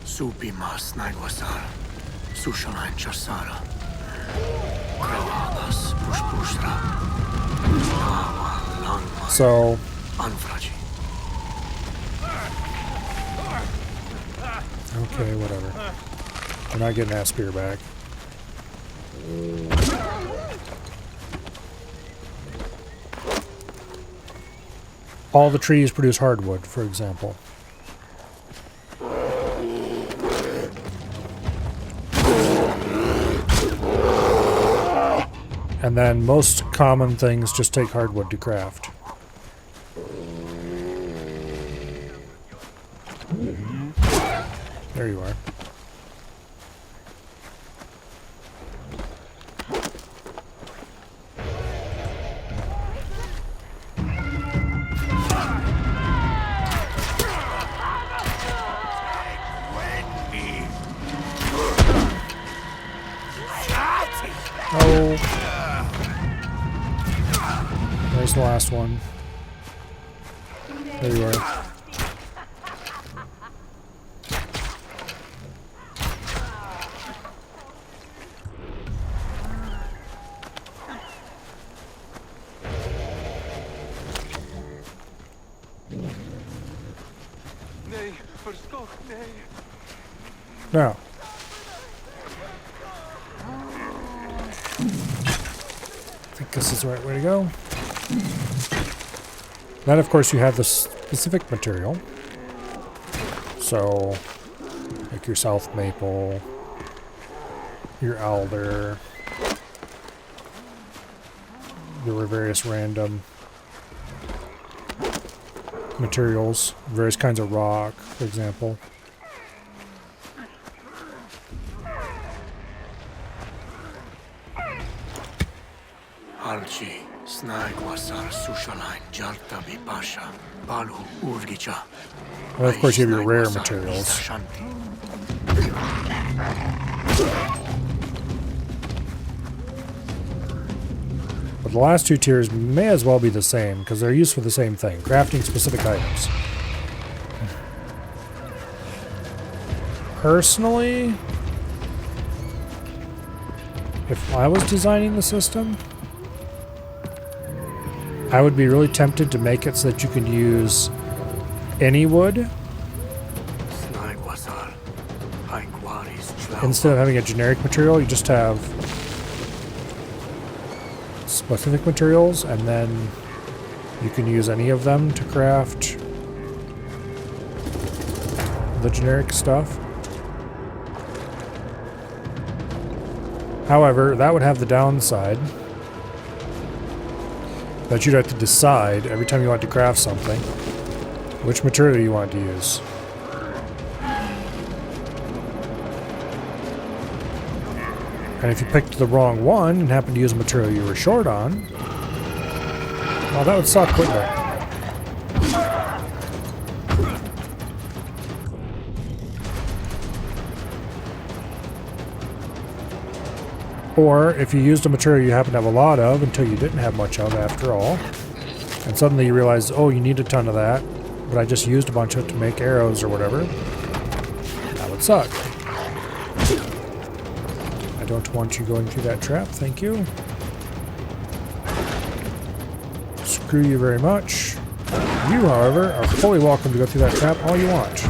Supima snaigwasar, sushalan chasara. Krawalas pushpushra. Nawa langma So, anfraji. okay, whatever. We're not getting that spear back. All the trees produce hardwood, for example. And then most common things just take hardwood to craft. There you are. Oh. There's the last one. There you are. Nee, verstopt, nee. Now. I think this is the right way to go. Then, of course, you have the specific material. So, like your South Maple, your Alder. There were various random materials, various kinds of rock, for example. Alchi snaigwasar sushalan jalta bipasha. Balu urgicha. And of course, you have your rare materials. Shanti. But the last 2 tiers may as well be the same, because they're used for the same thing, crafting specific items. Personally, if I was designing the system, I would be really tempted to make it so that you can use any wood Snaigwasar. Haikwaris tlau. instead of having a generic material. You just have specific materials, and then you can use any of them to craft the generic stuff. However, that would have the downside that you'd have to decide every time you want to craft something which material you want to use. And if you picked the wrong one and happened to use a material you were short on, well, that would suck, wouldn't it? Or if you used a material you happen to have a lot of until you didn't have much of after all, and suddenly you realize, oh, you need a ton of that, but I just used a bunch of it to make arrows or whatever, that would suck. I don't want you going through that trap, thank you. Screw you very much. You, however, are fully welcome to go through that trap all you want.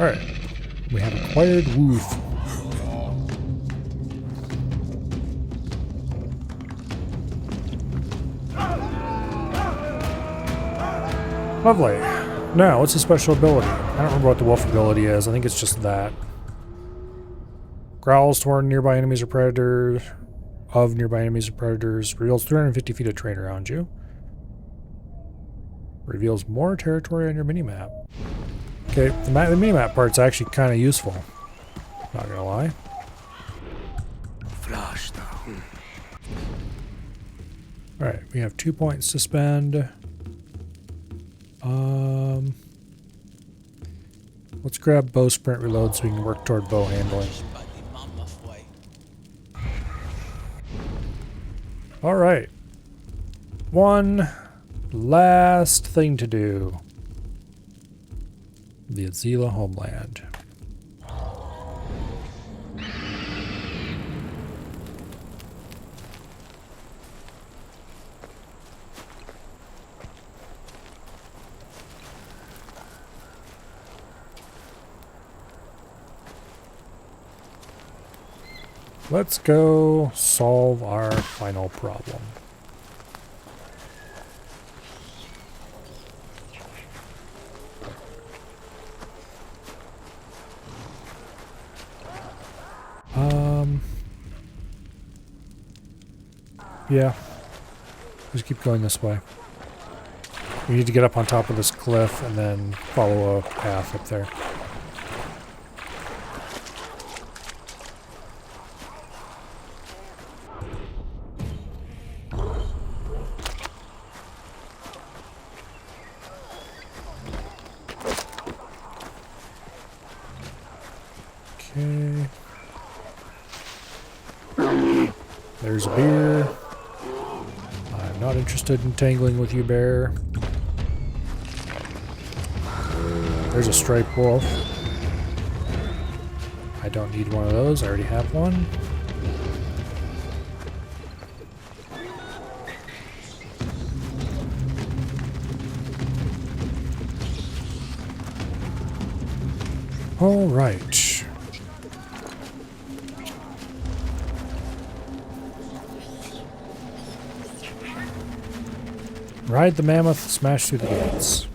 Alright. We have acquired Woof. Lovely. Now, what's the special ability? I don't remember what the wolf ability is. I think it's just that. Growls toward nearby enemies or predators. Of nearby enemies or predators. Reveals 350 feet of terrain around you. Reveals more territory on your minimap. Okay, the minimap part's actually kind of useful. Not gonna lie. Alright, we have 2 points to spend. Let's grab bow sprint reload so we can work toward bow handling. Alright. One last thing to do. The Azila homeland. Let's go solve our final problem. Yeah. Just keep going this way. We need to get up on top of this cliff and then follow a path up there. Okay. There's a bear. I'm not interested in tangling with you, bear. There's a striped wolf. I don't need one of those. I already have one. All right. Ride the mammoth, smash through the gates.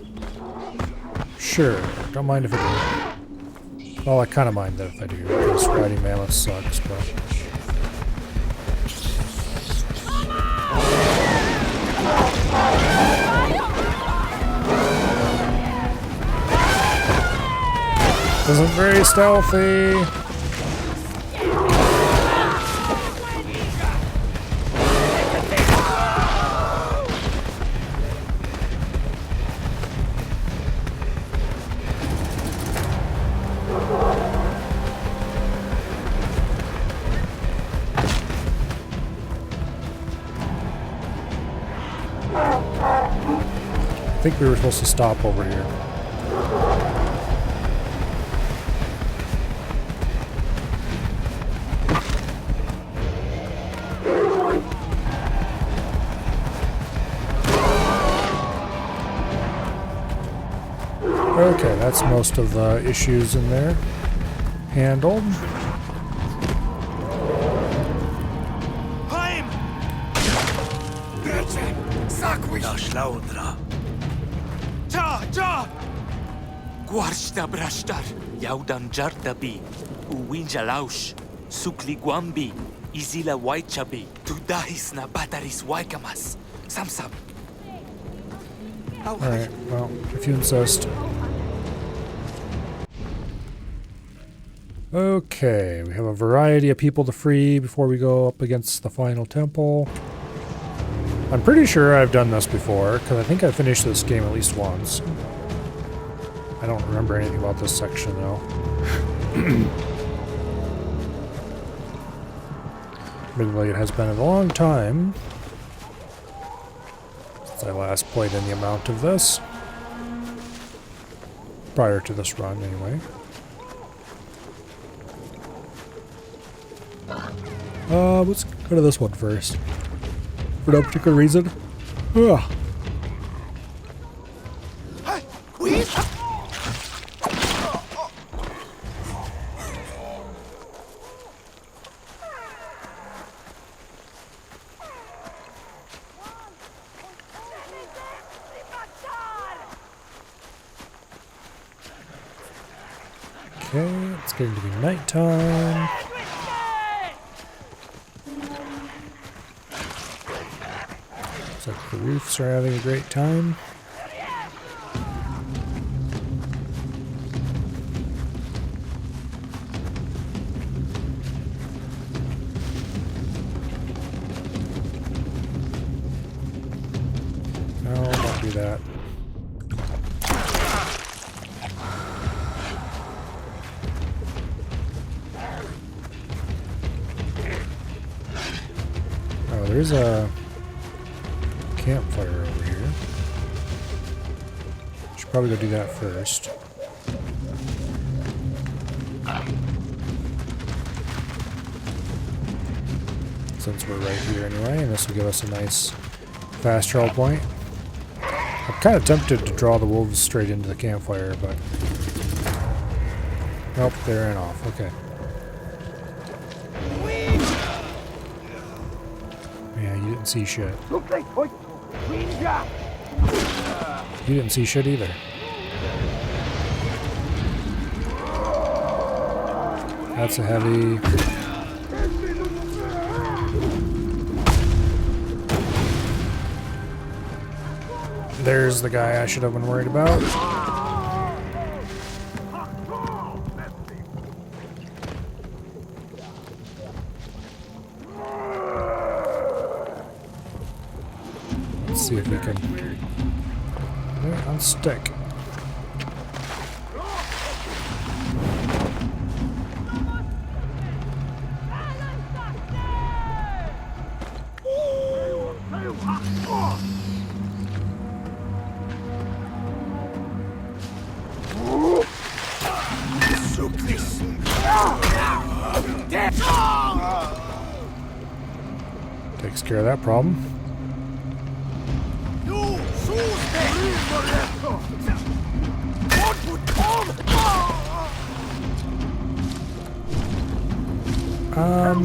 Sure, don't mind if I do. Well, I kind of mind that if I do, because riding mammoth sucks, but... Isn't very stealthy. I think we were supposed to stop over here. Okay, that's most of the issues in there handled. Guarsta brashtar, yaudan jartabi, uwinja laush, sukli guambi, izila waichabi, tudahis na bataris waikamas, samsam. Alright, well, if you insist. Okay, we have a variety of people to free before we go up against the final temple. I'm pretty sure I've done this before, because I think I finished this game at least once. I don't remember anything about this section, though. Admittedly, it has been a long time since I last played any amount of this. Prior to this run, anyway. Let's go to this one first. For no particular reason. Ugh. Okay, it's getting to be nighttime. Looks like the roofs are having a great time. No, don't do that. Oh, there's a campfire over here. Should probably go do that first. Since we're right here anyway, and this will give us a nice fast travel point. I'm kind of tempted to draw the wolves straight into the campfire, but nope, they ran off. Okay. Yeah, you didn't see shit. You didn't see shit either. That's a heavy. There's the guy I should have been worried about. Let's see if we can unstick. Takes care of that problem.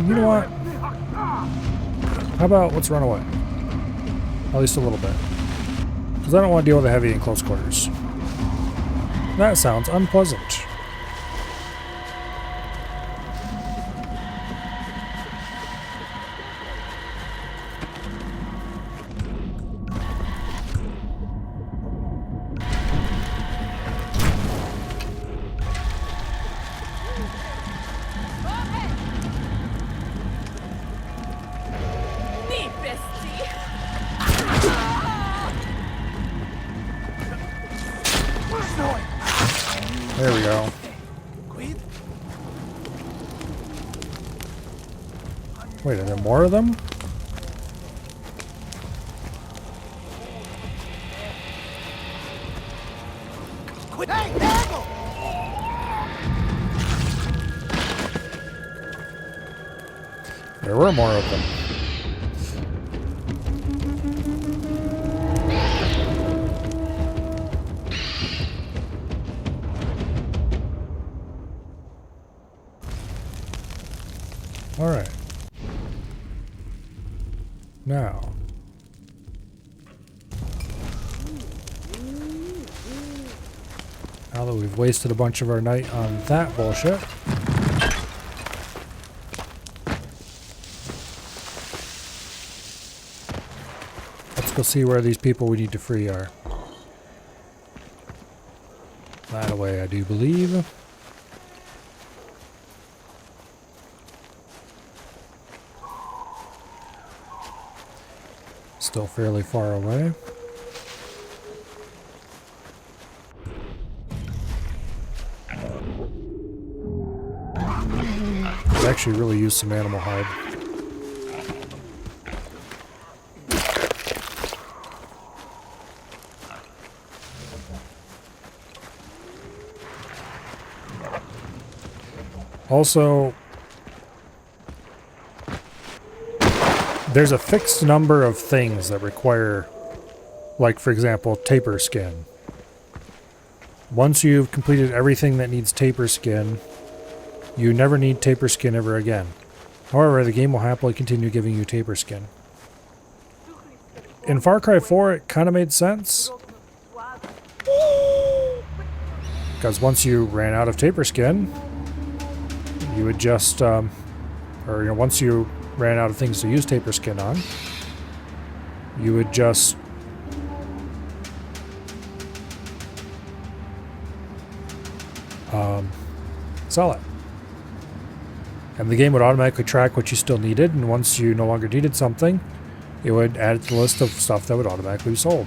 You know what? How about let's run away? At least a little bit. Because I don't want to deal with a heavy in close quarters. That sounds unpleasant. There we go. Wait, are there more of them? There were more of them. All right. Now. Now that we've wasted a bunch of our night on that bullshit. Let's go see where these people we need to free are. That away, I do believe. Still fairly far away. Could actually really use some animal hide. Also, there's a fixed number of things that require, like for example, taper skin. Once you've completed everything that needs taper skin, you never need taper skin ever again. However, the game will happily continue giving you taper skin. In Far Cry 4, it kind of made sense. Because once you ran out of taper skin, you would just, once you ran out of things to use taper skin on, you would just sell it. And the game would automatically track what you still needed, and once you no longer needed something, it would add it to the list of stuff that would automatically be sold.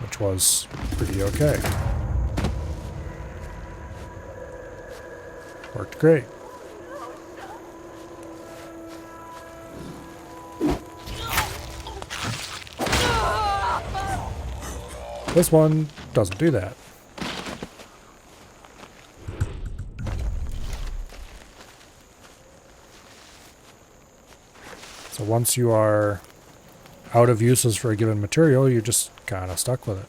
Which was pretty okay. Worked great. This one doesn't do that. So once you are out of uses for a given material, you're just kind of stuck with it.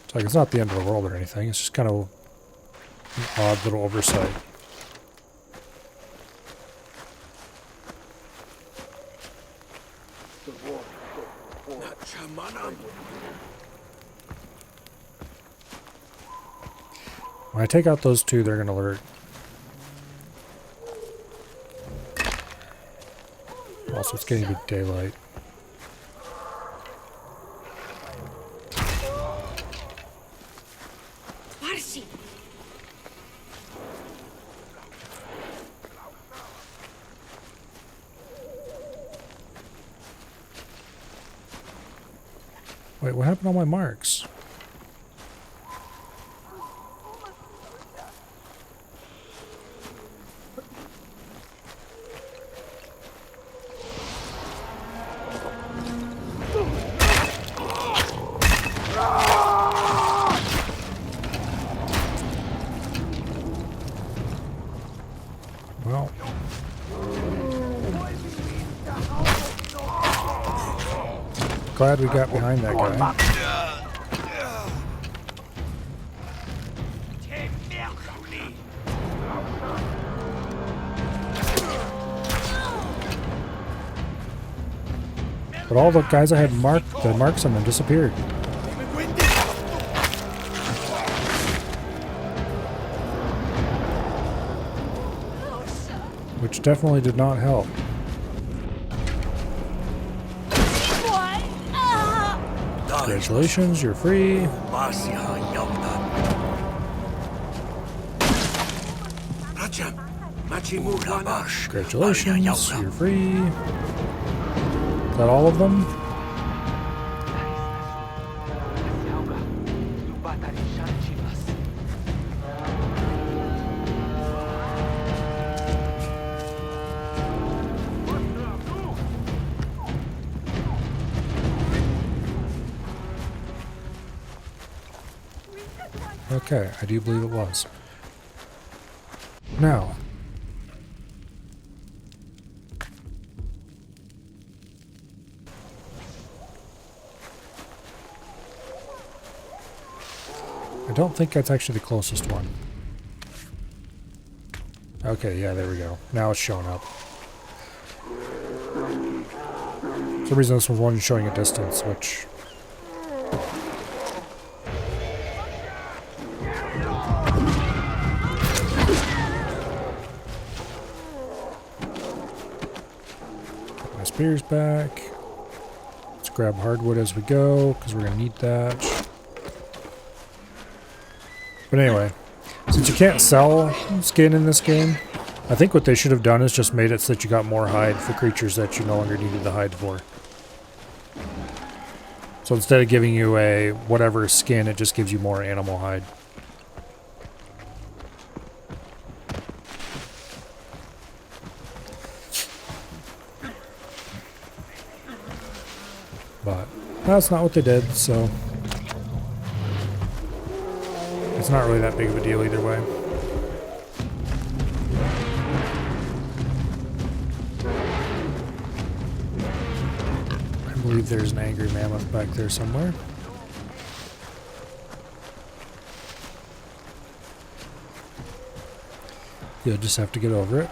It's like it's not the end of the world or anything, it's just kind of an odd little oversight. When I take out those two, they're going to alert. Also, it's getting to be daylight. Wait, what happened to all my marks? Well, glad we got behind that guy. But all the guys I had marked, the marks on them disappeared. Which definitely did not help. Congratulations, you're free. Congratulations, you're free. Is that all of them? Okay, I do believe it was. Now, I don't think that's actually the closest one. Okay, yeah, there we go. Now it's showing up. For some reason this one's only showing a distance, which... my spear's back. Let's grab hardwood as we go, because we're going to need that. But anyway, since you can't sell skin in this game, I think what they should have done is just made it so that you got more hide for creatures that you no longer needed the hide for. So instead of giving you a whatever skin, it just gives you more animal hide. But that's not what they did, so it's not really that big of a deal either way. I believe there's an angry mammoth back there somewhere. You'll just have to get over it.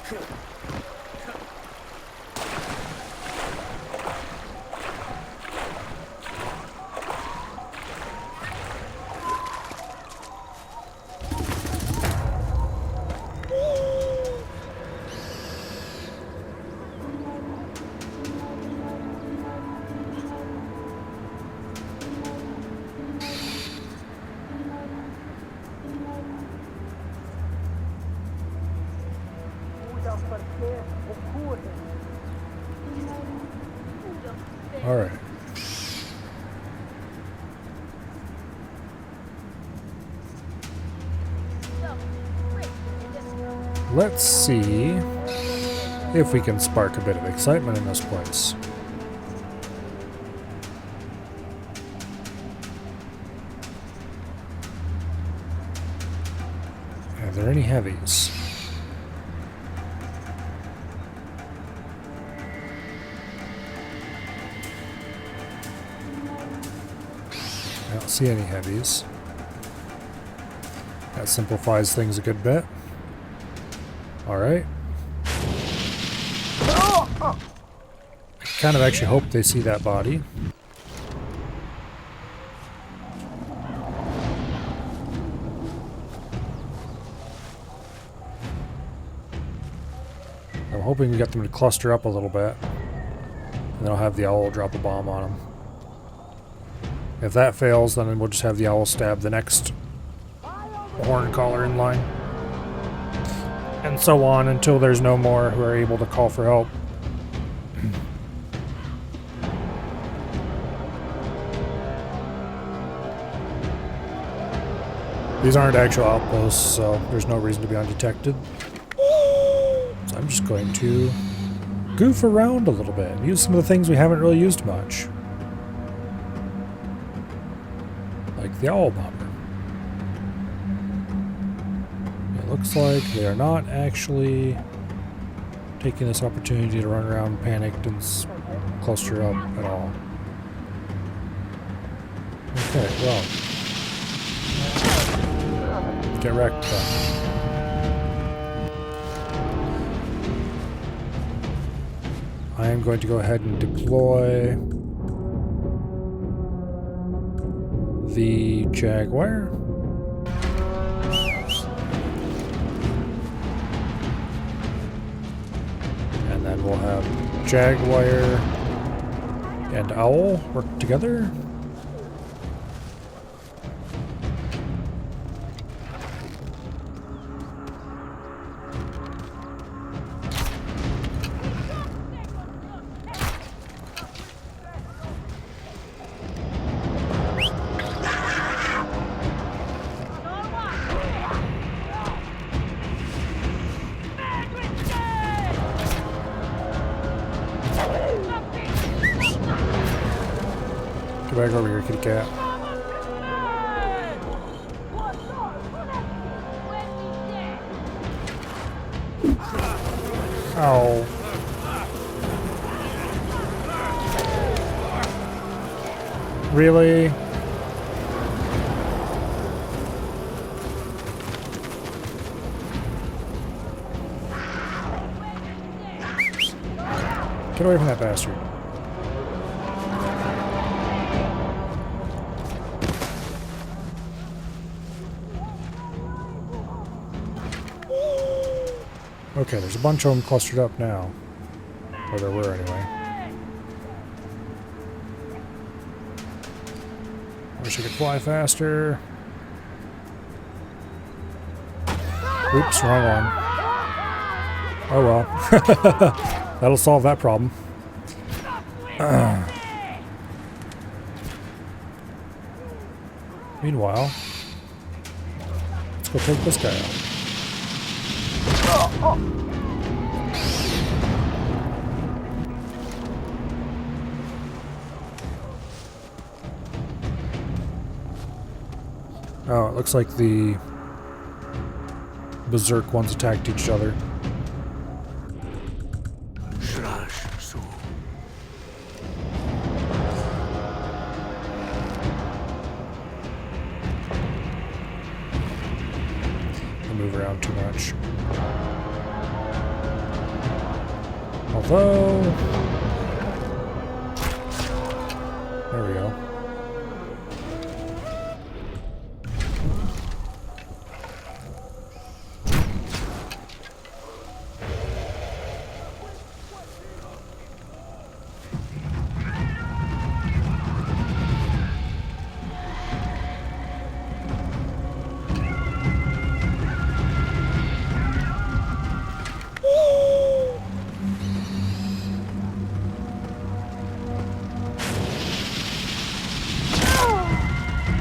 All right. Let's see if we can spark a bit of excitement in this place. Are there any heavies? I don't see any heavies. That simplifies things a good bit. Alright. I kind of actually hope they see that body. I'm hoping we get them to cluster up a little bit. And then I'll have the owl drop a bomb on them. If that fails, then we'll just have the owl stab the next horn caller in line. And so on until there's no more who are able to call for help. These aren't actual outposts, so there's no reason to be undetected. So I'm just going to goof around a little bit and use some of the things we haven't really used much. Like the owl bomber. It looks like they are not actually taking this opportunity to run around panicked and cluster up at all. Okay, well. Get wrecked then. I am going to go ahead and deploy the Jaguar. And then we'll have Jaguar and Owl work together. Get back over here, kitty cat. Oh. Really? Get away from that bastard. Okay, there's a bunch of them clustered up now. Or there were anyway. Wish I could fly faster. Oops, wrong one. Oh well. That'll solve that problem. Meanwhile, let's go take this guy out. Oh, it looks like the berserk ones attacked each other. I move around too much. Bravo. There we go.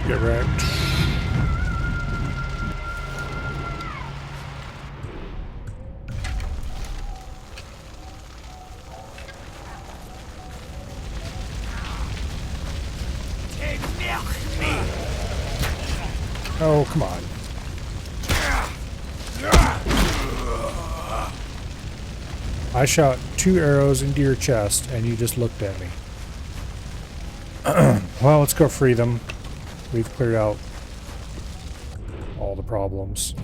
Get wrecked. Oh, come on. I shot 2 arrows into your chest and you just looked at me. Well, let's go free them. We've cleared out all the problems.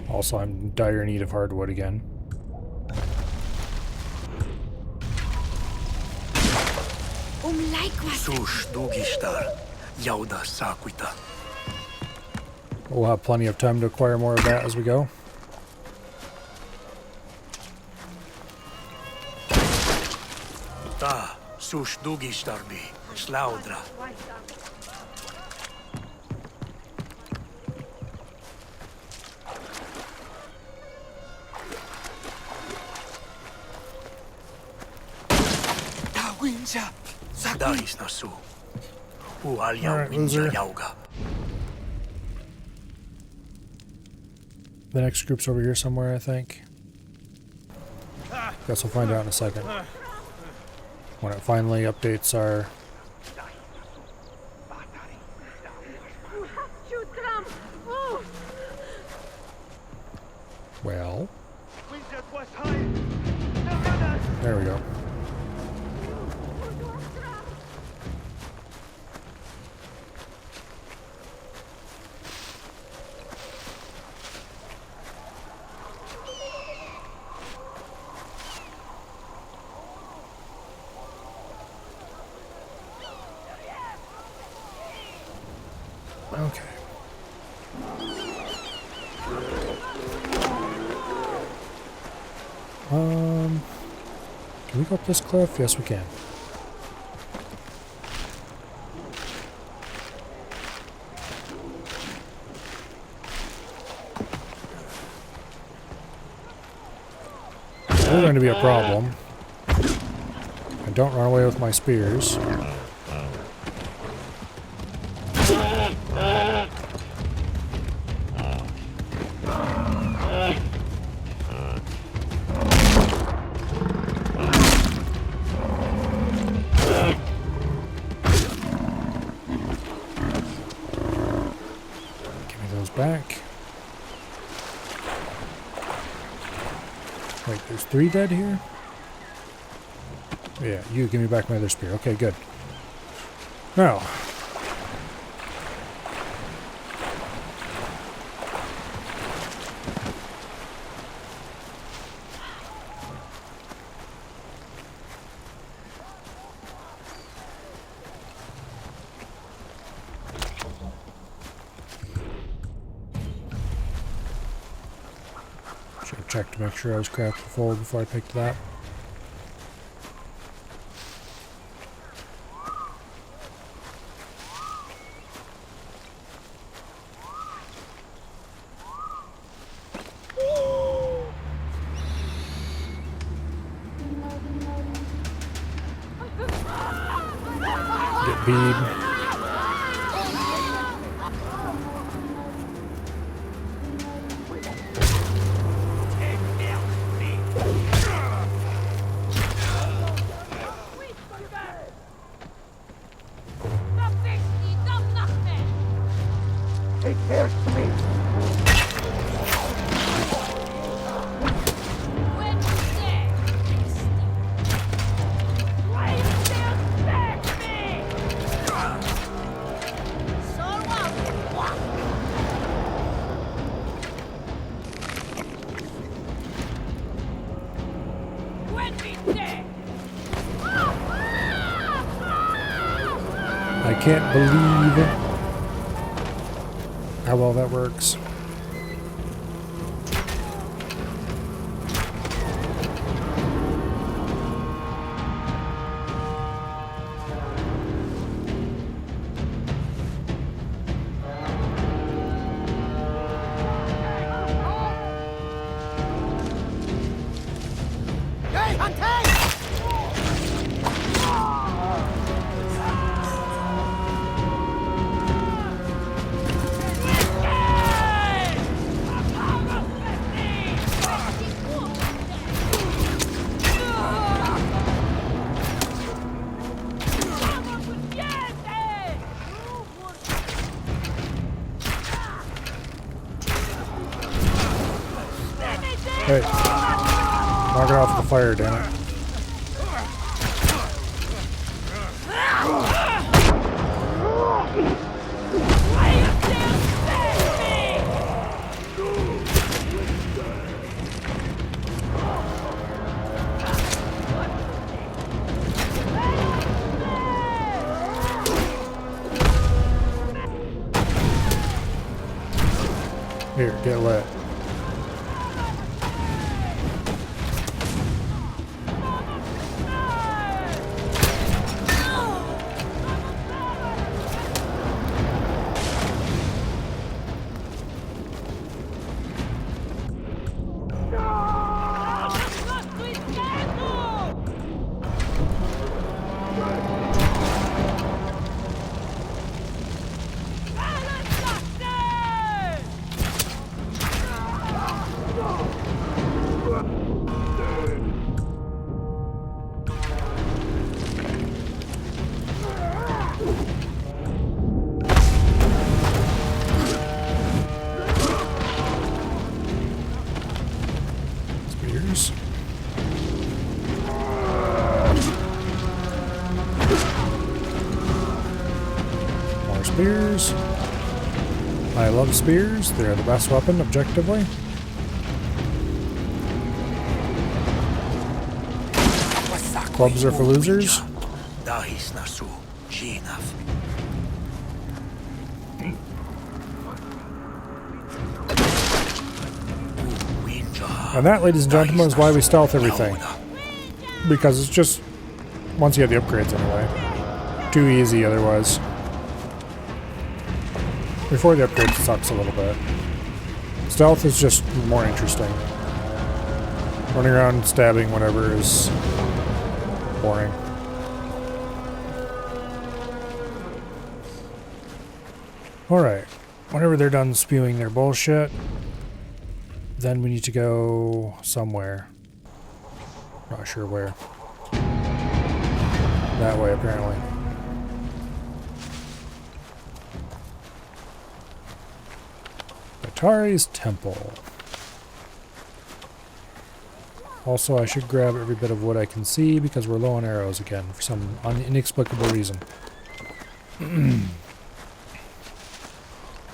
Also, I'm in dire need of hardwood again. Sush dugistar, yauda saquita. We'll have plenty of time to acquire more of that as we go. Ta, sush dugistar bi, slaudra. Dais nasu. Ual Alright, loser. yauga. The next group's over here somewhere, I think. Guess we'll find out in a second. When it finally updates our... Well... There we go. Okay. Can we go up this cliff? Yes, we can. We're going to be a problem. And don't run away with my spears. Back. Wait, there's 3 dead here? Yeah, you give me back my other spear. Okay, good. Now. Check to make sure I was crafted full before I picked that. Get bead. can't believe how well that works. Hey, Hunter! Hey, knock it off the fire, damn it. Here, get lit. Spears. More spears. I love spears. They're the best weapon, objectively. Clubs are for losers. And that, ladies and gentlemen, is why we stealth everything. Because it's just, once you have the upgrades anyway, too easy otherwise. Before the upgrades, it sucks a little bit. Stealth is just more interesting. Running around stabbing whatever is boring. Alright, whenever they're done spewing their bullshit, then we need to go somewhere. Not sure where. That way, apparently. Atari's Temple. Also, I should grab every bit of wood I can see because we're low on arrows again for some inexplicable reason.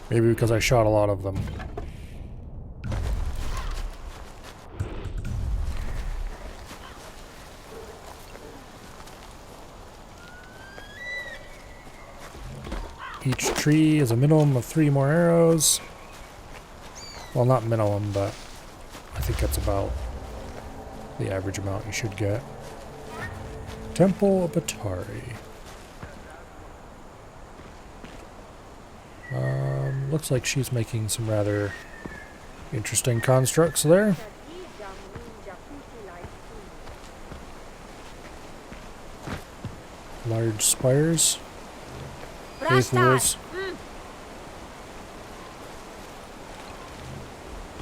Maybe because I shot a lot of them. Each tree is a minimum of 3 more arrows. Well, not minimum, but I think that's about the average amount you should get. Temple of Atari. Looks like she's making some rather interesting constructs there. Large spires. Eighth wheels.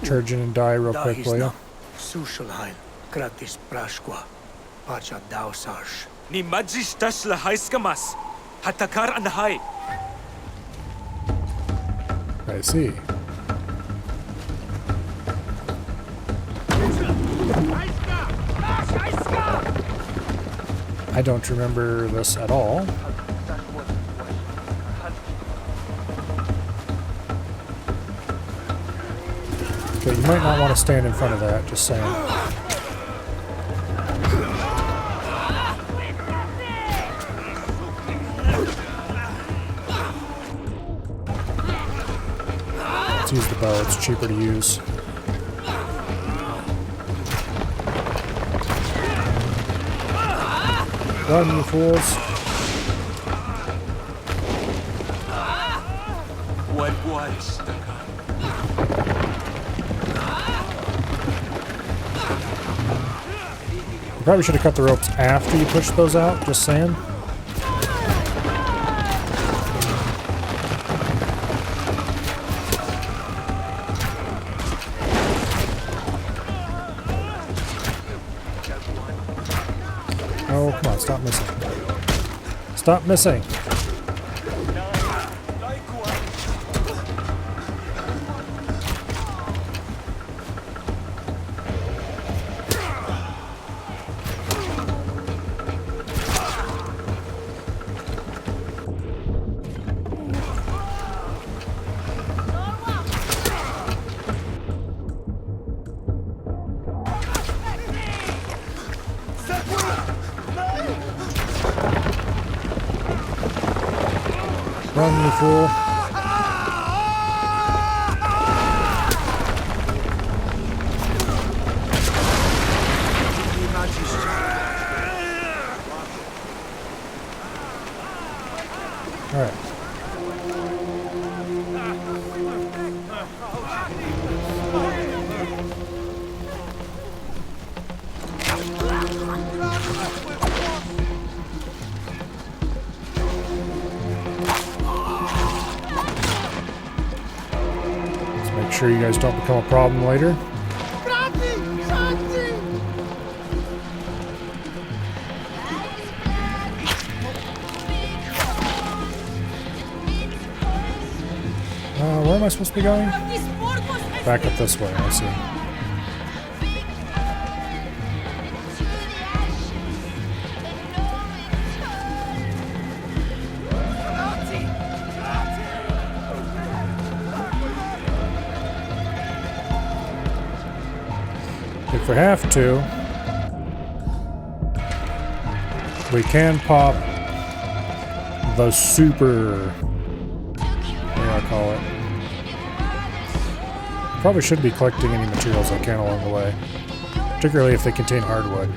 Charge in and die real quick, will ya? Ni majistas la haiskamas. Hatakar anahai. I see. I don't remember this at all. Okay, you might not want to stand in front of that, just saying. use the bow, it's cheaper to use. Run, you fools. What was? You probably should have cut the ropes after you pushed those out, just saying. Oh, come on, stop missing. Stop missing. Run, you fool. All right. Make sure you guys don't become a problem later. Where am I supposed to be going? Back up this way, I see. If we have to, we can pop the super, what do I call it? Probably should be collecting any materials I can along the way, particularly if they contain hardwood.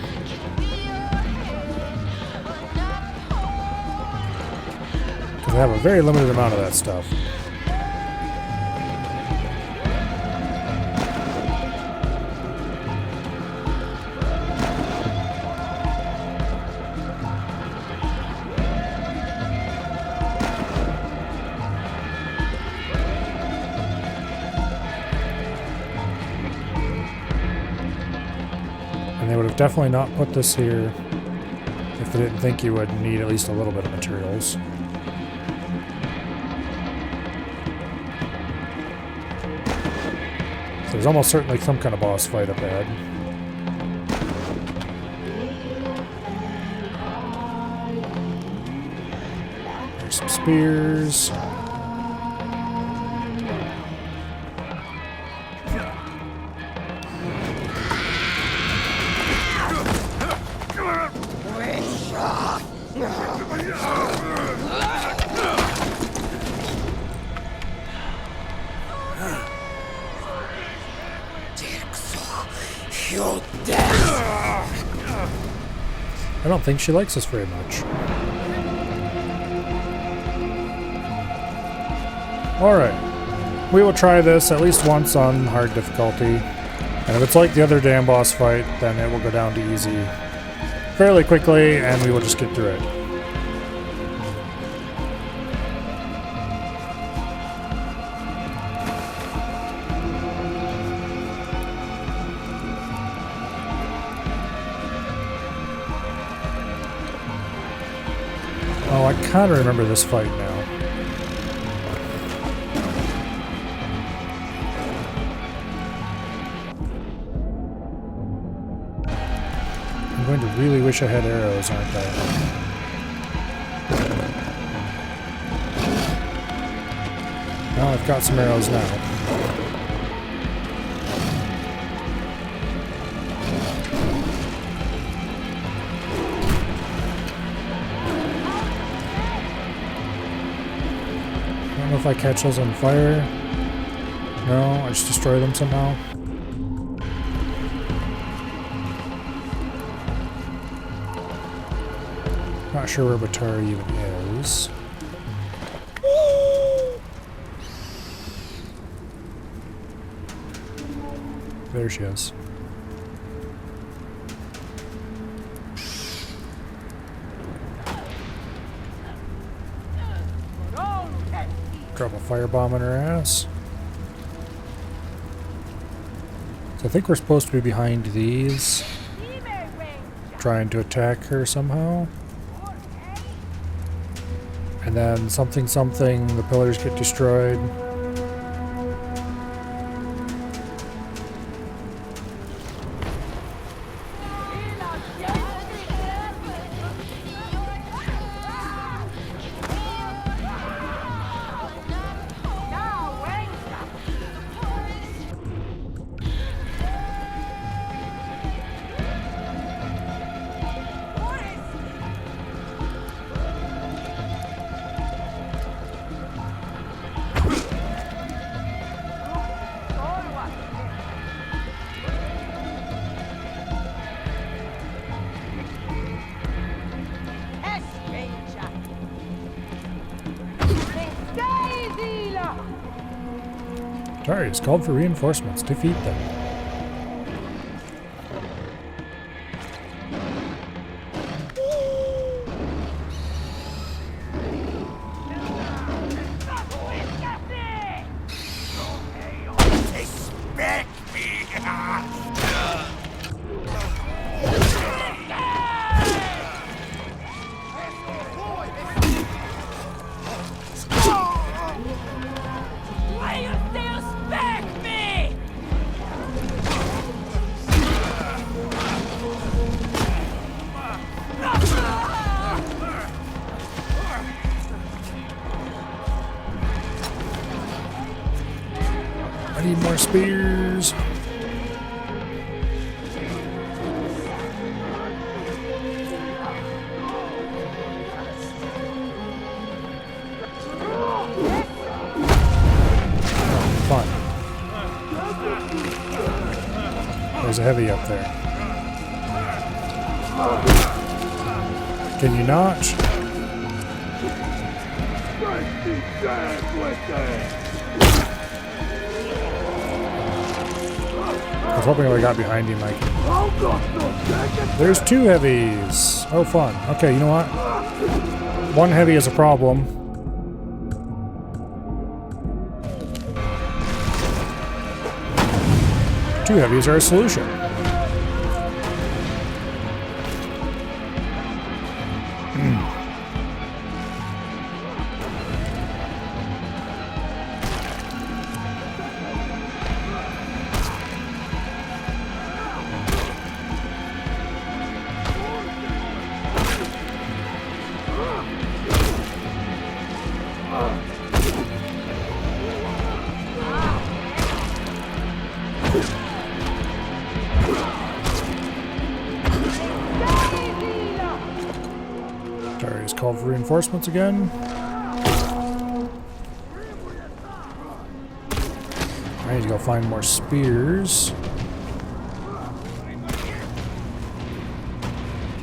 Because I have a very limited amount of that stuff. And they would have definitely not put this here if they didn't think you would need at least a little bit of materials. So there's almost certainly some kind of boss fight up ahead. There's some spears. I don't think she likes us very much. Alright. We will try this at least once on hard difficulty. And if it's like the other damn boss fight, then it will go down to easy fairly quickly, and we will just get through it. Oh, I kind of remember this fight now. I'm going to really wish I had arrows, aren't I? Well, I've got some arrows now. I don't know if I catch those on fire. No, I just destroy them somehow. Not sure where Batari even is. There she is. Drop a firebomb in her ass. So I think we're supposed to be behind these, trying to attack her somehow. And then something, the pillars get destroyed. Sorry, it's called for reinforcements. Defeat them. I need more spears. Oh, fun. There's a heavy up there. Can you not? I was hoping if I got behind him, There's two heavies. Oh, fun. Okay, you know what? One heavy is a problem. Two heavies are a solution. Darius called for reinforcements again. I need to go find more spears.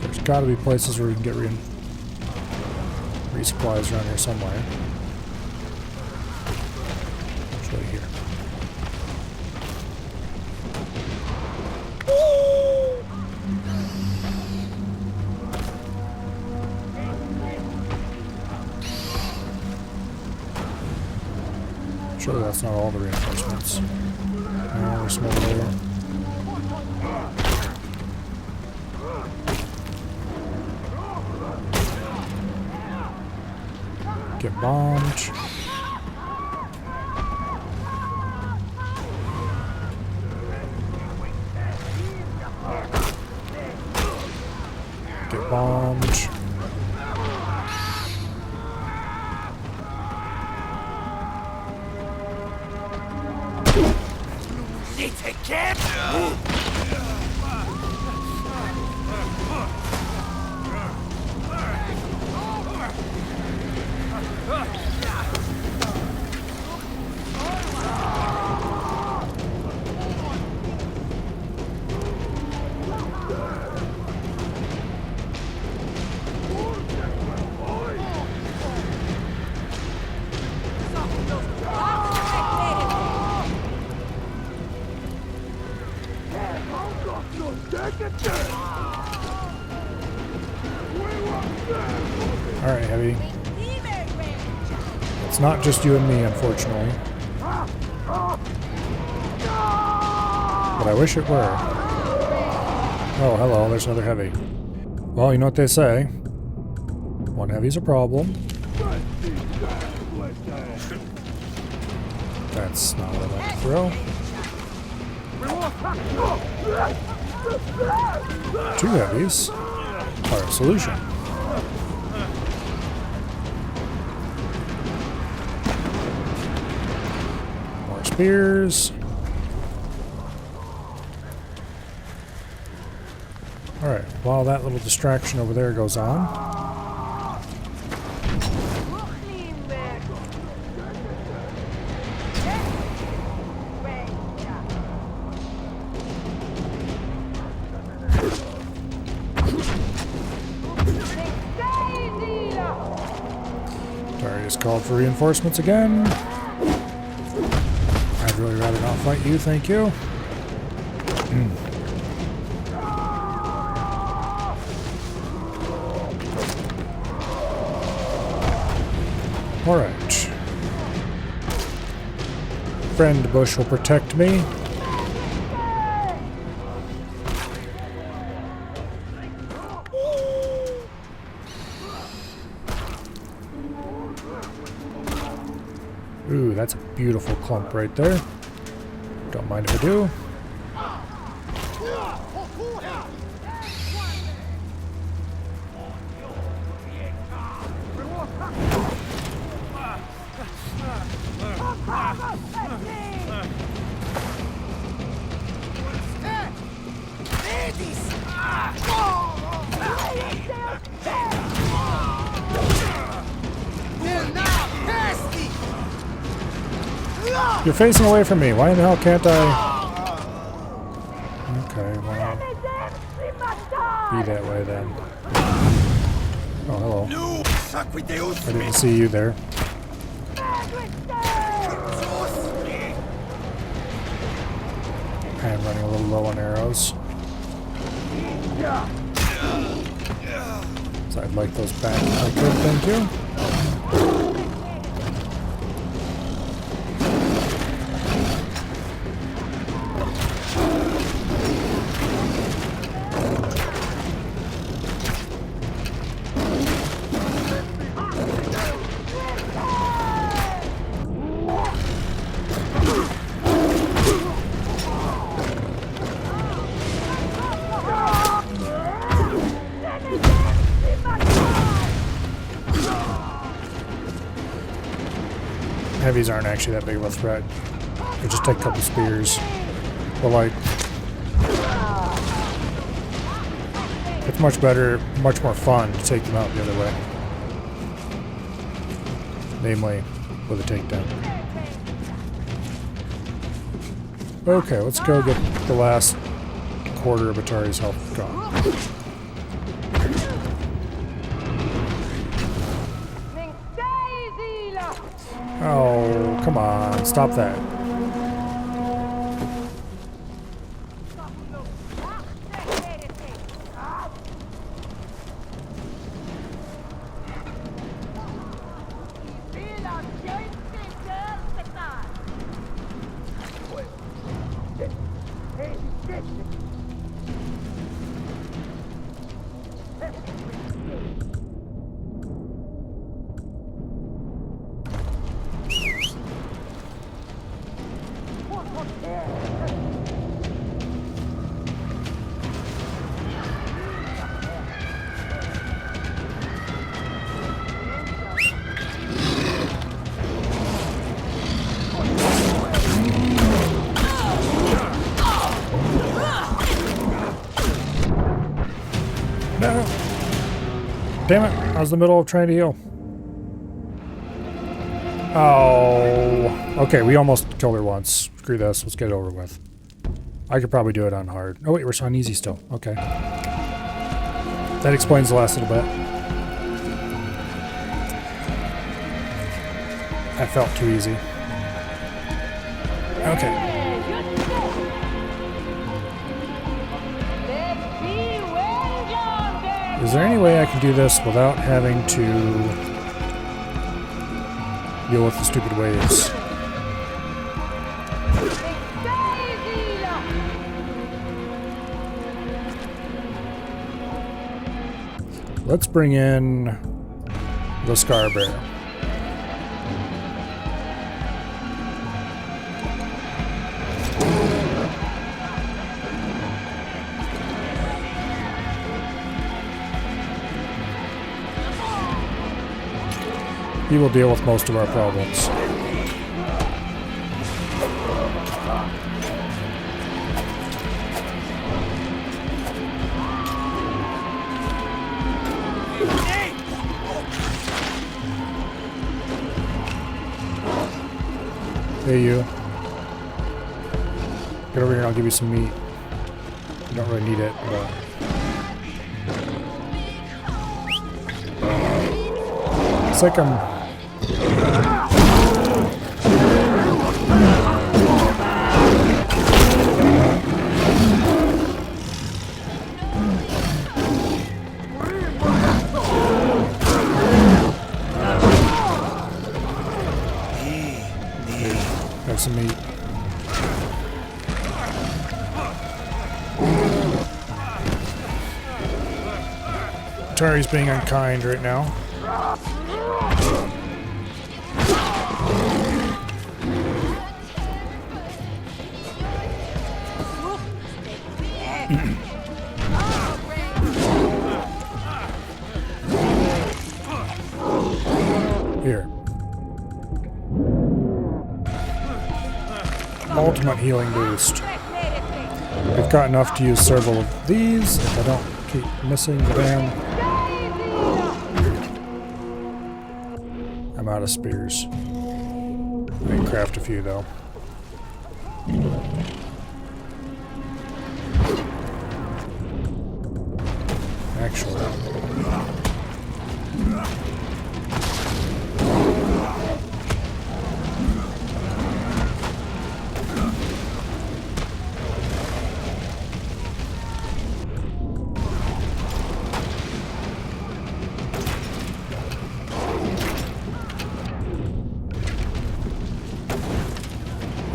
There's got to be places where we can get resupplies around here somewhere. It's right here. Surely that's not all the reinforcements. No, there's some over there. Get bombed. Get bombed. It's not just you and me, unfortunately. But I wish it were. Oh, hello, there's another heavy. Well, you know what they say. One heavy's a problem. That's not what I like to throw. Two heavies are a solution. More spears. Alright, while that little distraction over there goes on. Darius called for reinforcements again. I'd really rather not fight you, thank you. Alright. Friend bush will protect me. Ooh, that's a beautiful clump right there. Don't mind if I do. You're facing away from me. Why in the hell can't I? Okay, well, be that way then. Oh, hello. I didn't see you there. I am running a little low on arrows. So I'd like those back if I could, thank you. Heavies aren't actually that big of a threat. They just take a couple spears. But like, it's much better, much more fun to take them out the other way. Namely, with a takedown. Okay, let's go get the last quarter of Atari's health gone. Oh, come on, stop that. No. Damn it, I was in the middle of trying to heal. Oh. Okay, we almost killed her once. Screw this, let's get it over with. I could probably do it on hard. Oh wait, we're on easy still. Okay. That explains the last little bit. That felt too easy. Okay. Is there any way I can do this without having to Deal with the stupid waves. Let's bring in the Scar Bear. He will deal with most of our problems. Hey you. Get over here and I'll give you some meat. You don't really need it, but... It's like I'm... Have some meat. Tari's being unkind right now. Here. Ultimate healing boost. I've got enough to use several of these if I don't keep missing the damn. I'm out of spears. I can craft a few though. Actually.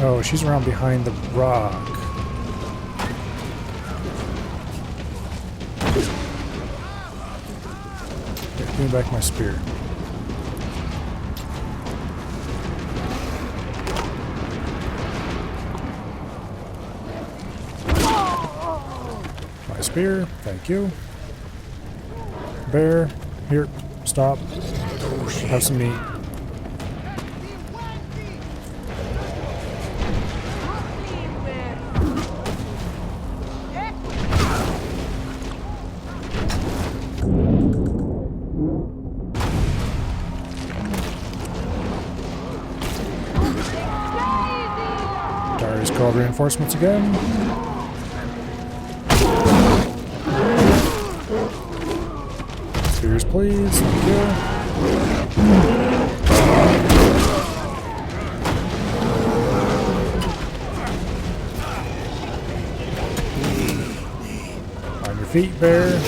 Oh, she's around behind the rock. Okay, give me back my spear. My spear, thank you. Bear, here, stop. Have some meat. Darius called reinforcements again. Spears, please. Thank you. On your feet, bear.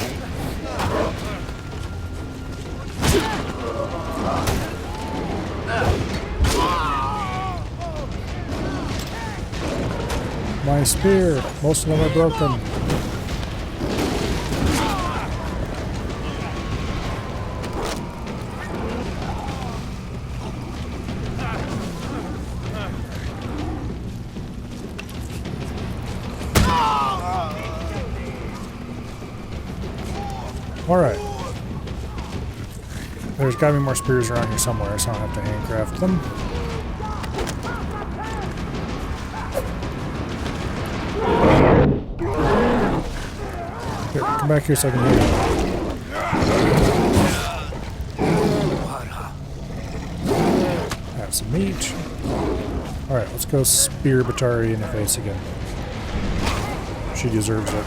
My spear. Most of them are broken. Alright. There's gotta be more spears around here somewhere, so I don't have to handcraft them. Here, come back here so I can heal you. Have some meat. Alright, let's go spear Batari in the face again. She deserves it.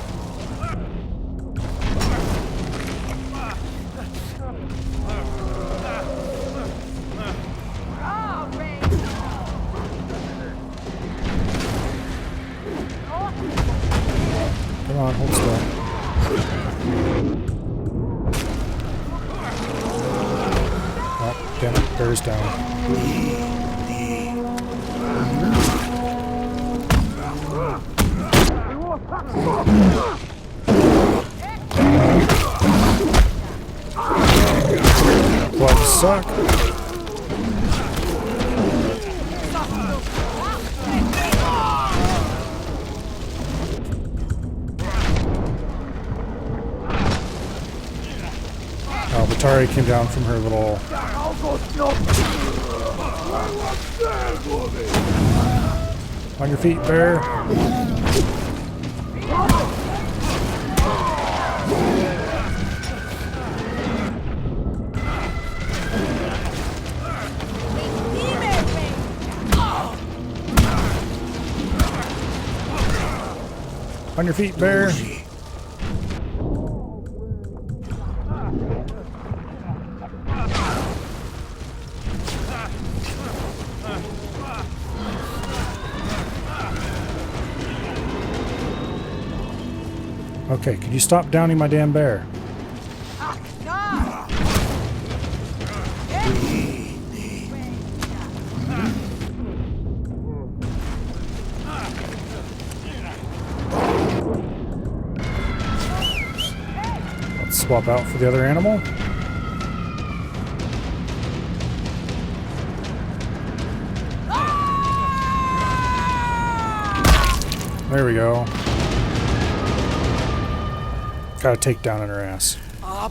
Come on, hold still. Oh, damn it, tower's down. Gloves suck. Oh, Batari came down from her little... On your feet, bear. On your feet, bear. Okay, could you stop downing my damn bear? Let's swap out for the other animal. There we go. Got a takedown in her ass. I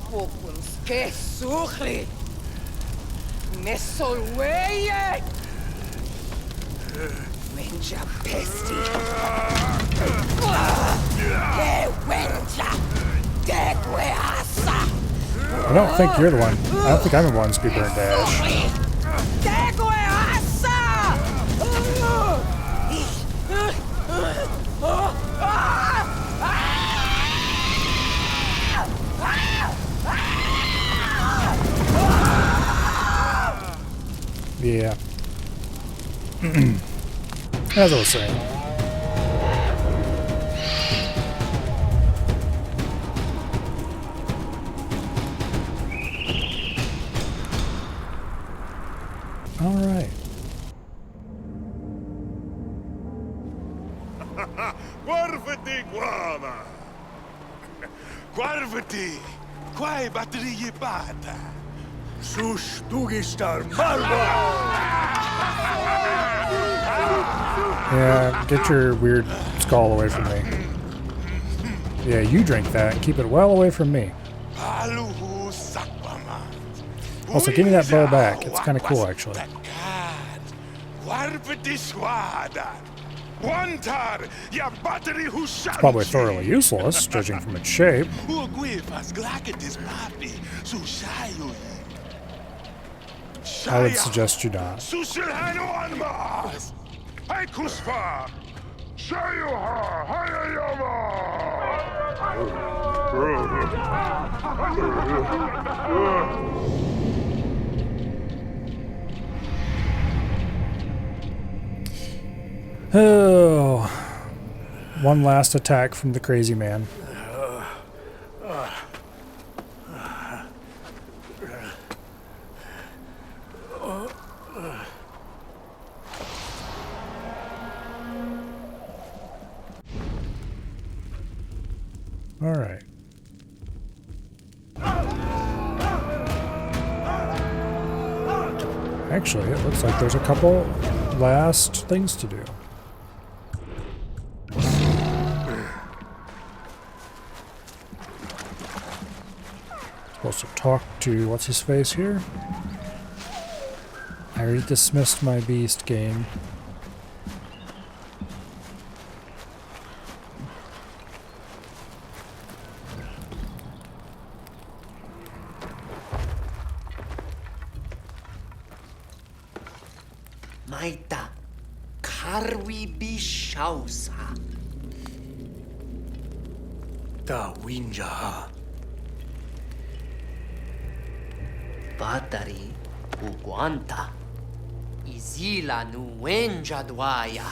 don't think you're the one. I don't think I'm the one to be burned to ash. Yeah. As I was saying. All right. Guarvati guama. Guarvati. Quai batterie bata. Sus dugistar malva! Yeah, get your weird skull away from me. Yeah, you drink that and keep it well away from me. Also, give me that bow back. It's kind of cool, actually. It's probably thoroughly useless, judging from its shape. I would suggest you not. Oh, one last attack from the crazy man. All right. Actually, it looks like there's a couple last things to do. Supposed to talk to what's his face here? I already dismissed my beast game. Maita, Karwi Bishausa. Da winja. Batari Uguanta. Izila Nuenja Dwaya.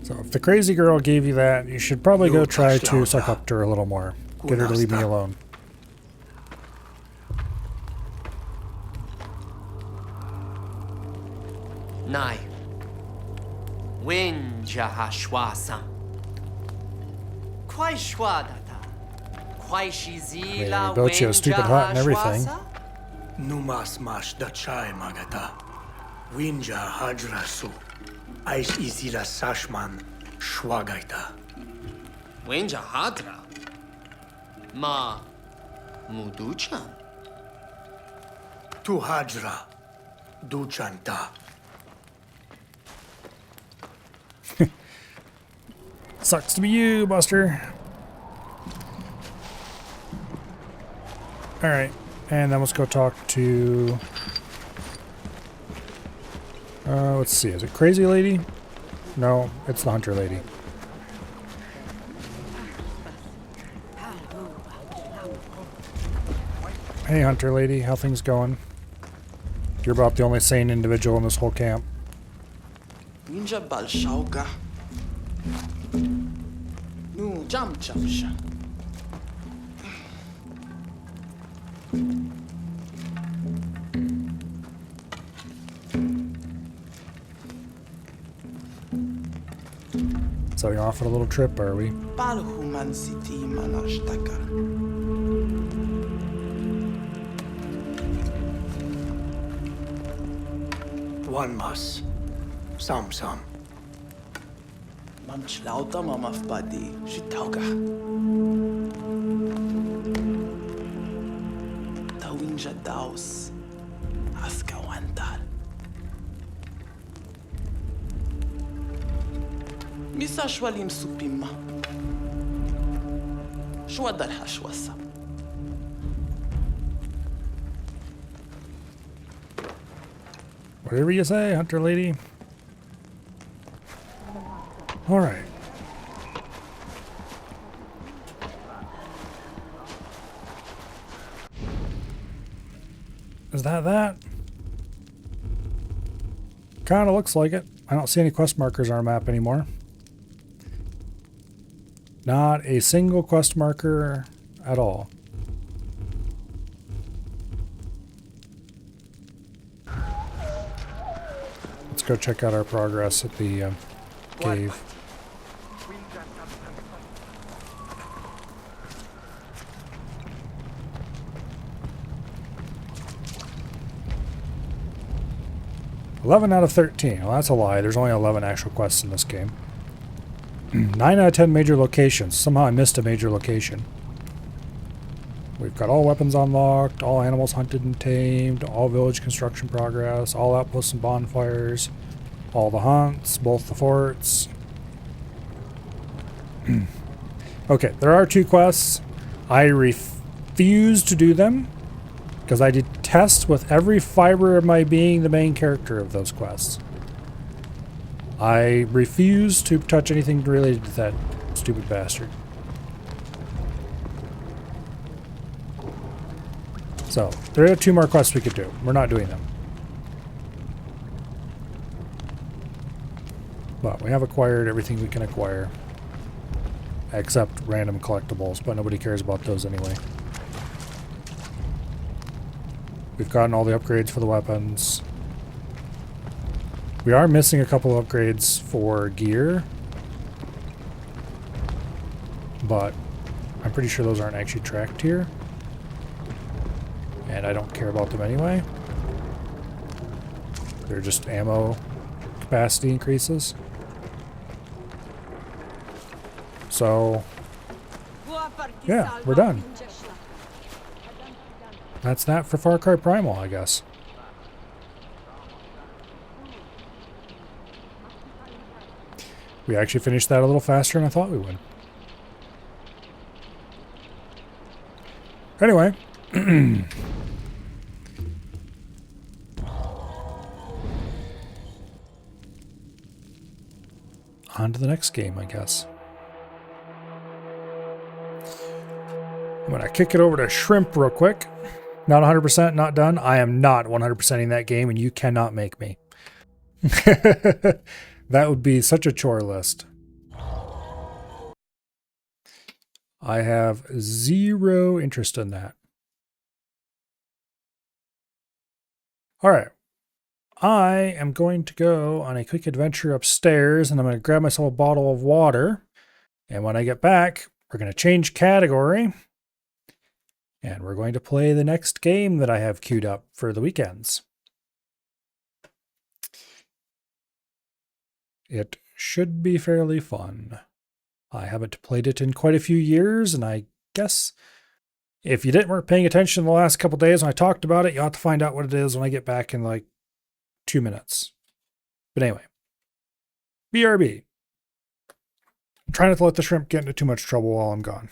So if the crazy girl gave you that, you should probably go try to suck up to her a little more. Get her to leave me alone. Nai. Winja hashwasa. Quai shwadata. Quai shizila built you a stupid hut and everything. Numas mash da chai magata. Winja hadrasu. Aish izila sashman shwagaita. Winja hadra. Ma muduchan. Tu hajra. Duchanta. Sucks to be you, Buster. Alright, and then let's go talk to... let's see, is it Crazy Lady? No, it's the Hunter Lady. Hey, Hunter Lady, how things going? You're about the only sane individual in this whole camp. Ninja Balshauga. Nu jam jamsha. So you're off on a little trip, are we? Balhuman city manashtaka. One mas. Sam. Mam chlauta mamaf badi shitauga. Tawinja daus. Aska wantal. Misa shwalim supima. Shwadal hashwasa. Whatever you say, Hunter Lady. Alright. Is that? Kinda looks like it. I don't see any quest markers on our map anymore. Not a single quest marker at all. Let's go check out our progress at the cave. "11 out of 13. Well, that's a lie. There's only 11 actual quests in this game. 9 out of 10 major locations. Somehow I missed a major location. We've got all weapons unlocked, all animals hunted and tamed, all village construction progress, all outposts and bonfires, all the hunts, both the forts. Okay, there are 2 quests. I refuse to do them because I detest with every fiber of my being the main character of those quests. I refuse to touch anything related to that stupid bastard. So, there are 2 more quests we could do. We're not doing them. But we have acquired everything we can acquire. Except random collectibles, but nobody cares about those anyway. We've gotten all the upgrades for the weapons. We are missing a couple of upgrades for gear. But I'm pretty sure those aren't actually tracked here. And I don't care about them anyway. They're just ammo capacity increases. So, yeah, we're done. That's that for Far Cry Primal, I guess. We actually finished that a little faster than I thought we would. Anyway. On to the next game, I guess. I'm going to kick it over to Shrimp real quick. Not 100%, not done. I am not 100%ing that game, and you cannot make me. That would be such a chore list. I have 0 interest in that. All right. I am going to go on a quick adventure upstairs and I'm going to grab myself a bottle of water. And when I get back, we're going to change category. And we're going to play the next game that I have queued up for the weekends. It should be fairly fun. I haven't played it in quite a few years, and I guess if you weren't paying attention the last couple days when I talked about it, you'll have to find out what it is when I get back in like 2 minutes. But anyway, BRB. Try not to let the shrimp get into too much trouble while I'm gone.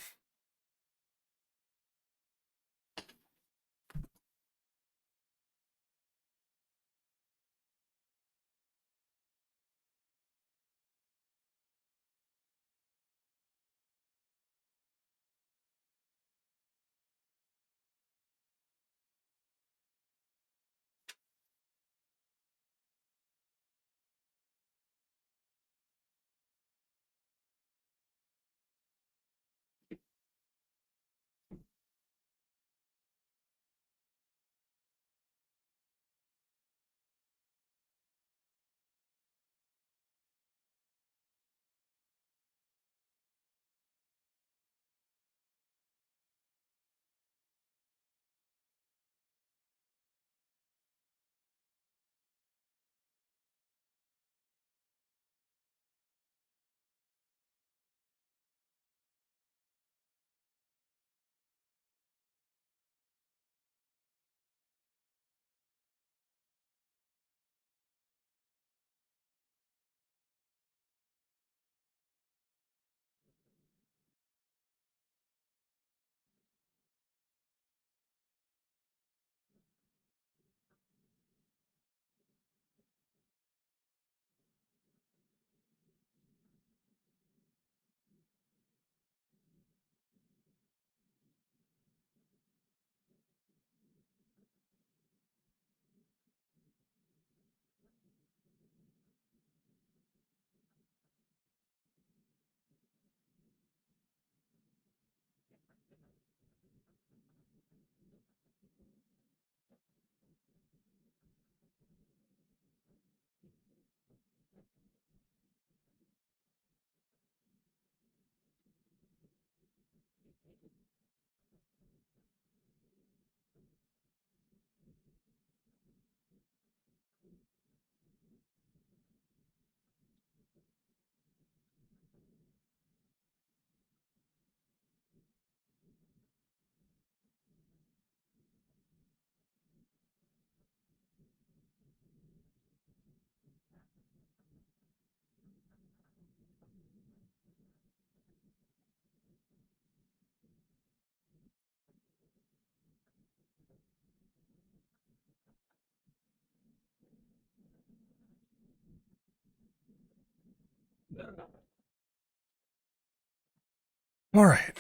All right.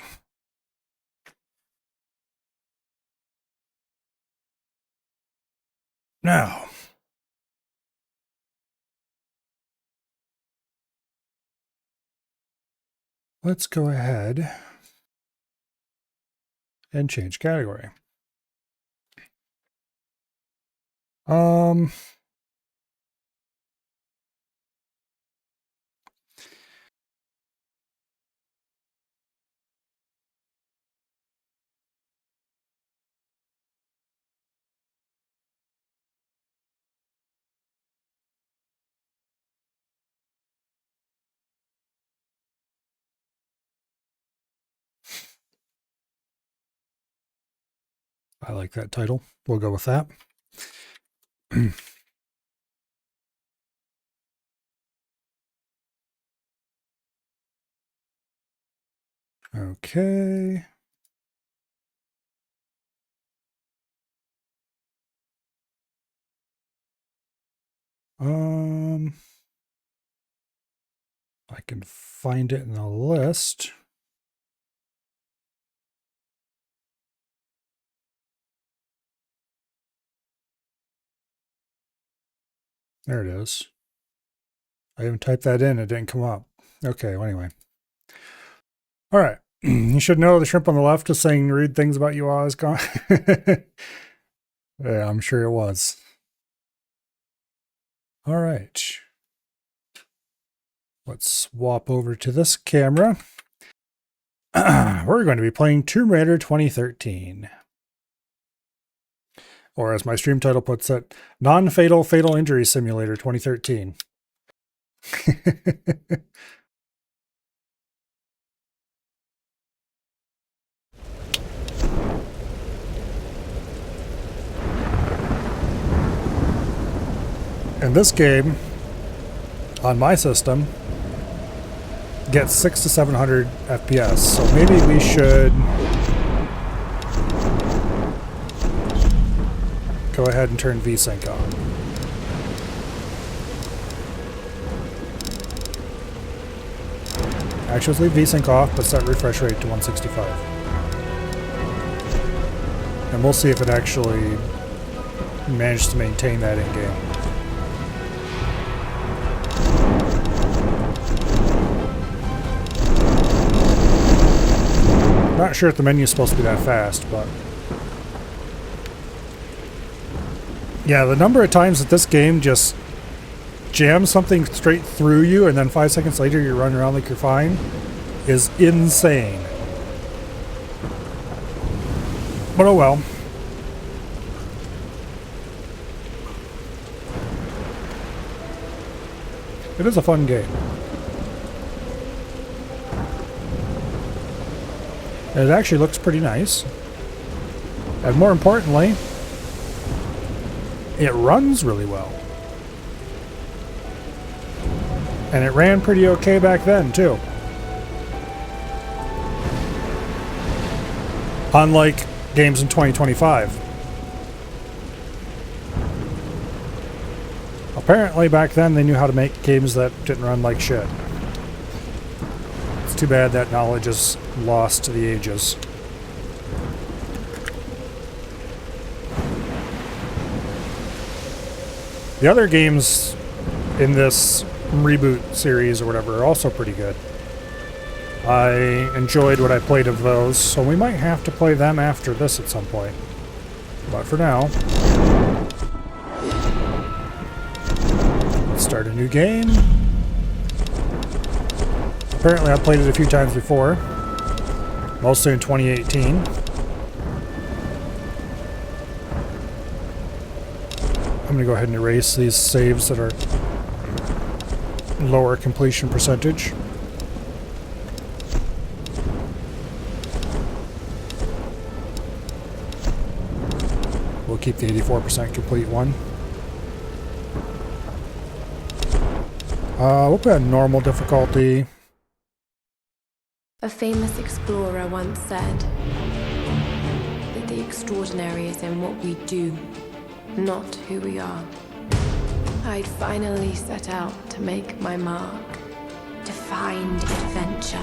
Now, let's go ahead and change category. I like that title. We'll go with that. Okay. I can find it in the list. There it is. I even typed that in, it didn't come up. Okay, well, anyway. All right. You should know the shrimp on the left is saying read things about you while I was gone. Yeah, I'm sure it was. All right. Let's swap over to this camera. We're going to be playing Tomb Raider 2013. Or as my stream title puts it, Non-Fatal Fatal Injury Simulator 2013. And this game, on my system, gets 600 to 700 FPS, so maybe we should go ahead and turn VSync on. Actually, leave VSync off, but set refresh rate to 165. And we'll see if it actually managed to maintain that in-game. Not sure if the menu is supposed to be that fast, but yeah, the number of times that this game just jams something straight through you and then 5 seconds later you're running around like you're fine is insane. But oh well. It is a fun game. And it actually looks pretty nice. And more importantly, it runs really well. And it ran pretty okay back then, too. Unlike games in 2025. Apparently back then they knew how to make games that didn't run like shit. It's too bad that knowledge is lost to the ages. The other games in this reboot series or whatever are also pretty good. I enjoyed what I played of those, so we might have to play them after this at some point. But for now, let's start a new game. Apparently I've played it a few times before, mostly in 2018. I'm going to go ahead and erase these saves that are lower completion percentage. We'll keep the 84% complete one. We'll put a normal difficulty. A famous explorer once said that the extraordinary is in what we do, not who we are. I'd finally set out to make my mark, to find adventure.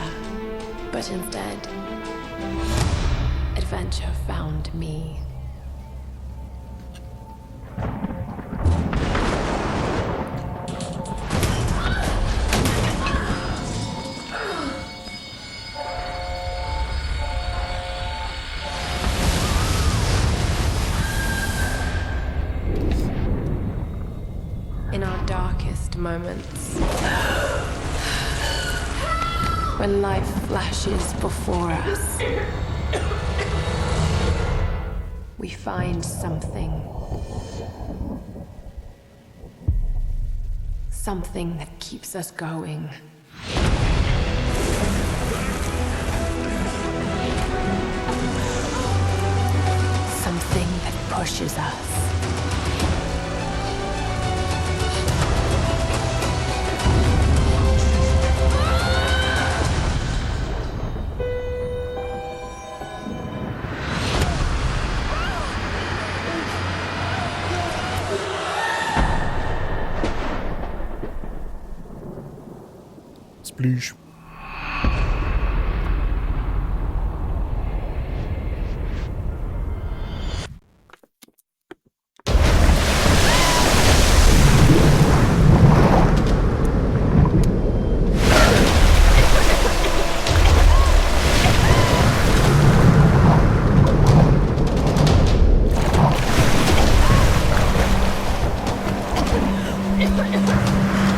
But instead, adventure found me. In our darkest moments, when life flashes before us, we find something that keeps us going. Something that pushes us. Sploosh.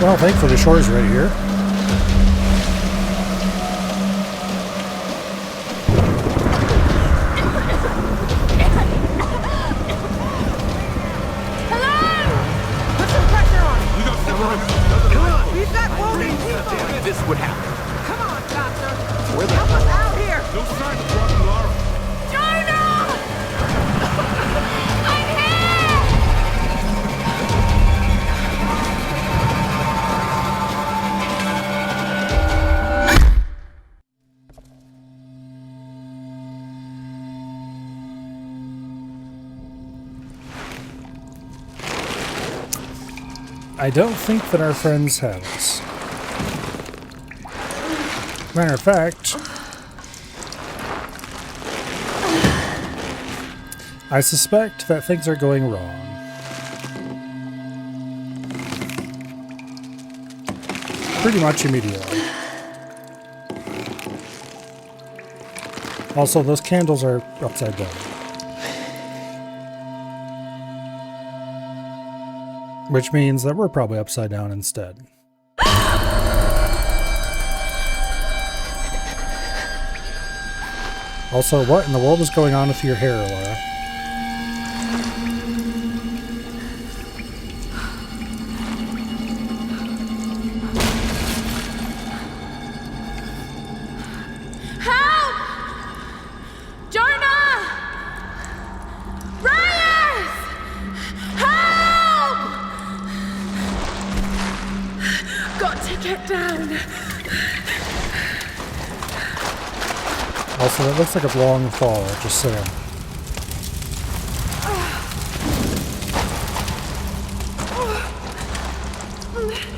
Well, thankfully the shore's right here. This would happen. Come on, doctor. Where the hell out here? No sign of Robin Lara. Jonah! I'm I don't think that our friends have us. Matter of fact, I suspect that things are going wrong. Pretty much immediately. Also, those candles are upside down. Which means that we're probably upside down instead. Also, what in the world is going on with your hair, Laura? Help! Jonah! Reyes! Help! Got to get down. Also, that looks like a long fall, just saying.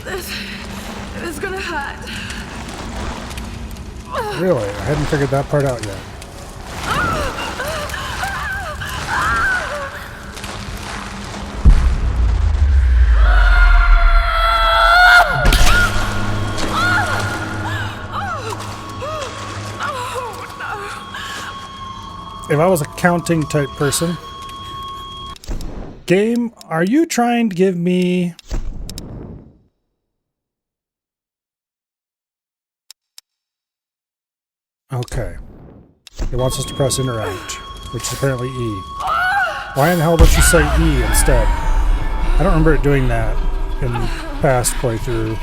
This is gonna hurt. Really? I hadn't figured that part out yet. If I was a counting type person. Game, are you trying to give me... Okay. It wants us to press interact, which is apparently E. Why in the hell does you say E instead? I don't remember it doing that in past playthrough.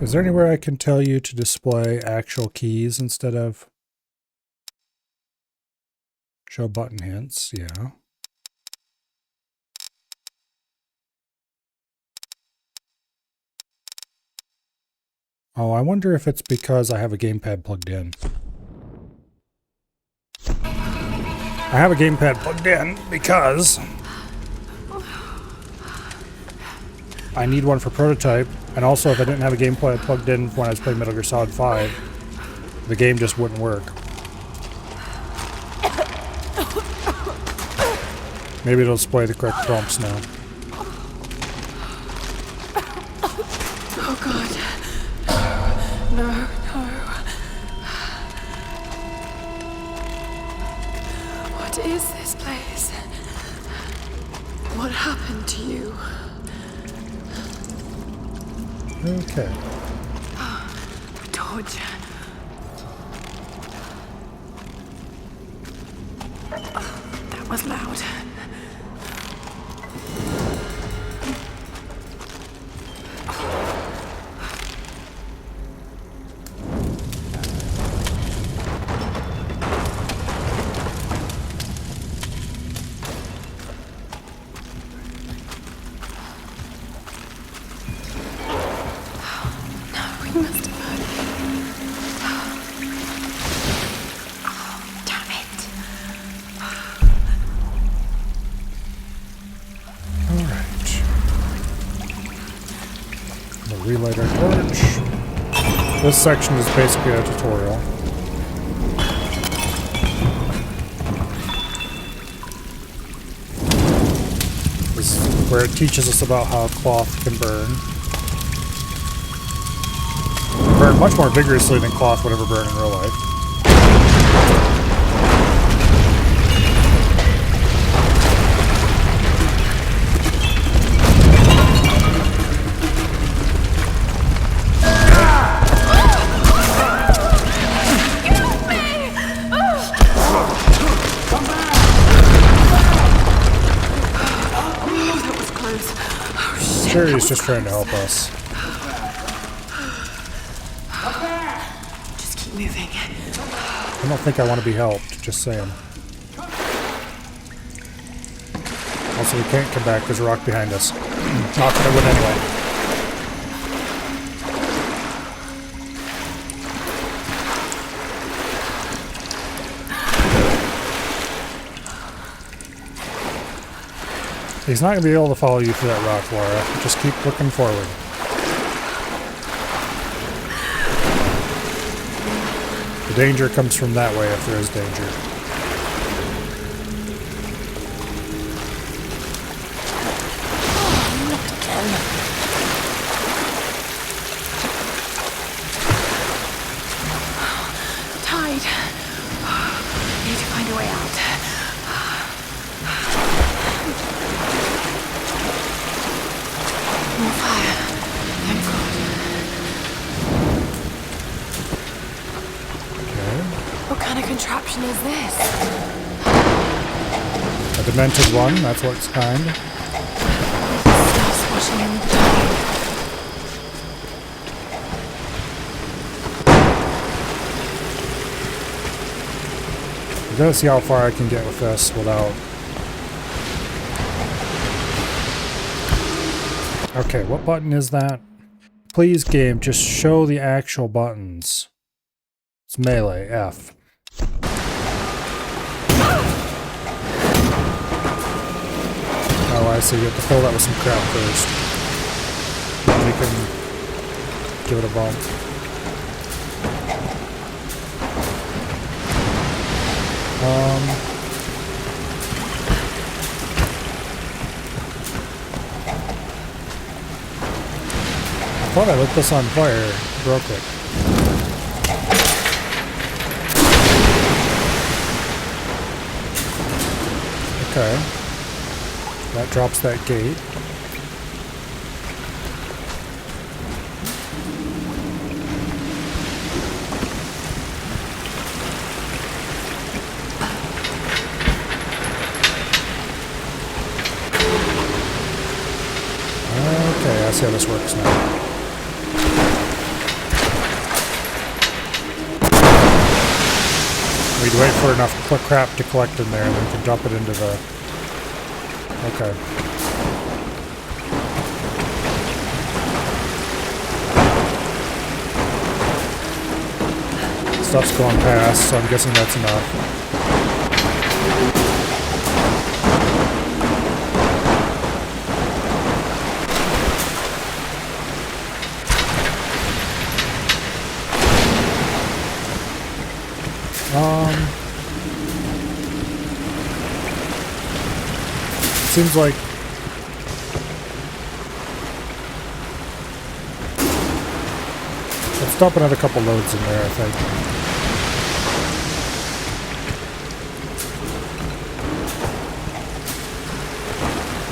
Is there anywhere I can tell you to display actual keys instead of show button hints? Yeah. Oh, I wonder if it's because I have a gamepad plugged in. I have a gamepad plugged in because I need one for prototype, and also if I didn't have a gamepad plugged in when I was playing Metal Gear Solid 5, the game just wouldn't work. Maybe it'll display the correct prompts now. Oh God. No, no. What is this place? What happened to you? Okay. Torture. That was loud. Relight our torch. This section is basically a tutorial. This is where it teaches us about how cloth can burn. Burn much more vigorously than cloth would ever burn in real life. sure he's just trying to help us. Just keep moving. I don't think I want to be helped, just saying. Also, we can't come back, there's a rock behind us. Not gonna win anyway. He's not going to be able to follow you through that rock, Laura. Just keep looking forward. The danger comes from that way if there is danger. Tide. Need to find a way out. More fire. Thank God. Okay. What kind of contraption is this? A demented one, that's what it's kind. Stuff's washing in the tide. I'm gonna see how far I can get with this without... Okay, what button is that? Please, game, just show the actual buttons. It's melee, F. Oh, I see. You have to fill that with some crap first. Then we can give it a bump. I thought I lit this on fire. Broke it. Okay. That drops that gate. Okay, I see how this works now. We'd wait for enough crap to collect in there and then we can dump it into the... Okay. Stuff's going past, so I'm guessing that's enough. Seems like let's dump another couple loads in there, I think.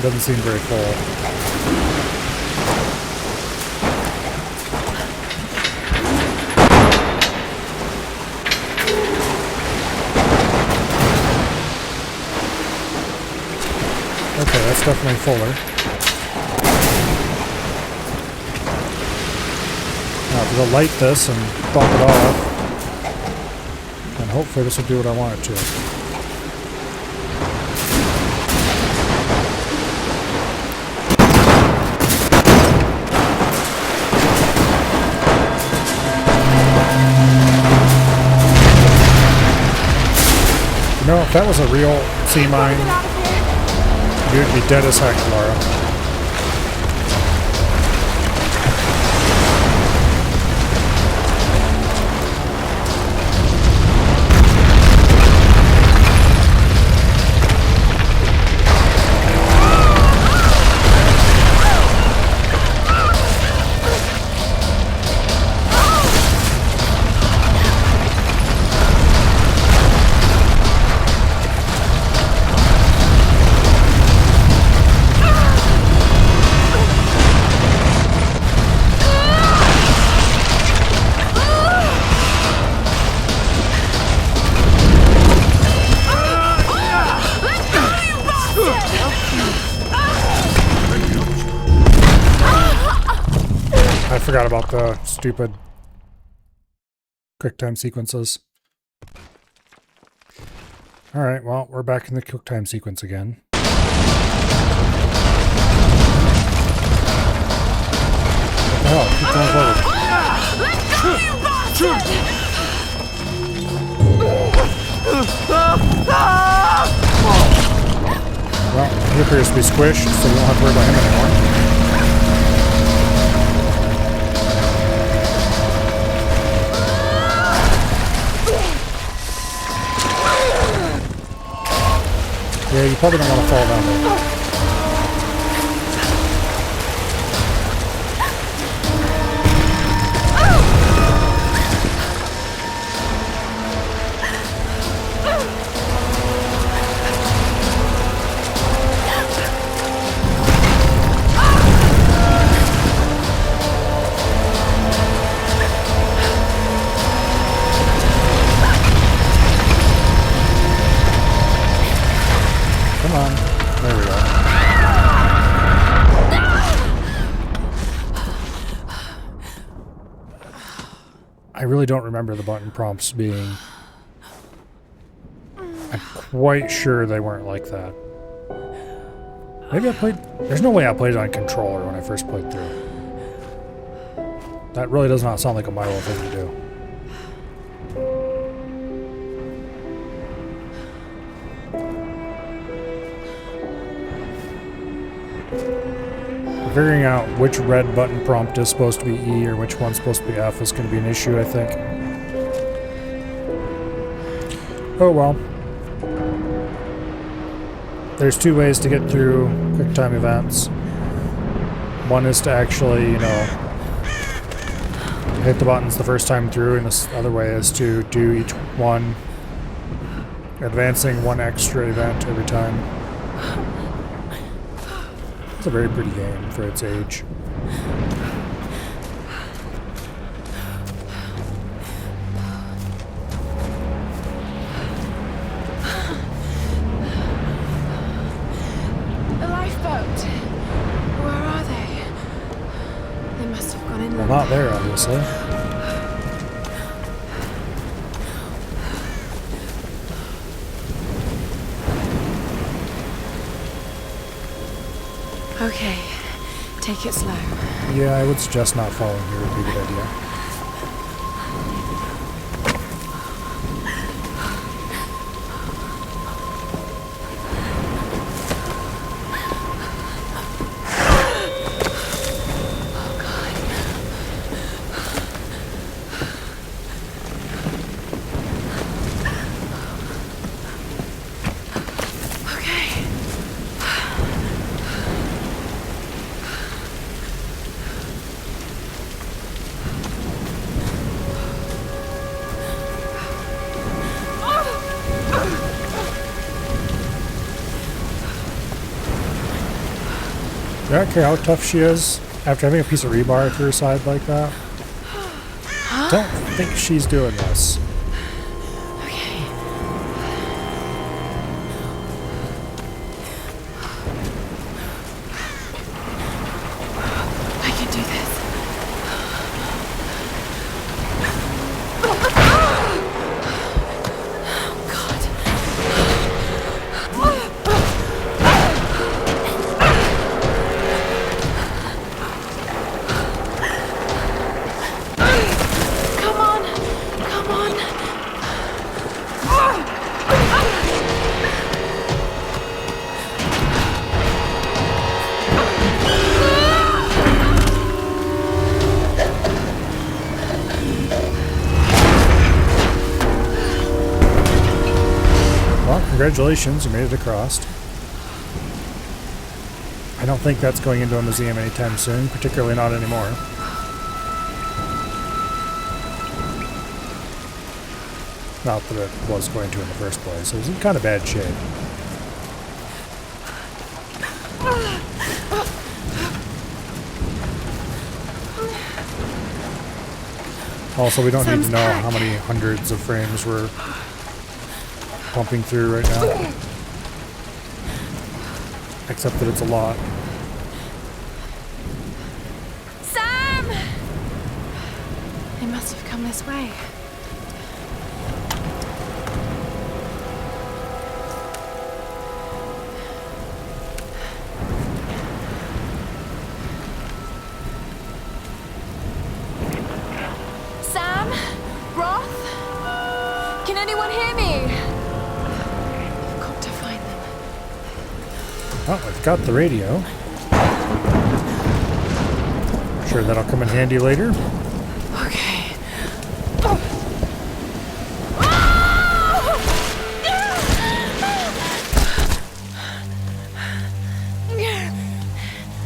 Doesn't seem very full. Okay, that's definitely fuller. Now, we'll light this and bump it off. And hopefully this will do what I want it to. You know, if that was a real sea mine, you'd be dead as heck, Laura. forgot about the stupid QuickTime sequences. Alright, well, we're back in the QuickTime sequence again. What the hell? Keep going forward. Let go, you bastard! Well, he appears to be squished, so we don't have to worry about him anymore. Yeah, you probably don't want to fall down there. Come on. There we go. I really don't remember the button prompts being... I'm quite sure they weren't like that. Maybe I played... There's no way I played it on controller when I first played through. That really does not sound like a Milo thing to do. Figuring out which red button prompt is supposed to be E or which one's supposed to be F is going to be an issue, I think. Oh well. There's two ways to get through QuickTime events. One is to actually, you know, hit the buttons the first time through, and this other way is to do each one, advancing one extra event every time. It's a very pretty game for its age. The lifeboat. Where are they? They must have gone in. Well, not there, obviously. Okay, take it slow. Yeah, I would suggest not following here would be a good idea. I don't care how tough she is after having a piece of rebar through her side like that. Don't think she's doing this. I can do this. Congratulations, you made it across. I don't think that's going into a museum anytime soon, particularly not anymore. Not that it was going to in the first place. It was in kind of bad shape. Also, we don't need to know how many hundreds of frames we're pumping through right now. Except that it's a lot. Sam! must have come this way. Sam? Roth? Can anyone hear me? I've got to find them. Oh, I've got the radio. I'm sure that'll come in handy later. Okay.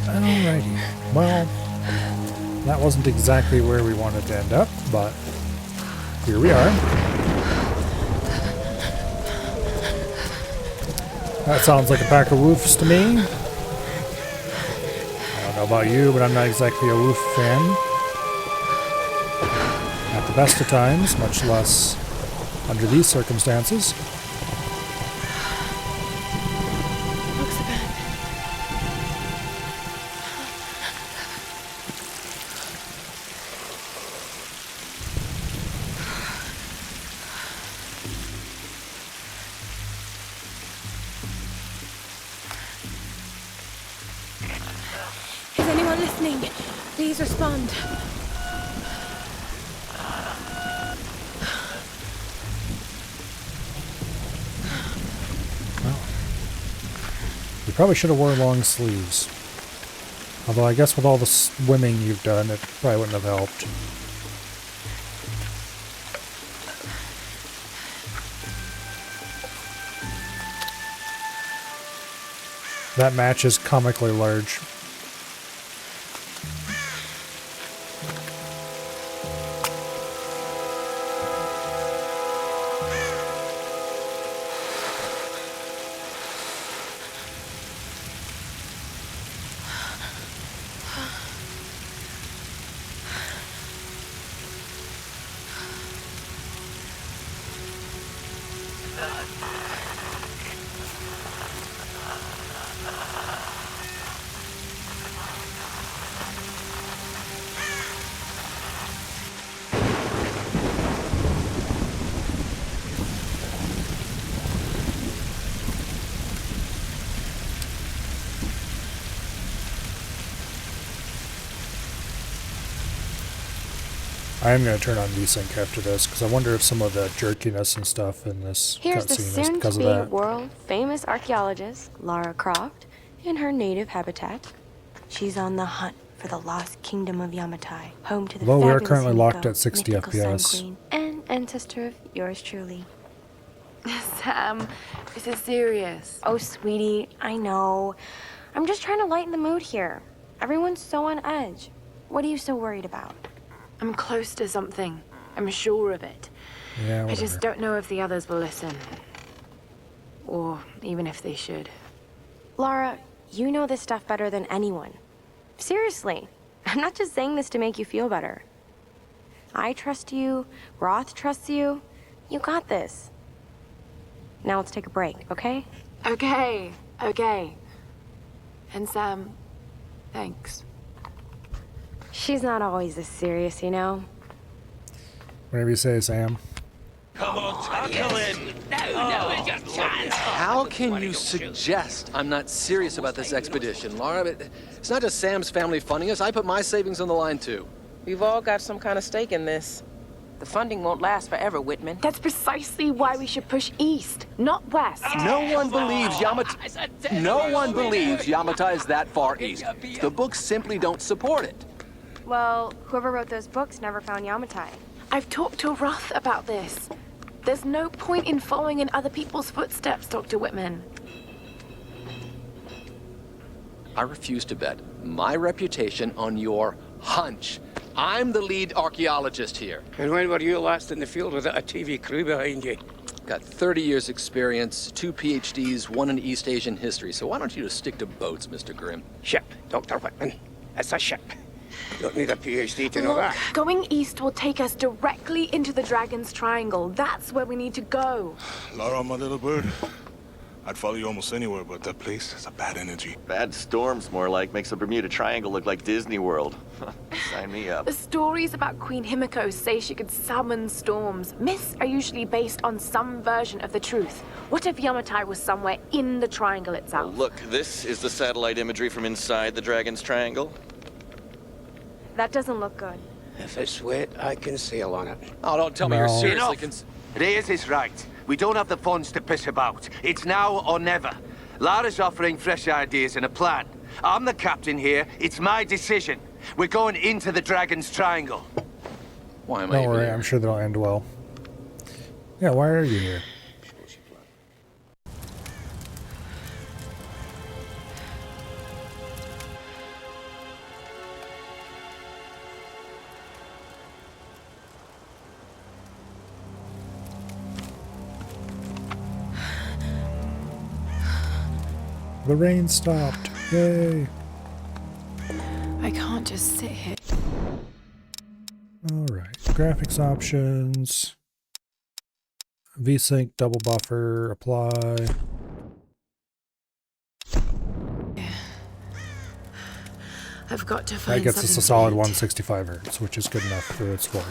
Alrighty. Well, that wasn't exactly where we wanted to end up, but here we are. That sounds like a pack of wolves to me. I don't know about you, but I'm not exactly a wolf fan. At the best of times, much less under these circumstances. Looks bad. Is anyone listening? Please respond. You probably should have worn long sleeves. Although I guess with all the swimming you've done, it probably wouldn't have helped. That match is comically large. I am going to turn on VSync after this, because I wonder if some of the jerkiness and stuff in this Here's the cutscene is because of that. soon-to-be world-famous archaeologist, Lara Croft, in her native habitat. She's on the hunt for the lost kingdom of Yamatai, home to the Well, we are fabulous currently locked Miko, at 60 mythical Sun FPS. Queen, and ancestor of yours truly. Sam, this is serious. Oh, sweetie, I know. I'm just trying to lighten the mood here. Everyone's so on edge. What are you so worried about? I'm close to something. I'm sure of it. Yeah, I just whatever. don't know if the others will listen. Or even if they should. Lara, you know this stuff better than anyone. Seriously, I'm not just saying this to make you feel better. I trust you, Roth trusts you. You got this. Now let's take a break, okay? Okay, okay. And Sam, thanks. She's not always this serious, you know? Whatever you say, Sam. How can you suggest I'm not serious about this expedition, Lara? It's not just Sam's family funding us. I put my savings on the line, too. We've all got some kind of stake in this. The funding won't last forever, Whitman. That's precisely why we should push east, not west. No one believes Yamatai is that far east. The books simply don't support it. Well, whoever wrote those books never found Yamatai. I've talked to Roth about this. There's no point in following in other people's footsteps, Dr. Whitman. I refuse to bet my reputation on your hunch. I'm the lead archaeologist here. And when were you last in the field without a TV crew behind you? Got 30 years experience, 2 PhDs, 1 in East Asian history. So why don't you just stick to boats, Mr. Grimm? Ship, Dr. Whitman. It's a ship. You don't need a PhD to know Look, that. going east will take us directly into the Dragon's Triangle. That's where we need to go. Lara, my little bird, I'd follow you almost anywhere, but that place has a bad energy. Bad storms, more like. Makes the Bermuda Triangle look like Disney World. Sign me up. The stories about Queen Himiko say she could summon storms. Myths are usually based on some version of the truth. What if Yamatai was somewhere in the triangle itself? Look, this is the satellite imagery from inside the Dragon's Triangle. That doesn't look good. If it's wet, I can sail on it. Oh, don't tell me you're No. seriously Reyes is right. We don't have the funds to piss about. It's now or never. Lara's offering fresh ideas and a plan. I'm the captain here. It's my decision. We're going into the Dragon's Triangle. Why am I Don't even worry, here? I'm sure that'll end well. Yeah, why are you here? The rain stopped. Yay. I can't just sit here. Alright. Graphics options. VSync, double buffer, apply. I've got to find That gets us a something solid to eat. 165 Hz, which is good enough for its score.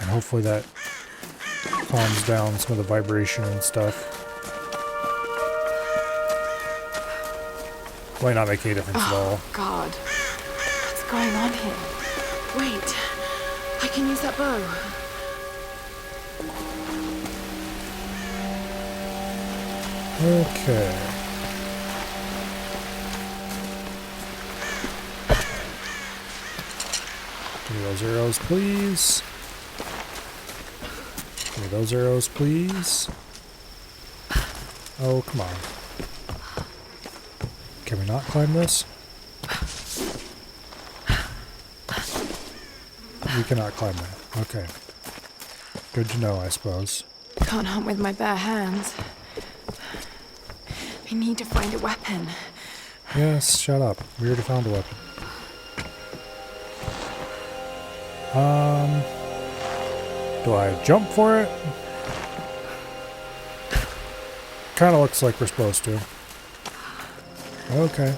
And hopefully that calms down some of the vibration and stuff. Might not make any difference at all. God. What's going on here? Wait. I can use that bow. Okay. Give me those arrows, please. Give me those arrows, please. Oh, come on. Can we not climb this? We cannot climb that. Okay. Good to know, I suppose. Can't hunt with my bare hands. I need to find a weapon. Yes, shut up. We already found a weapon. Do I jump for it? Kinda looks like we're supposed to. Okay.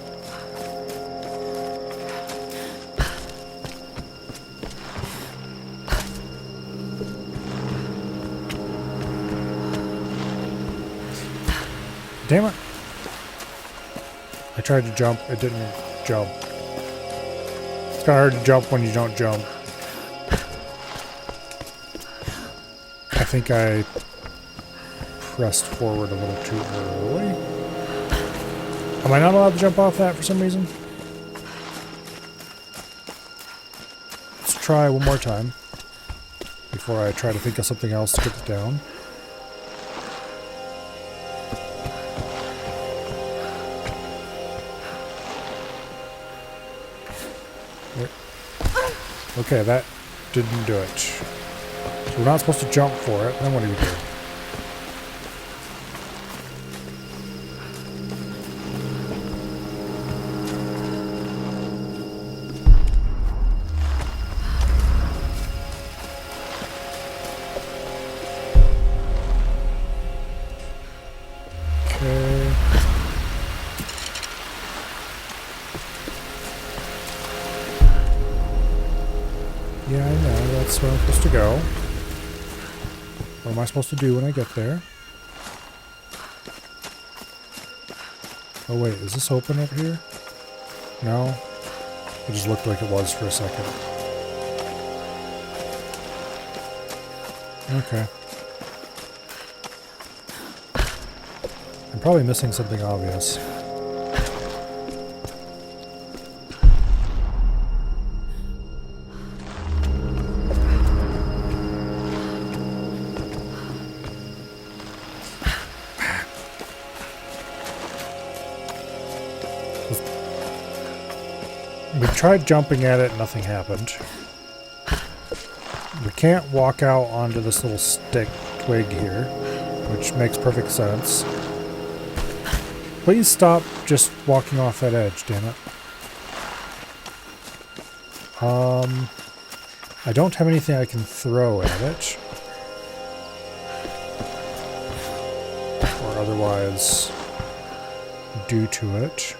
Damn it. I tried to jump, it didn't jump. It's kinda hard to jump when you don't jump. I think I pressed forward a little too early. Am I not allowed to jump off that for some reason? Let's try one more time before I try to think of something else to get it down. Okay, that didn't do it. So we're not supposed to jump for it. Then what do we do? Okay. Yeah, I know. That's where I'm supposed to go. What am I supposed to do when I get there? Oh wait, is this open up here? No? It just looked like it was for a second. Okay. I'm probably missing something obvious. We tried jumping at it, nothing happened. We can't walk out onto this little stick twig here, which makes perfect sense. Please stop just walking off that edge, damn it. I don't have anything I can throw at it. otherwise do to it.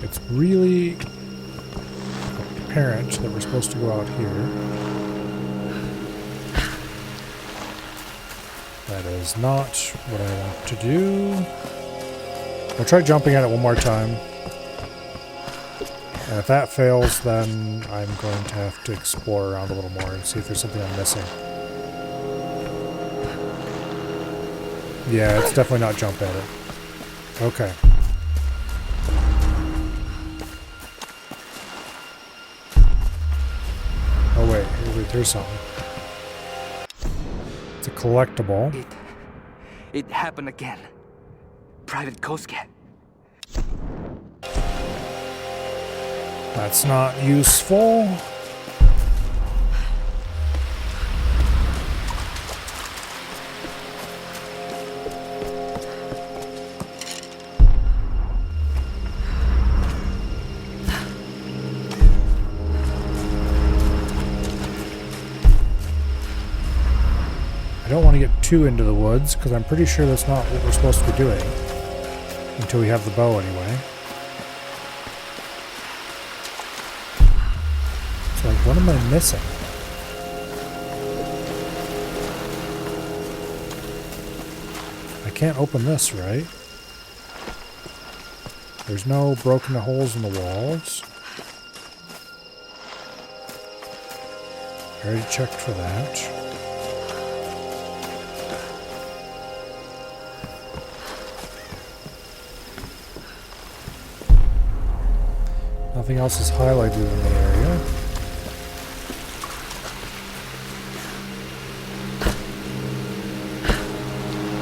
It's really apparent that we're supposed to go out here. That is not what I want to do. I'll try jumping at it one more time. And if that fails, then I'm going to have to explore around a little more and see if there's something I'm missing. Yeah, it's definitely not jump at it. Okay. Oh wait, here's something. It's a collectible. It happened again. Private Kosuke. That's not useful. I don't want to get too into the woods because I'm pretty sure that's not what we're supposed to be doing. Until we have the bow anyway. So like, what am I missing? I can't open this, right? There's no broken holes in the walls. I already checked for that. Nothing else is highlighted in the area.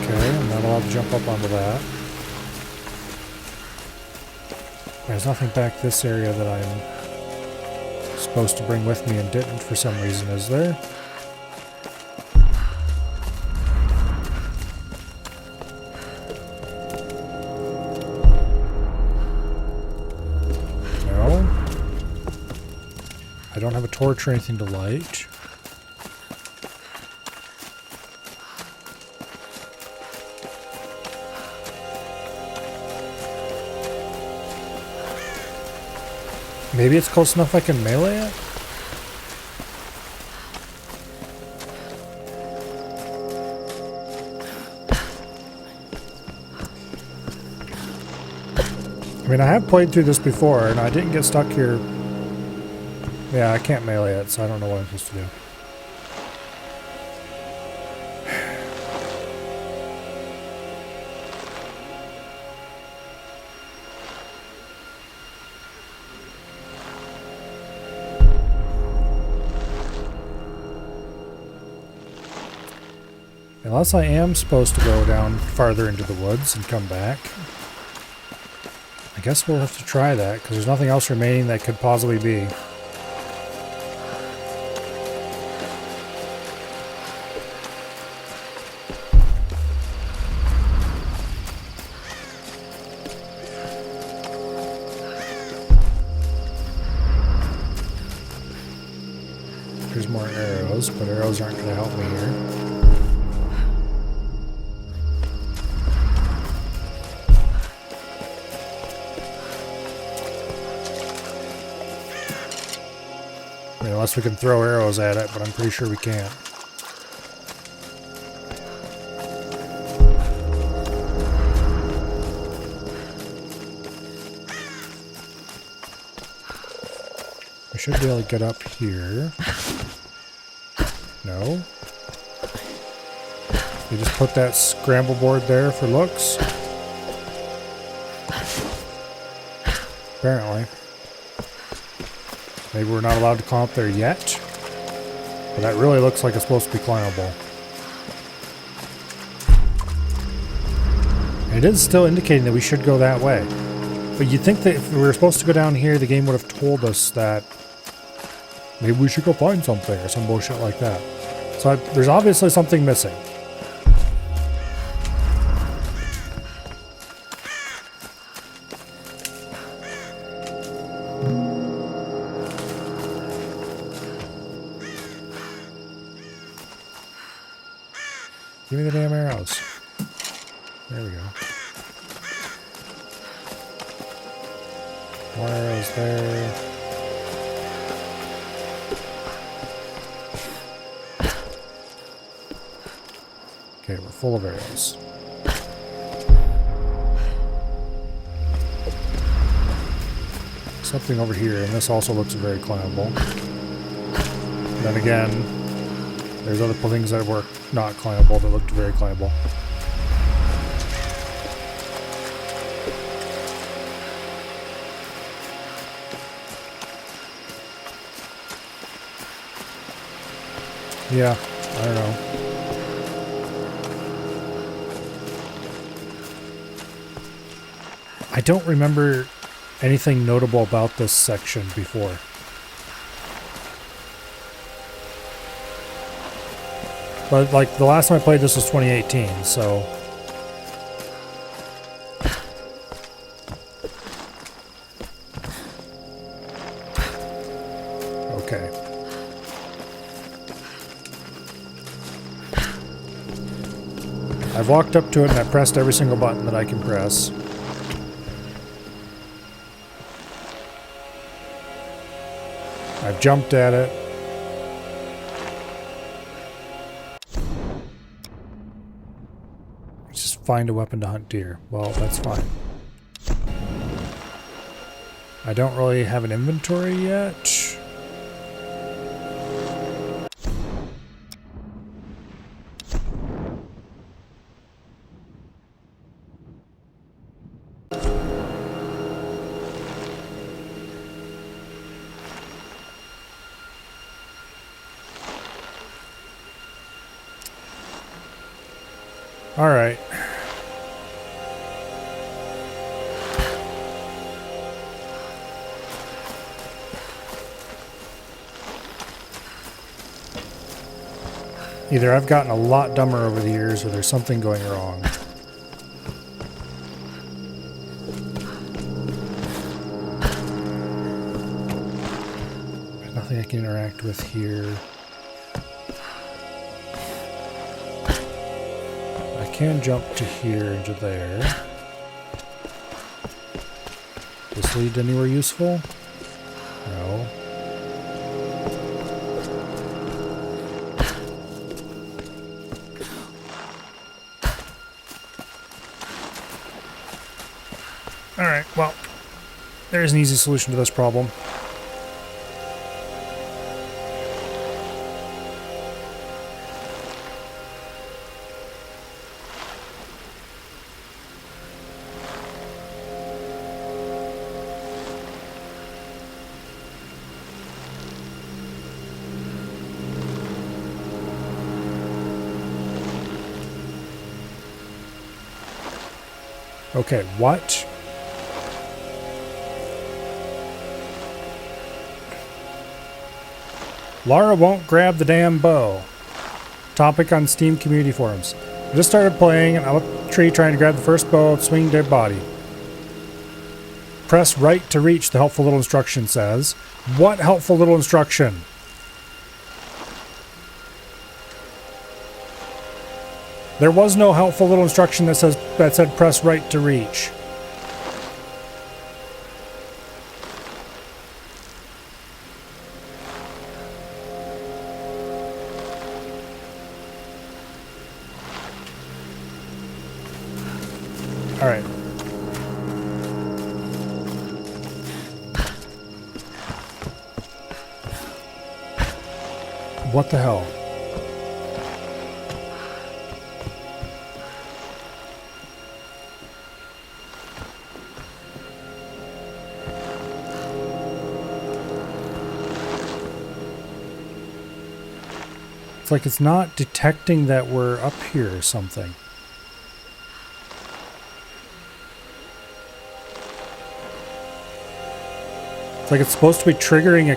Okay, I'm not allowed to jump up onto that. There's nothing back this area that I'm supposed to bring with me and didn't for some reason, is there? I don't have a torch or anything to light. Maybe it's close enough I can melee it? I mean, I have played through this before and I didn't get stuck here. Yeah, I can't melee it, so I don't know what I'm supposed to do. Unless I am supposed to go down farther into the woods and come back. I guess we'll have to try that, because there's nothing else remaining that could possibly be. There's more arrows, but arrows aren't going to help me here. I mean, unless we can throw arrows at it, but I'm pretty sure we can't. I should be able to get up here. No. They just put that scramble board there for looks. Apparently. Maybe we're not allowed to climb up there yet. But that really looks like it's supposed to be climbable. And it is still indicating that we should go that way. But you'd think that if we were supposed to go down here, the game would have told us that maybe we should go find something or some bullshit like that. So there's obviously something missing. Give me the damn arrows. There we go. More arrows there. Okay, we're full of arrows. Something over here, and this also looks very climbable. Then again, there's other things that were not climbable that looked very climbable. Yeah, I don't know. I don't remember anything notable about this section before. But, like, the last time I played this was 2018, so... Okay. I've walked up to it and I pressed every single button that I can press. I've jumped at it. Just find a weapon to hunt deer. Well, that's fine. I don't really have an inventory yet. All right. Either I've gotten a lot dumber over the years or there's something going wrong. There's nothing I can interact with here. I can jump to here and to there. Does this lead to anywhere useful? No. Alright, well, there's an easy solution to this problem. Okay, what? Lara won't grab the damn bow. Topic on Steam community forums. I just started playing and I'm up a tree trying to grab the first bow and swing dead body. Press right to reach, the helpful little instruction says. What helpful little instruction? There was no helpful little instruction that said press right to reach. All right. What the hell? It's like it's not detecting that we're up here or something. It's like it's supposed to be triggering a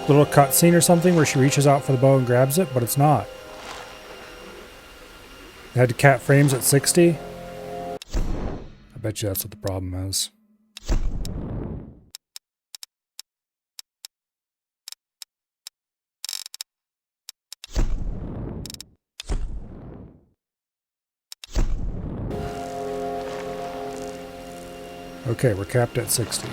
little cutscene or something where she reaches out for the bow and grabs it, but it's not. It had to cap frames at 60. I bet you that's what the problem is. Okay, we're capped at 60.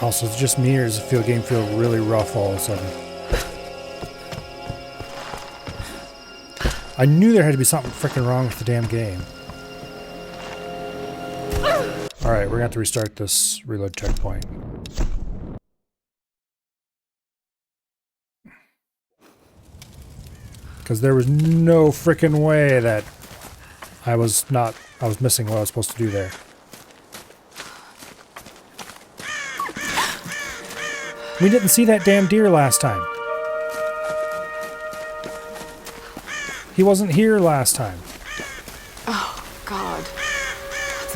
Also, it's just me, or does the game feel really rough all of a sudden? I knew there had to be something freaking wrong with the damn game. Alright, we're gonna have to restart this reload checkpoint. Because there was no freaking way that I was missing what I was supposed to do there. We didn't see that damn deer last time. He wasn't here last time. Oh, God.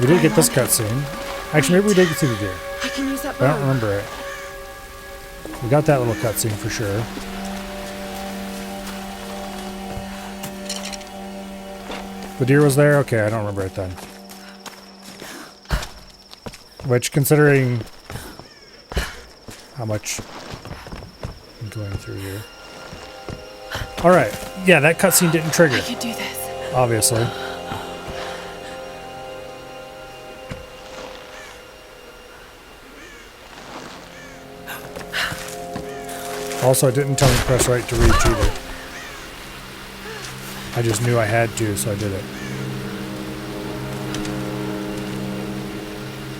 We did get this cutscene. Actually, maybe we did get to the deer. I can use that I bow. don't remember it. We got that little cutscene for sure. The deer was there? Okay, I don't remember it then. Which, considering how much I'm going through here. Alright, yeah, that cutscene didn't trigger. I can do this. Obviously. Also, it didn't tell me to press right to reach either. I just knew I had to, so I did it.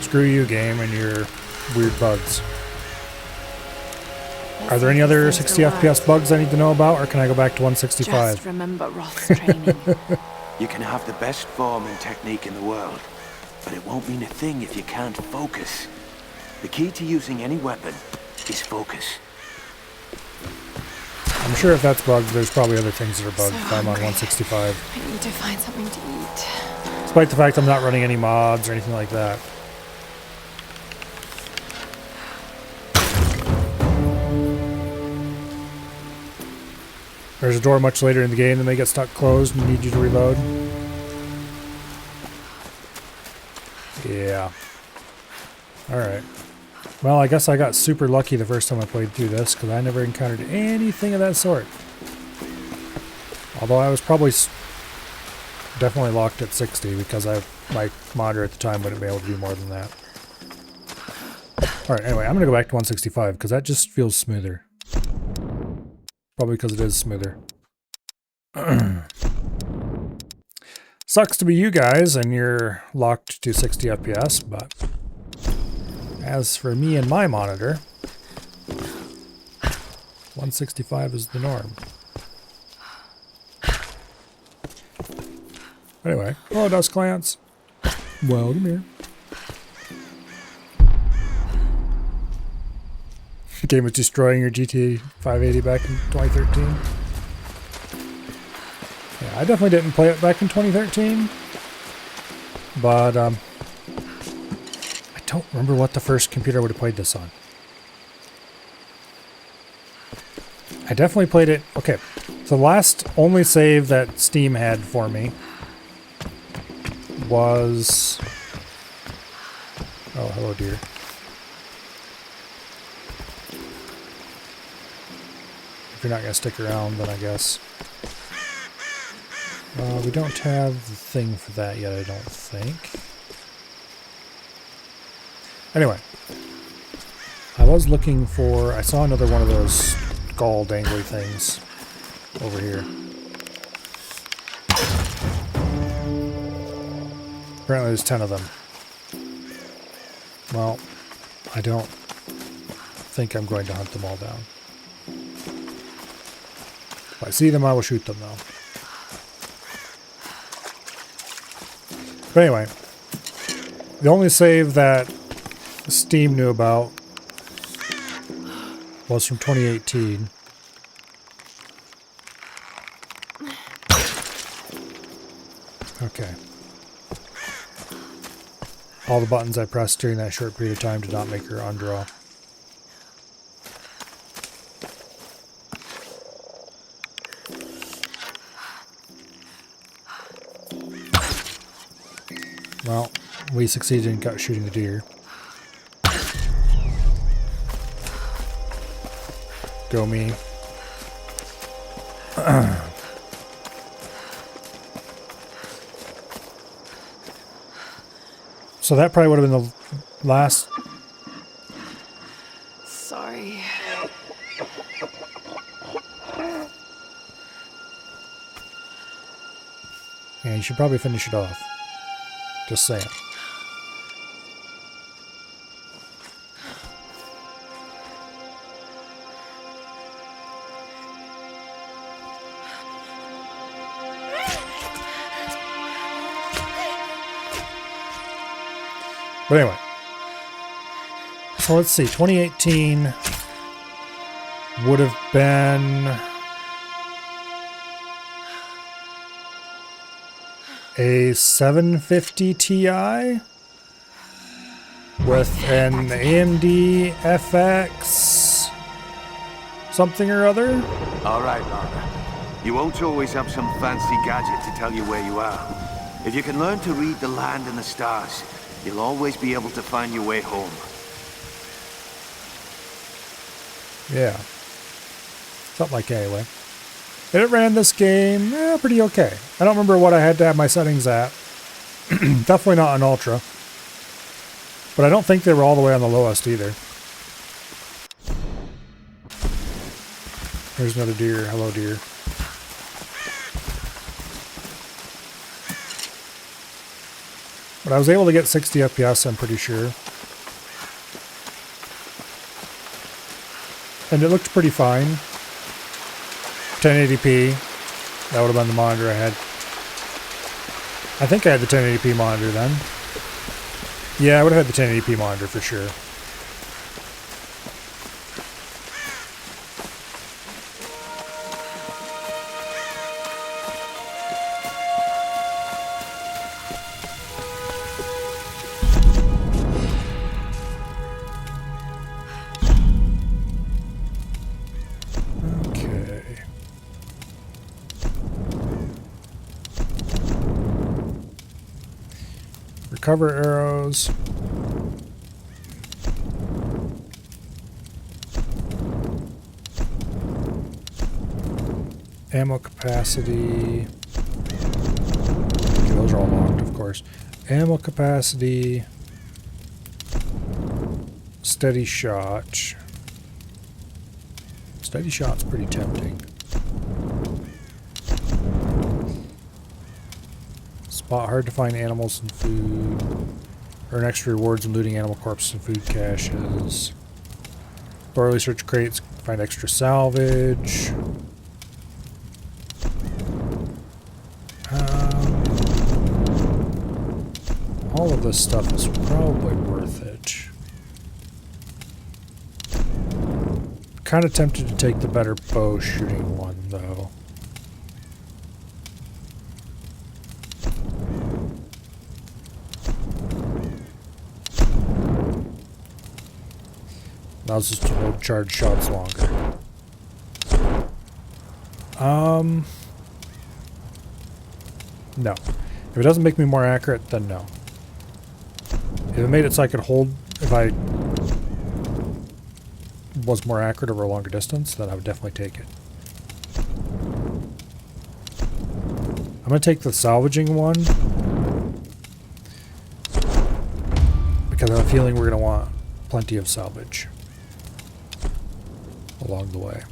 Screw you, game, and your weird bugs. Are there any other 60 FPS bugs I need to know about, or can I go back to 165? Just remember Roth's training. You can have the best form and technique in the world, but it won't mean a thing if you can't focus. The key to using any weapon is focus. I'm sure if that's bugged, there's probably other things that are bugged if I'm on 165. I need to find something to eat. Despite the fact I'm not running any mods or anything like that. There's a door much later in the game that may get stuck closed and need you to reload. Yeah. Alright. Well, I guess I got super lucky the first time I played through this, because I never encountered anything of that sort. Although I was probably definitely locked at 60, because my monitor at the time wouldn't be able to do more than that. Alright, anyway, I'm going to go back to 165, because that just feels smoother. Probably because it is smoother. Sucks to be you guys, and you're locked to 60 FPS, but as for me and my monitor, 165 is the norm. Anyway, hello Dust Clans. Welcome here. The game was destroying your GTA 580 back in 2013. Yeah, I definitely didn't play it back in 2013. But, I don't remember what the first computer I would have played this on. I definitely played it... Okay, so the last only save that Steam had for me was... Oh, hello dear. If you're not going to stick around, then I guess. We don't have the thing for that yet, I don't think. Anyway. I was looking for... I saw another one of those gall dangly things over here. Apparently there's 10 of them. Well, I don't think I'm going to hunt them all down. If I see them, I will shoot them, though. But anyway, the only save that Steam knew about was from 2018. Okay. All the buttons I pressed during that short period of time did not make her undraw. Well, we succeeded in shooting the deer. Go me. So that probably would have been the last. Sorry. Yeah, you should probably finish it off. Just saying. But anyway, so let's see, 2018 would have been a 750 Ti with an AMD FX something or other. All right, Lara. You won't always have some fancy gadget to tell you where you are. If you can learn to read the land and the stars, you'll always be able to find your way home. Yeah. Something like that anyway. And it ran this game pretty okay. I don't remember what I had to have my settings at. Definitely not on Ultra. But I don't think they were all the way on the lowest either. There's another deer. Hello, deer. But I was able to get 60 FPS, I'm pretty sure. And it looked pretty fine. 1080p. That would have been the monitor I had. I think I had the 1080p monitor then. Yeah, I would have had the 1080p monitor for sure. Recover arrows. Ammo capacity. Okay, those are all locked, of course. Ammo capacity. Steady shot. Steady shot's pretty tempting. Spot hard to find animals and food. Earn extra rewards in looting animal corpses and food caches. Thoroughly search crates, find extra salvage. All of this stuff is probably worth it. Kind of tempted to take the better bow shooting one though. Allows us to hold charged shots longer. No. If it doesn't make me more accurate, then no. If it made it so I could hold, if I was more accurate over a longer distance, then I would definitely take it. I'm going to take the salvaging one because I have a feeling we're going to want plenty of salvage along the way.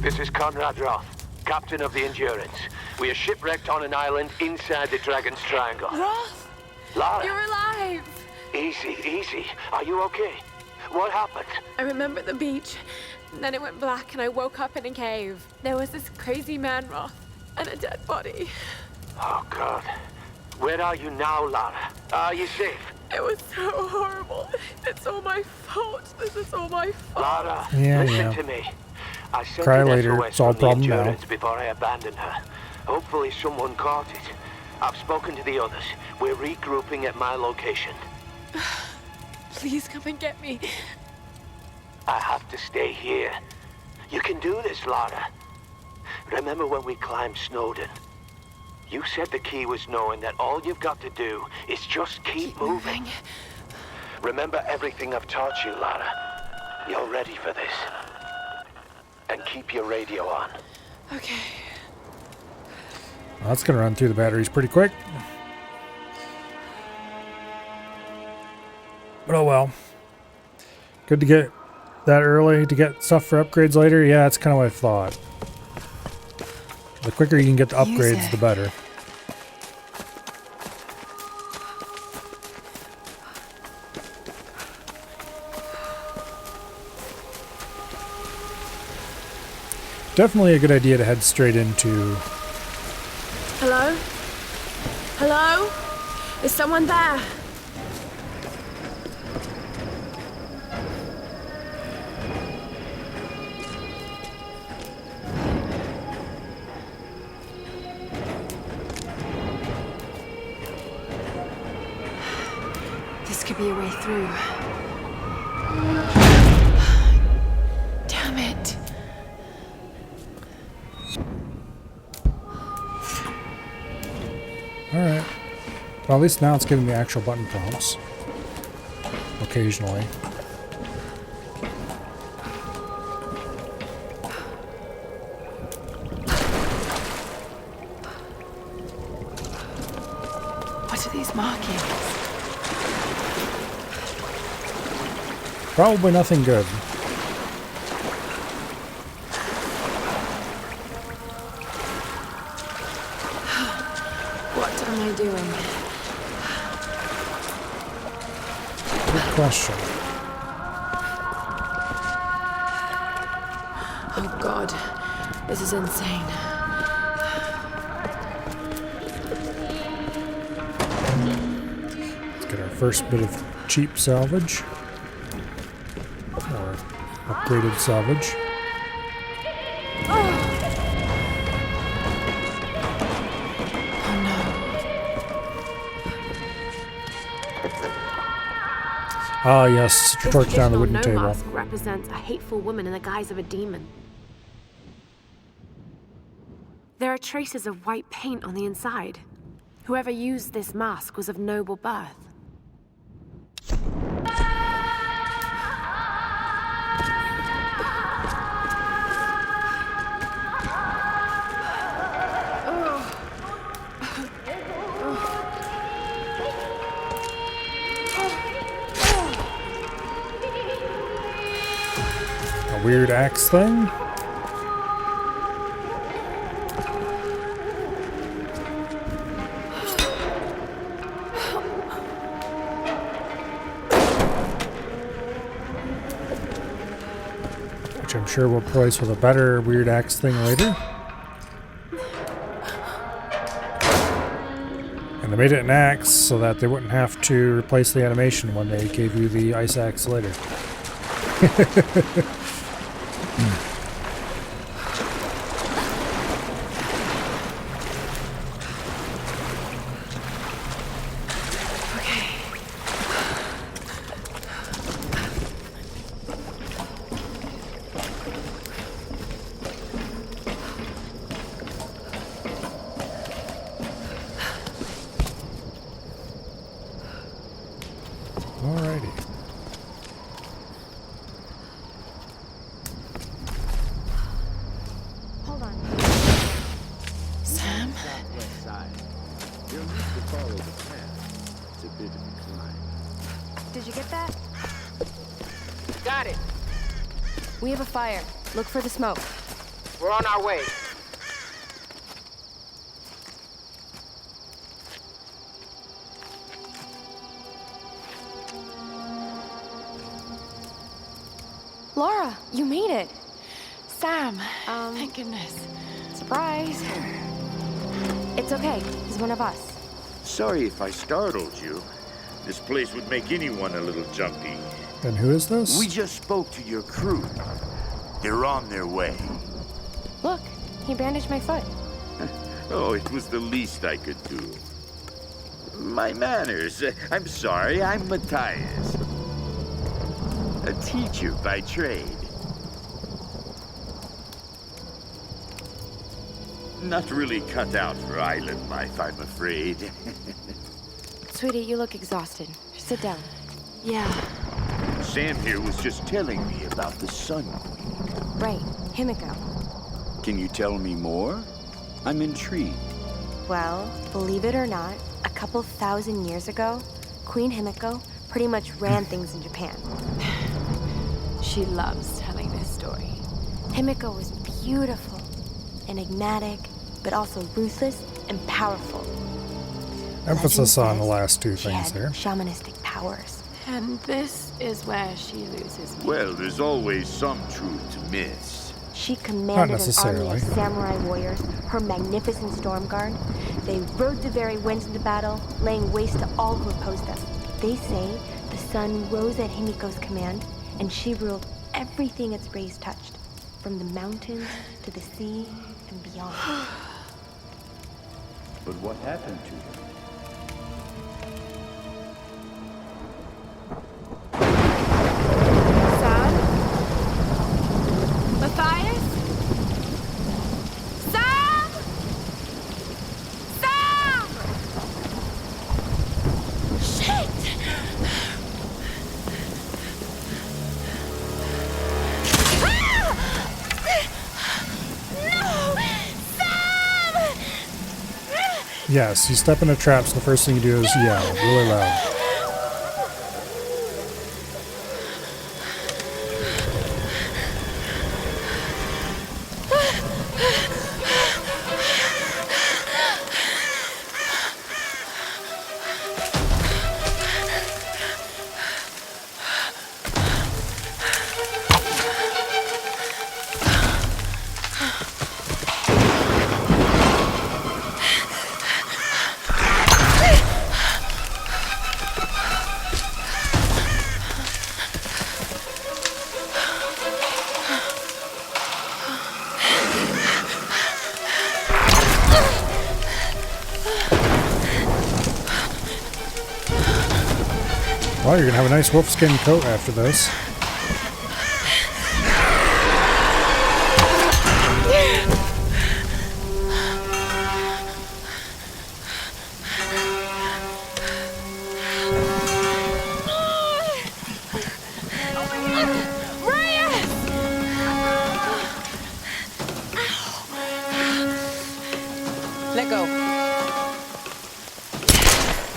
This is Conrad Roth, captain of the Endurance. We are shipwrecked on an island inside the Dragon's Triangle. Roth! Lara! You're alive! Easy, easy. Are you okay? What happened? I remember the beach. Then it went black and I woke up in a cave. There was this crazy man, Roth, and a dead body. Oh, God. Where are you now, Lara? Are you safe? It was so horrible. It's all my fault. This is all my fault. Lara, Yeah, listen to me. I sent Cry an later. SOS It's all from the problem now. Endurance before I abandoned her. Hopefully someone caught it. I've spoken to the others. We're regrouping at my location. Please come and get me. I have to stay here. You can do this, Lara. Remember when we climbed Snowden? You said the key was knowing that all you've got to do is just keep moving. Remember everything I've taught you, Lara. You're ready for this. And keep your radio on. Okay. Well, that's gonna run through the batteries pretty quick. But oh well. Good to get that early to get stuff for upgrades later. Yeah, that's kind of what I thought. The quicker you can get the upgrades, the better. Definitely a good idea to head straight into... Hello? Hello? Is someone there? This could be a way through. Damn it. Alright. Well, at least now it's giving me actual button prompts. Occasionally. What are these markings? Probably nothing good. What am I doing? Good question. Oh God, this is insane. Let's get our first bit of cheap salvage. Or upgraded salvage. Ah, yes, torch down the wooden no table. mask represents a hateful woman in the guise of a demon. There are traces of white paint on the inside. Whoever used this mask was of noble birth. A weird axe thing? Which I'm sure we'll replace with a better weird axe thing later. And they made it an axe so that they wouldn't have to replace the animation when they gave you the ice axe later. Alrighty. Hold on. Sam? You'll need to follow the path. It's a bit of a climb. Did you get that? Got it. We have a fire. Look for the smoke. We're on our way. Laura, you made it. Sam, thank goodness. Surprise. It's okay. He's one of us. Sorry if I startled you. This place would make anyone a little jumpy. And who is this? We just spoke to your crew. They're on their way. Look, he bandaged my foot. Oh, it was the least I could do. My manners. I'm sorry, I'm Matthias. A teacher by trade. Not really cut out for island life, I'm afraid. Sweetie, you look exhausted. Sit down. Yeah. Sam here was just telling me about the Sun Queen. Right, Himiko. Can you tell me more? I'm intrigued. Well, believe it or not, a couple thousand years ago, Queen Himiko pretty much ran things in Japan. She loves telling this story. Himiko was beautiful, enigmatic, but also ruthless and powerful. Emphasis Legend on the says last two she things had there. shamanistic powers. And this is where she loses me. Well, there's always some truth to miss. She commanded an army necessarily. of samurai warriors, her magnificent storm guard. They rode the very winds into battle, laying waste to all who opposed them. They say the sun rose at Himiko's command, and she ruled everything its rays touched, from the mountains to the sea and beyond. But what happened to her? Sam? Matthias? Sam? Sam! Shit! No! Sam! Yes, you step into traps, the first thing you do is yell really loud. Well, you're gonna have a nice wolfskin coat after this. Let go.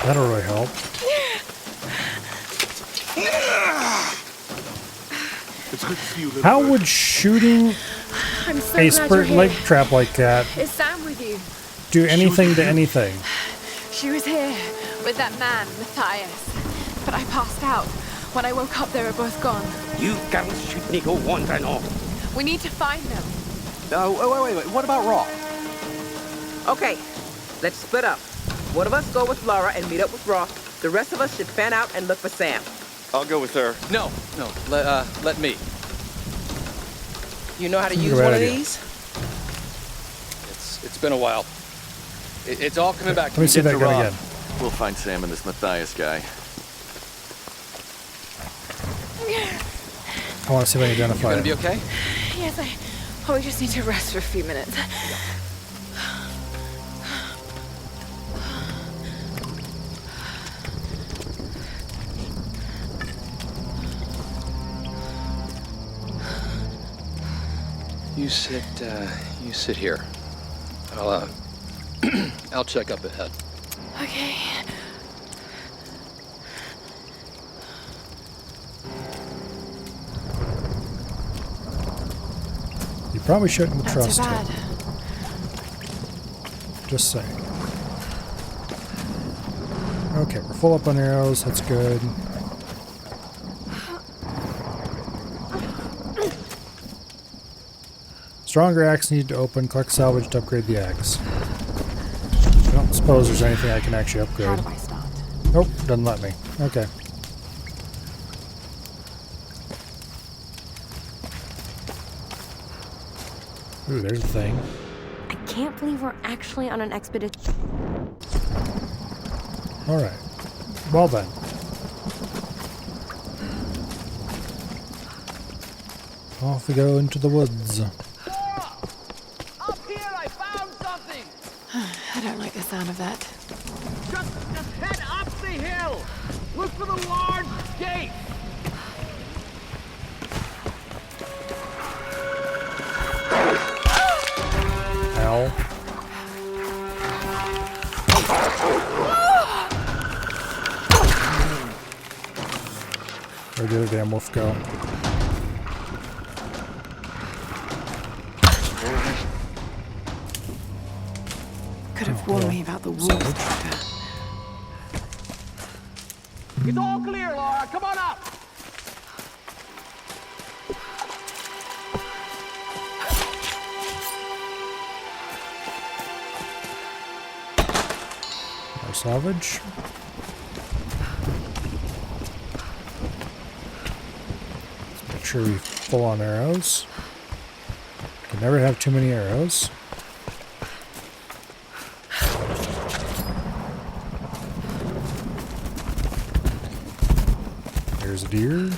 That'll really help. How would shooting I'm so a glad spurt you're here. leg trap like that Is Sam with you? do anything to anything? She was here with that man, Matthias. But I passed out. When I woke up, they were both gone. You can't shoot me go wandering off. We need to find them. Wait. What about Raw? Okay, let's split up. One of us go with Laura and meet up with Roth. The rest of us should fan out and look for Sam. I'll go with her. No. Let me. You know how to That's a use great one idea. of these? It's been a while. It's all coming back. Let me see that gun again. We'll find Sam and this Matthias guy. I want to see if I can identify You gonna it. be okay? Yes, I probably just need to rest for a few minutes. You sit here. I'll I'll check up ahead. Okay. You probably shouldn't Not trust too bad. him. Just saying. Okay, we're full up on arrows. That's good. Stronger axe needed to open. Collect salvage to upgrade the axe. I don't suppose there's anything I can actually upgrade. How do I start? Nope, doesn't let me. Okay. Ooh, there's a thing. I can't believe we're actually on an expedition. Alright. Well then. Off we go into the woods. Up here, I found something! I don't like the sound of that. Just head up the hill! Look for the large gate! Ow. Where did the damn wolf go? Could have warned me about the wolves. It's all clear, Laura. Come on up! More salvage. Let's make sure we full on arrows. Can never have too many arrows. There's a deer.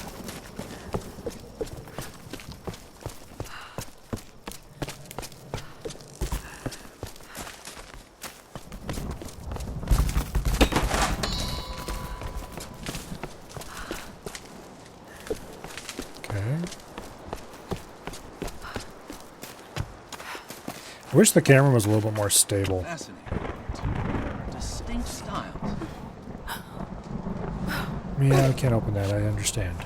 I wish the camera was a little bit more stable. Fascinating. Distinct styles. Yeah, I can't open that, I understand.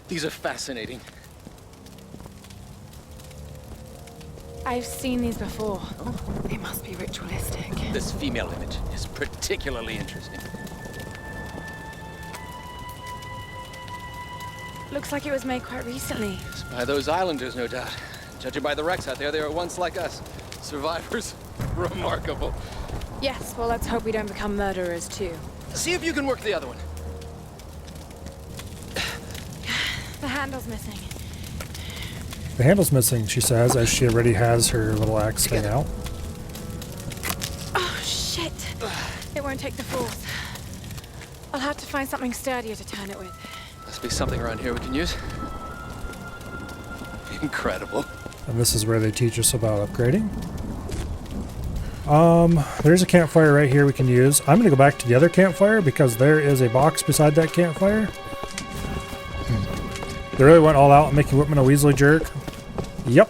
These are fascinating. I've seen these before. They must be ritualistic. This female image is particularly interesting. Looks like it was made quite recently. By those islanders, no doubt. Judging by the wrecks out there, they were once like us. Survivors. Remarkable. Yes, well, let's hope we don't become murderers, too. See if you can work the other one. The handle's missing. The handle's missing, she says, as she already has her little axe thing out. Oh, shit. It won't take the force. I'll have to find something sturdier to turn it with. Must be something around here we can use. Incredible. And this is where they teach us about upgrading. There's a campfire right here we can use. I'm going to go back to the other campfire because there is a box beside that campfire. They really went all out making Whitman a Weasley jerk. Yep.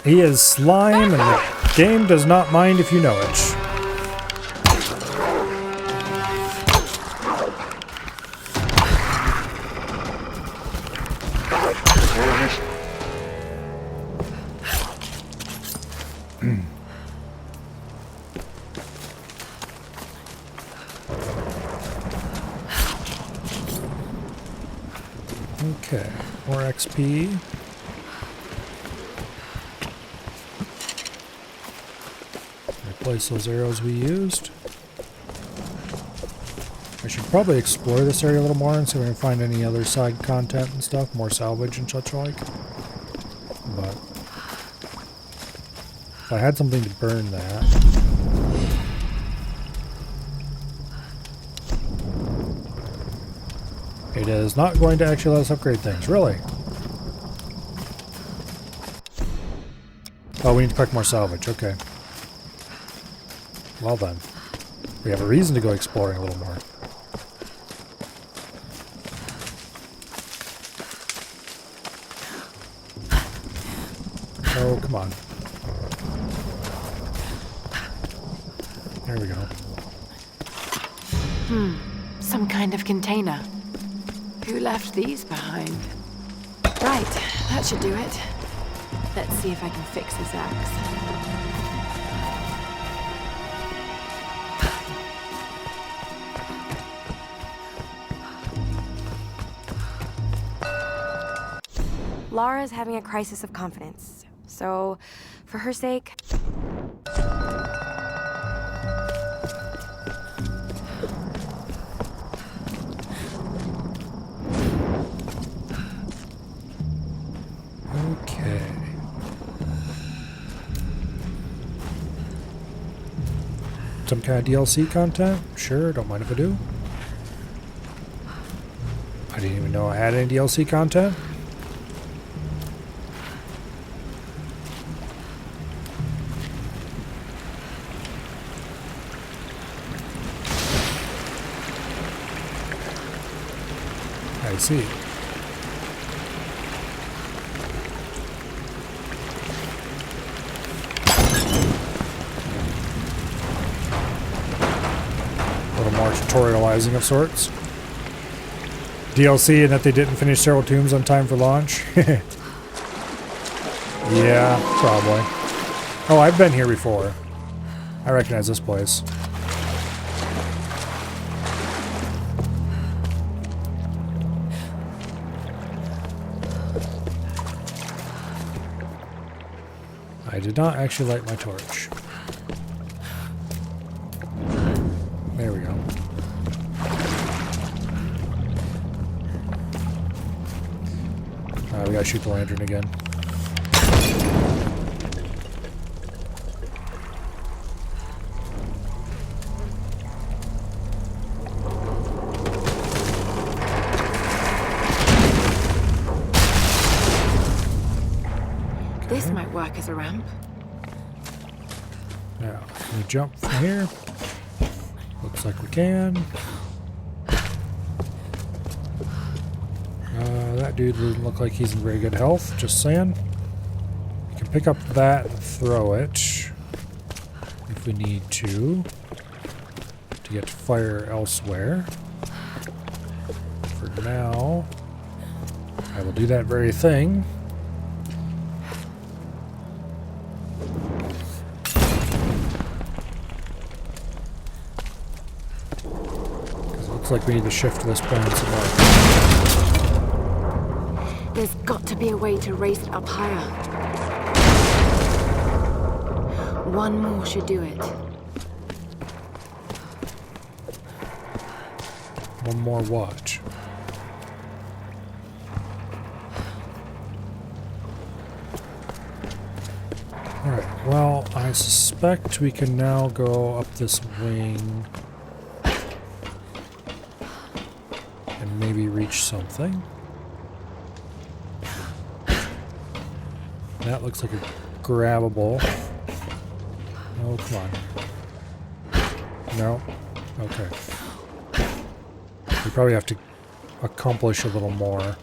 He is slime and the game does not mind if you know it. Okay, more XP. Replace those arrows we used. I should probably explore this area a little more and see if we can find any other side content and stuff, more salvage and such like. But if I had something to burn that. It is not going to actually let us upgrade things, really. Oh, we need to collect more salvage, okay. Well then, we have a reason to go exploring a little more. Oh, come on. There we go. Some kind of container. Who left these behind? Right, that should do it. Let's see if I can fix this axe. Lara's having a crisis of confidence, so for her sake... Okay. Some kind of DLC content? Sure, don't mind if I do. I didn't even know I had any DLC content. I see. A little more tutorializing of sorts. DLC and that they didn't finish several tombs on time for launch. Yeah, probably. Oh, I've been here before. I recognize this place. I did not actually light my torch. There we go. We gotta shoot the lantern again. This might work as a ramp. Now, can we jump from here? Looks like we can. That dude doesn't look like he's in very good health, just saying. We can pick up that and throw it if we need to get fire elsewhere. For now, I will do that very thing. Because it looks like we need to shift this plan some more. There's got to be a way to raise it up higher. One more should do it. One more watch. Alright, well, I suspect we can now go up this wing and maybe reach something. That looks like a grabbable. Oh, come on. No? Okay. We probably have to accomplish a little more.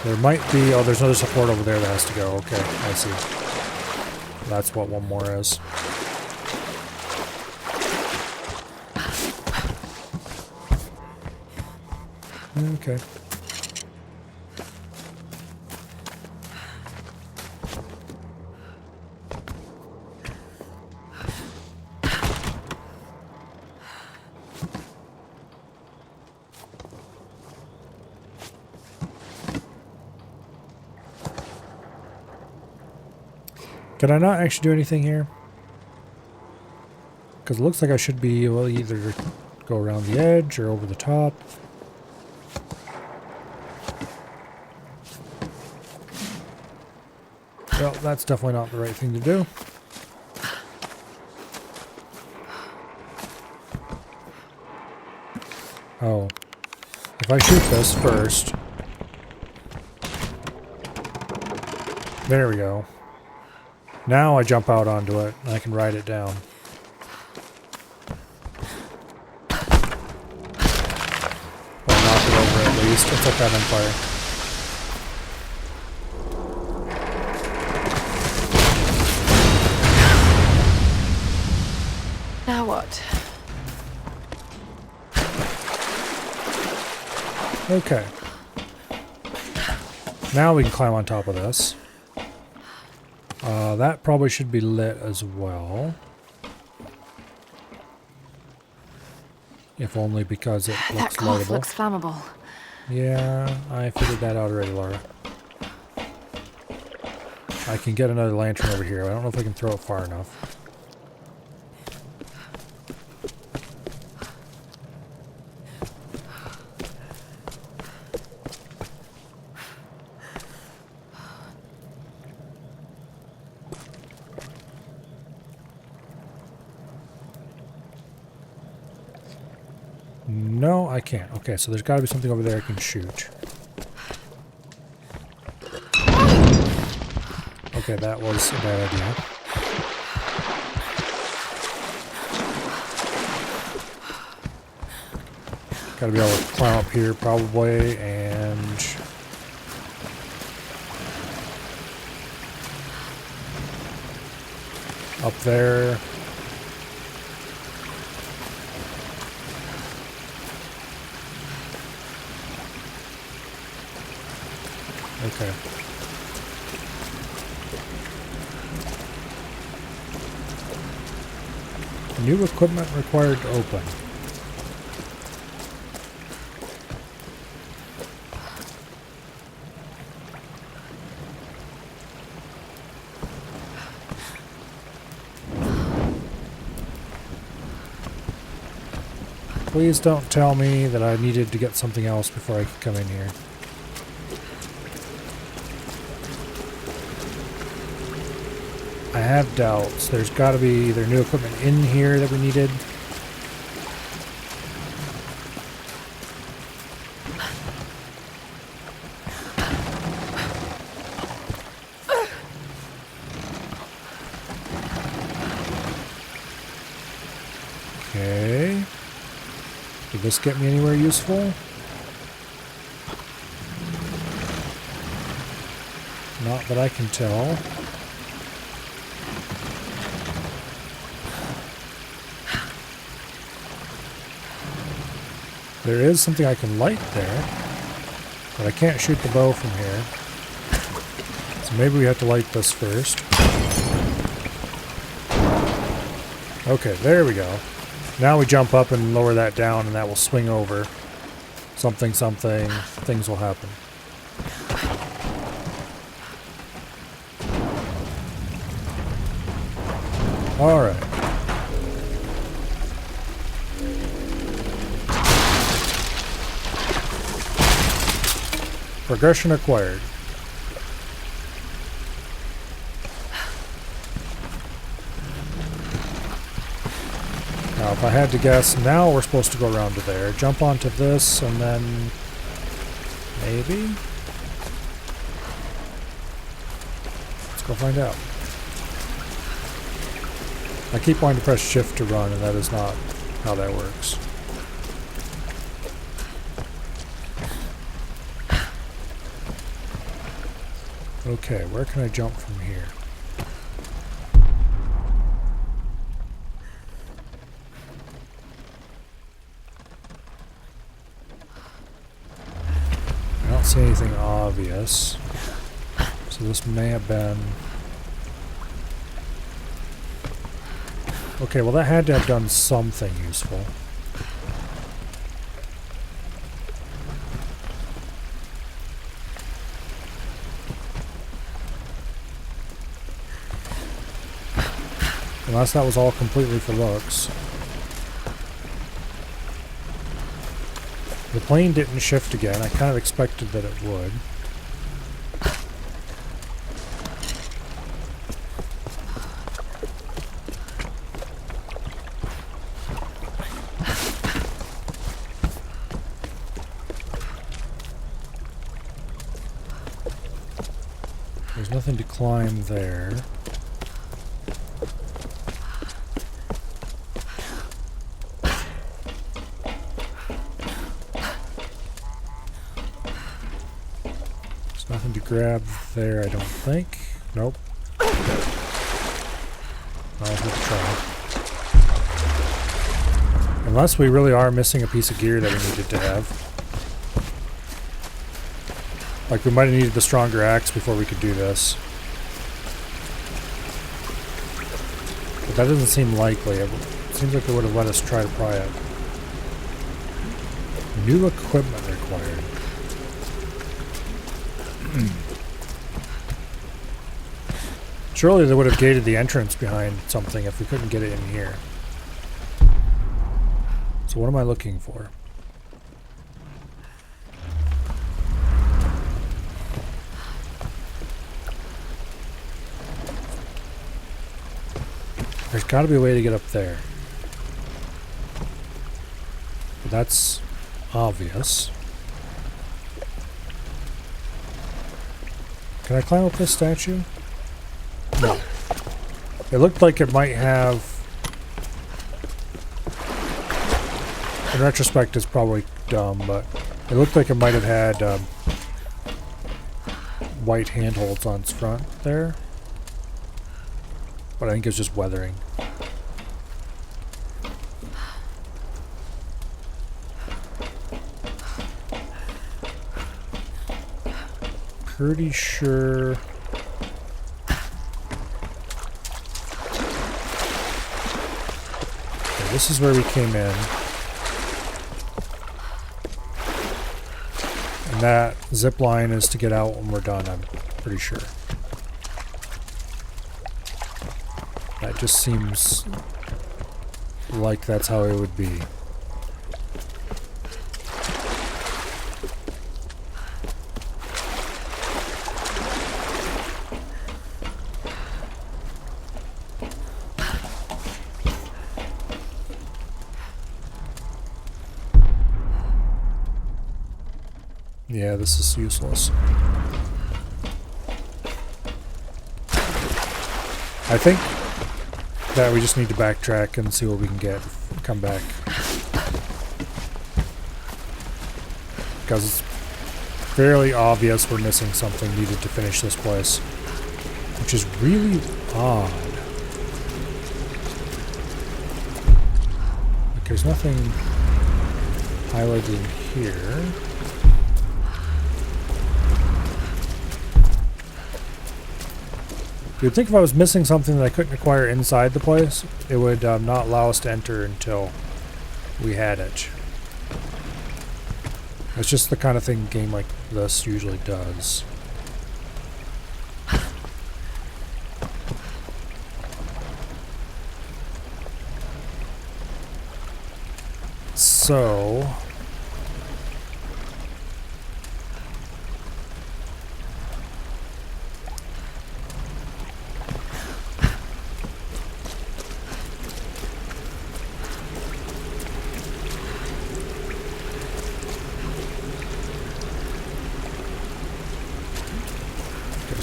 There might be... Oh, there's another support over there that has to go. Okay, I see. That's what one more is. Okay. Can I not actually do anything here? Because it looks like I should be able to either go around the edge or over the top. Well, that's definitely not the right thing to do. Oh. If I shoot this first... There we go. Now I jump out onto it, and I can ride it down. Or knock it over at least. Let's set that on fire. Now what? Okay. Now we can climb on top of this. That probably should be lit as well. If only because it looks That cloth lightable. looks flammable. Yeah, I figured that out already, Laura. I can get another lantern over here. I don't know if I can throw it far enough. No, I can't. Okay, so there's got to be something over there I can shoot. Okay, that was a bad idea. Gotta be able to climb up here probably, and up there. Okay. New equipment required to open. Please don't tell me that I needed to get something else before I could come in here. I have doubts. There's got to be either new equipment in here that we needed. Okay. Did this get me anywhere useful? Not that I can tell. There is something I can light there, but I can't shoot the bow from here. So maybe we have to light this first. Okay, there we go. Now we jump up and lower that down, and that will swing over. Something, something, things will happen. Alright. Progression acquired. Now, if I had to guess, now we're supposed to go around to there, jump onto this, and then maybe? Let's go find out. I keep wanting to press shift to run, and that is not how that works. Okay, where can I jump from here? I don't see anything obvious. So this may have been... Okay, well that had to have done something useful. Unless that was all completely for looks. The plane didn't shift again. I kind of expected that it would. There's nothing to climb there. Nothing to grab there, I don't think. Nope. I'll have to try. Unless we really are missing a piece of gear that we needed to have. Like we might have needed the stronger axe before we could do this. But that doesn't seem likely. It seems like it would have let us try to pry it. New equipment required. Surely they would have gated the entrance behind something if we couldn't get it in here. So what am I looking for? There's got to be a way to get up there. But that's obvious. Can I climb up this statue? No. It looked like it might have... In retrospect, it's probably dumb, but it looked like it might have had white handholds on its front there. But I think it's just weathering. Pretty sure... Okay, this is where we came in. And that zip line is to get out when we're done, I'm pretty sure. That just seems like that's how it would be. Yeah, this is useless. I think that we just need to backtrack and see what we can get. Come back. Because it's fairly obvious we're missing something needed to finish this place. Which is really odd. Like, there's nothing highlighted in here. You'd think if I was missing something that I couldn't acquire inside the place, it would not allow us to enter until we had it. It's just the kind of thing a game like this usually does. So...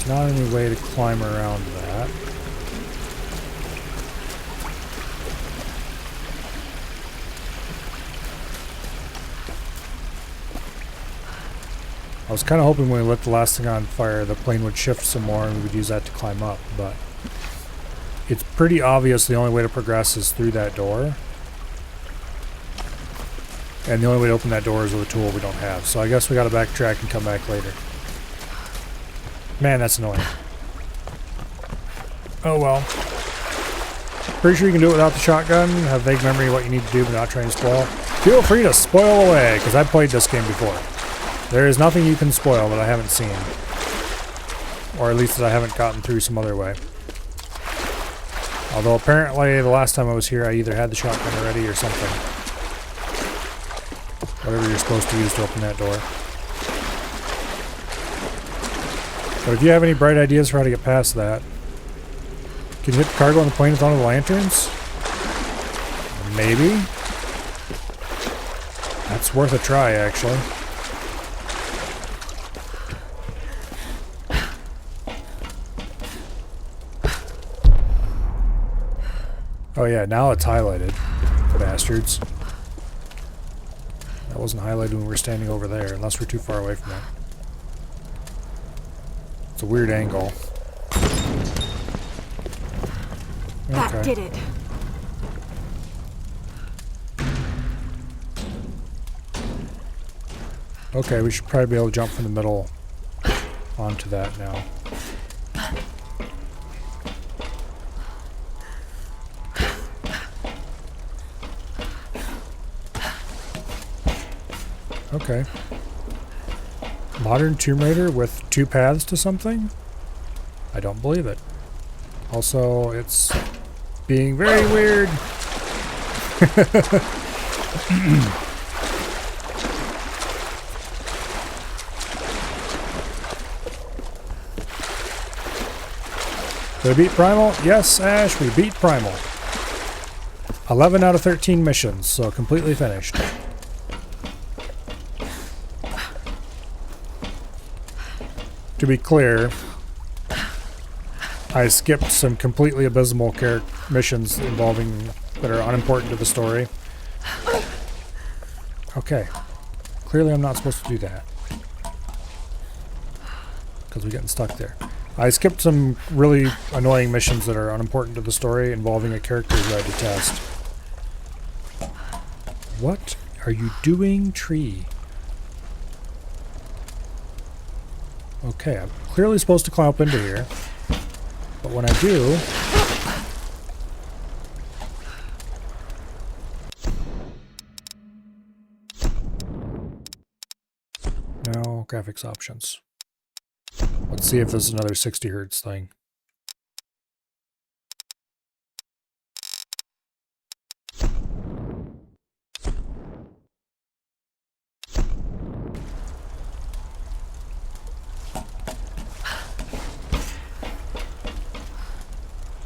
not any way to climb around that. I was kind of hoping when we lit the last thing on fire, the plane would shift some more and we would use that to climb up, but it's pretty obvious the only way to progress is through that door. And the only way to open that door is with a tool we don't have. So I guess we got to backtrack and come back later. Man, that's annoying. Oh well. Pretty sure you can do it without the shotgun. Have vague memory of what you need to do but not trying to spoil. Feel free to spoil away, because I've played this game before. There is nothing you can spoil that I haven't seen. Or at least that I haven't gotten through some other way. Although apparently the last time I was here I either had the shotgun already or something. Whatever you're supposed to use to open that door. But if you have any bright ideas for how to get past that, can you hit the cargo on the plane with one of the lanterns? Maybe. That's worth a try, actually. Oh yeah, now it's highlighted. Bastards. That wasn't highlighted when we were standing over there, unless we're too far away from it. It's a weird angle. That did it. Okay, we should probably be able to jump from the middle onto that now. Okay. Modern Tomb Raider with 2 paths to something? I don't believe it. Also, it's being very weird. Did we beat Primal? Yes, Ash, we beat Primal. 11 out of 13 missions, so completely finished. To be clear, I skipped some completely abysmal missions involving that are unimportant to the story. Okay. Clearly I'm not supposed to do that. Because we're getting stuck there. I skipped some really annoying missions that are unimportant to the story involving a character who I detest. What are you doing, tree? Okay, I'm clearly supposed to climb up into here. But when I do... No graphics options. Let's see if there's another 60 hertz thing.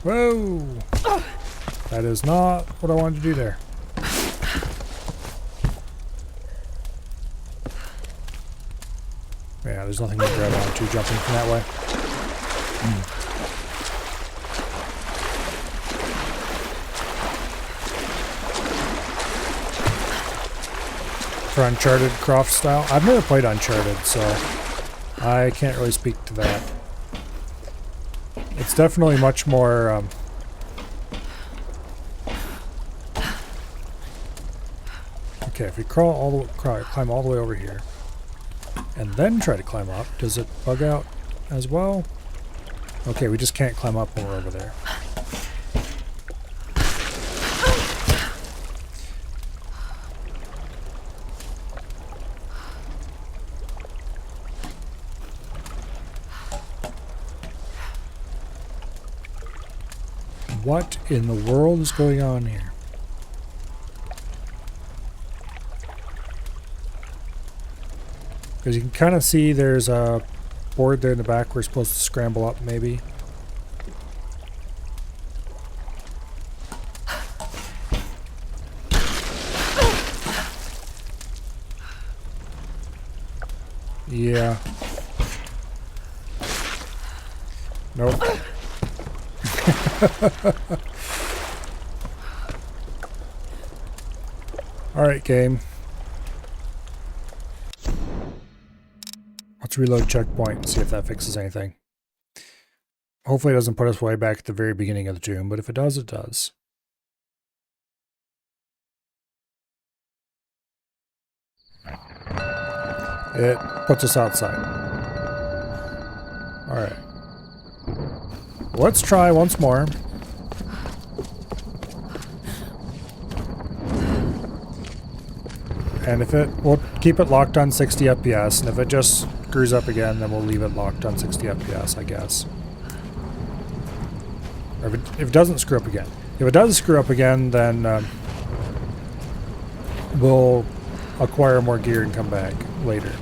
Whoa! That is not what I wanted to do there. Yeah, there's nothing to grab onto jumping from that way. For Uncharted Croft style? I've never played Uncharted, so I can't really speak to that. It's definitely much more... Okay, if we climb all the way over here, and then try to climb up, does it bug out as well? Okay, we just can't climb up when we're over there. What in the world is going on here? Because you can kind of see there's a board there in the back we're supposed to scramble up, maybe. Yeah. Nope. Alright, game. Let's reload checkpoint and see if that fixes anything. Hopefully it doesn't put us way back at the very beginning of the tomb, but if it does, it does. It puts us outside. Alright. Let's try once more. And if it, we'll keep it locked on 60 FPS, and if it just screws up again, then we'll leave it locked on 60 FPS, I guess. Or if it doesn't screw up again. If it does screw up again, then we'll acquire more gear and come back later.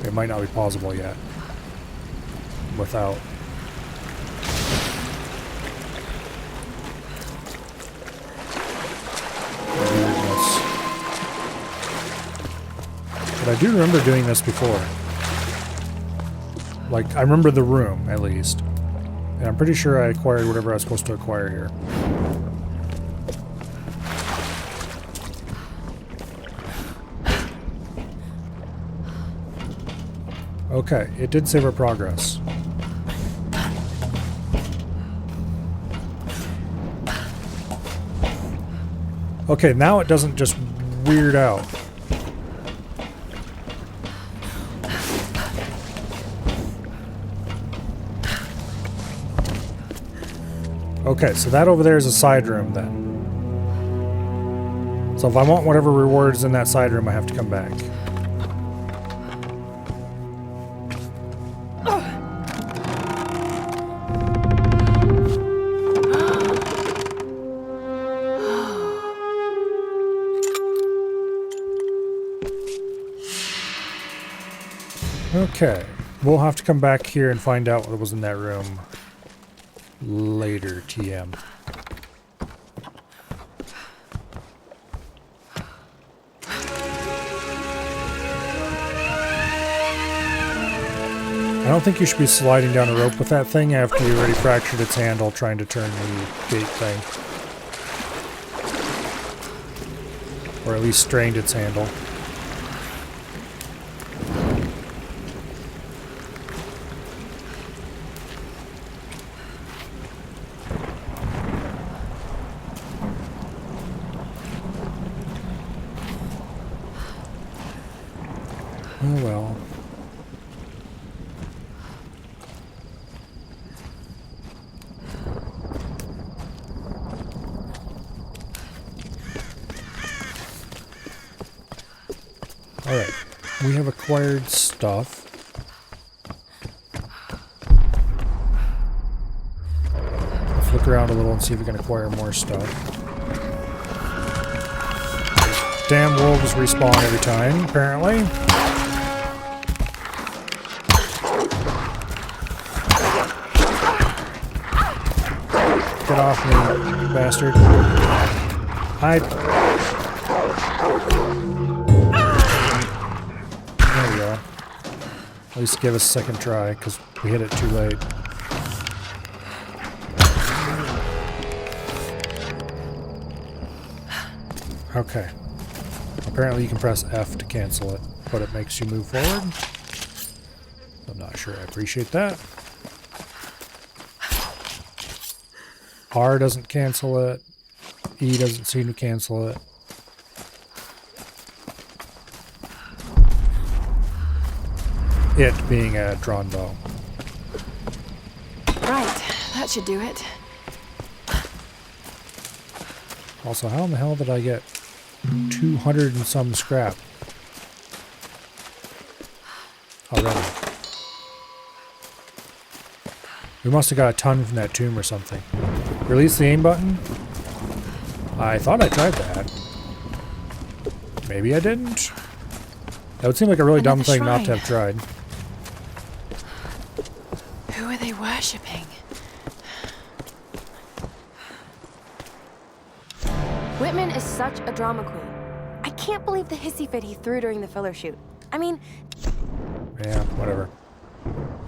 It might not be possible yet without. But I do remember doing this before. Like, I remember the room, at least. And I'm pretty sure I acquired whatever I was supposed to acquire here. Okay, it did save our progress. Okay, now it doesn't just weird out. Okay, so that over there is a side room then. So if I want whatever rewards in that side room, I have to come back. Okay, we'll have to come back here and find out what was in that room later, TM. I don't think you should be sliding down a rope with that thing after you already fractured its handle trying to turn the gate thing. Or at least strained its handle. Oh well. Alright, we have acquired stuff. Let's look around a little and see if we can acquire more stuff. Damn wolves respawn every time, apparently. Get off me, bastard. There we go. At least give us a second try, because we hit it too late. Okay. Apparently you can press F to cancel it, but it makes you move forward. I'm not sure I appreciate that. R doesn't cancel it. E doesn't seem to cancel it. It being a drawn bow. Right, that should do it. Also, how in the hell did I get 200 and some scrap already? We must have got a ton from that tomb or something. Release the aim button? I thought I tried that. Maybe I didn't? That would seem like a really dumb thing not to have tried. Who are they worshipping? Whitman is such a drama queen. I can't believe the hissy fit he threw during the filler shoot. I mean... Yeah, whatever.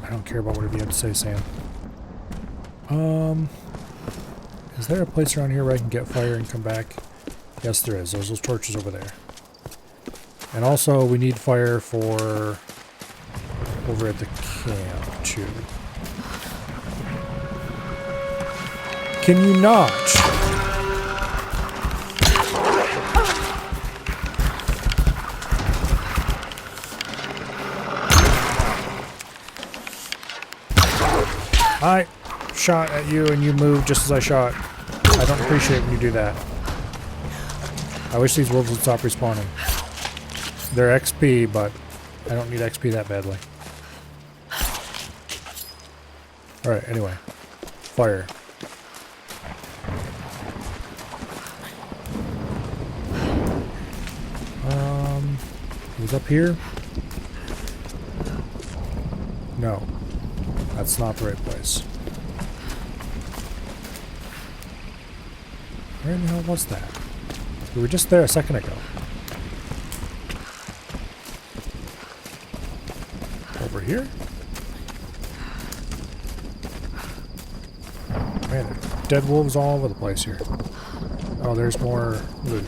I don't care about whatever you have to say, Sam. Is there a place around here where I can get fire and come back? Yes, there is. There's those torches over there. And also, we need fire for... over at the camp, too. Can you not? I shot at you and you moved just as I shot. I don't appreciate when you do that. I wish these wolves would stop respawning. They're XP, but I don't need XP that badly. Alright, anyway. Fire. It was up here? No. That's not the right place. Where in the hell was that? We were just there a second ago. Over here? Man, there are dead wolves all over the place here. Oh, there's more loot.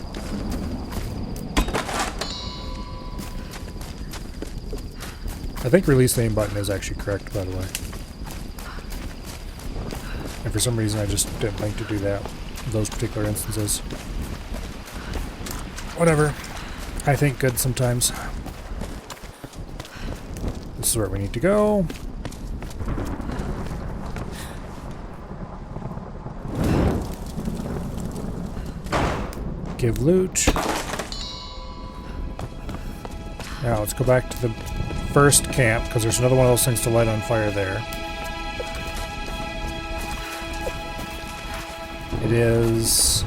I think release the aim button is actually correct, by the way. And for some reason I just didn't think to do that in those particular instances. Whatever. I think good sometimes. This is where we need to go. Give loot. Now let's go back to the first camp, because there's another one of those things to light on fire there. It is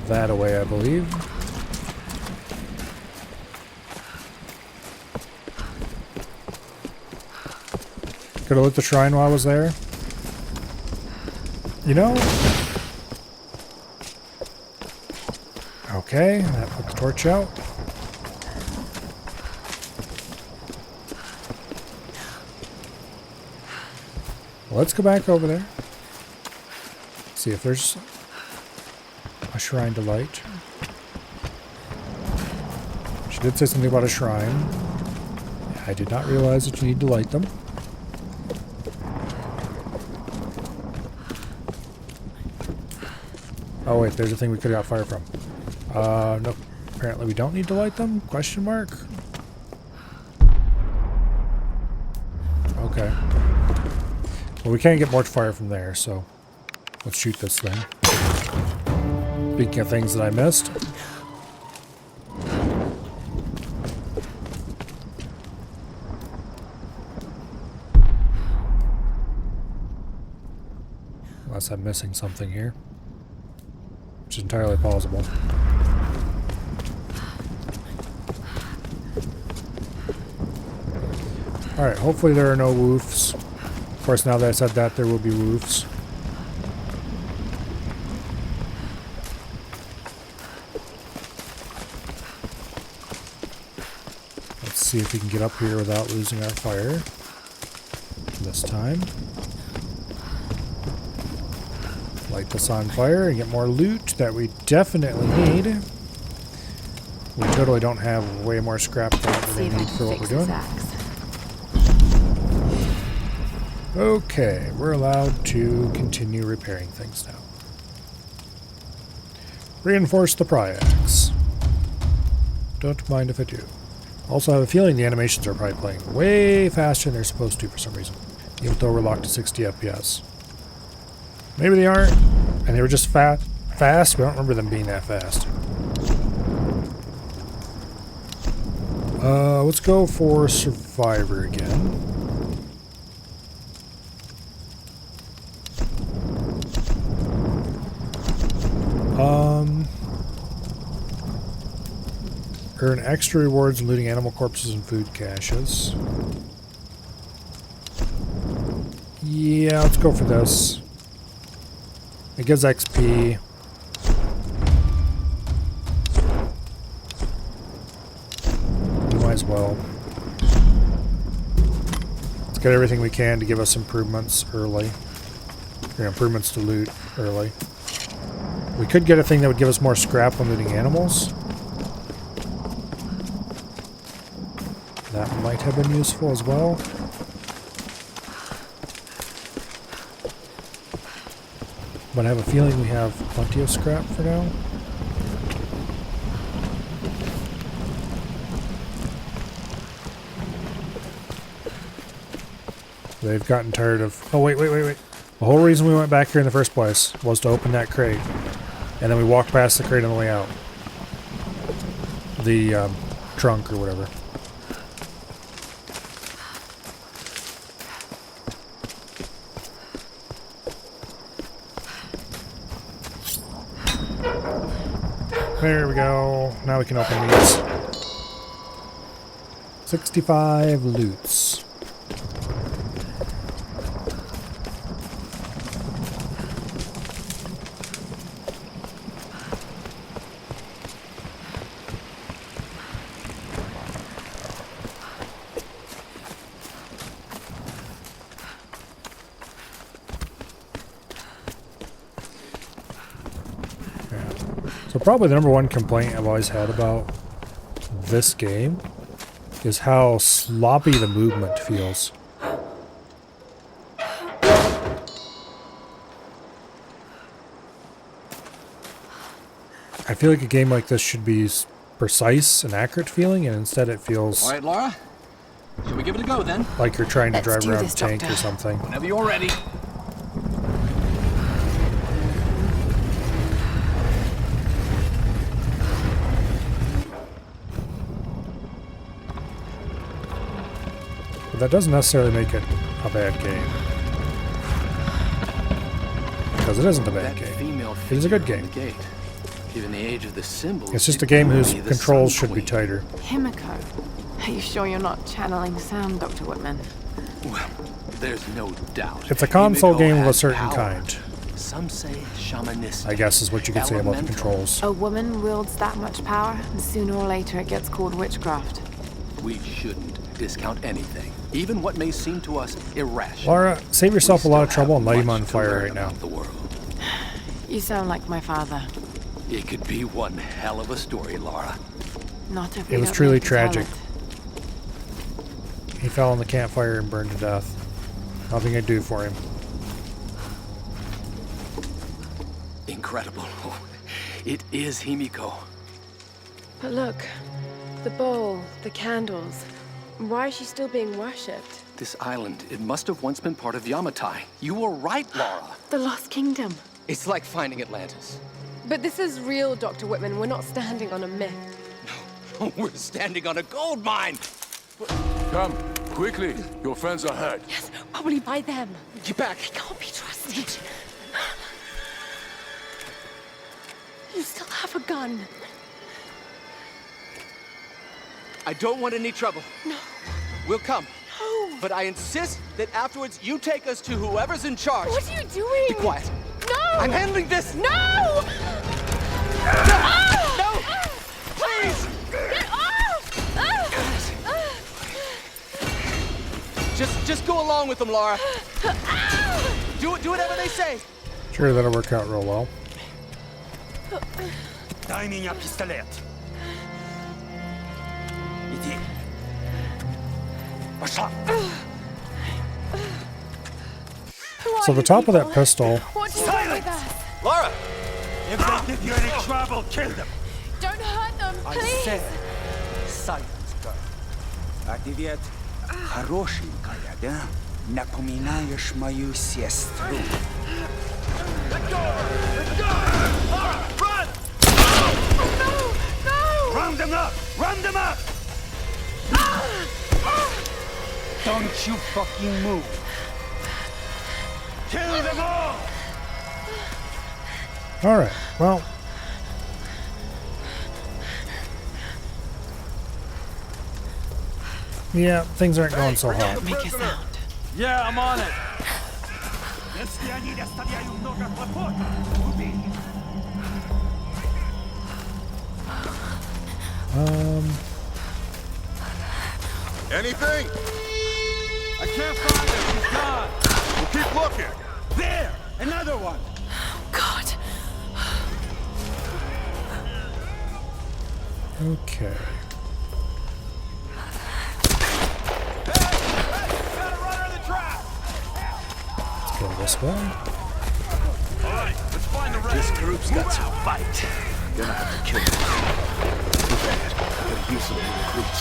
that away, I believe. Could have lit the shrine while I was there. You know? Okay, that put the torch out. Let's go back over there. See if there's a shrine to light. She did say something about a shrine. I did not realize that you need to light them. Oh wait, there's a thing we could have got fire from. Nope. Apparently we don't need to light them? Question mark? Okay. Well, we can't get more fire from there, so let's shoot this thing. Speaking of things that I missed. Unless I'm missing something here. Which is entirely plausible. Alright, hopefully there are no woofs. Of course, now that I said that, there will be woofs. Let's see if we can get up here without losing our fire. This time. Light this on fire and get more loot that we definitely need. We totally don't have way more scrap than we need for what we're doing. Okay, we're allowed to continue repairing things now. Reinforce the pry-axe. Don't mind if I do. Also, I have a feeling the animations are probably playing way faster than they're supposed to for some reason. Even though we're locked to 60 FPS. Maybe they aren't, and they were just fast. We don't remember them being that fast. Let's go for Survivor again. Earn extra rewards looting animal corpses and food caches. Yeah, let's go for this. It gives XP. We might as well. Let's get everything we can to give us improvements early. Or improvements to loot early. We could get a thing that would give us more scrap when looting animals. That might have been useful as well. But I have a feeling we have plenty of scrap for now. They've gotten tired of... Oh, wait. The whole reason we went back here in the first place was to open that crate. And then we walked past the crate on the way out. The trunk or whatever. There we go. Now we can open these. 65 loots. So probably the number one complaint I've always had about this game is how sloppy the movement feels. I feel like a game like this should be precise and accurate feeling, and instead it feels... All right, Lara. Shall we give it a go then? Like you're trying to drive around a tank Doctor. or something. Whenever you're ready. But that doesn't necessarily make it a bad game. Because it isn't a bad game. It is a good game. Given the age of the symbols, It's just a game whose controls should be tighter. Himiko. Are you sure you're not channeling Sam, Dr. Whitman? Well, there's no doubt. It's a console Himiko game of a has certain power. kind. Some say shamanistic. I guess is what you could say about the elemental. controls. A woman wields that much power, and sooner or later it gets called witchcraft. We shouldn't discount anything. even what may seem to us irrational. Lara, save yourself a lot of trouble and light him on fire right now. You sound like my father. It could be one hell of a story, Lara. Not if It was truly tragic. He fell in the campfire and burned to death. Nothing I do for him. Incredible. It is Himiko. But look, the bowl, the candles. Why is she still being worshipped? This island, it must have once been part of Yamatai. You were right, Lara. The Lost Kingdom. It's like finding Atlantis. But this is real, Dr. Whitman. We're not standing on a myth. We're standing on a gold mine! Come, quickly. Your friends are hurt. Yes, probably by them. Get back. I can't be trusted. You still have a gun. I don't want any trouble. No. We'll come. No. But I insist that afterwards you take us to whoever's in charge. What are you doing? Be quiet. No! I'm handling this! No! No! Please! Get off! Just go along with them, Lara. Do whatever they say. Sure, that'll work out real well. Дай меня пистолет. Иди. Пошла. So the top of that pistol. What do you want with us? Lara! If they give you any trouble, kill them. Don't hurt them, I please. said silence, girl. А ты ведь хорошенькая, да? Напоминаешь мою сестру. Let go! Let go! Lara, run! No! No! Round them up! Round them up! Don't you fucking move! Kill them all! Alright, well. Yeah, things aren't going so hot. Make a sound. Yeah, I'm on it. Если они доставляют много хлопот, убей их. Anything? I can't find him. He's gone. We'll keep looking. There! Another one! God. Okay. Let's go this way. Alright, let's find the rest. This group's got some fight. Gonna have to kill them. Too bad. Gotta use some new recruits.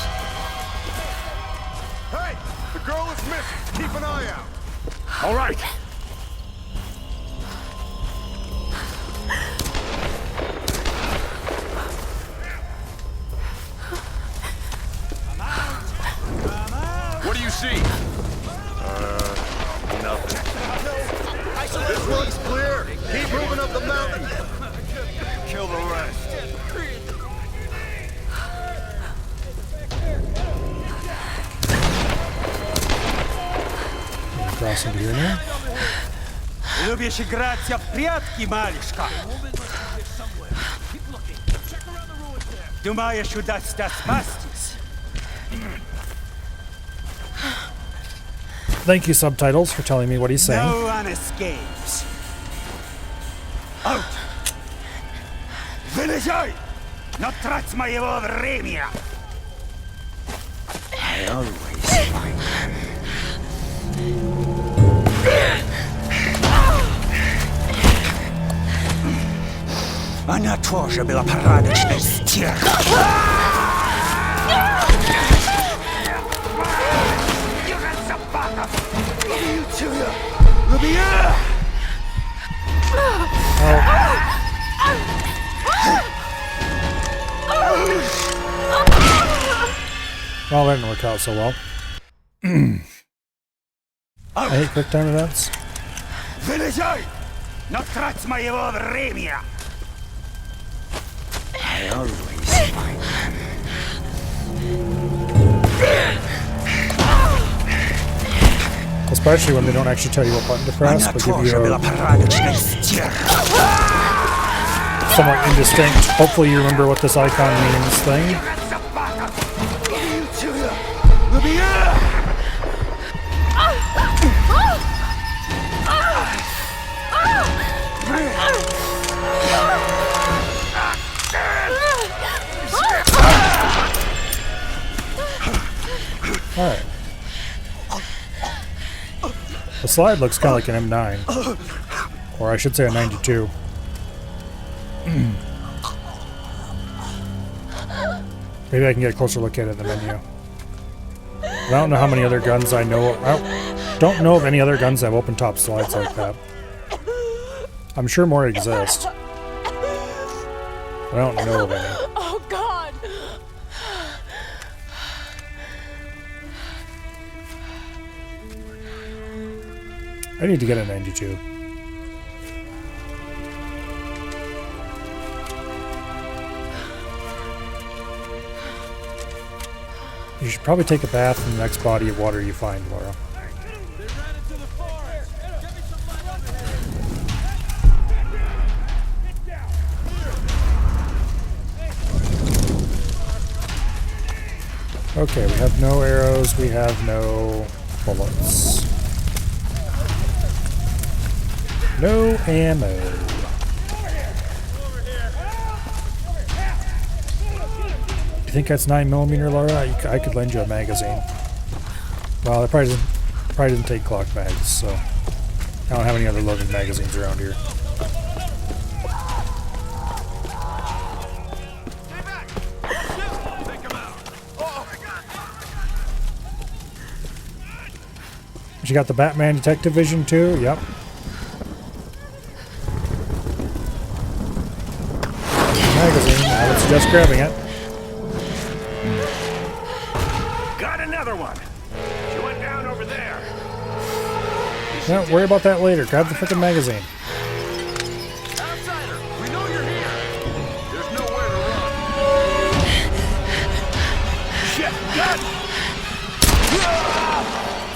Hey! The girl is missing. Keep an eye out. All right. What do you see? Nothing. This one's clear. Keep moving up the mountain. Kill the rest. Cross into here now. Любишь играть в прятки, малышка? Думаешь, удастся спастись? Thank you, subtitles, for telling me what he's saying. No one escapes. Out! Вылезай! Но трать моего времени! I always find Она тоже была порядочной стервой. Well, that didn't work out so well. I hate quick time events. Вылезай! Но трать моего времени! I always find Especially when they don't actually tell you what button to press, but give you a somewhat indistinct, hopefully you remember what this icon means thing. Alright. The slide looks kind of like an M9. Or I should say a 92. Maybe I can get a closer look at it in the menu. I don't know how many other guns I know. I don't know of any other guns that have open top slides like that. I'm sure more exist. I don't know of any. Oh, God! I need to get a 92. You should probably take a bath in the next body of water you find, Laura. Okay, we have no arrows, we have no bullets. No ammo. You think that's 9mm, Laura? I could lend you a magazine. Well, it probably doesn't take clock mags, so I don't have any other loaded magazines around here. You got the Batman detective vision too? Yep. Magazine. I would suggest grabbing it. Got another one. She went down over there. No, worry about that later. Grab the freaking magazine. Outsider, we know you're here. There's nowhere to run. Shit, got.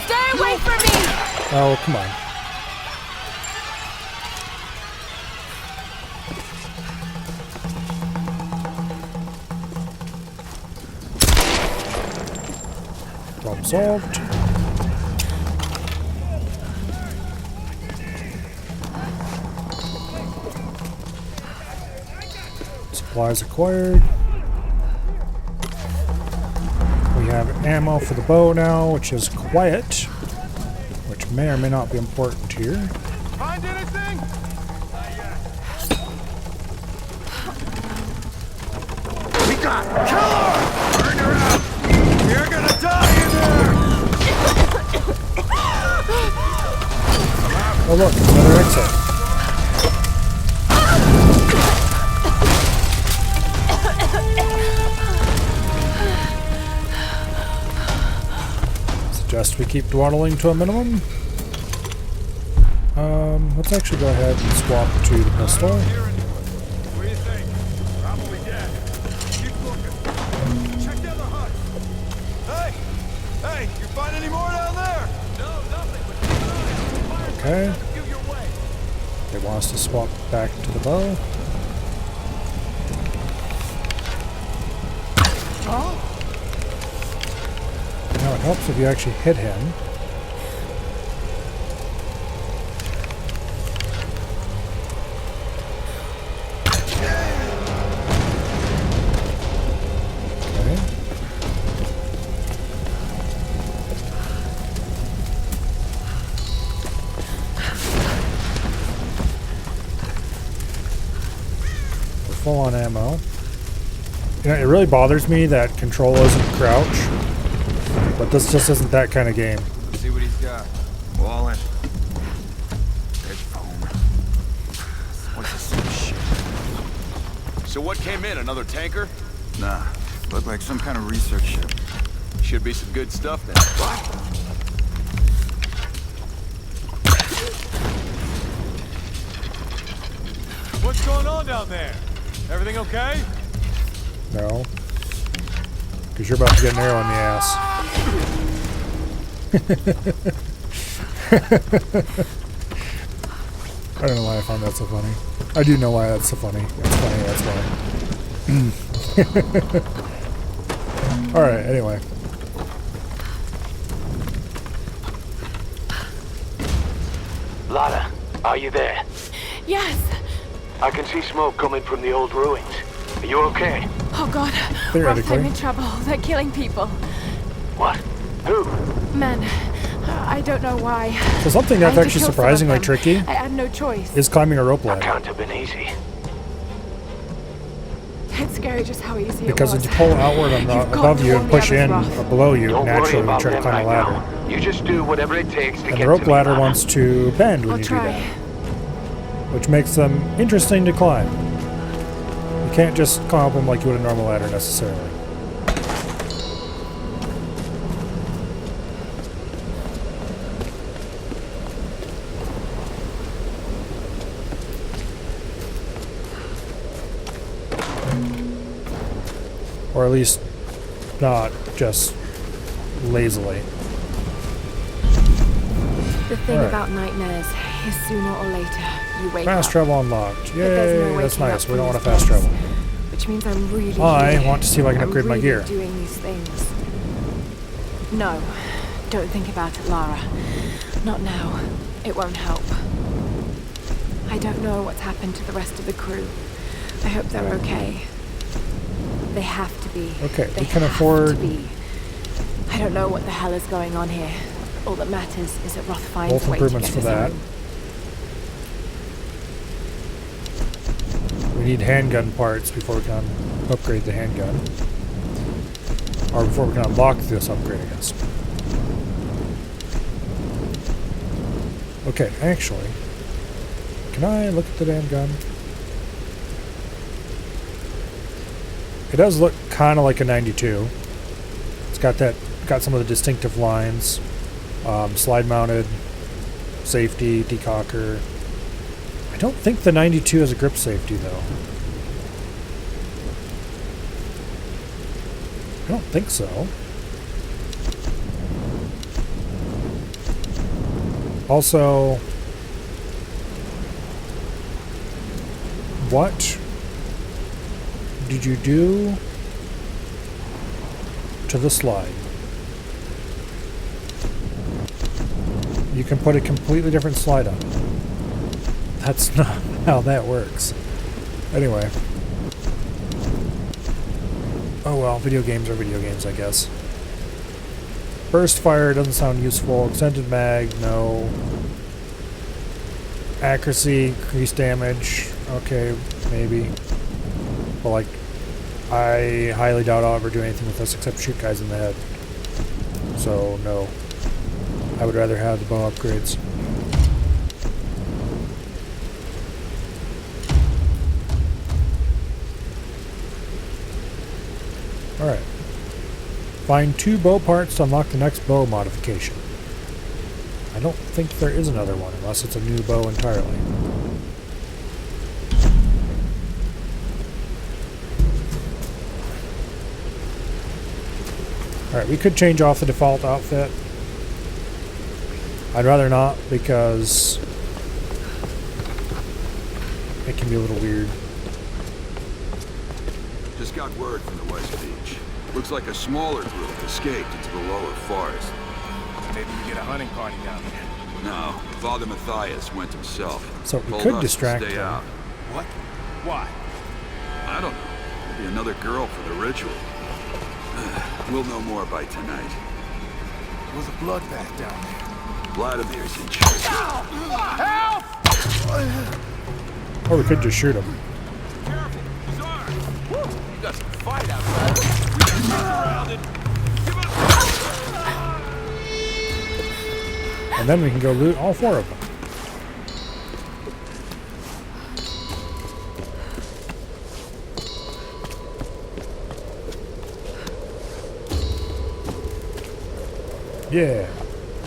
Stay away from me! Oh, come on. Problem solved. Supplies acquired. We have ammo for the bow now, which is quiet, which may or may not be important here. Find anything? We got killer! Burn her out! You're gonna die in there! Oh look, another exit. Suggest we keep dawdling to a minimum. Let's actually go ahead and swap to the pistol. What do you think? Probably dead. Keep looking. Check down the hut. Hey! Hey, you find any more down there? No, nothing, but keep an eye. Okay. They want us to swap back to the bow. Now it helps if you actually hit him. Full on ammo. You know, it really bothers me that control isn't crouch, but this just isn't that kind of game. See what he's got. All in. There's foam. What's this shit? So what came in? Another tanker? Nah. Looked like some kind of research ship. Should be some good stuff then. What? What's going on down there? Everything okay? No. Because you're about to get an arrow in the ass. I don't know why I found that so funny. I do know why that's so funny. That's funny, that's funny. Alright, anyway. Lara, are you there? Yes. I can see smoke coming from the old ruins. Are you okay? Oh, God. Theoretically. I'm in trouble. They're killing people. What? Who? Men. I don't know why. So something I that's had to actually kill some of surprisingly them. tricky I had no choice. is climbing a rope That ladder. can't have been easy. It's scary just how easy Because it if was. you pull outward on You've got above to you warn and the push others, in Roth. below you, Don't worry naturally you about try to them climb right a ladder. now. You just do whatever it takes to And get the rope to me, ladder Lara. wants to bend when I'll you try. do that, which makes them interesting to climb. You can't just climb up them like you would a normal ladder necessarily. Or at least not just lazily. The thing Alright. about nightmares is sooner or later you wake Fast up. travel unlocked. But there's Yay, no that's waking nice. up We don't from want to these fast beds, travel. which means I'm really I here. want to see if I can I'm upgrade my really gear. doing these things. No, don't think about it, Lara. Not now. It won't help. I don't know what's happened to the rest of the crew. I hope they're okay. They have to be. Okay, They we can have afford to be. I don't know what the hell is going on here. All that matters is that Roth finds both a way to improvements get for us that. home. We need handgun parts before we can upgrade the handgun. Or before we can unlock this upgrade, I guess. Okay, actually, can I look at the damn gun? It does look kind of like a 92. It's got some of the distinctive lines. Slide mounted, safety, decocker. I don't think the 92 has a grip safety though. I don't think so. Also, what did you do to the slide? You can put a completely different slide on it. That's not how that works. Anyway. Oh well, video games are video games, I guess. Burst fire doesn't sound useful. Extended mag, no. Accuracy, increased damage. Okay, maybe. But like, I highly doubt I'll ever do anything with this except shoot guys in the head. So, no. I would rather have the bow upgrades. Alright. Find 2 bow parts to unlock the next bow modification. I don't think there is another one, unless it's a new bow entirely. Alright, we could change off the default outfit. I'd rather not, because it can be a little weird. Just got word from the West Beach. Looks like a smaller group escaped into the lower forest. Maybe we get a hunting party down there. No, Father Matthias went himself. So we Told could us to distract stay them. out. What? Why? I don't know. Maybe another girl for the ritual. We'll know more by tonight. There was a bloodbath down there. Vladimir's in charge. Help! Or we could just shoot him. You got some fight outside. We got surrounded. And then we can go loot all 4 of them. Yeah.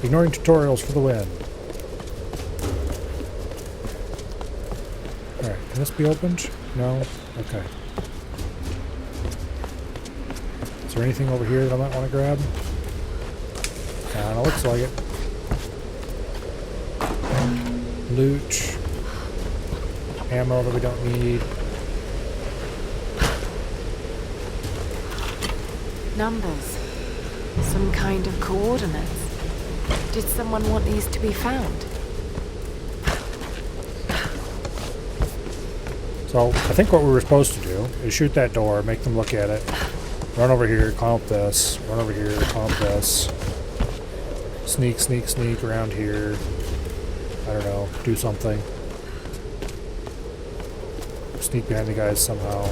Ignoring tutorials for the win. Alright, can this be opened? No? Okay. Is there anything over here that I might want to grab? Kinda looks like it. Loot. Ammo that we don't need. Numbers. Some kind of coordinates. Did someone want these to be found? So, I think what we were supposed to do is shoot that door, make them look at it, run over here, climb up this, run over here, climb up this, Sneak, sneak, sneak around here. I don't know, do something. Sneak behind the guys somehow.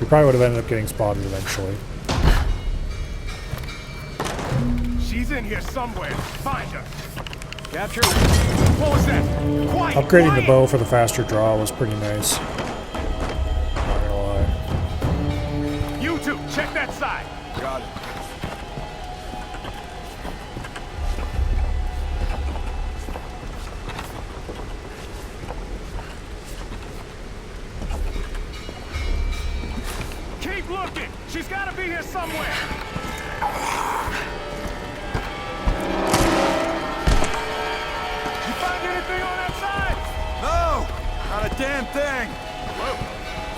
We probably would have ended up getting spotted eventually. She's in here somewhere. Find her. Capture. What was that? Quiet. Upgrading the bow for the faster draw was pretty nice. Not gonna lie. You two, check that side. Got it. Keep looking. She's got to be here somewhere. Anything on that side? No! Not a damn thing! Whoa.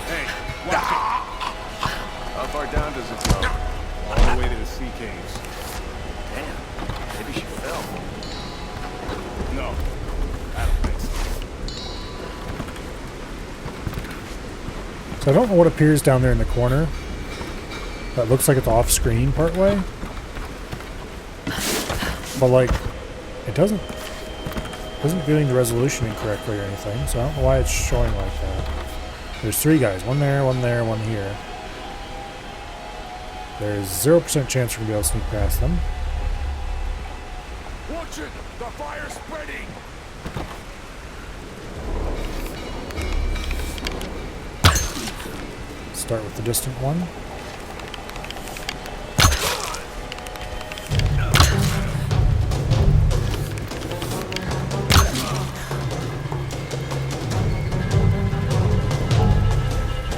Hey, watch it. How far down does it go? All the way to the sea caves. Damn. Maybe she fell. No. I don't think so. So I don't know what appears down there in the corner. That looks like it's off screen partway. But like, it doesn't isn't doing the resolution incorrectly or anything, so I don't know why it's showing like that. There's 3 guys. One there, one there, one here. There's 0% chance we're going to be able to sneak past them. Watch it! The fire's spreading! Start with the distant one.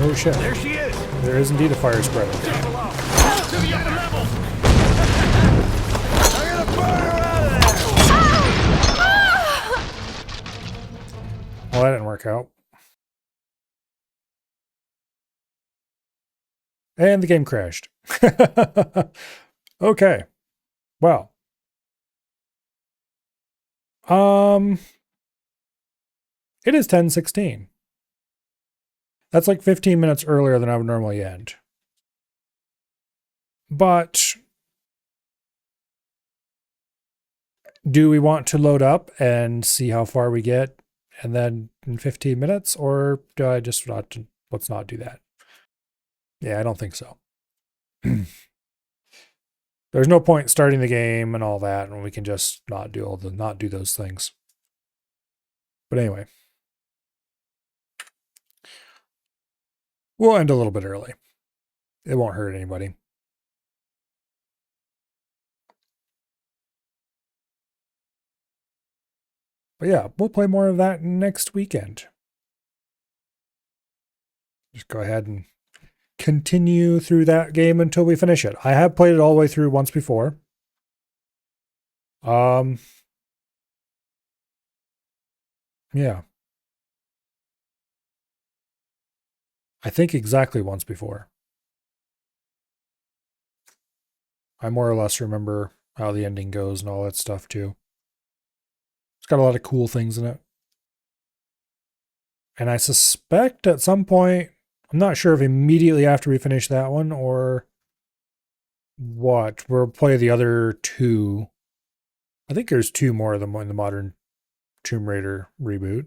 Oh shit. There she is! There is indeed a fire spreader. To the upper levels! I'm gonna burn her out of there! Well, that didn't work out. And the game crashed. Okay. Well. It is 10:16. That's like 15 minutes earlier than I would normally end. But do we want to load up and see how far we get and then in 15 minutes? Or do I just let's not do that? Yeah, I don't think so. There's no point starting the game and all that, and we can just not do those things. But anyway. We'll end a little bit early. It won't hurt anybody. But yeah, we'll play more of that next weekend. Just go ahead and continue through that game until we finish it. I have played it all the way through once before. Yeah. I think exactly once before. I more or less remember how the ending goes and all that stuff too. It's got a lot of cool things in it. And I suspect at some point, I'm not sure if immediately after we finish that one or what, we'll play the other 2. I think there's 2 more of them in the modern Tomb Raider reboot.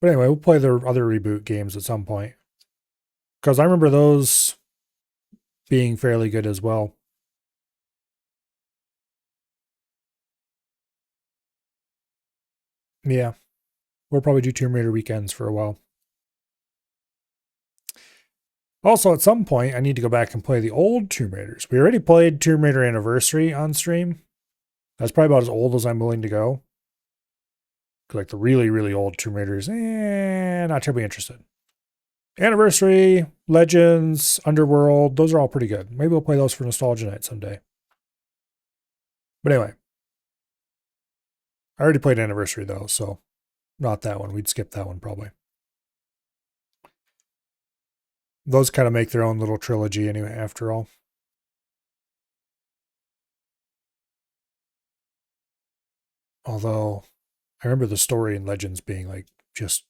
But anyway, we'll play the other reboot games at some point. Because I remember those being fairly good as well. Yeah. We'll probably do Tomb Raider weekends for a while. Also, at some point, I need to go back and play the old Tomb Raiders. We already played Tomb Raider Anniversary on stream. That's probably about as old as I'm willing to go. Like the really, really old Tomb Raiders, not terribly interested. Anniversary, Legends, Underworld, those are all pretty good. Maybe we'll play those for Nostalgia Night someday. But anyway. I already played Anniversary though, so not that one. We'd skip that one probably. Those kind of make their own little trilogy anyway, after all. Although, I remember the story in Legends being like just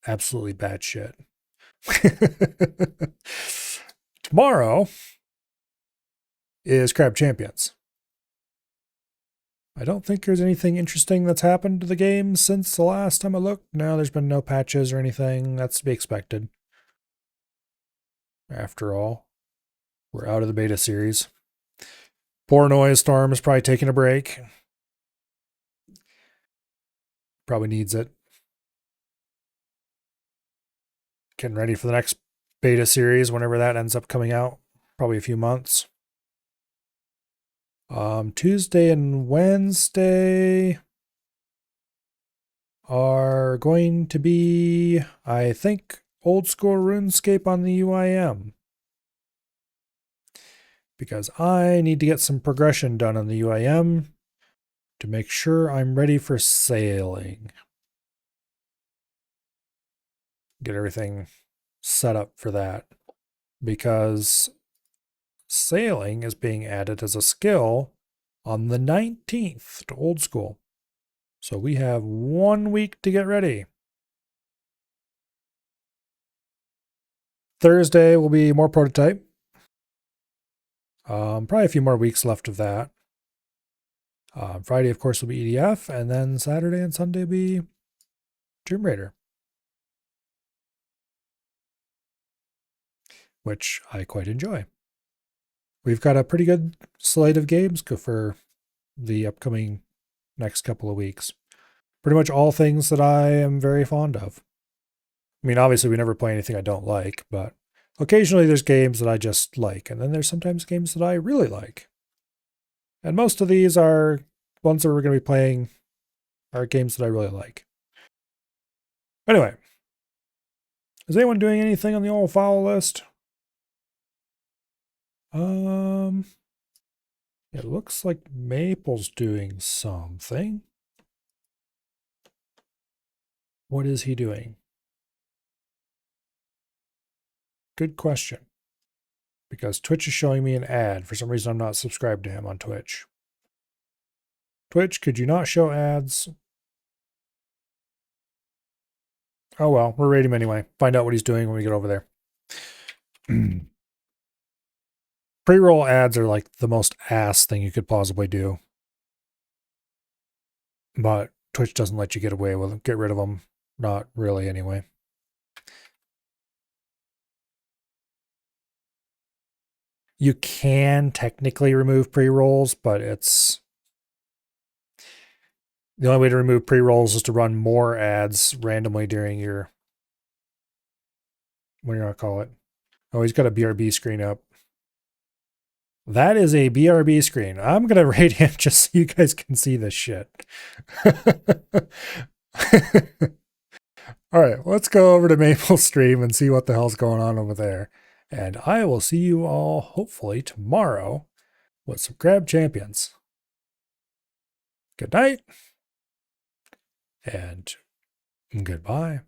absolutely bad shit. Tomorrow is Crab Champions. I don't think there's anything interesting that's happened to the game since the last time I looked. No, there's been no patches or anything. That's to be expected. After all, we're out of the beta series. Poor Noise Storm is probably taking a break. Probably needs it. Getting ready for the next beta series whenever that ends up coming out. Probably a few months. Tuesday and Wednesday are going to be, I think, old school RuneScape on the UIM. Because I need to get some progression done on the UIM to make sure I'm ready for sailing. Get everything set up for that. Because sailing is being added as a skill on the 19th to old school. So we have 1 week to get ready. Thursday will be more prototype. Probably a few more weeks left of that. Friday, of course, will be EDF, and then Saturday and Sunday will be Tomb Raider, which I quite enjoy. We've got a pretty good slate of games for the upcoming next couple of weeks. Pretty much all things that I am very fond of. I mean, obviously, we never play anything I don't like, but occasionally there's games that I just like, and then there's sometimes games that I really like. And most of these are ones that we're going to be playing are games that I really like. Anyway, is anyone doing anything on the old follow list? It looks like Maple's doing something. What is he doing? Good question. Because Twitch is showing me an ad. For some reason, I'm not subscribed to him on Twitch. Twitch, could you not show ads? Oh well, we'll rate him anyway. Find out what he's doing when we get over there. Pre-roll ads are like the most ass thing you could possibly do. But Twitch doesn't let you get away with them. Get rid of them. Not really anyway. You can technically remove pre-rolls, but it's the only way to remove pre-rolls is to run more ads randomly during your, what do you want to call it? Oh, he's got a BRB screen up. That is a BRB screen. I'm going to rate him just so you guys can see this shit. All right, let's go over to Maple's stream and see what the hell's going on over there. And I will see you all hopefully tomorrow with some Crab Champions. Good night and goodbye.